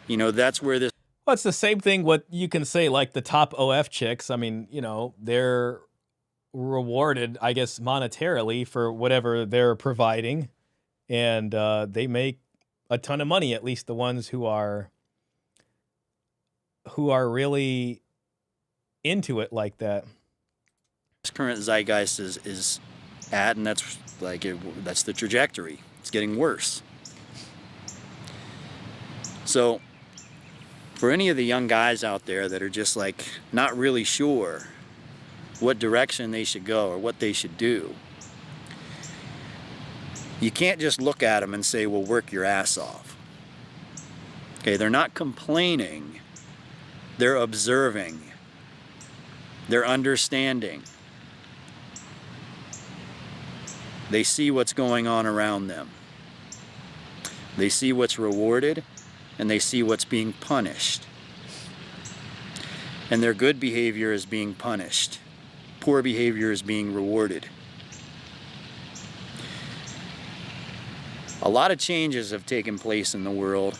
You know, that's where this... Well, it's the same thing what you can say, like the top OF chicks. I mean, you know, they're rewarded, I guess, monetarily for whatever they're providing. And they make a ton of money, at least the ones who are really into it like that. This current zeitgeist is at, and that's like that's the trajectory. It's getting worse. So for any of the young guys out there that are just like not really sure what direction they should go or what they should do, you can't just look at them and say, well, work your ass off. Okay, they're not complaining. They're observing. They're understanding. They see what's going on around them. They see what's rewarded, and they see what's being punished. And their good behavior is being punished. Poor behavior is being rewarded. A lot of changes have taken place in the world.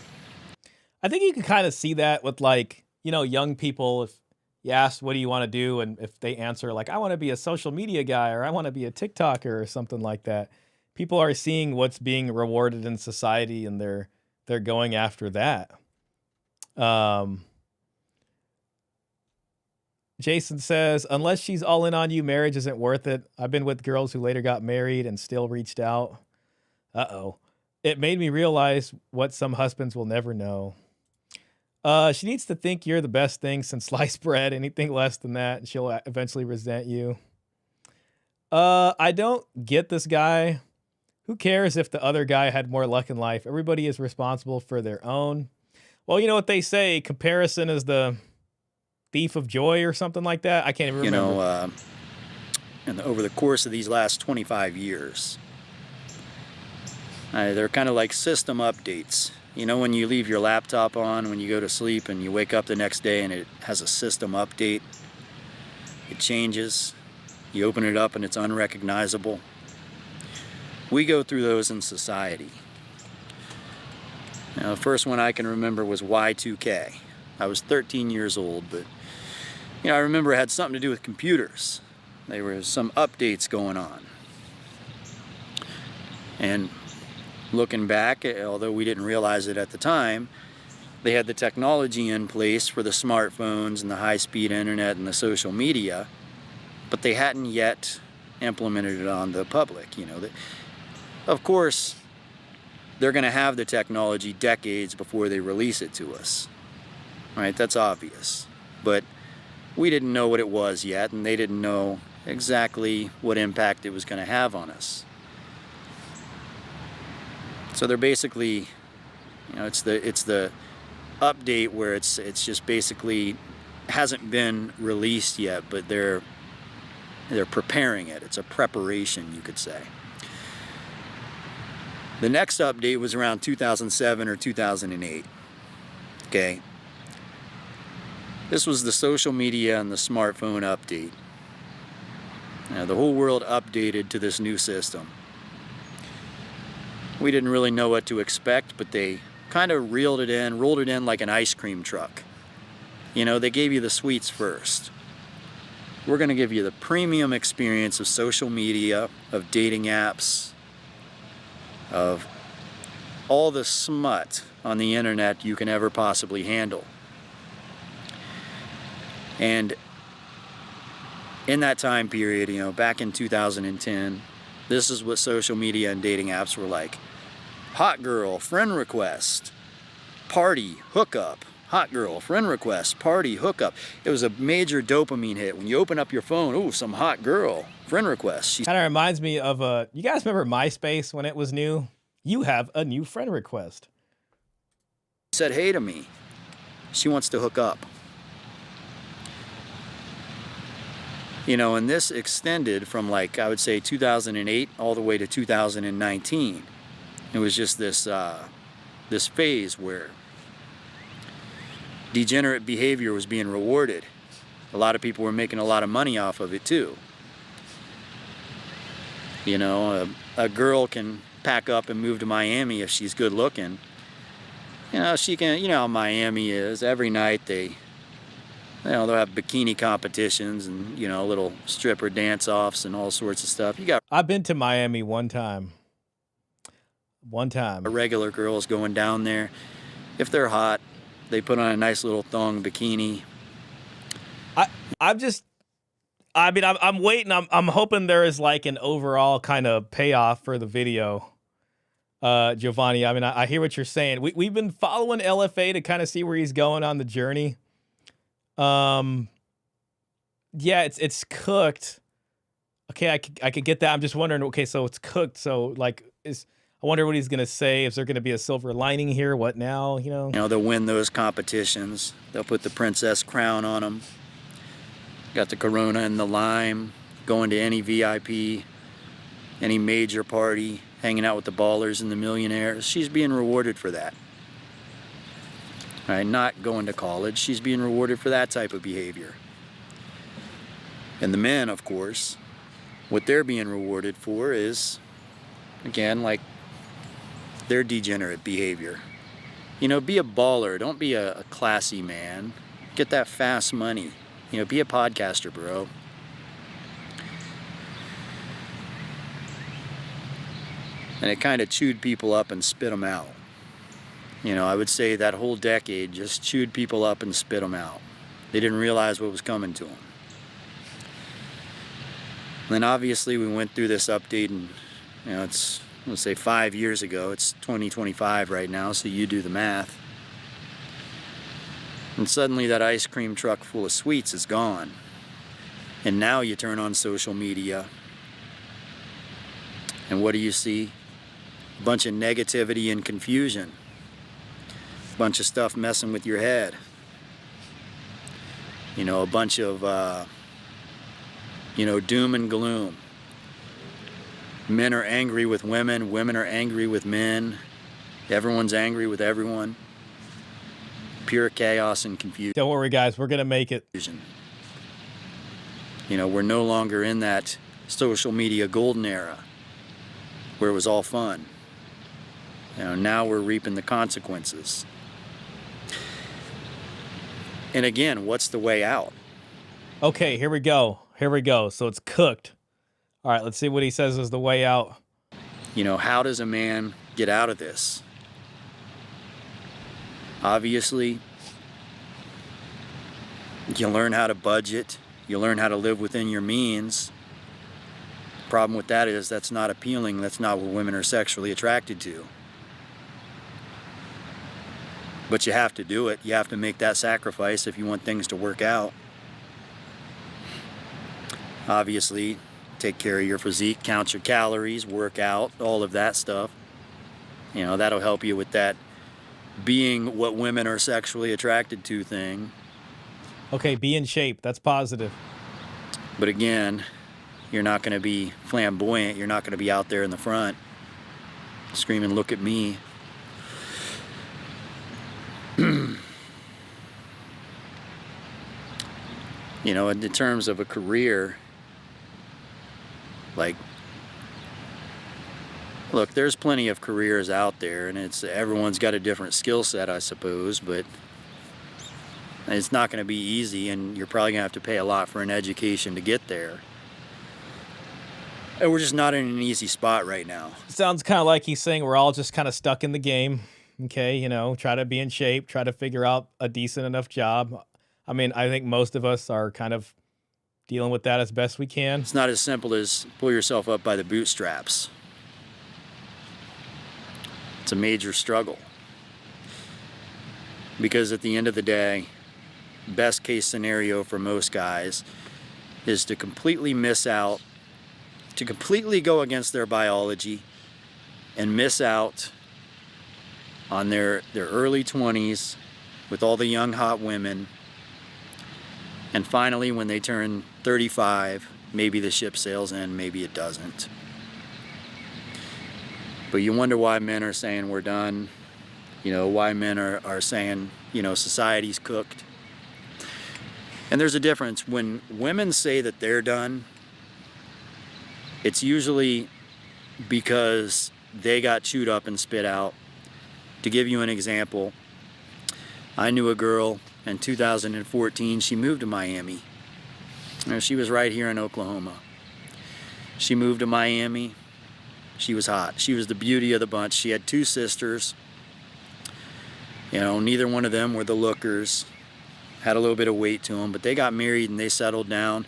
I think you can kind of see that with, like, you know, young people. If you ask, what do you want to do? And if they answer like, I want to be a social media guy, or I want to be a TikToker or something like that, people are seeing what's being rewarded in society, and they're going after that. Jason says, unless she's all in on you, marriage isn't worth it. I've been with girls who later got married and still reached out. Uh-oh. It made me realize what some husbands will never know. She needs to think you're the best thing since sliced bread. Anything less than that, and she'll eventually resent you. I don't get this guy. Who cares if the other guy had more luck in life? Everybody is responsible for their own. Well, you know what they say, comparison is the thief of joy or something like that. I can't even remember. You know, and over the course of these last 25 years, they're kind of like system updates. You know, when you leave your laptop on, when you go to sleep and you wake up the next day and it has a system update, it changes. You open it up and it's unrecognizable. We go through those in society. Now, the first one I can remember was Y2K. I was 13 years old, but you know, I remember it had something to do with computers. There were some updates going on. And looking back, although we didn't realize it at the time, they had the technology in place for the smartphones and the high-speed internet and the social media, but they hadn't yet implemented it on the public. You know, of course, they're going to have the technology decades before they release it to us. Right? That's obvious. But we didn't know what it was yet, and they didn't know exactly what impact it was going to have on us. So they're basically, you know, it's the update where it's just basically hasn't been released yet, but they're preparing it. It's a preparation, you could say. The next update was around 2007 or 2008. Okay. This was the social media and the smartphone update. Now, the whole world updated to this new system. We didn't really know what to expect, but they kind of rolled it in like an ice cream truck. You know, they gave you the sweets first. We're going to give you the premium experience of social media, of dating apps, of all the smut on the internet you can ever possibly handle. And in that time period, you know, back in 2010, this is what social media and dating apps were like. Hot girl, friend request, party, hookup, hot girl, friend request, party, hookup. It was a major dopamine hit. When you open up your phone, ooh, some hot girl, friend request. She Kind of reminds me of you guys remember MySpace when it was new? You have a new friend request. said hey to me. She wants to hook up. You know, and this extended from, like, I would say 2008 all the way to 2019. It was just this this phase where degenerate behavior was being rewarded. A lot of people were making a lot of money off of it too. You know, a girl can pack up and move to Miami if she's good looking. You know, she can, you know how Miami is. Every night they'll have bikini competitions and, you know, little stripper dance-offs and all sorts of stuff. You got I've been to Miami one time. regular girls going down there. If they're hot, they put on a nice little thong bikini. I'm waiting. I'm hoping there is like an overall kind of payoff for the video. Giovanni, I mean, I hear what you're saying. We've been following LFA to kind of see where he's going on the journey. Yeah, it's cooked. Okay, I could get that. I'm just wondering, okay, so it's cooked. So like, I wonder what he's going to say. Is there going to be a silver lining here? What now, you know? You know, they'll win those competitions. They'll put the princess crown on them. Got the Corona and the lime, going to any VIP, any major party, hanging out with the ballers and the millionaires. She's being rewarded for that. Right? Not going to college. She's being rewarded for that type of behavior. And the men, of course, what they're being rewarded for is, again, like their degenerate behavior. You know, be a baller. Don't be a classy man. Get that fast money. You know, be a podcaster, bro. And it kind of chewed people up and spit them out. You know, I would say that whole decade just chewed people up and spit them out. They didn't realize what was coming to them. And then obviously we went through this update, and you know, it's, let's say 5 years ago. It's 2025 right now, so you do the math. And suddenly that ice cream truck full of sweets is gone. And now you turn on social media, and what do you see? A bunch of negativity and confusion. A bunch of stuff messing with your head. You know, a bunch of, you know, doom and gloom. Men are angry with women. Women are angry with men. Everyone's angry with everyone. Pure chaos and confusion. Don't worry, guys. We're going to make it. You know, we're no longer in that social media golden era where it was all fun. You know, now we're reaping the consequences. And again, what's the way out? Okay, here we go. So it's cooked. All right, let's see what he says is the way out. You know, how does a man get out of this? Obviously, you learn how to budget. You learn how to live within your means. Problem with that is that's not appealing. That's not what women are sexually attracted to. But you have to do it. You have to make that sacrifice if you want things to work out. Obviously, take care of your physique, count your calories, work out, all of that stuff. You know, that'll help you with that being what women are sexually attracted to thing. Okay, be in shape. That's positive. But again, you're not going to be flamboyant. You're not going to be out there in the front screaming, "Look at me." You know, in terms of a career, like, look, there's plenty of careers out there, and everyone's got a different skill set, I suppose, but it's not going to be easy, and you're probably going to have to pay a lot for an education to get there. And we're just not in an easy spot right now. Sounds kind of like he's saying we're all just kind of stuck in the game. Okay, you know, try to be in shape, try to figure out a decent enough job. I mean, I think most of us are kind of dealing with that as best we can. It's not as simple as pull yourself up by the bootstraps. It's a major struggle. Because at the end of the day, best case scenario for most guys is to completely miss out, to completely go against their biology and miss out on their early 20s with all the young hot women. And finally, when they turn 35, maybe the ship sails in, maybe it doesn't. But you wonder why men are saying we're done. You know, why men are saying, you know, society's cooked. And there's a difference. When women say that they're done, it's usually because they got chewed up and spit out. To give you an example, I knew a girl in 2014, she moved to Miami. You know, she was right here in Oklahoma. She moved to Miami. She was hot. She was the beauty of the bunch. She had 2 sisters. You know, neither one of them were the lookers. Had a little bit of weight to them, but they got married and they settled down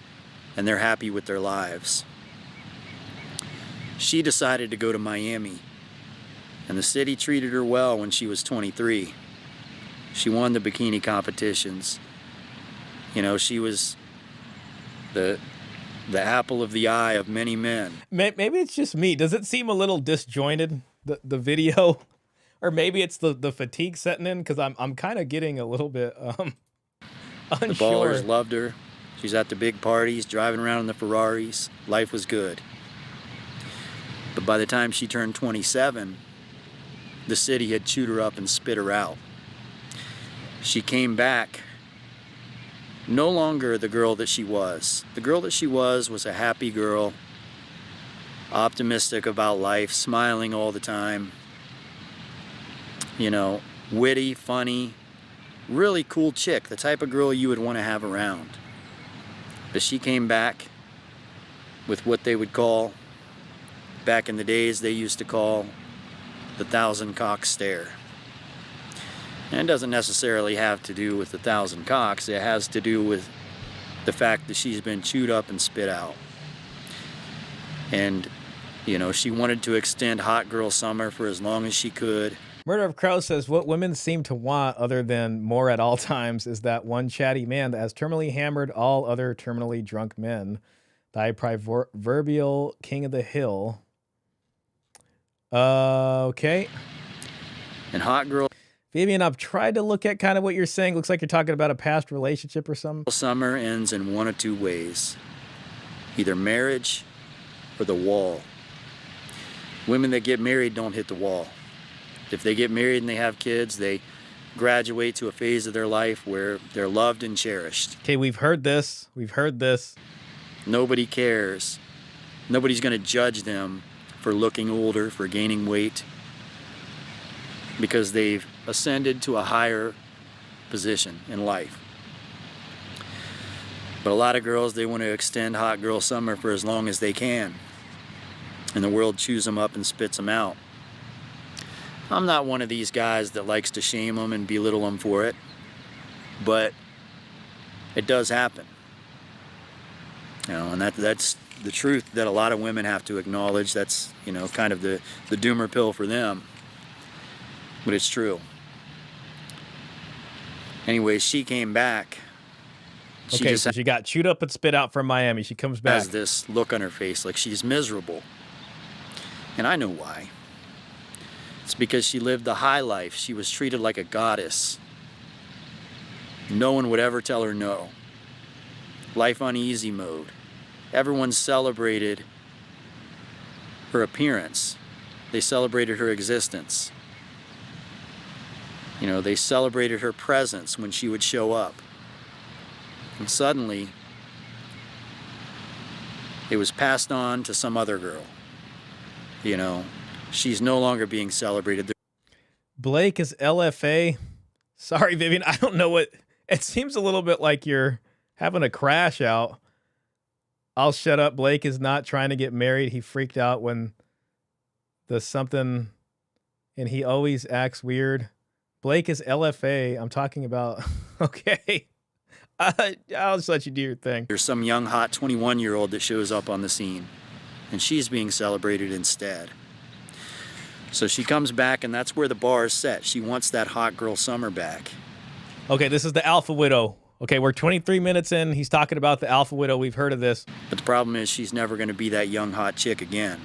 and they're happy with their lives. She decided to go to Miami, and the city treated her well when she was 23. She won the bikini competitions. You know, she was the apple of the eye of many men. Maybe it's just me. Does it seem a little disjointed, the video? Or maybe it's the fatigue setting in, because I'm kind of getting a little bit unsure. The ballers loved her. She's at the big parties, driving around in the Ferraris. Life was good. But by the time she turned 27, the city had chewed her up and spit her out. She came back, no longer the girl that she was. The girl that she was a happy girl, optimistic about life, smiling all the time. You know, witty, funny, really cool chick, the type of girl you would want to have around. But she came back with what they would call, back in the days they used to call, the 1,000 cock stare. And it doesn't necessarily have to do with the 1,000 cocks. It has to do with the fact that she's been chewed up and spit out. And, you know, she wanted to extend hot girl summer for as long as she could. Murder of Crow says, what women seem to want, other than more at all times, is that one chatty man that has terminally hammered all other terminally drunk men. Thy proverbial king of the hill. Okay. And hot girl Fabian, I've tried to look at kind of what you're saying. Looks like you're talking about a past relationship or something. summer ends in one of 2 ways. Either marriage or the wall. Women that get married don't hit the wall. If they get married and they have kids, they graduate to a phase of their life where they're loved and cherished. Okay, we've heard this. We've heard this. Nobody cares. Nobody's going to judge them for looking older, for gaining weight, because they've ascended to a higher position in life. But a lot of girls, they want to extend hot girl summer for as long as they can. And the world chews them up and spits them out. I'm not one of these guys that likes to shame them and belittle them for it, but it does happen. You know, and that's the truth that a lot of women have to acknowledge. That's, you know, kind of the doomer pill for them, but it's true. Anyway, she came back. Okay, so she got chewed up and spit out from Miami. She comes back. Has this look on her face like she's miserable. And I know why. It's because she lived the high life. She was treated like a goddess. No one would ever tell her no. Life on easy mode. Everyone celebrated her appearance. They celebrated her existence. You know, they celebrated her presence when she would show up. And suddenly, it was passed on to some other girl. You know, she's no longer being celebrated. Blake is LFA. Sorry, Vivian. I don't know what. It seems a little bit like you're having a crash out. I'll shut up. Blake is not trying to get married. He freaked out when the something, and he always acts weird. Blake is LFA. I'm talking about. Okay. I'll just let you do your thing. There's some young, hot 21-year-old that shows up on the scene, and she's being celebrated instead. So she comes back, and that's where the bar is set. She wants that hot girl summer back. Okay, this is the Alpha Widow. Okay, we're 23 minutes in. He's talking about the Alpha Widow. We've heard of this. But the problem is she's never going to be that young, hot chick again.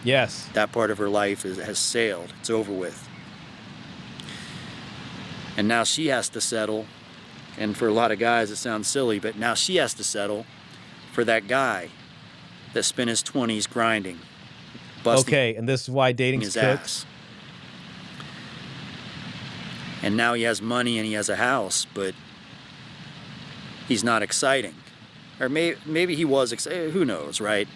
Yes. That part of her life has sailed. It's over with. And now she has to settle. And for a lot of guys, it sounds silly, but now she has to settle for that guy that spent his 20s grinding. Busting Okay, and this is why dating's his cooked. ass. And now he has money and he has a house, but he's not exciting. Or maybe he was excited, who knows, right?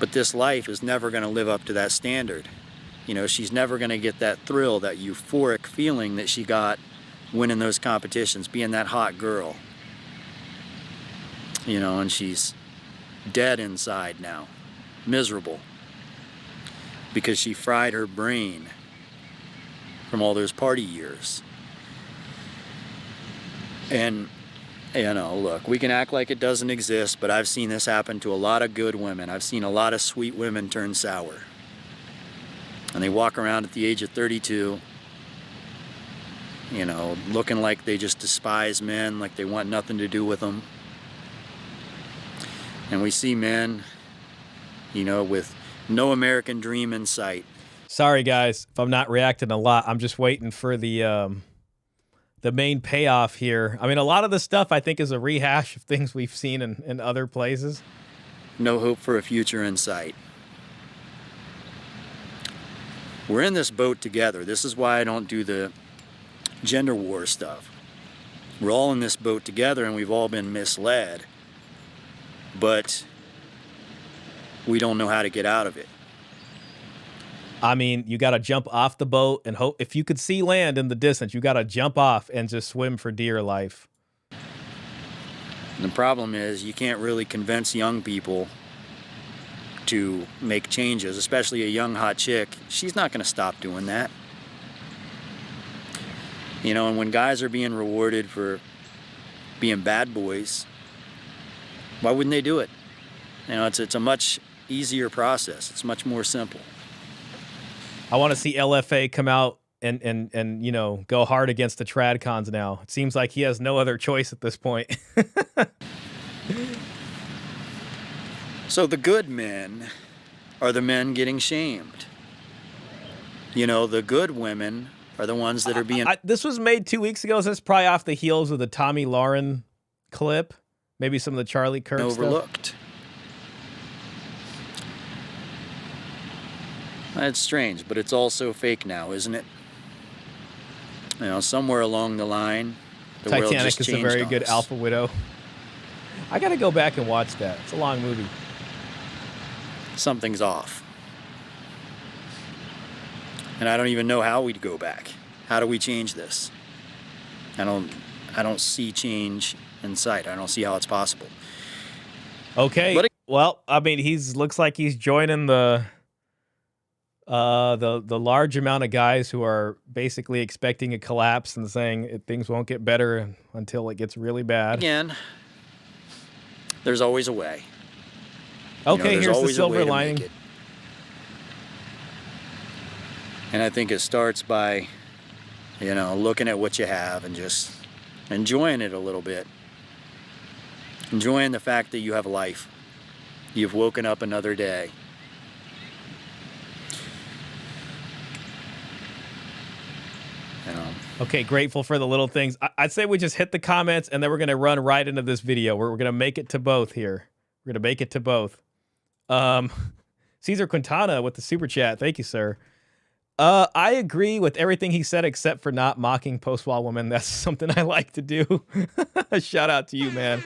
But this life is never going to live up to that standard. You know, she's never going to get that thrill, that euphoric feeling that she got winning those competitions, being that hot girl. You know, and she's dead inside now, miserable, because she fried her brain from all those party years. And, you know, look, we can act like it doesn't exist, but I've seen this happen to a lot of good women. I've seen a lot of sweet women turn sour. And they walk around at the age of 32, you know, looking like they just despise men, like they want nothing to do with them. And we see men, you know, with no American dream in sight. Sorry, guys, if I'm not reacting a lot. I'm just waiting for the main payoff here. I mean, a lot of the stuff I think is a rehash of things we've seen in other places. No hope for a future in sight. We're in this boat together. This is why I don't do the gender war stuff. We're all in this boat together and we've all been misled, but we don't know how to get out of it. I mean, you got to jump off the boat and hope. If you could see land in the distance, you got to jump off and just swim for dear life. And the problem is you can't really convince young people to make changes, especially a young hot chick. She's not going to stop doing that. You know, and when guys are being rewarded for being bad boys, why wouldn't they do it? You know, it's a much easier process. It's much more simple. I want to see LFA come out and you know, go hard against the trad cons now. It seems like he has no other choice at this point. So the good men are the men getting shamed. You know, the good women are the ones that are being... This was made 2 weeks ago, so it's probably off the heels of the Tommy Lauren clip. Maybe some of the Charlie Kirk overlooked. stuff. That's strange, but it's also fake now, isn't it? You know, somewhere along the line, the world Titanic just is a changed very on good us. Alpha Widow. I got to go back and watch that. It's a long movie. Something's off. And I don't even know how we'd go back. How do we change this? I don't see change in sight. I don't see how it's possible. Okay. Well, I mean, looks like he's joining the large amount of guys who are basically expecting a collapse and saying things won't get better until it gets really bad. Again, there's always a way. Okay, you know, here's the silver lining. And I think it starts by, you know, looking at what you have and just enjoying it a little bit. Enjoying the fact that you have a life. You've woken up another day. You know. Okay, grateful for the little things. I'd say we just hit the comments and then we're going to run right into this video. We're going to make it to both here. We're going to make it to both. Cesar Quintana with the super chat. Thank you, sir. I agree with everything he said except for not mocking post-wall women. That's something I like to do. Shout out to you, man.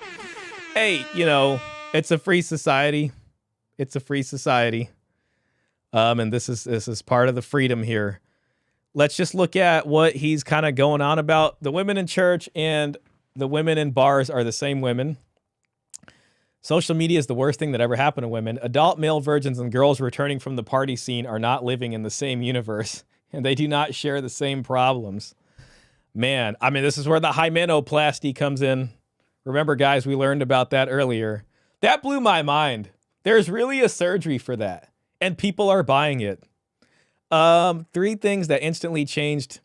Hey, you know, it's a free society. It's a free society. And this is part of the freedom here. Let's just look at what he's kind of going on about. The women in church and the women in bars are the same women. Social media is the worst thing that ever happened to women. Adult male virgins and girls returning from the party scene are not living in the same universe, and they do not share the same problems. Man, I mean, this is where the hymenoplasty comes in. Remember, guys, we learned about that earlier. That blew my mind. There's really a surgery for that, and people are buying it. 3 things that instantly changed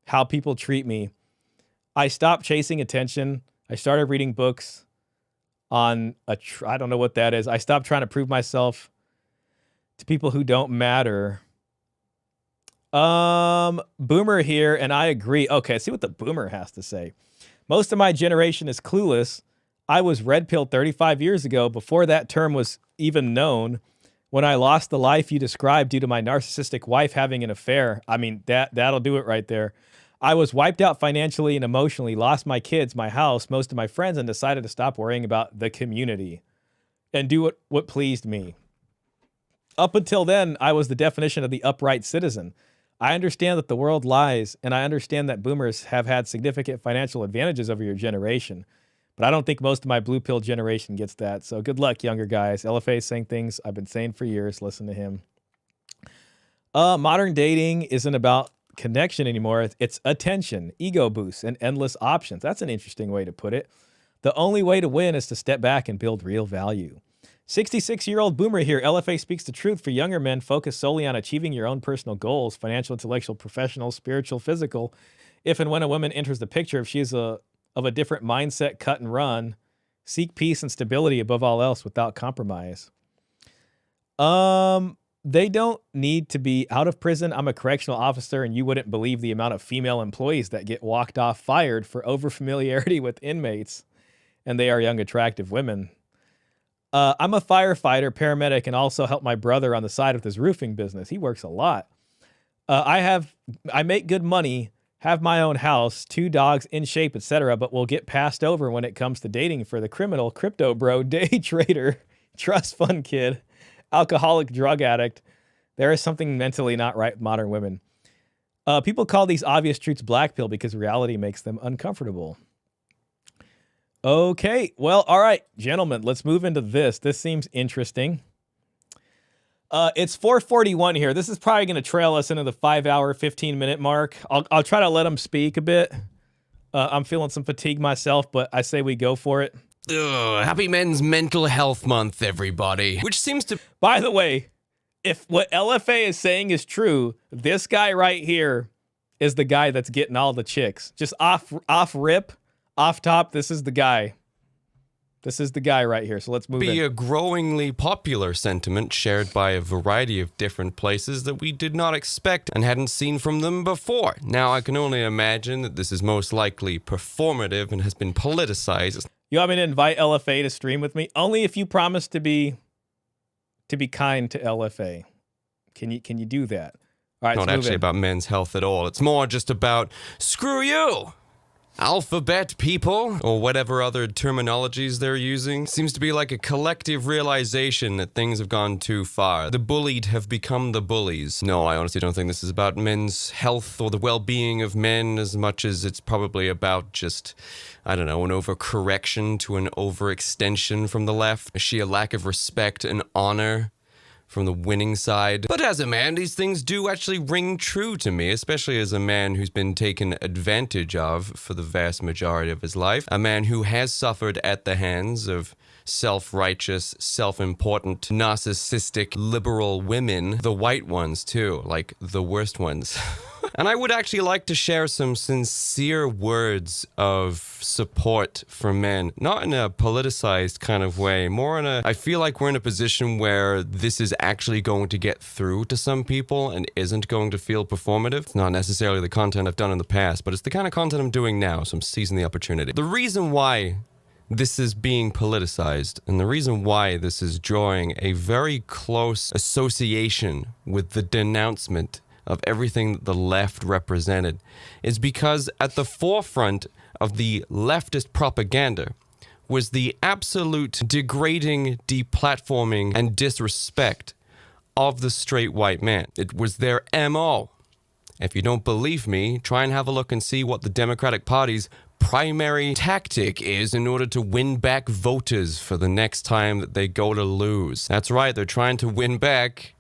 how people treat me. I stopped chasing attention. I started reading books on I don't know what that is. I stopped trying to prove myself to people who don't matter. Boomer here, and I agree. Okay, see what the boomer has to say. Most of my generation is clueless. I was red pilled 35 years ago before that term was even known. When I lost the life you described due to my narcissistic wife having an affair. I mean, that'll do it right there. I was wiped out financially and emotionally, lost my kids, my house, most of my friends, and decided to stop worrying about the community and do what pleased me. Up until then, I was the definition of the upright citizen. I understand that the world lies, and I understand that boomers have had significant financial advantages over your generation. But I don't think most of my blue pill generation gets that. So good luck, younger guys. LFA is saying things I've been saying for years. Listen to him. Modern dating isn't about connection anymore. It's attention, ego boosts, and endless options. That's an interesting way to put it. The only way to win is to step back and build real value. 66-year-old boomer here. LFA speaks the truth. For younger men, focus solely on achieving your own personal goals, financial, intellectual, professional, spiritual, physical. If and when a woman enters the picture, if she is of a different mindset, cut and run. Seek peace and stability above all else without compromise. They don't need to be out of prison. I'm a correctional officer, and you wouldn't believe the amount of female employees that get walked off fired for overfamiliarity with inmates, and they are young, attractive women. I'm a firefighter, paramedic, and also help my brother on the side with his roofing business. He works a lot. I make good money, have my own house, 2 dogs, in shape, etc., but will get passed over when it comes to dating for the criminal, crypto bro, day trader, trust fund kid, alcoholic, drug addict. There is something mentally not right with modern women. People call these obvious truths black pill because reality makes them uncomfortable. Okay, well, all right, gentlemen, let's move into this. This seems interesting. It's 4:41 here. This is probably going to trail us into the 5-hour, 15-minute mark. I'll try to let them speak a bit. I'm feeling some fatigue myself, but I say we go for it. Happy Men's Mental Health Month, everybody. Which seems to... By the way, if what LFA is saying is true, this guy right here is the guy that's getting all the chicks. Just off rip, off top, this is the guy. This is the guy right here, so let's move in. Be a growingly popular sentiment shared by a variety of different places that we did not expect and hadn't seen from them before. Now, I can only imagine that this is most likely performative and has been politicized. You want me to invite LFA to stream with me? Only if you promise to be kind to LFA. Can you do that? All right, not actually about men's health at all. It's more just about, screw you! Alphabet people, or whatever other terminologies they're using, seems to be like a collective realization that things have gone too far. The bullied have become the bullies. No, I honestly don't think this is about men's health or the well-being of men as much as it's probably about just, I don't know, an overcorrection to an overextension from the left, a sheer lack of respect and honor from the winning side. But as a man, these things do actually ring true to me, especially as a man who's been taken advantage of for the vast majority of his life. A man who has suffered at the hands of self-righteous, self-important, narcissistic, liberal women. The white ones, too, like the worst ones. And I would actually like to share some sincere words of support for men, not in a politicized kind of way, more in a, I feel like we're in a position where this is actually going to get through to some people and isn't going to feel performative. It's not necessarily the content I've done in the past, but it's the kind of content I'm doing now, so I'm seizing the opportunity. The reason why this is being politicized, and the reason why this is drawing a very close association with the denouncement of everything that the left represented, is because at the forefront of the leftist propaganda was the absolute degrading, deplatforming, and disrespect of the straight white man. It was their MO. If you don't believe me, try and have a look and see what the Democratic Party's primary tactic is in order to win back voters for the next time that they go to lose. That's right, they're trying to win back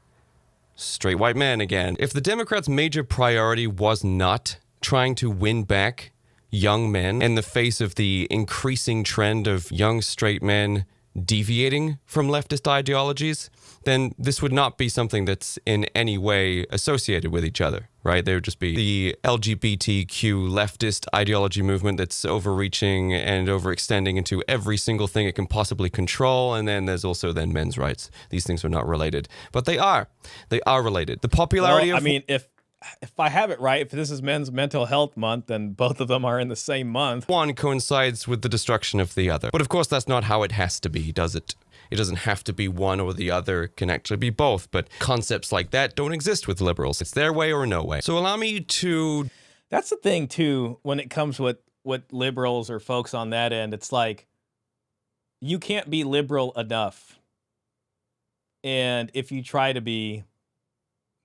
straight white men again. If the Democrats' major priority was not trying to win back young men in the face of the increasing trend of young straight men deviating from leftist ideologies, then this would not be something that's in any way associated with each other, right? There would just be the LGBTQ leftist ideology movement that's overreaching and overextending into every single thing it can possibly control, and then there's also then men's rights. These things are not related, but they are. They are related. The popularity of... I mean, if I have it right, if this is Men's Mental Health Month, then both of them are in the same month. One coincides with the destruction of the other. But of course, that's not how it has to be, does it? It doesn't have to be one or the other. It can actually be both. But concepts like that don't exist with liberals. It's their way or no way. So allow me to... That's the thing, too, when it comes with liberals or folks on that end. It's like, you can't be liberal enough. And if you try to be,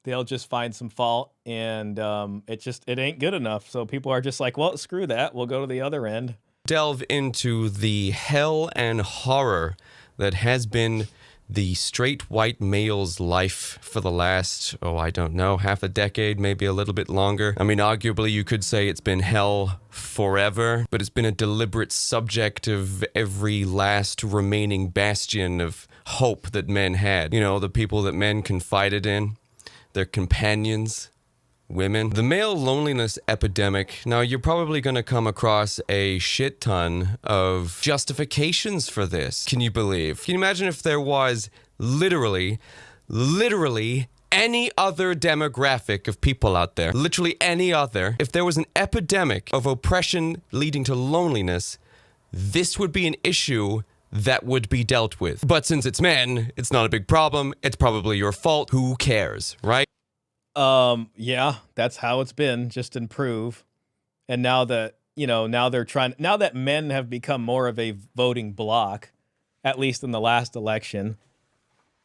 they'll just find some fault, and it ain't good enough. So people are just like, well, screw that. We'll go to the other end. Delve into the hell and horror that has been the straight white male's life for the last, I don't know, half a decade, maybe a little bit longer. I mean, arguably you could say it's been hell forever, but it's been a deliberate subject of every last remaining bastion of hope that men had. You know, the people that men confided in, their companions, women. The male loneliness epidemic. Now, you're probably going to come across a shit ton of justifications for this. Can you believe? Can you imagine if there was literally any other demographic of people out there, literally any other, if there was an epidemic of oppression leading to loneliness, this would be an issue that would be dealt with. But since it's men, it's not a big problem. It's probably your fault. Who cares, right? Yeah, that's how it's been, just improve. And now that, now that men have become more of a voting bloc, at least in the last election,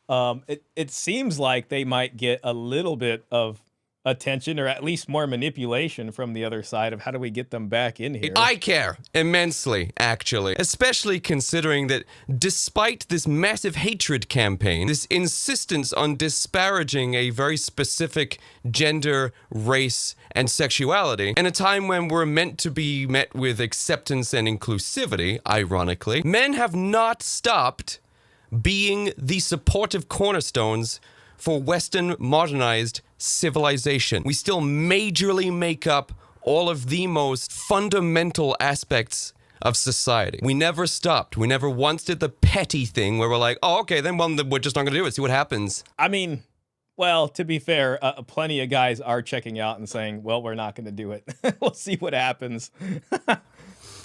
it seems like they might get a little bit of attention, or at least more manipulation from the other side of how do we get them back in here. I care immensely, actually, especially considering that despite this massive hatred campaign, this insistence on disparaging a very specific gender, race, and sexuality, in a time when we're meant to be met with acceptance and inclusivity, ironically, men have not stopped being the supportive cornerstones for Western modernized civilization. We still majorly make up all of the most fundamental aspects of society. We never stopped. We never once did the petty thing where we're like, oh, okay, then we're just not going to do it. See what happens. I mean, well, to be fair, plenty of guys are checking out and saying, well, we're not going to do it. We'll see what happens.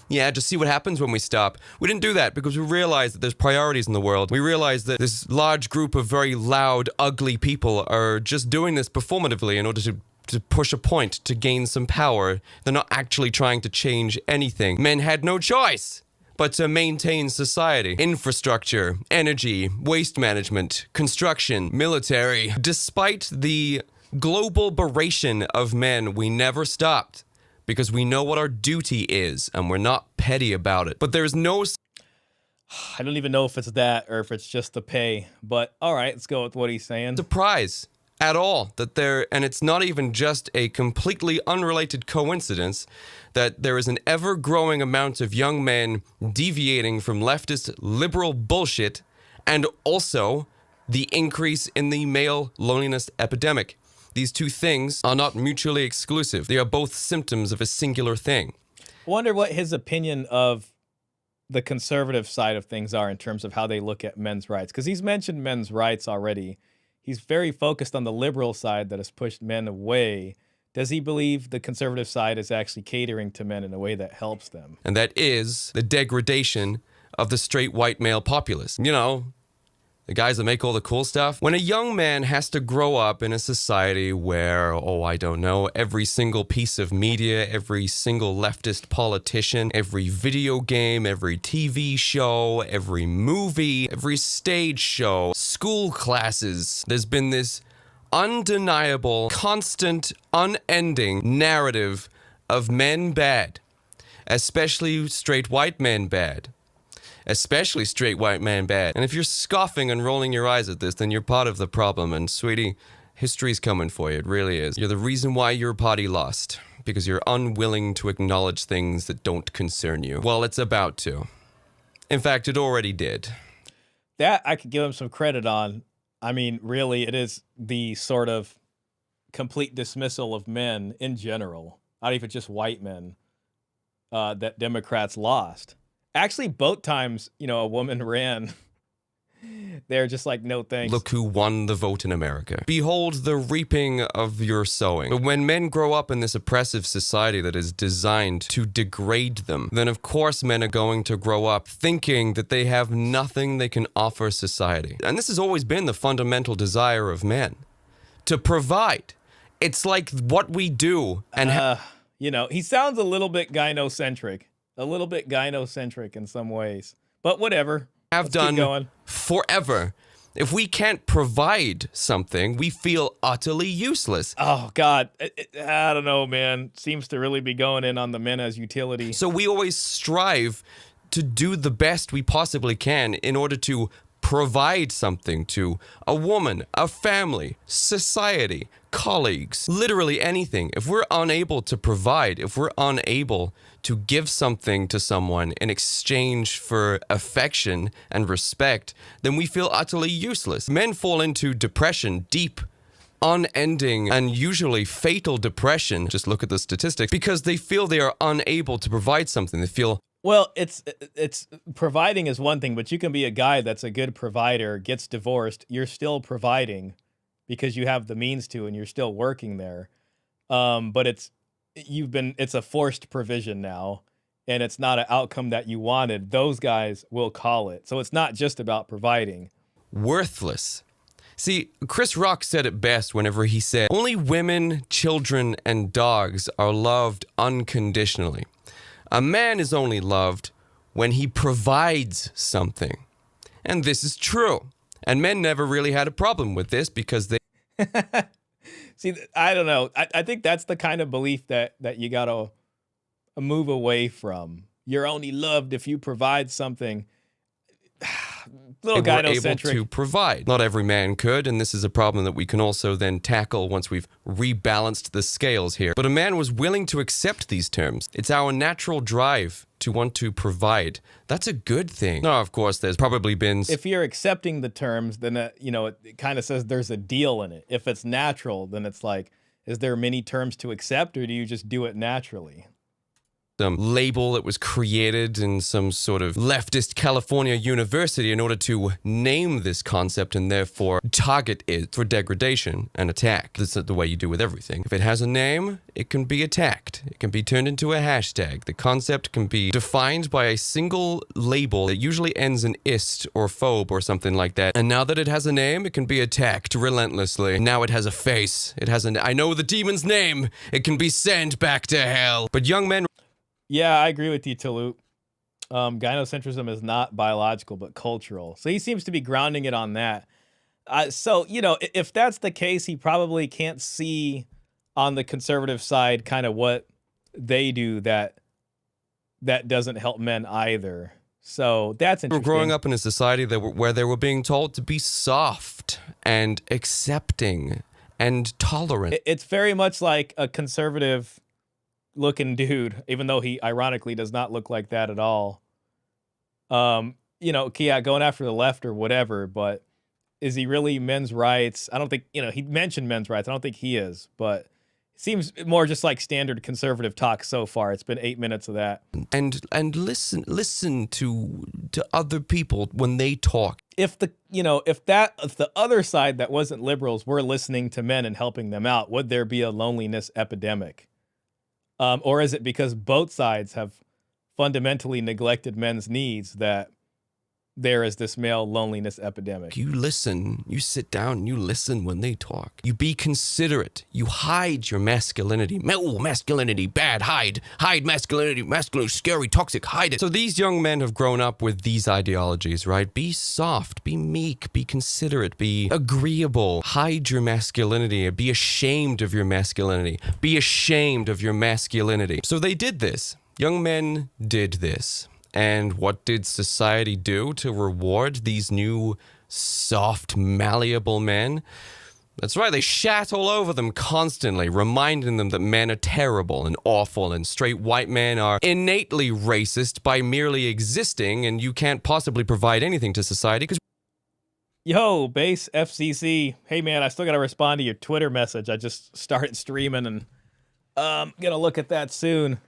Yeah, just see what happens when we stop. We didn't do that because we realized that there's priorities in the world. We realized that this large group of very loud, ugly people are just doing this performatively in order to push a point, to gain some power. They're not actually trying to change anything. Men had no choice but to maintain society. Infrastructure, energy, waste management, construction, military. Despite the global beration of men, we never stopped. Because we know what our duty is, and we're not petty about it. But there's no... I don't even know if it's that, or if it's just the pay. But, all right, let's go with what he's saying. Surprise at all that there... And it's not even just a completely unrelated coincidence that there is an ever-growing amount of young men deviating from leftist liberal bullshit, and also the increase in the male loneliness epidemic. These two things are not mutually exclusive. They are both symptoms of a singular thing. I wonder what his opinion of the conservative side of things are in terms of how they look at men's rights. Because he's mentioned men's rights already. He's very focused on the liberal side that has pushed men away. Does he believe the conservative side is actually catering to men in a way that helps them? And that is the degradation of the straight white male populace. You know, the guys that make all the cool stuff. When a young man has to grow up in a society where, I don't know, every single piece of media, every single leftist politician, every video game, every TV show, every movie, every stage show, school classes, there's been this undeniable, constant, unending narrative of men bad, especially straight white men bad. Especially straight white man bad. And if you're scoffing and rolling your eyes at this, then you're part of the problem. And sweetie, history's coming for you. It really is. You're the reason why your party lost. Because you're unwilling to acknowledge things that don't concern you. Well, it's about to. In fact, it already did. that I could give him some credit on. I mean, really, it is the sort of complete dismissal of men in general, not even just white men, that Democrats lost. Actually, both times, you know, a woman ran, they're just like, no thanks. Look who won the vote in America. Behold the reaping of your sowing. But when men grow up in this oppressive society that is designed to degrade them, then of course men are going to grow up thinking that they have nothing they can offer society. And this has always been the fundamental desire of men, to provide. It's like what we do. And you know, he sounds a little bit gynocentric. In some ways. But whatever. Have done forever. If we can't provide something, we feel utterly useless. Oh, God. I don't know, man. Seems to really be going in on the men as utility. So we always strive to do the best we possibly can in order to provide something to a woman, a family, society, colleagues, literally anything. If we're unable to provide, if we're unable to give something to someone in exchange for affection and respect, then we feel utterly useless. Men fall into depression, deep, unending, and usually fatal depression. Just look at the statistics, because they feel they are unable to provide something. They feel, well, it's providing is one thing, but you can be a guy that's a good provider, gets divorced, you're still providing because you have the means to, and you're still working there. But it's a forced provision now, and it's not an outcome that you wanted. Those guys will call it. So it's not just about providing. Worthless. See, Chris Rock said it best whenever he said, only women, children, and dogs are loved unconditionally. A man is only loved when he provides something. And this is true. And men never really had a problem with this because they... See, I don't know. I think that's the kind of belief that you got to move away from. You're only loved if you provide something. Little gynocentric. Able to provide. Not every man could, and this is a problem that we can also then tackle once we've rebalanced the scales here. But a man was willing to accept these terms. It's our natural drive to want to provide. That's a good thing. No, of course, there's probably been... If you're accepting the terms, then, it kind of says there's a deal in it. If it's natural, then it's like, is there many terms to accept, or do you just do it naturally? Some label that was created in some sort of leftist California university in order to name this concept and therefore target it for degradation and attack. That's the way you do with everything. If it has a name, it can be attacked. It can be turned into a hashtag. The concept can be defined by a single label that usually ends in ist or phobe or something like that. And now that it has a name, it can be attacked relentlessly. Now it has a face. It has I know the demon's name. It can be sent back to hell. But young men... Yeah, I agree with you, Toulouse. Gynocentrism is not biological, but cultural. So he seems to be grounding it on that. So, if that's the case, he probably can't see on the conservative side kind of what they do that doesn't help men either. So that's interesting. We're growing up in a society where they were being told to be soft and accepting and tolerant. It's very much like a conservative... looking dude, even though he ironically does not look like that at all. Going after the left or whatever, but is he really men's rights? I don't think, he mentioned men's rights. I don't think he is, but it seems more just like standard conservative talk so far. It's been 8 minutes of that. And listen to other people when they talk. If the other side that wasn't liberals were listening to men and helping them out, would there be a loneliness epidemic? Or is it because both sides have fundamentally neglected men's needs that there is this male loneliness epidemic? You listen, you sit down, and you listen when they talk. You be considerate. You hide your masculinity. Masculinity, bad, hide masculinity, masculinity, scary, toxic, hide it. So these young men have grown up with these ideologies, right? Be soft, be meek, be considerate, be agreeable, hide your masculinity, be ashamed of your masculinity, be ashamed of your masculinity. So they did this. Young men did this. And what did society do to reward these new, soft, malleable men? That's right, they shat all over them constantly, reminding them that men are terrible and awful, and straight white men are innately racist by merely existing, and you can't possibly provide anything to society because... Yo, Base FCC. Hey, man, I still got to respond to your Twitter message. I just started streaming and gonna look at that soon.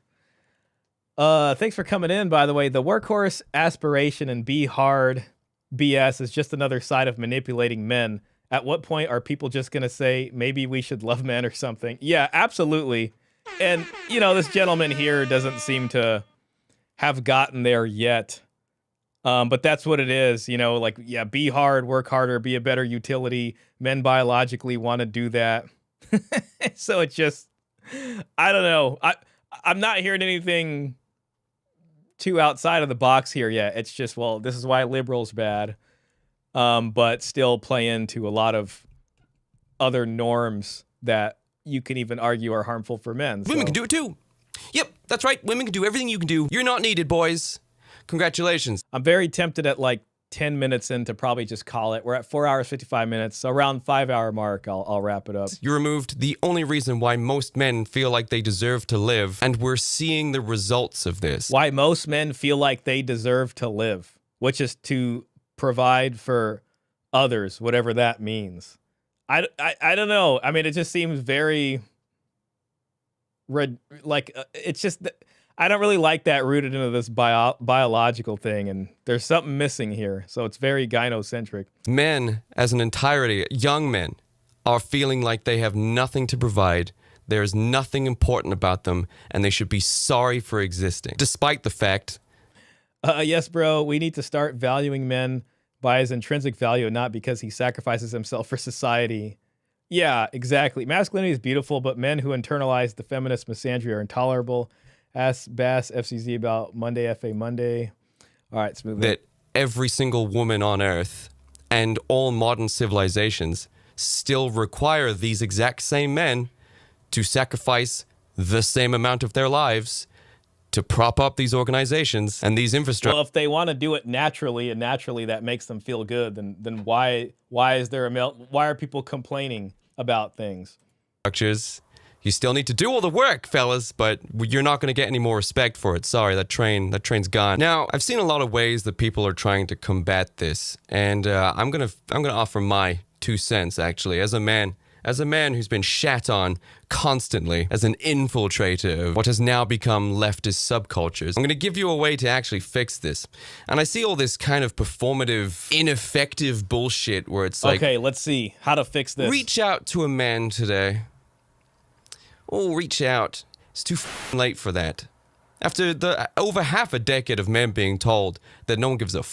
Thanks for coming in, by the way. The workhorse aspiration and be hard BS is just another side of manipulating men. At what point are people just gonna say, maybe we should love men or something? Yeah, absolutely. And, you know, this gentleman here doesn't seem to have gotten there yet. But that's what it is, you know, like, yeah, be hard, work harder, be a better utility. Men biologically want to do that. So it just, I don't know. I'm not hearing anything too outside of the box here yet. It's just, well, this is why liberals bad. But still play into a lot of other norms that you can even argue are harmful for men. Women can do it too. Yep, that's right. Women can do everything you can do. You're not needed, boys. Congratulations. I'm very tempted at like 10 minutes in to probably just call it. We're at 4 hours, 55 minutes. So around 5 hour mark, I'll wrap it up. You removed the only reason why most men feel like they deserve to live, and we're seeing the results of this. Why most men feel like they deserve to live, which is to provide for others, whatever that means. I don't know. I mean, it just seems very it's just I don't really like that rooted into this biological thing, and there's something missing here. So it's very gynocentric. Men, as an entirety, young men, are feeling like they have nothing to provide. There's nothing important about them, and they should be sorry for existing, despite the fact. Yes, bro, we need to start valuing men by his intrinsic value and not because he sacrifices himself for society. Yeah, exactly. Masculinity is beautiful, but men who internalize the feminist misandry are intolerable. Ask Bass FCZ about Monday FA Monday. All right, smooth. That every single woman on Earth and all modern civilizations still require these exact same men to sacrifice the same amount of their lives to prop up these organizations and these infrastructures. Well, if they want to do it naturally, and naturally that makes them feel good, then why is there why are people complaining about things? You still need to do all the work, fellas, but you're not going to get any more respect for it. Sorry, that train's gone. Now, I've seen a lot of ways that people are trying to combat this, and I'm gonna offer my 2 cents actually as a man who's been shat on constantly as an infiltrator of what has now become leftist subcultures. I'm going to give you a way to actually fix this. And I see all this kind of performative, ineffective bullshit where it's like, okay, let's see how to fix this. Reach out to a man today. Oh, reach out. It's too late for that. After over half a decade of men being told that no one gives a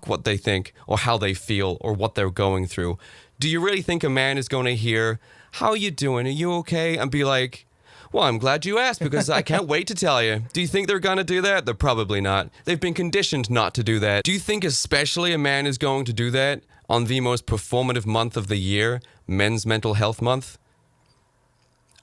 what they think or how they feel or what they're going through, do you really think a man is going to hear, how you doing? Are you okay? And be like, well, I'm glad you asked because I can't wait to tell you. Do you think they're going to do that? They're probably not. They've been conditioned not to do that. Do you think especially a man is going to do that on the most performative month of the year, Men's Mental Health Month?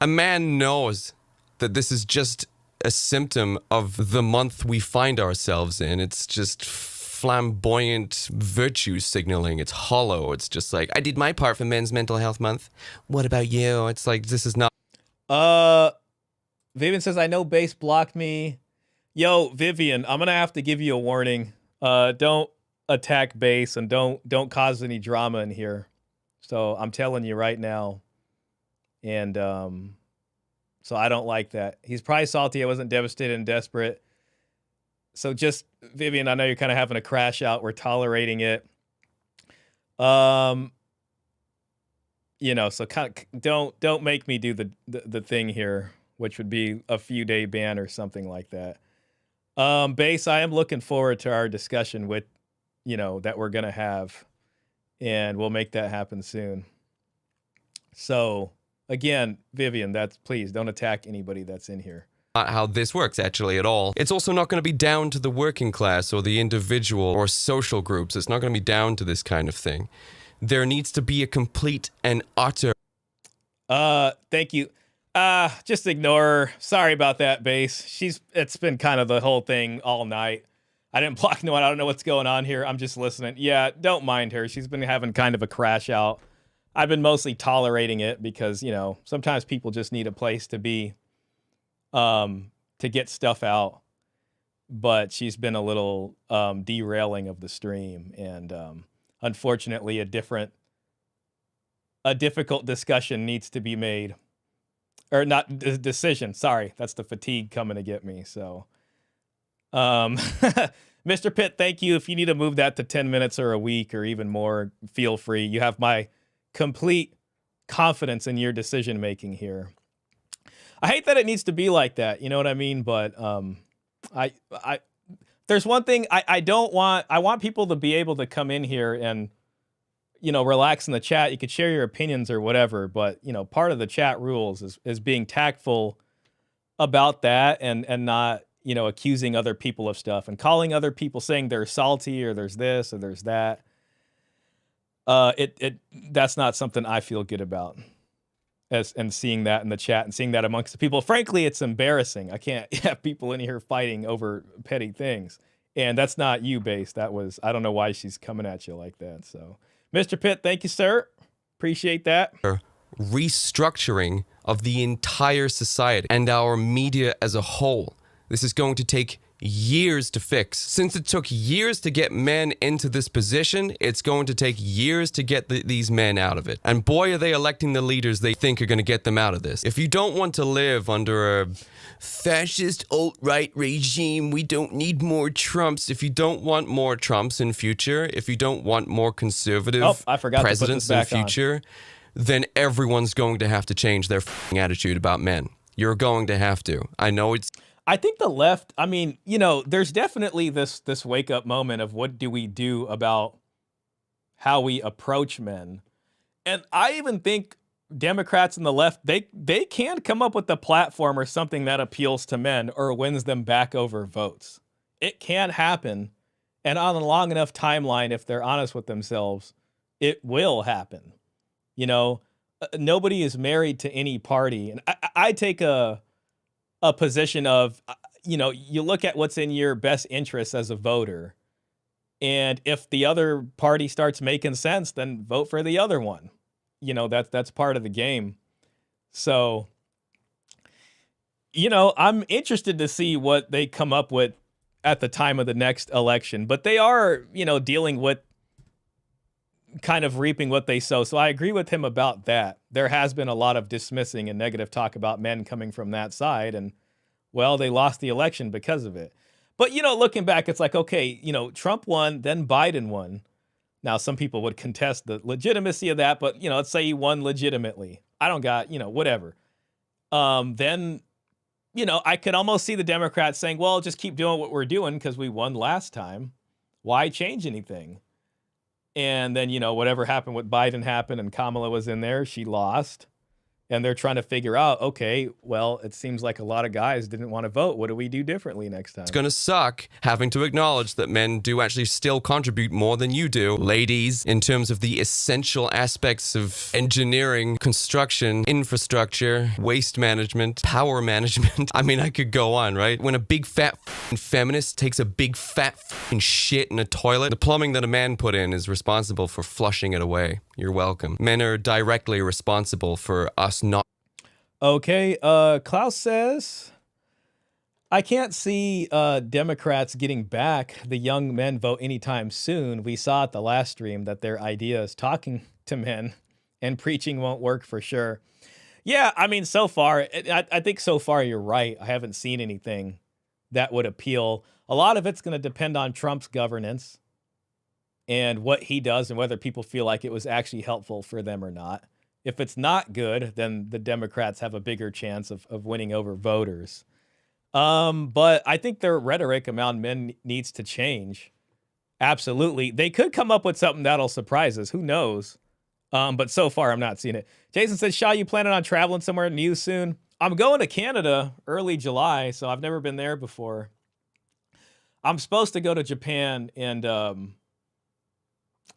A man knows that this is just a symptom of the month we find ourselves in. It's just flamboyant virtue signaling. It's hollow. It's just like, I did my part for Men's Mental Health Month. What about you? It's like, this is not. Vivian says, I know Base blocked me. Yo, Vivian, I'm gonna have to give you a warning. Don't attack Base and don't cause any drama in here. So I'm telling you right now. And so I don't like that. He's probably salty. I wasn't devastated and desperate. So just, Vivian, I know you're kind of having a crash out. We're tolerating it. You know, so kind of don't make me do the thing here, which would be a few day ban or something like that. Base, I am looking forward to our discussion with, you know, that we're gonna have, and we'll make that happen soon. So again, Vivian, please don't attack anybody that's in here. Not how this works actually at all. It's also not going to be down to the working class or the individual or social groups. It's not going to be down to this kind of thing. There needs to be a complete and utter. Thank you. Just ignore her. Sorry about that, Base. It's been kind of the whole thing all night. I didn't block no one. I don't know what's going on here. I'm just listening. Yeah, don't mind her. She's been having kind of a crash out. I've been mostly tolerating it because, you know, sometimes people just need a place to be, to get stuff out. But she's been a little derailing of the stream, and unfortunately, a difficult discussion needs to be made. Or not decision. Sorry, that's the fatigue coming to get me. So, Mr. Pitt, thank you. If you need to move that to 10 minutes or a week or even more, feel free. You have my complete confidence in your decision making here. I hate that it needs to be like that. You know what I mean? But there's one thing I don't want. I want people to be able to come in here and, you know, relax in the chat. You could share your opinions or whatever, but, you know, part of the chat rules is being tactful about that and not, you know, accusing other people of stuff and calling other people, saying they're salty or there's this or there's that. That's not something I feel good about. And seeing that in the chat and seeing that amongst the people. Frankly, it's embarrassing. I can't have people in here fighting over petty things. And that's not you, Base. That was, I don't know why she's coming at you like that. So, Mr. Pitt, thank you, sir. Appreciate that. Restructuring of the entire society and our media as a whole. This is going to take years to fix. Since it took years to get men into this position, it's going to take years to get these men out of it. And boy, are they electing the leaders they think are going to get them out of this. If you don't want to live under a fascist alt-right regime, we don't need more Trumps. If you don't want more Trumps in future, if you don't want more conservative presidents in future, then everyone's going to have to change their attitude about men. You're going to have to. I know it's... I think the left, I mean, you know, there's definitely this wake up moment of what do we do about how we approach men. And I even think Democrats and the left, they can come up with a platform or something that appeals to men or wins them back over votes. It can happen. And on a long enough timeline, if they're honest with themselves, it will happen. You know, nobody is married to any party. And I take a position of, you know, you look at what's in your best interest as a voter. And if the other party starts making sense, then vote for the other one. You know, that's part of the game. So, you know, I'm interested to see what they come up with at the time of the next election. But they are, you know, dealing with kind of reaping what they sow. So I agree with him about that. There has been a lot of dismissing and negative talk about men coming from that side. And, well, they lost the election because of it. But, you know, looking back, it's like, okay, you know, Trump won, then Biden won. Now, some people would contest the legitimacy of that, but, you know, let's say he won legitimately. I don't got, you know, whatever. Then, you know, I could almost see the Democrats saying, well, just keep doing what we're doing because we won last time. Why change anything? And then, you know, whatever happened with Biden happened and Kamala was in there, she lost. And they're trying to figure out, okay, well, it seems like a lot of guys didn't want to vote. What do we do differently next time? It's going to suck having to acknowledge that men do actually still contribute more than you do, ladies, in terms of the essential aspects of engineering, construction, infrastructure, waste management, power management. I mean, I could go on, right? When a big fat feminist takes a big fat shit in a toilet, the plumbing that a man put in is responsible for flushing it away. You're welcome. Men are directly responsible for us not. Okay, Klaus says, I can't see Democrats getting back the young men vote anytime soon. We saw at the last stream that their idea is talking to men and preaching won't work for sure. Yeah, I mean, so far, I think so far you're right. I haven't seen anything that would appeal. A lot of it's going to depend on Trump's governance and what he does and whether people feel like it was actually helpful for them or not. If it's not good, then the Democrats have a bigger chance of winning over voters. But I think their rhetoric around men needs to change. Absolutely. They could come up with something that'll surprise us. Who knows? But so far, I'm not seeing it. Jason says, Shaw, you planning on traveling somewhere new soon? I'm going to Canada early July, so I've never been there before. I'm supposed to go to Japan and, you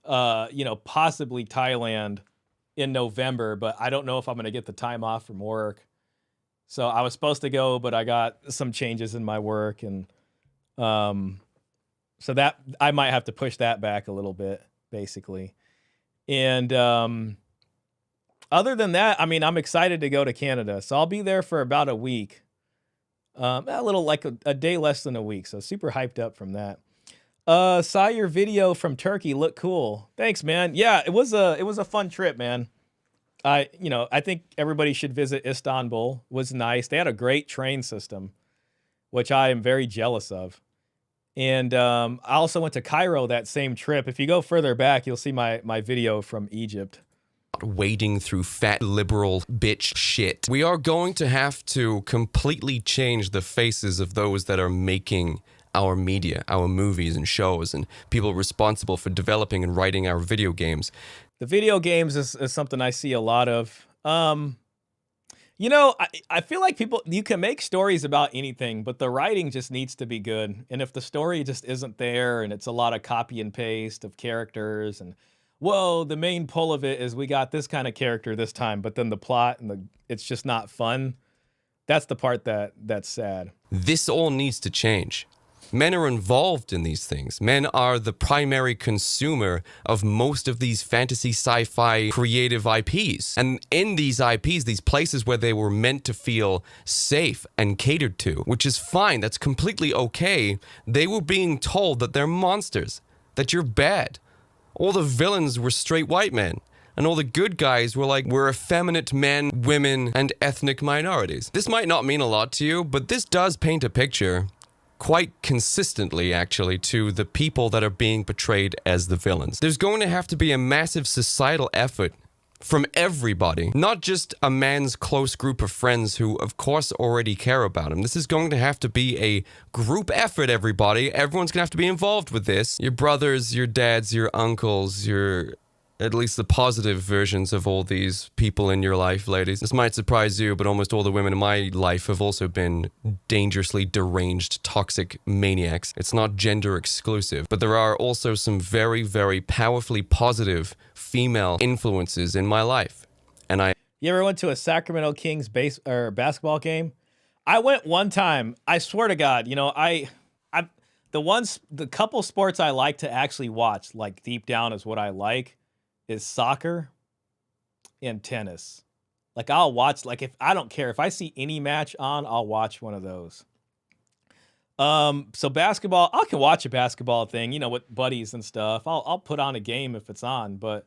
know, possibly Thailand in November, but I don't know if I'm going to get the time off from work. So I was supposed to go, but I got some changes in my work. And so that I might have to push that back a little bit, basically. And other than that, I mean, I'm excited to go to Canada. So I'll be there for about a week, a little like a day less than a week. So super hyped up from that. Saw your video from Turkey. Look cool. Thanks, man. Yeah, it was a fun trip, man. I think everybody should visit Istanbul. It was nice. They had a great train system, which I am very jealous of. And I also went to Cairo that same trip. If you go further back, you'll see my video from Egypt. Wading through fat liberal bitch shit. We are going to have to completely change the faces of those that are making our media, our movies and shows, and people responsible for developing and writing our video games. The video games is something I see a lot of. I feel like you can make stories about anything, but the writing just needs to be good. And if the story just isn't there and it's a lot of copy and paste of characters and, whoa, the main pull of it is we got this kind of character this time, but then the plot and it's just not fun. That's the part that's sad. This all needs to change. Men are involved in these things. Men are the primary consumer of most of these fantasy sci-fi creative IPs. And in these IPs, these places where they were meant to feel safe and catered to, which is fine, that's completely okay, they were being told that they're monsters, that you're bad. All the villains were straight white men. And all the good guys were effeminate men, women, and ethnic minorities. This might not mean a lot to you, but this does paint a picture quite consistently, actually, to the people that are being portrayed as the villains. There's going to have to be a massive societal effort from everybody, not just a man's close group of friends who, of course, already care about him. This is going to have to be a group effort, everybody. Everyone's going to have to be involved with this. Your brothers, your dads, your uncles, at least the positive versions of all these people in your life, ladies. This might surprise you, but almost all the women in my life have also been dangerously deranged, toxic maniacs. It's not gender exclusive, but there are also some very, very powerfully positive female influences in my life. And You ever went to a Sacramento Kings basketball game? I went one time. I swear to God, the couple sports I like to actually watch, like deep down is what I like, is soccer and tennis. Like I'll watch, if I don't care if I see any match on, I'll watch one of those. So basketball, I can watch a basketball thing, with buddies and stuff. I'll put on a game if it's on, but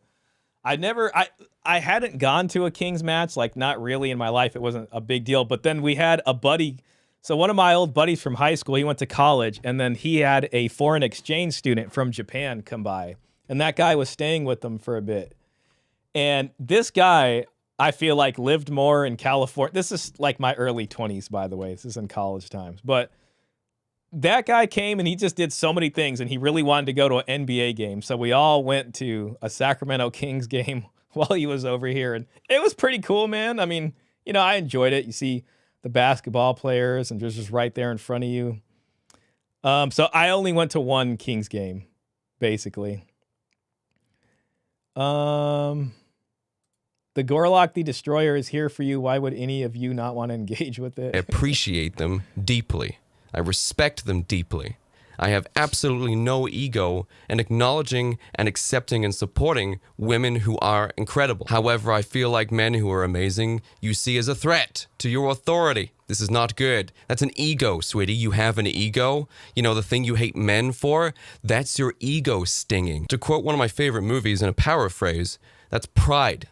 I hadn't gone to a Kings match, not really in my life. It wasn't a big deal. But then we had a buddy. So one of my old buddies from high school, he went to college, and then he had a foreign exchange student from Japan come by. And that guy was staying with them for a bit. And this guy, I feel like, lived more in California. This is my early 20s, by the way. This is in college times. But that guy came and he just did so many things, and he really wanted to go to an NBA game. So we all went to a Sacramento Kings game while he was over here. And it was pretty cool, man. I mean, I enjoyed it. You see the basketball players and just right there in front of you. So I only went to one Kings game, basically. The Gorlock the Destroyer is here for you. Why would any of you not want to engage with it? I appreciate them deeply. I respect them deeply. I have absolutely no ego in acknowledging and accepting and supporting women who are incredible. However, I feel like men who are amazing you see as a threat to your authority. This is not good. That's an ego, sweetie. You have an ego. The thing you hate men for? That's your ego stinging. To quote one of my favorite movies in a paraphrase, that's pride.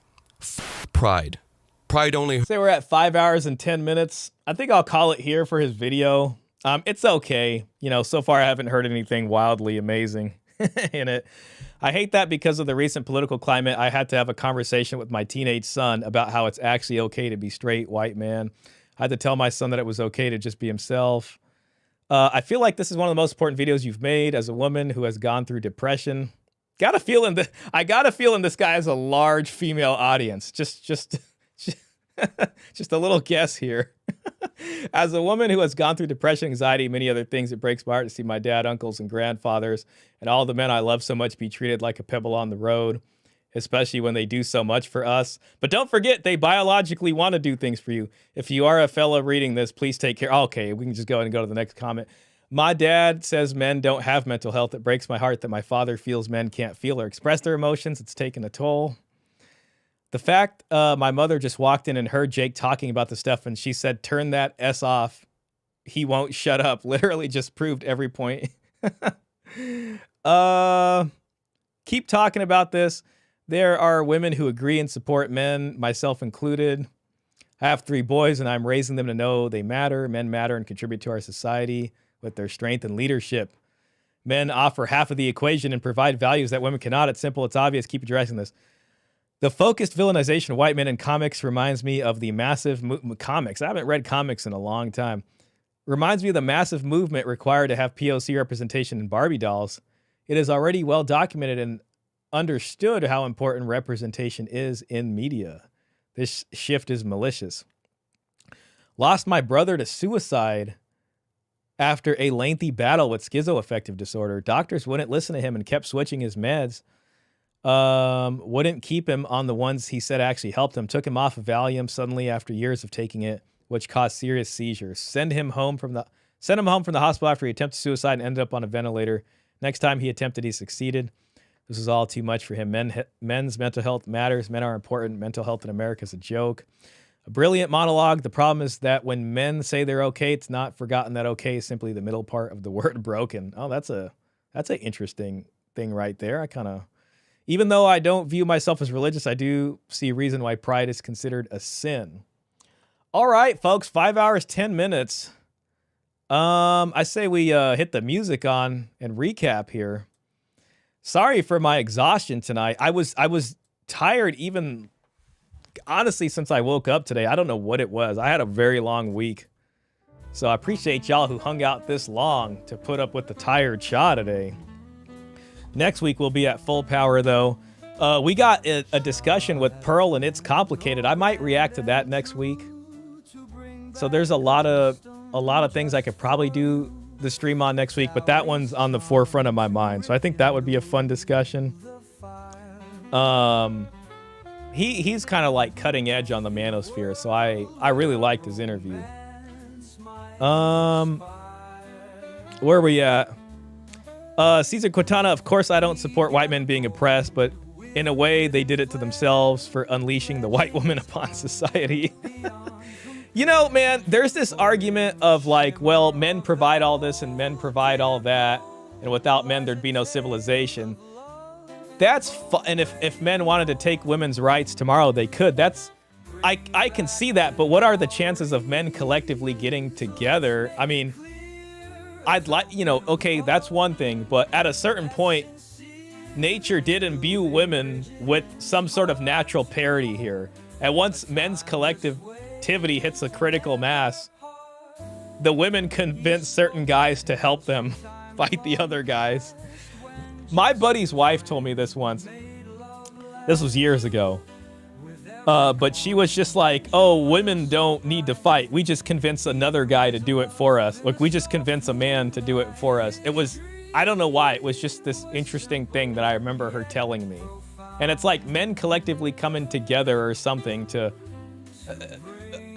Pride. Pride only. Say we're at 5 hours and 10 minutes. I think I'll call it here for his video. It's okay. So far I haven't heard anything wildly amazing in it. I hate that because of the recent political climate, I had to have a conversation with my teenage son about how it's actually okay to be straight white man. I had to tell my son that it was okay to just be himself. I feel like this is one of the most important videos you've made as a woman who has gone through depression. I got a feeling this guy has a large female audience. Just a little guess here. As a woman who has gone through depression, anxiety, and many other things, it breaks my heart to see my dad, uncles, and grandfathers, and all the men I love so much be treated like a pebble on the road, especially when they do so much for us. But don't forget, they biologically want to do things for you. If you are a fella reading this, please take care. Okay, we can just go ahead and go to the next comment. My dad says men don't have mental health. It breaks my heart that my father feels men can't feel or express their emotions. It's taken a toll. The fact my mother just walked in and heard Jake talking about the stuff and she said, turn that S off. He won't shut up. Literally just proved every point. Keep talking about this. There are women who agree and support men, myself included. I have 3 boys, and I'm raising them to know they matter. Men matter and contribute to our society with their strength and leadership. Men offer half of the equation and provide values that women cannot. It's simple. It's obvious. Keep addressing this. The focused villainization of white men in comics reminds me of the massive comics. I haven't read comics in a long time. Reminds me of the massive movement required to have POC representation in Barbie dolls. It is already well documented and understood how important representation is in media. This shift is malicious. Lost my brother to suicide after a lengthy battle with schizoaffective disorder. Doctors wouldn't listen to him and kept switching his meds. Wouldn't keep him on the ones he said actually helped him. Took him off of Valium suddenly after years of taking it, which caused serious seizures. Sent him home from the hospital after he attempted suicide and ended up on a ventilator. Next time he attempted, he succeeded. This is all too much for him. Men's mental health matters. Men are important. Mental health in America is a joke. A brilliant monologue. The problem is that when men say they're okay, it's not forgotten that okay is simply the middle part of the word broken. Oh, that's an interesting thing right there. Even though I don't view myself as religious, I do see a reason why pride is considered a sin. All right, folks, 5 hours, 10 minutes. I say we hit the music on and recap here. Sorry for my exhaustion tonight. I was tired even, honestly, since I woke up today. I don't know what it was. I had a very long week. So I appreciate y'all who hung out this long to put up with the tired Shaw today. Next week we'll be at full power, though. We got a discussion with Pearl and It's Complicated. I might react to that next week. So there's a lot of things I could probably do the stream on next week, but that one's on the forefront of my mind. So I think that would be a fun discussion. He's kind of like cutting edge on the manosphere, so I really liked his interview. Where are we at? Cesar Quintana, of course I don't support white men being oppressed, but in a way they did it to themselves for unleashing the white woman upon society. You know, man, there's this argument of like, well, men provide all this and men provide all that, and without men there'd be no civilization. That's and if men wanted to take women's rights tomorrow, they could. I can see that, but what are the chances of men collectively getting together? I mean, I'd like, okay, that's one thing, but at a certain point, nature did imbue women with some sort of natural parity here. And once men's collectivity hits a critical mass, the women convince certain guys to help them fight the other guys. My buddy's wife told me this once. This was years ago. But she was just like, oh, women don't need to fight. We just convince another guy to do it for us. Like, we just convince a man to do it for us. It was, I don't know why. It was just this interesting thing that I remember her telling me. And it's like men collectively coming together or something to,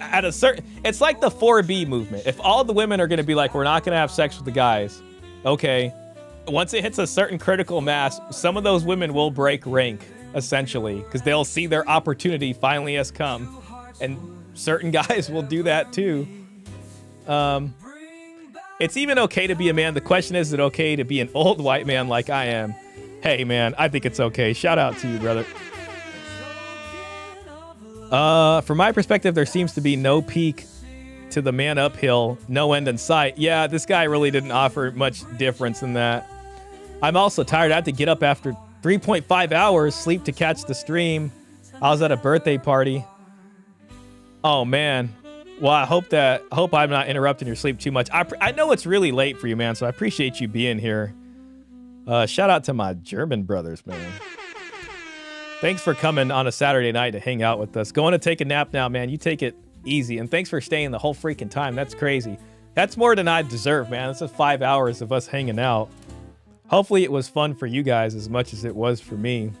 at a certain, it's like the 4B movement. If all the women are going to be like, we're not going to have sex with the guys, okay. Once it hits a certain critical mass, some of those women will break rank. Essentially, because they'll see their opportunity finally has come, and certain guys will do that too. It's even okay to be a man. The question is it okay to be an old white man like I am? Hey man, I think it's okay. Shout out to you, brother. From my perspective, there seems to be no peak to the man uphill, no end in sight. Yeah, this guy really didn't offer much difference in that. I'm also tired. I had to get up after 3.5 hours sleep to catch the stream. I was at a birthday party. Oh man. Well, I hope I'm not interrupting your sleep too much. I know it's really late for you, man, so I appreciate you being here. Shout out to my German brothers, man. Thanks for coming on a Saturday night to hang out with us. Going to take a nap now, man. You take it easy. And thanks for staying the whole freaking time. That's crazy. That's more than I deserve, man. That's 5 hours of us hanging out. Hopefully it was fun for you guys as much as it was for me.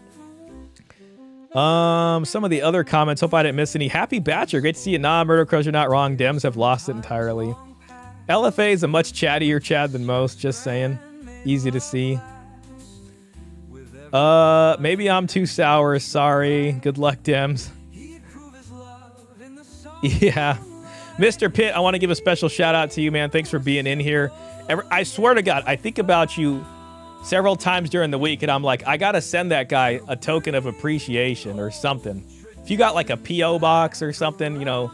Some of the other comments. Hope I didn't miss any. Happy Batcher. Great to see you. Nah, Murder Crows, you're not wrong. Dems have lost it entirely. LFA is a much chattier Chad than most. Just saying. Easy to see. Maybe I'm too sour. Sorry. Good luck, Dems. Yeah. Mr. Pitt, I want to give a special shout out to you, man. Thanks for being in here. I swear to God, I think about you several times during the week, and I'm like, I gotta send that guy a token of appreciation or something. If you got like a PO box or something, you know,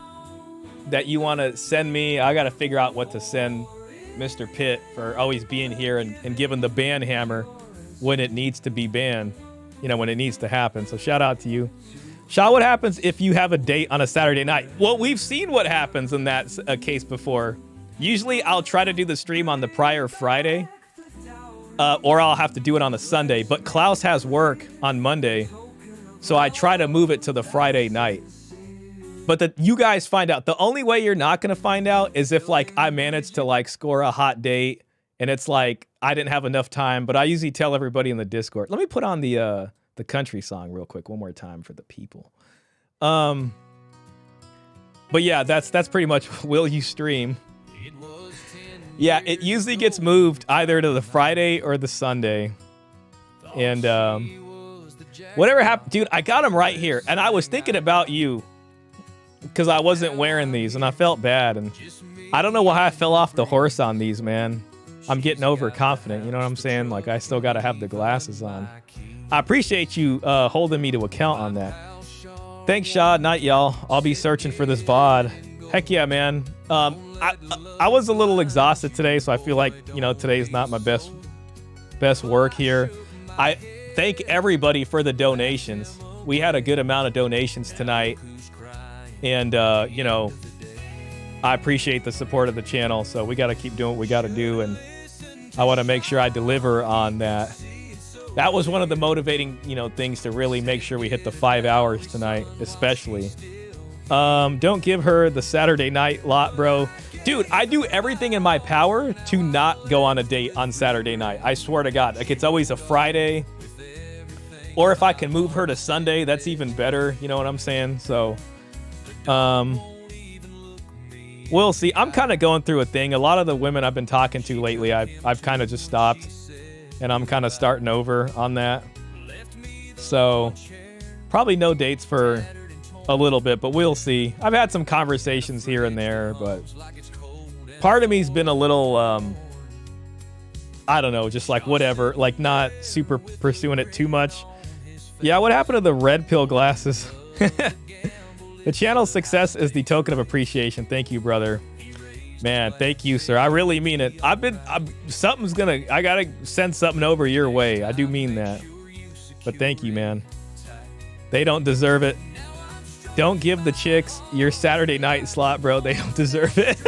that you want to send me, I gotta figure out what to send Mr. Pitt for always being here and giving the ban hammer when it needs to be banned, you know, when it needs to happen. So shout out to you. Shaw, what happens if you have a date on a Saturday night? Well, we've seen what happens in that case before. Usually I'll try to do the stream on the prior Friday, or I'll have to do it on a Sunday. But Klaus has work on Monday, so I try to move it to the Friday night. But you guys find out. The only way you're not going to find out is if, like, I managed to, like, score a hot date, and it's like I didn't have enough time. But I usually tell everybody in the Discord. Let me put on the country song real quick one more time for the people. But yeah, that's pretty much will you stream. Yeah, it usually gets moved either to the Friday or the Sunday. And whatever happened, dude, I got them right here. And I was thinking about you because I wasn't wearing these and I felt bad. And I don't know why I fell off the horse on these, man. I'm getting overconfident. You know what I'm saying? Like, I still got to have the glasses on. I appreciate you holding me to account on that. Thanks, Shaw. Night, y'all. I'll be searching for this VOD. Heck yeah, man. I was a little exhausted today, so I feel like, you know, today's not my best work here. I thank everybody for the donations. We had a good amount of donations tonight. And, you know, I appreciate the support of the channel. So we got to keep doing what we got to do. And I want to make sure I deliver on that. That was one of the motivating, you know, things to really make sure we hit the 5 hours tonight, especially. Don't give her the Saturday night lot, bro. Dude, I do everything in my power to not go on a date on Saturday night. I swear to God. Like, it's always a Friday. Or if I can move her to Sunday, that's even better. You know what I'm saying? So, we'll see. I'm kind of going through a thing. A lot of the women I've been talking to lately, I've kind of just stopped. And I'm kind of starting over on that. So, probably no dates for a little bit, but we'll see. I've had some conversations here and there, but part of me's been a little, I don't know, just like whatever, like not super pursuing it too much. Yeah, what happened to the red pill glasses? The channel's success is the token of appreciation. Thank you, brother. Man, thank you, sir. I really mean it. I gotta send something over your way. I do mean that. But thank you, man. They don't deserve it. Don't give the chicks your Saturday night slot, bro. They don't deserve it.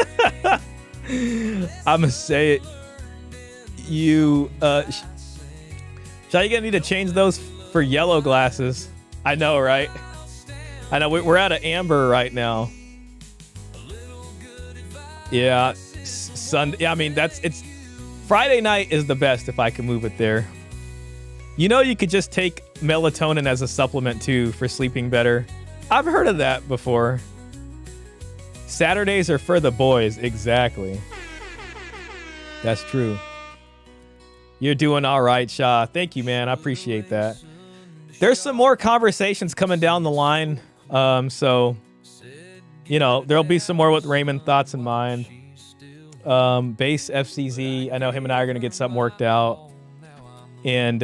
I'ma say it. You, Shall you gonna need to change those for yellow glasses? I know, right? I know, we're out of amber right now. Yeah, Sunday. Yeah, I mean, it's Friday night is the best if I can move it there. You know, you could just take melatonin as a supplement too for sleeping better. I've heard of that before. Saturdays are for the boys. Exactly. That's true. You're doing all right, Shaw. Thank you, man. I appreciate that. There's some more conversations coming down the line. So, you know, there'll be some more with Raymond Thoughts in Mind. Base FCZ, I know him and I are going to get something worked out. And,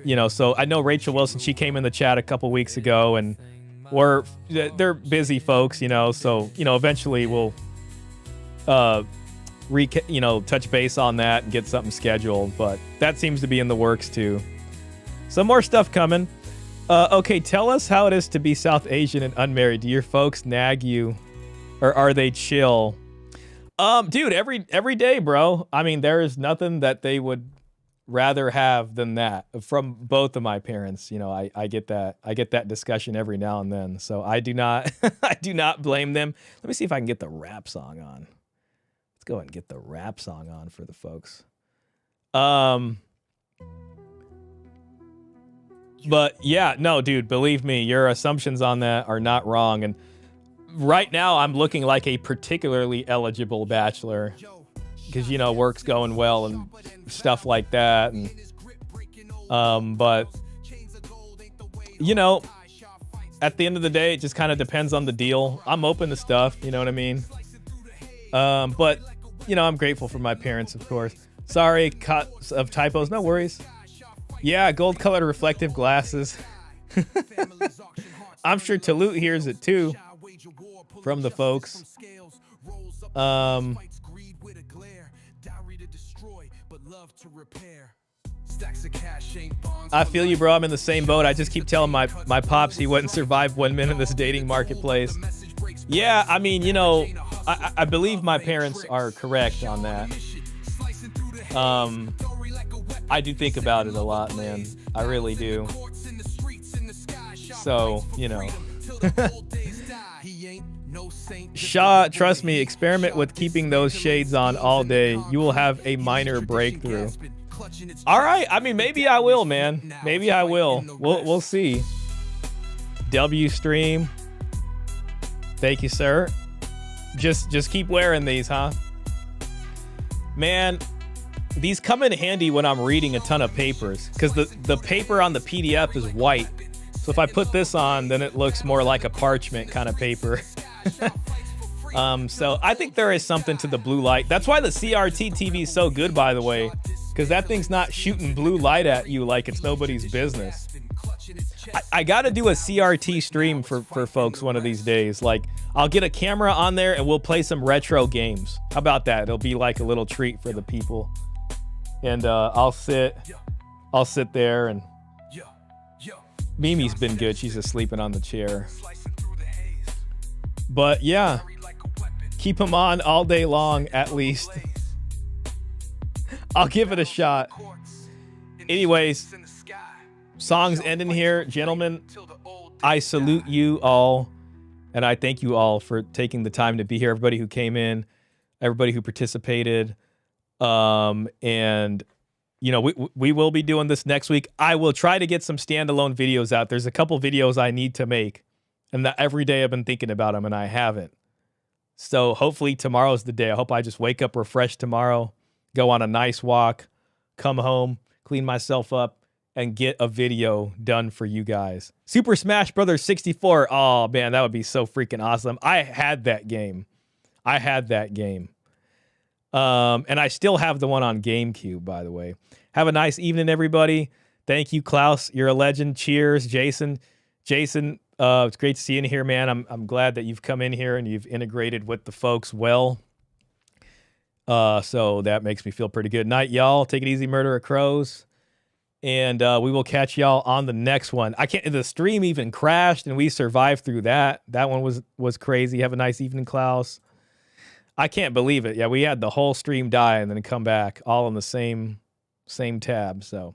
you know, so I know Rachel Wilson, she came in the chat a couple weeks ago, and they're busy folks, you know, so, you know, eventually we'll, you know, touch base on that and get something scheduled, but that seems to be in the works too. Some more stuff coming. Okay, tell us how it is to be South Asian and unmarried. Do your folks nag you, or are they chill? Dude, every day, bro. I mean, there is nothing that they would rather have than that from both of my parents. You know, I get that discussion every now and then. So I do not I do not blame them. Let me see if I can get the rap song on. Let's go ahead and get the rap song on for the folks. But yeah, no, dude, believe me, your assumptions on that are not wrong. And right now I'm looking like a particularly eligible bachelor because, you know, work's going well and stuff like that. And, but, you know, at the end of the day, it just kind of depends on the deal. I'm open to stuff, you know what I mean? But, you know, I'm grateful for my parents, of course. Sorry, caught of typos. No worries. Yeah, gold-colored reflective glasses. I'm sure Talut hears it too from the folks. I feel you, bro. I'm in the same boat. I just keep telling my pops he wouldn't survive 1 minute in this dating marketplace. Yeah, I mean, you know, I believe my parents are correct on that. I do think about it a lot, man. I really do. So, you know. Shaw, trust me, experiment with keeping those shades on all day. You will have a minor breakthrough. All right, I mean, maybe I will, man. Maybe I will. We'll see. W stream. Thank you, sir. Just keep wearing these, huh? Man, these come in handy when I'm reading a ton of papers, because the paper on the PDF is white. So if I put this on, then it looks more like a parchment kind of paper. So I think there is something to the blue light. That's why the CRT TV is so good, by the way, because that thing's not shooting blue light at you like it's nobody's business. I got to do a CRT stream for folks one of these days. Like, I'll get a camera on there and we'll play some retro games. How about that? It'll be like a little treat for the people. And I'll sit there, and Mimi's been good. She's just sleeping on the chair. But yeah, keep them on all day long at least. I'll give it a shot. Anyways, song's ending here. Gentlemen, I salute you all, and I thank you all for taking the time to be here. Everybody who came in, everybody who participated. And you know, we will be doing this next week. I will try to get some standalone videos out. There's a couple videos I need to make, and that every day I've been thinking about them and I haven't. So hopefully tomorrow's the day. I hope I just wake up refreshed tomorrow, go on a nice walk, come home, clean myself up, and get a video done for you guys. Super Smash Brothers 64. Oh man, that would be so freaking awesome. I had that game. And I still have the one on GameCube, by the way. Have a nice evening, everybody. Thank you, Klaus. You're a legend. Cheers, Jason. Jason, it's great to see you in here, man. I'm glad that you've come in here and you've integrated with the folks well. So that makes me feel pretty good. Night, y'all. Take it easy, Murder of Crows. And we will catch y'all on the next one. The stream even crashed and we survived through that. That one was crazy. Have a nice evening, Klaus. I can't believe it. Yeah, we had the whole stream die and then come back all in the same tab. So,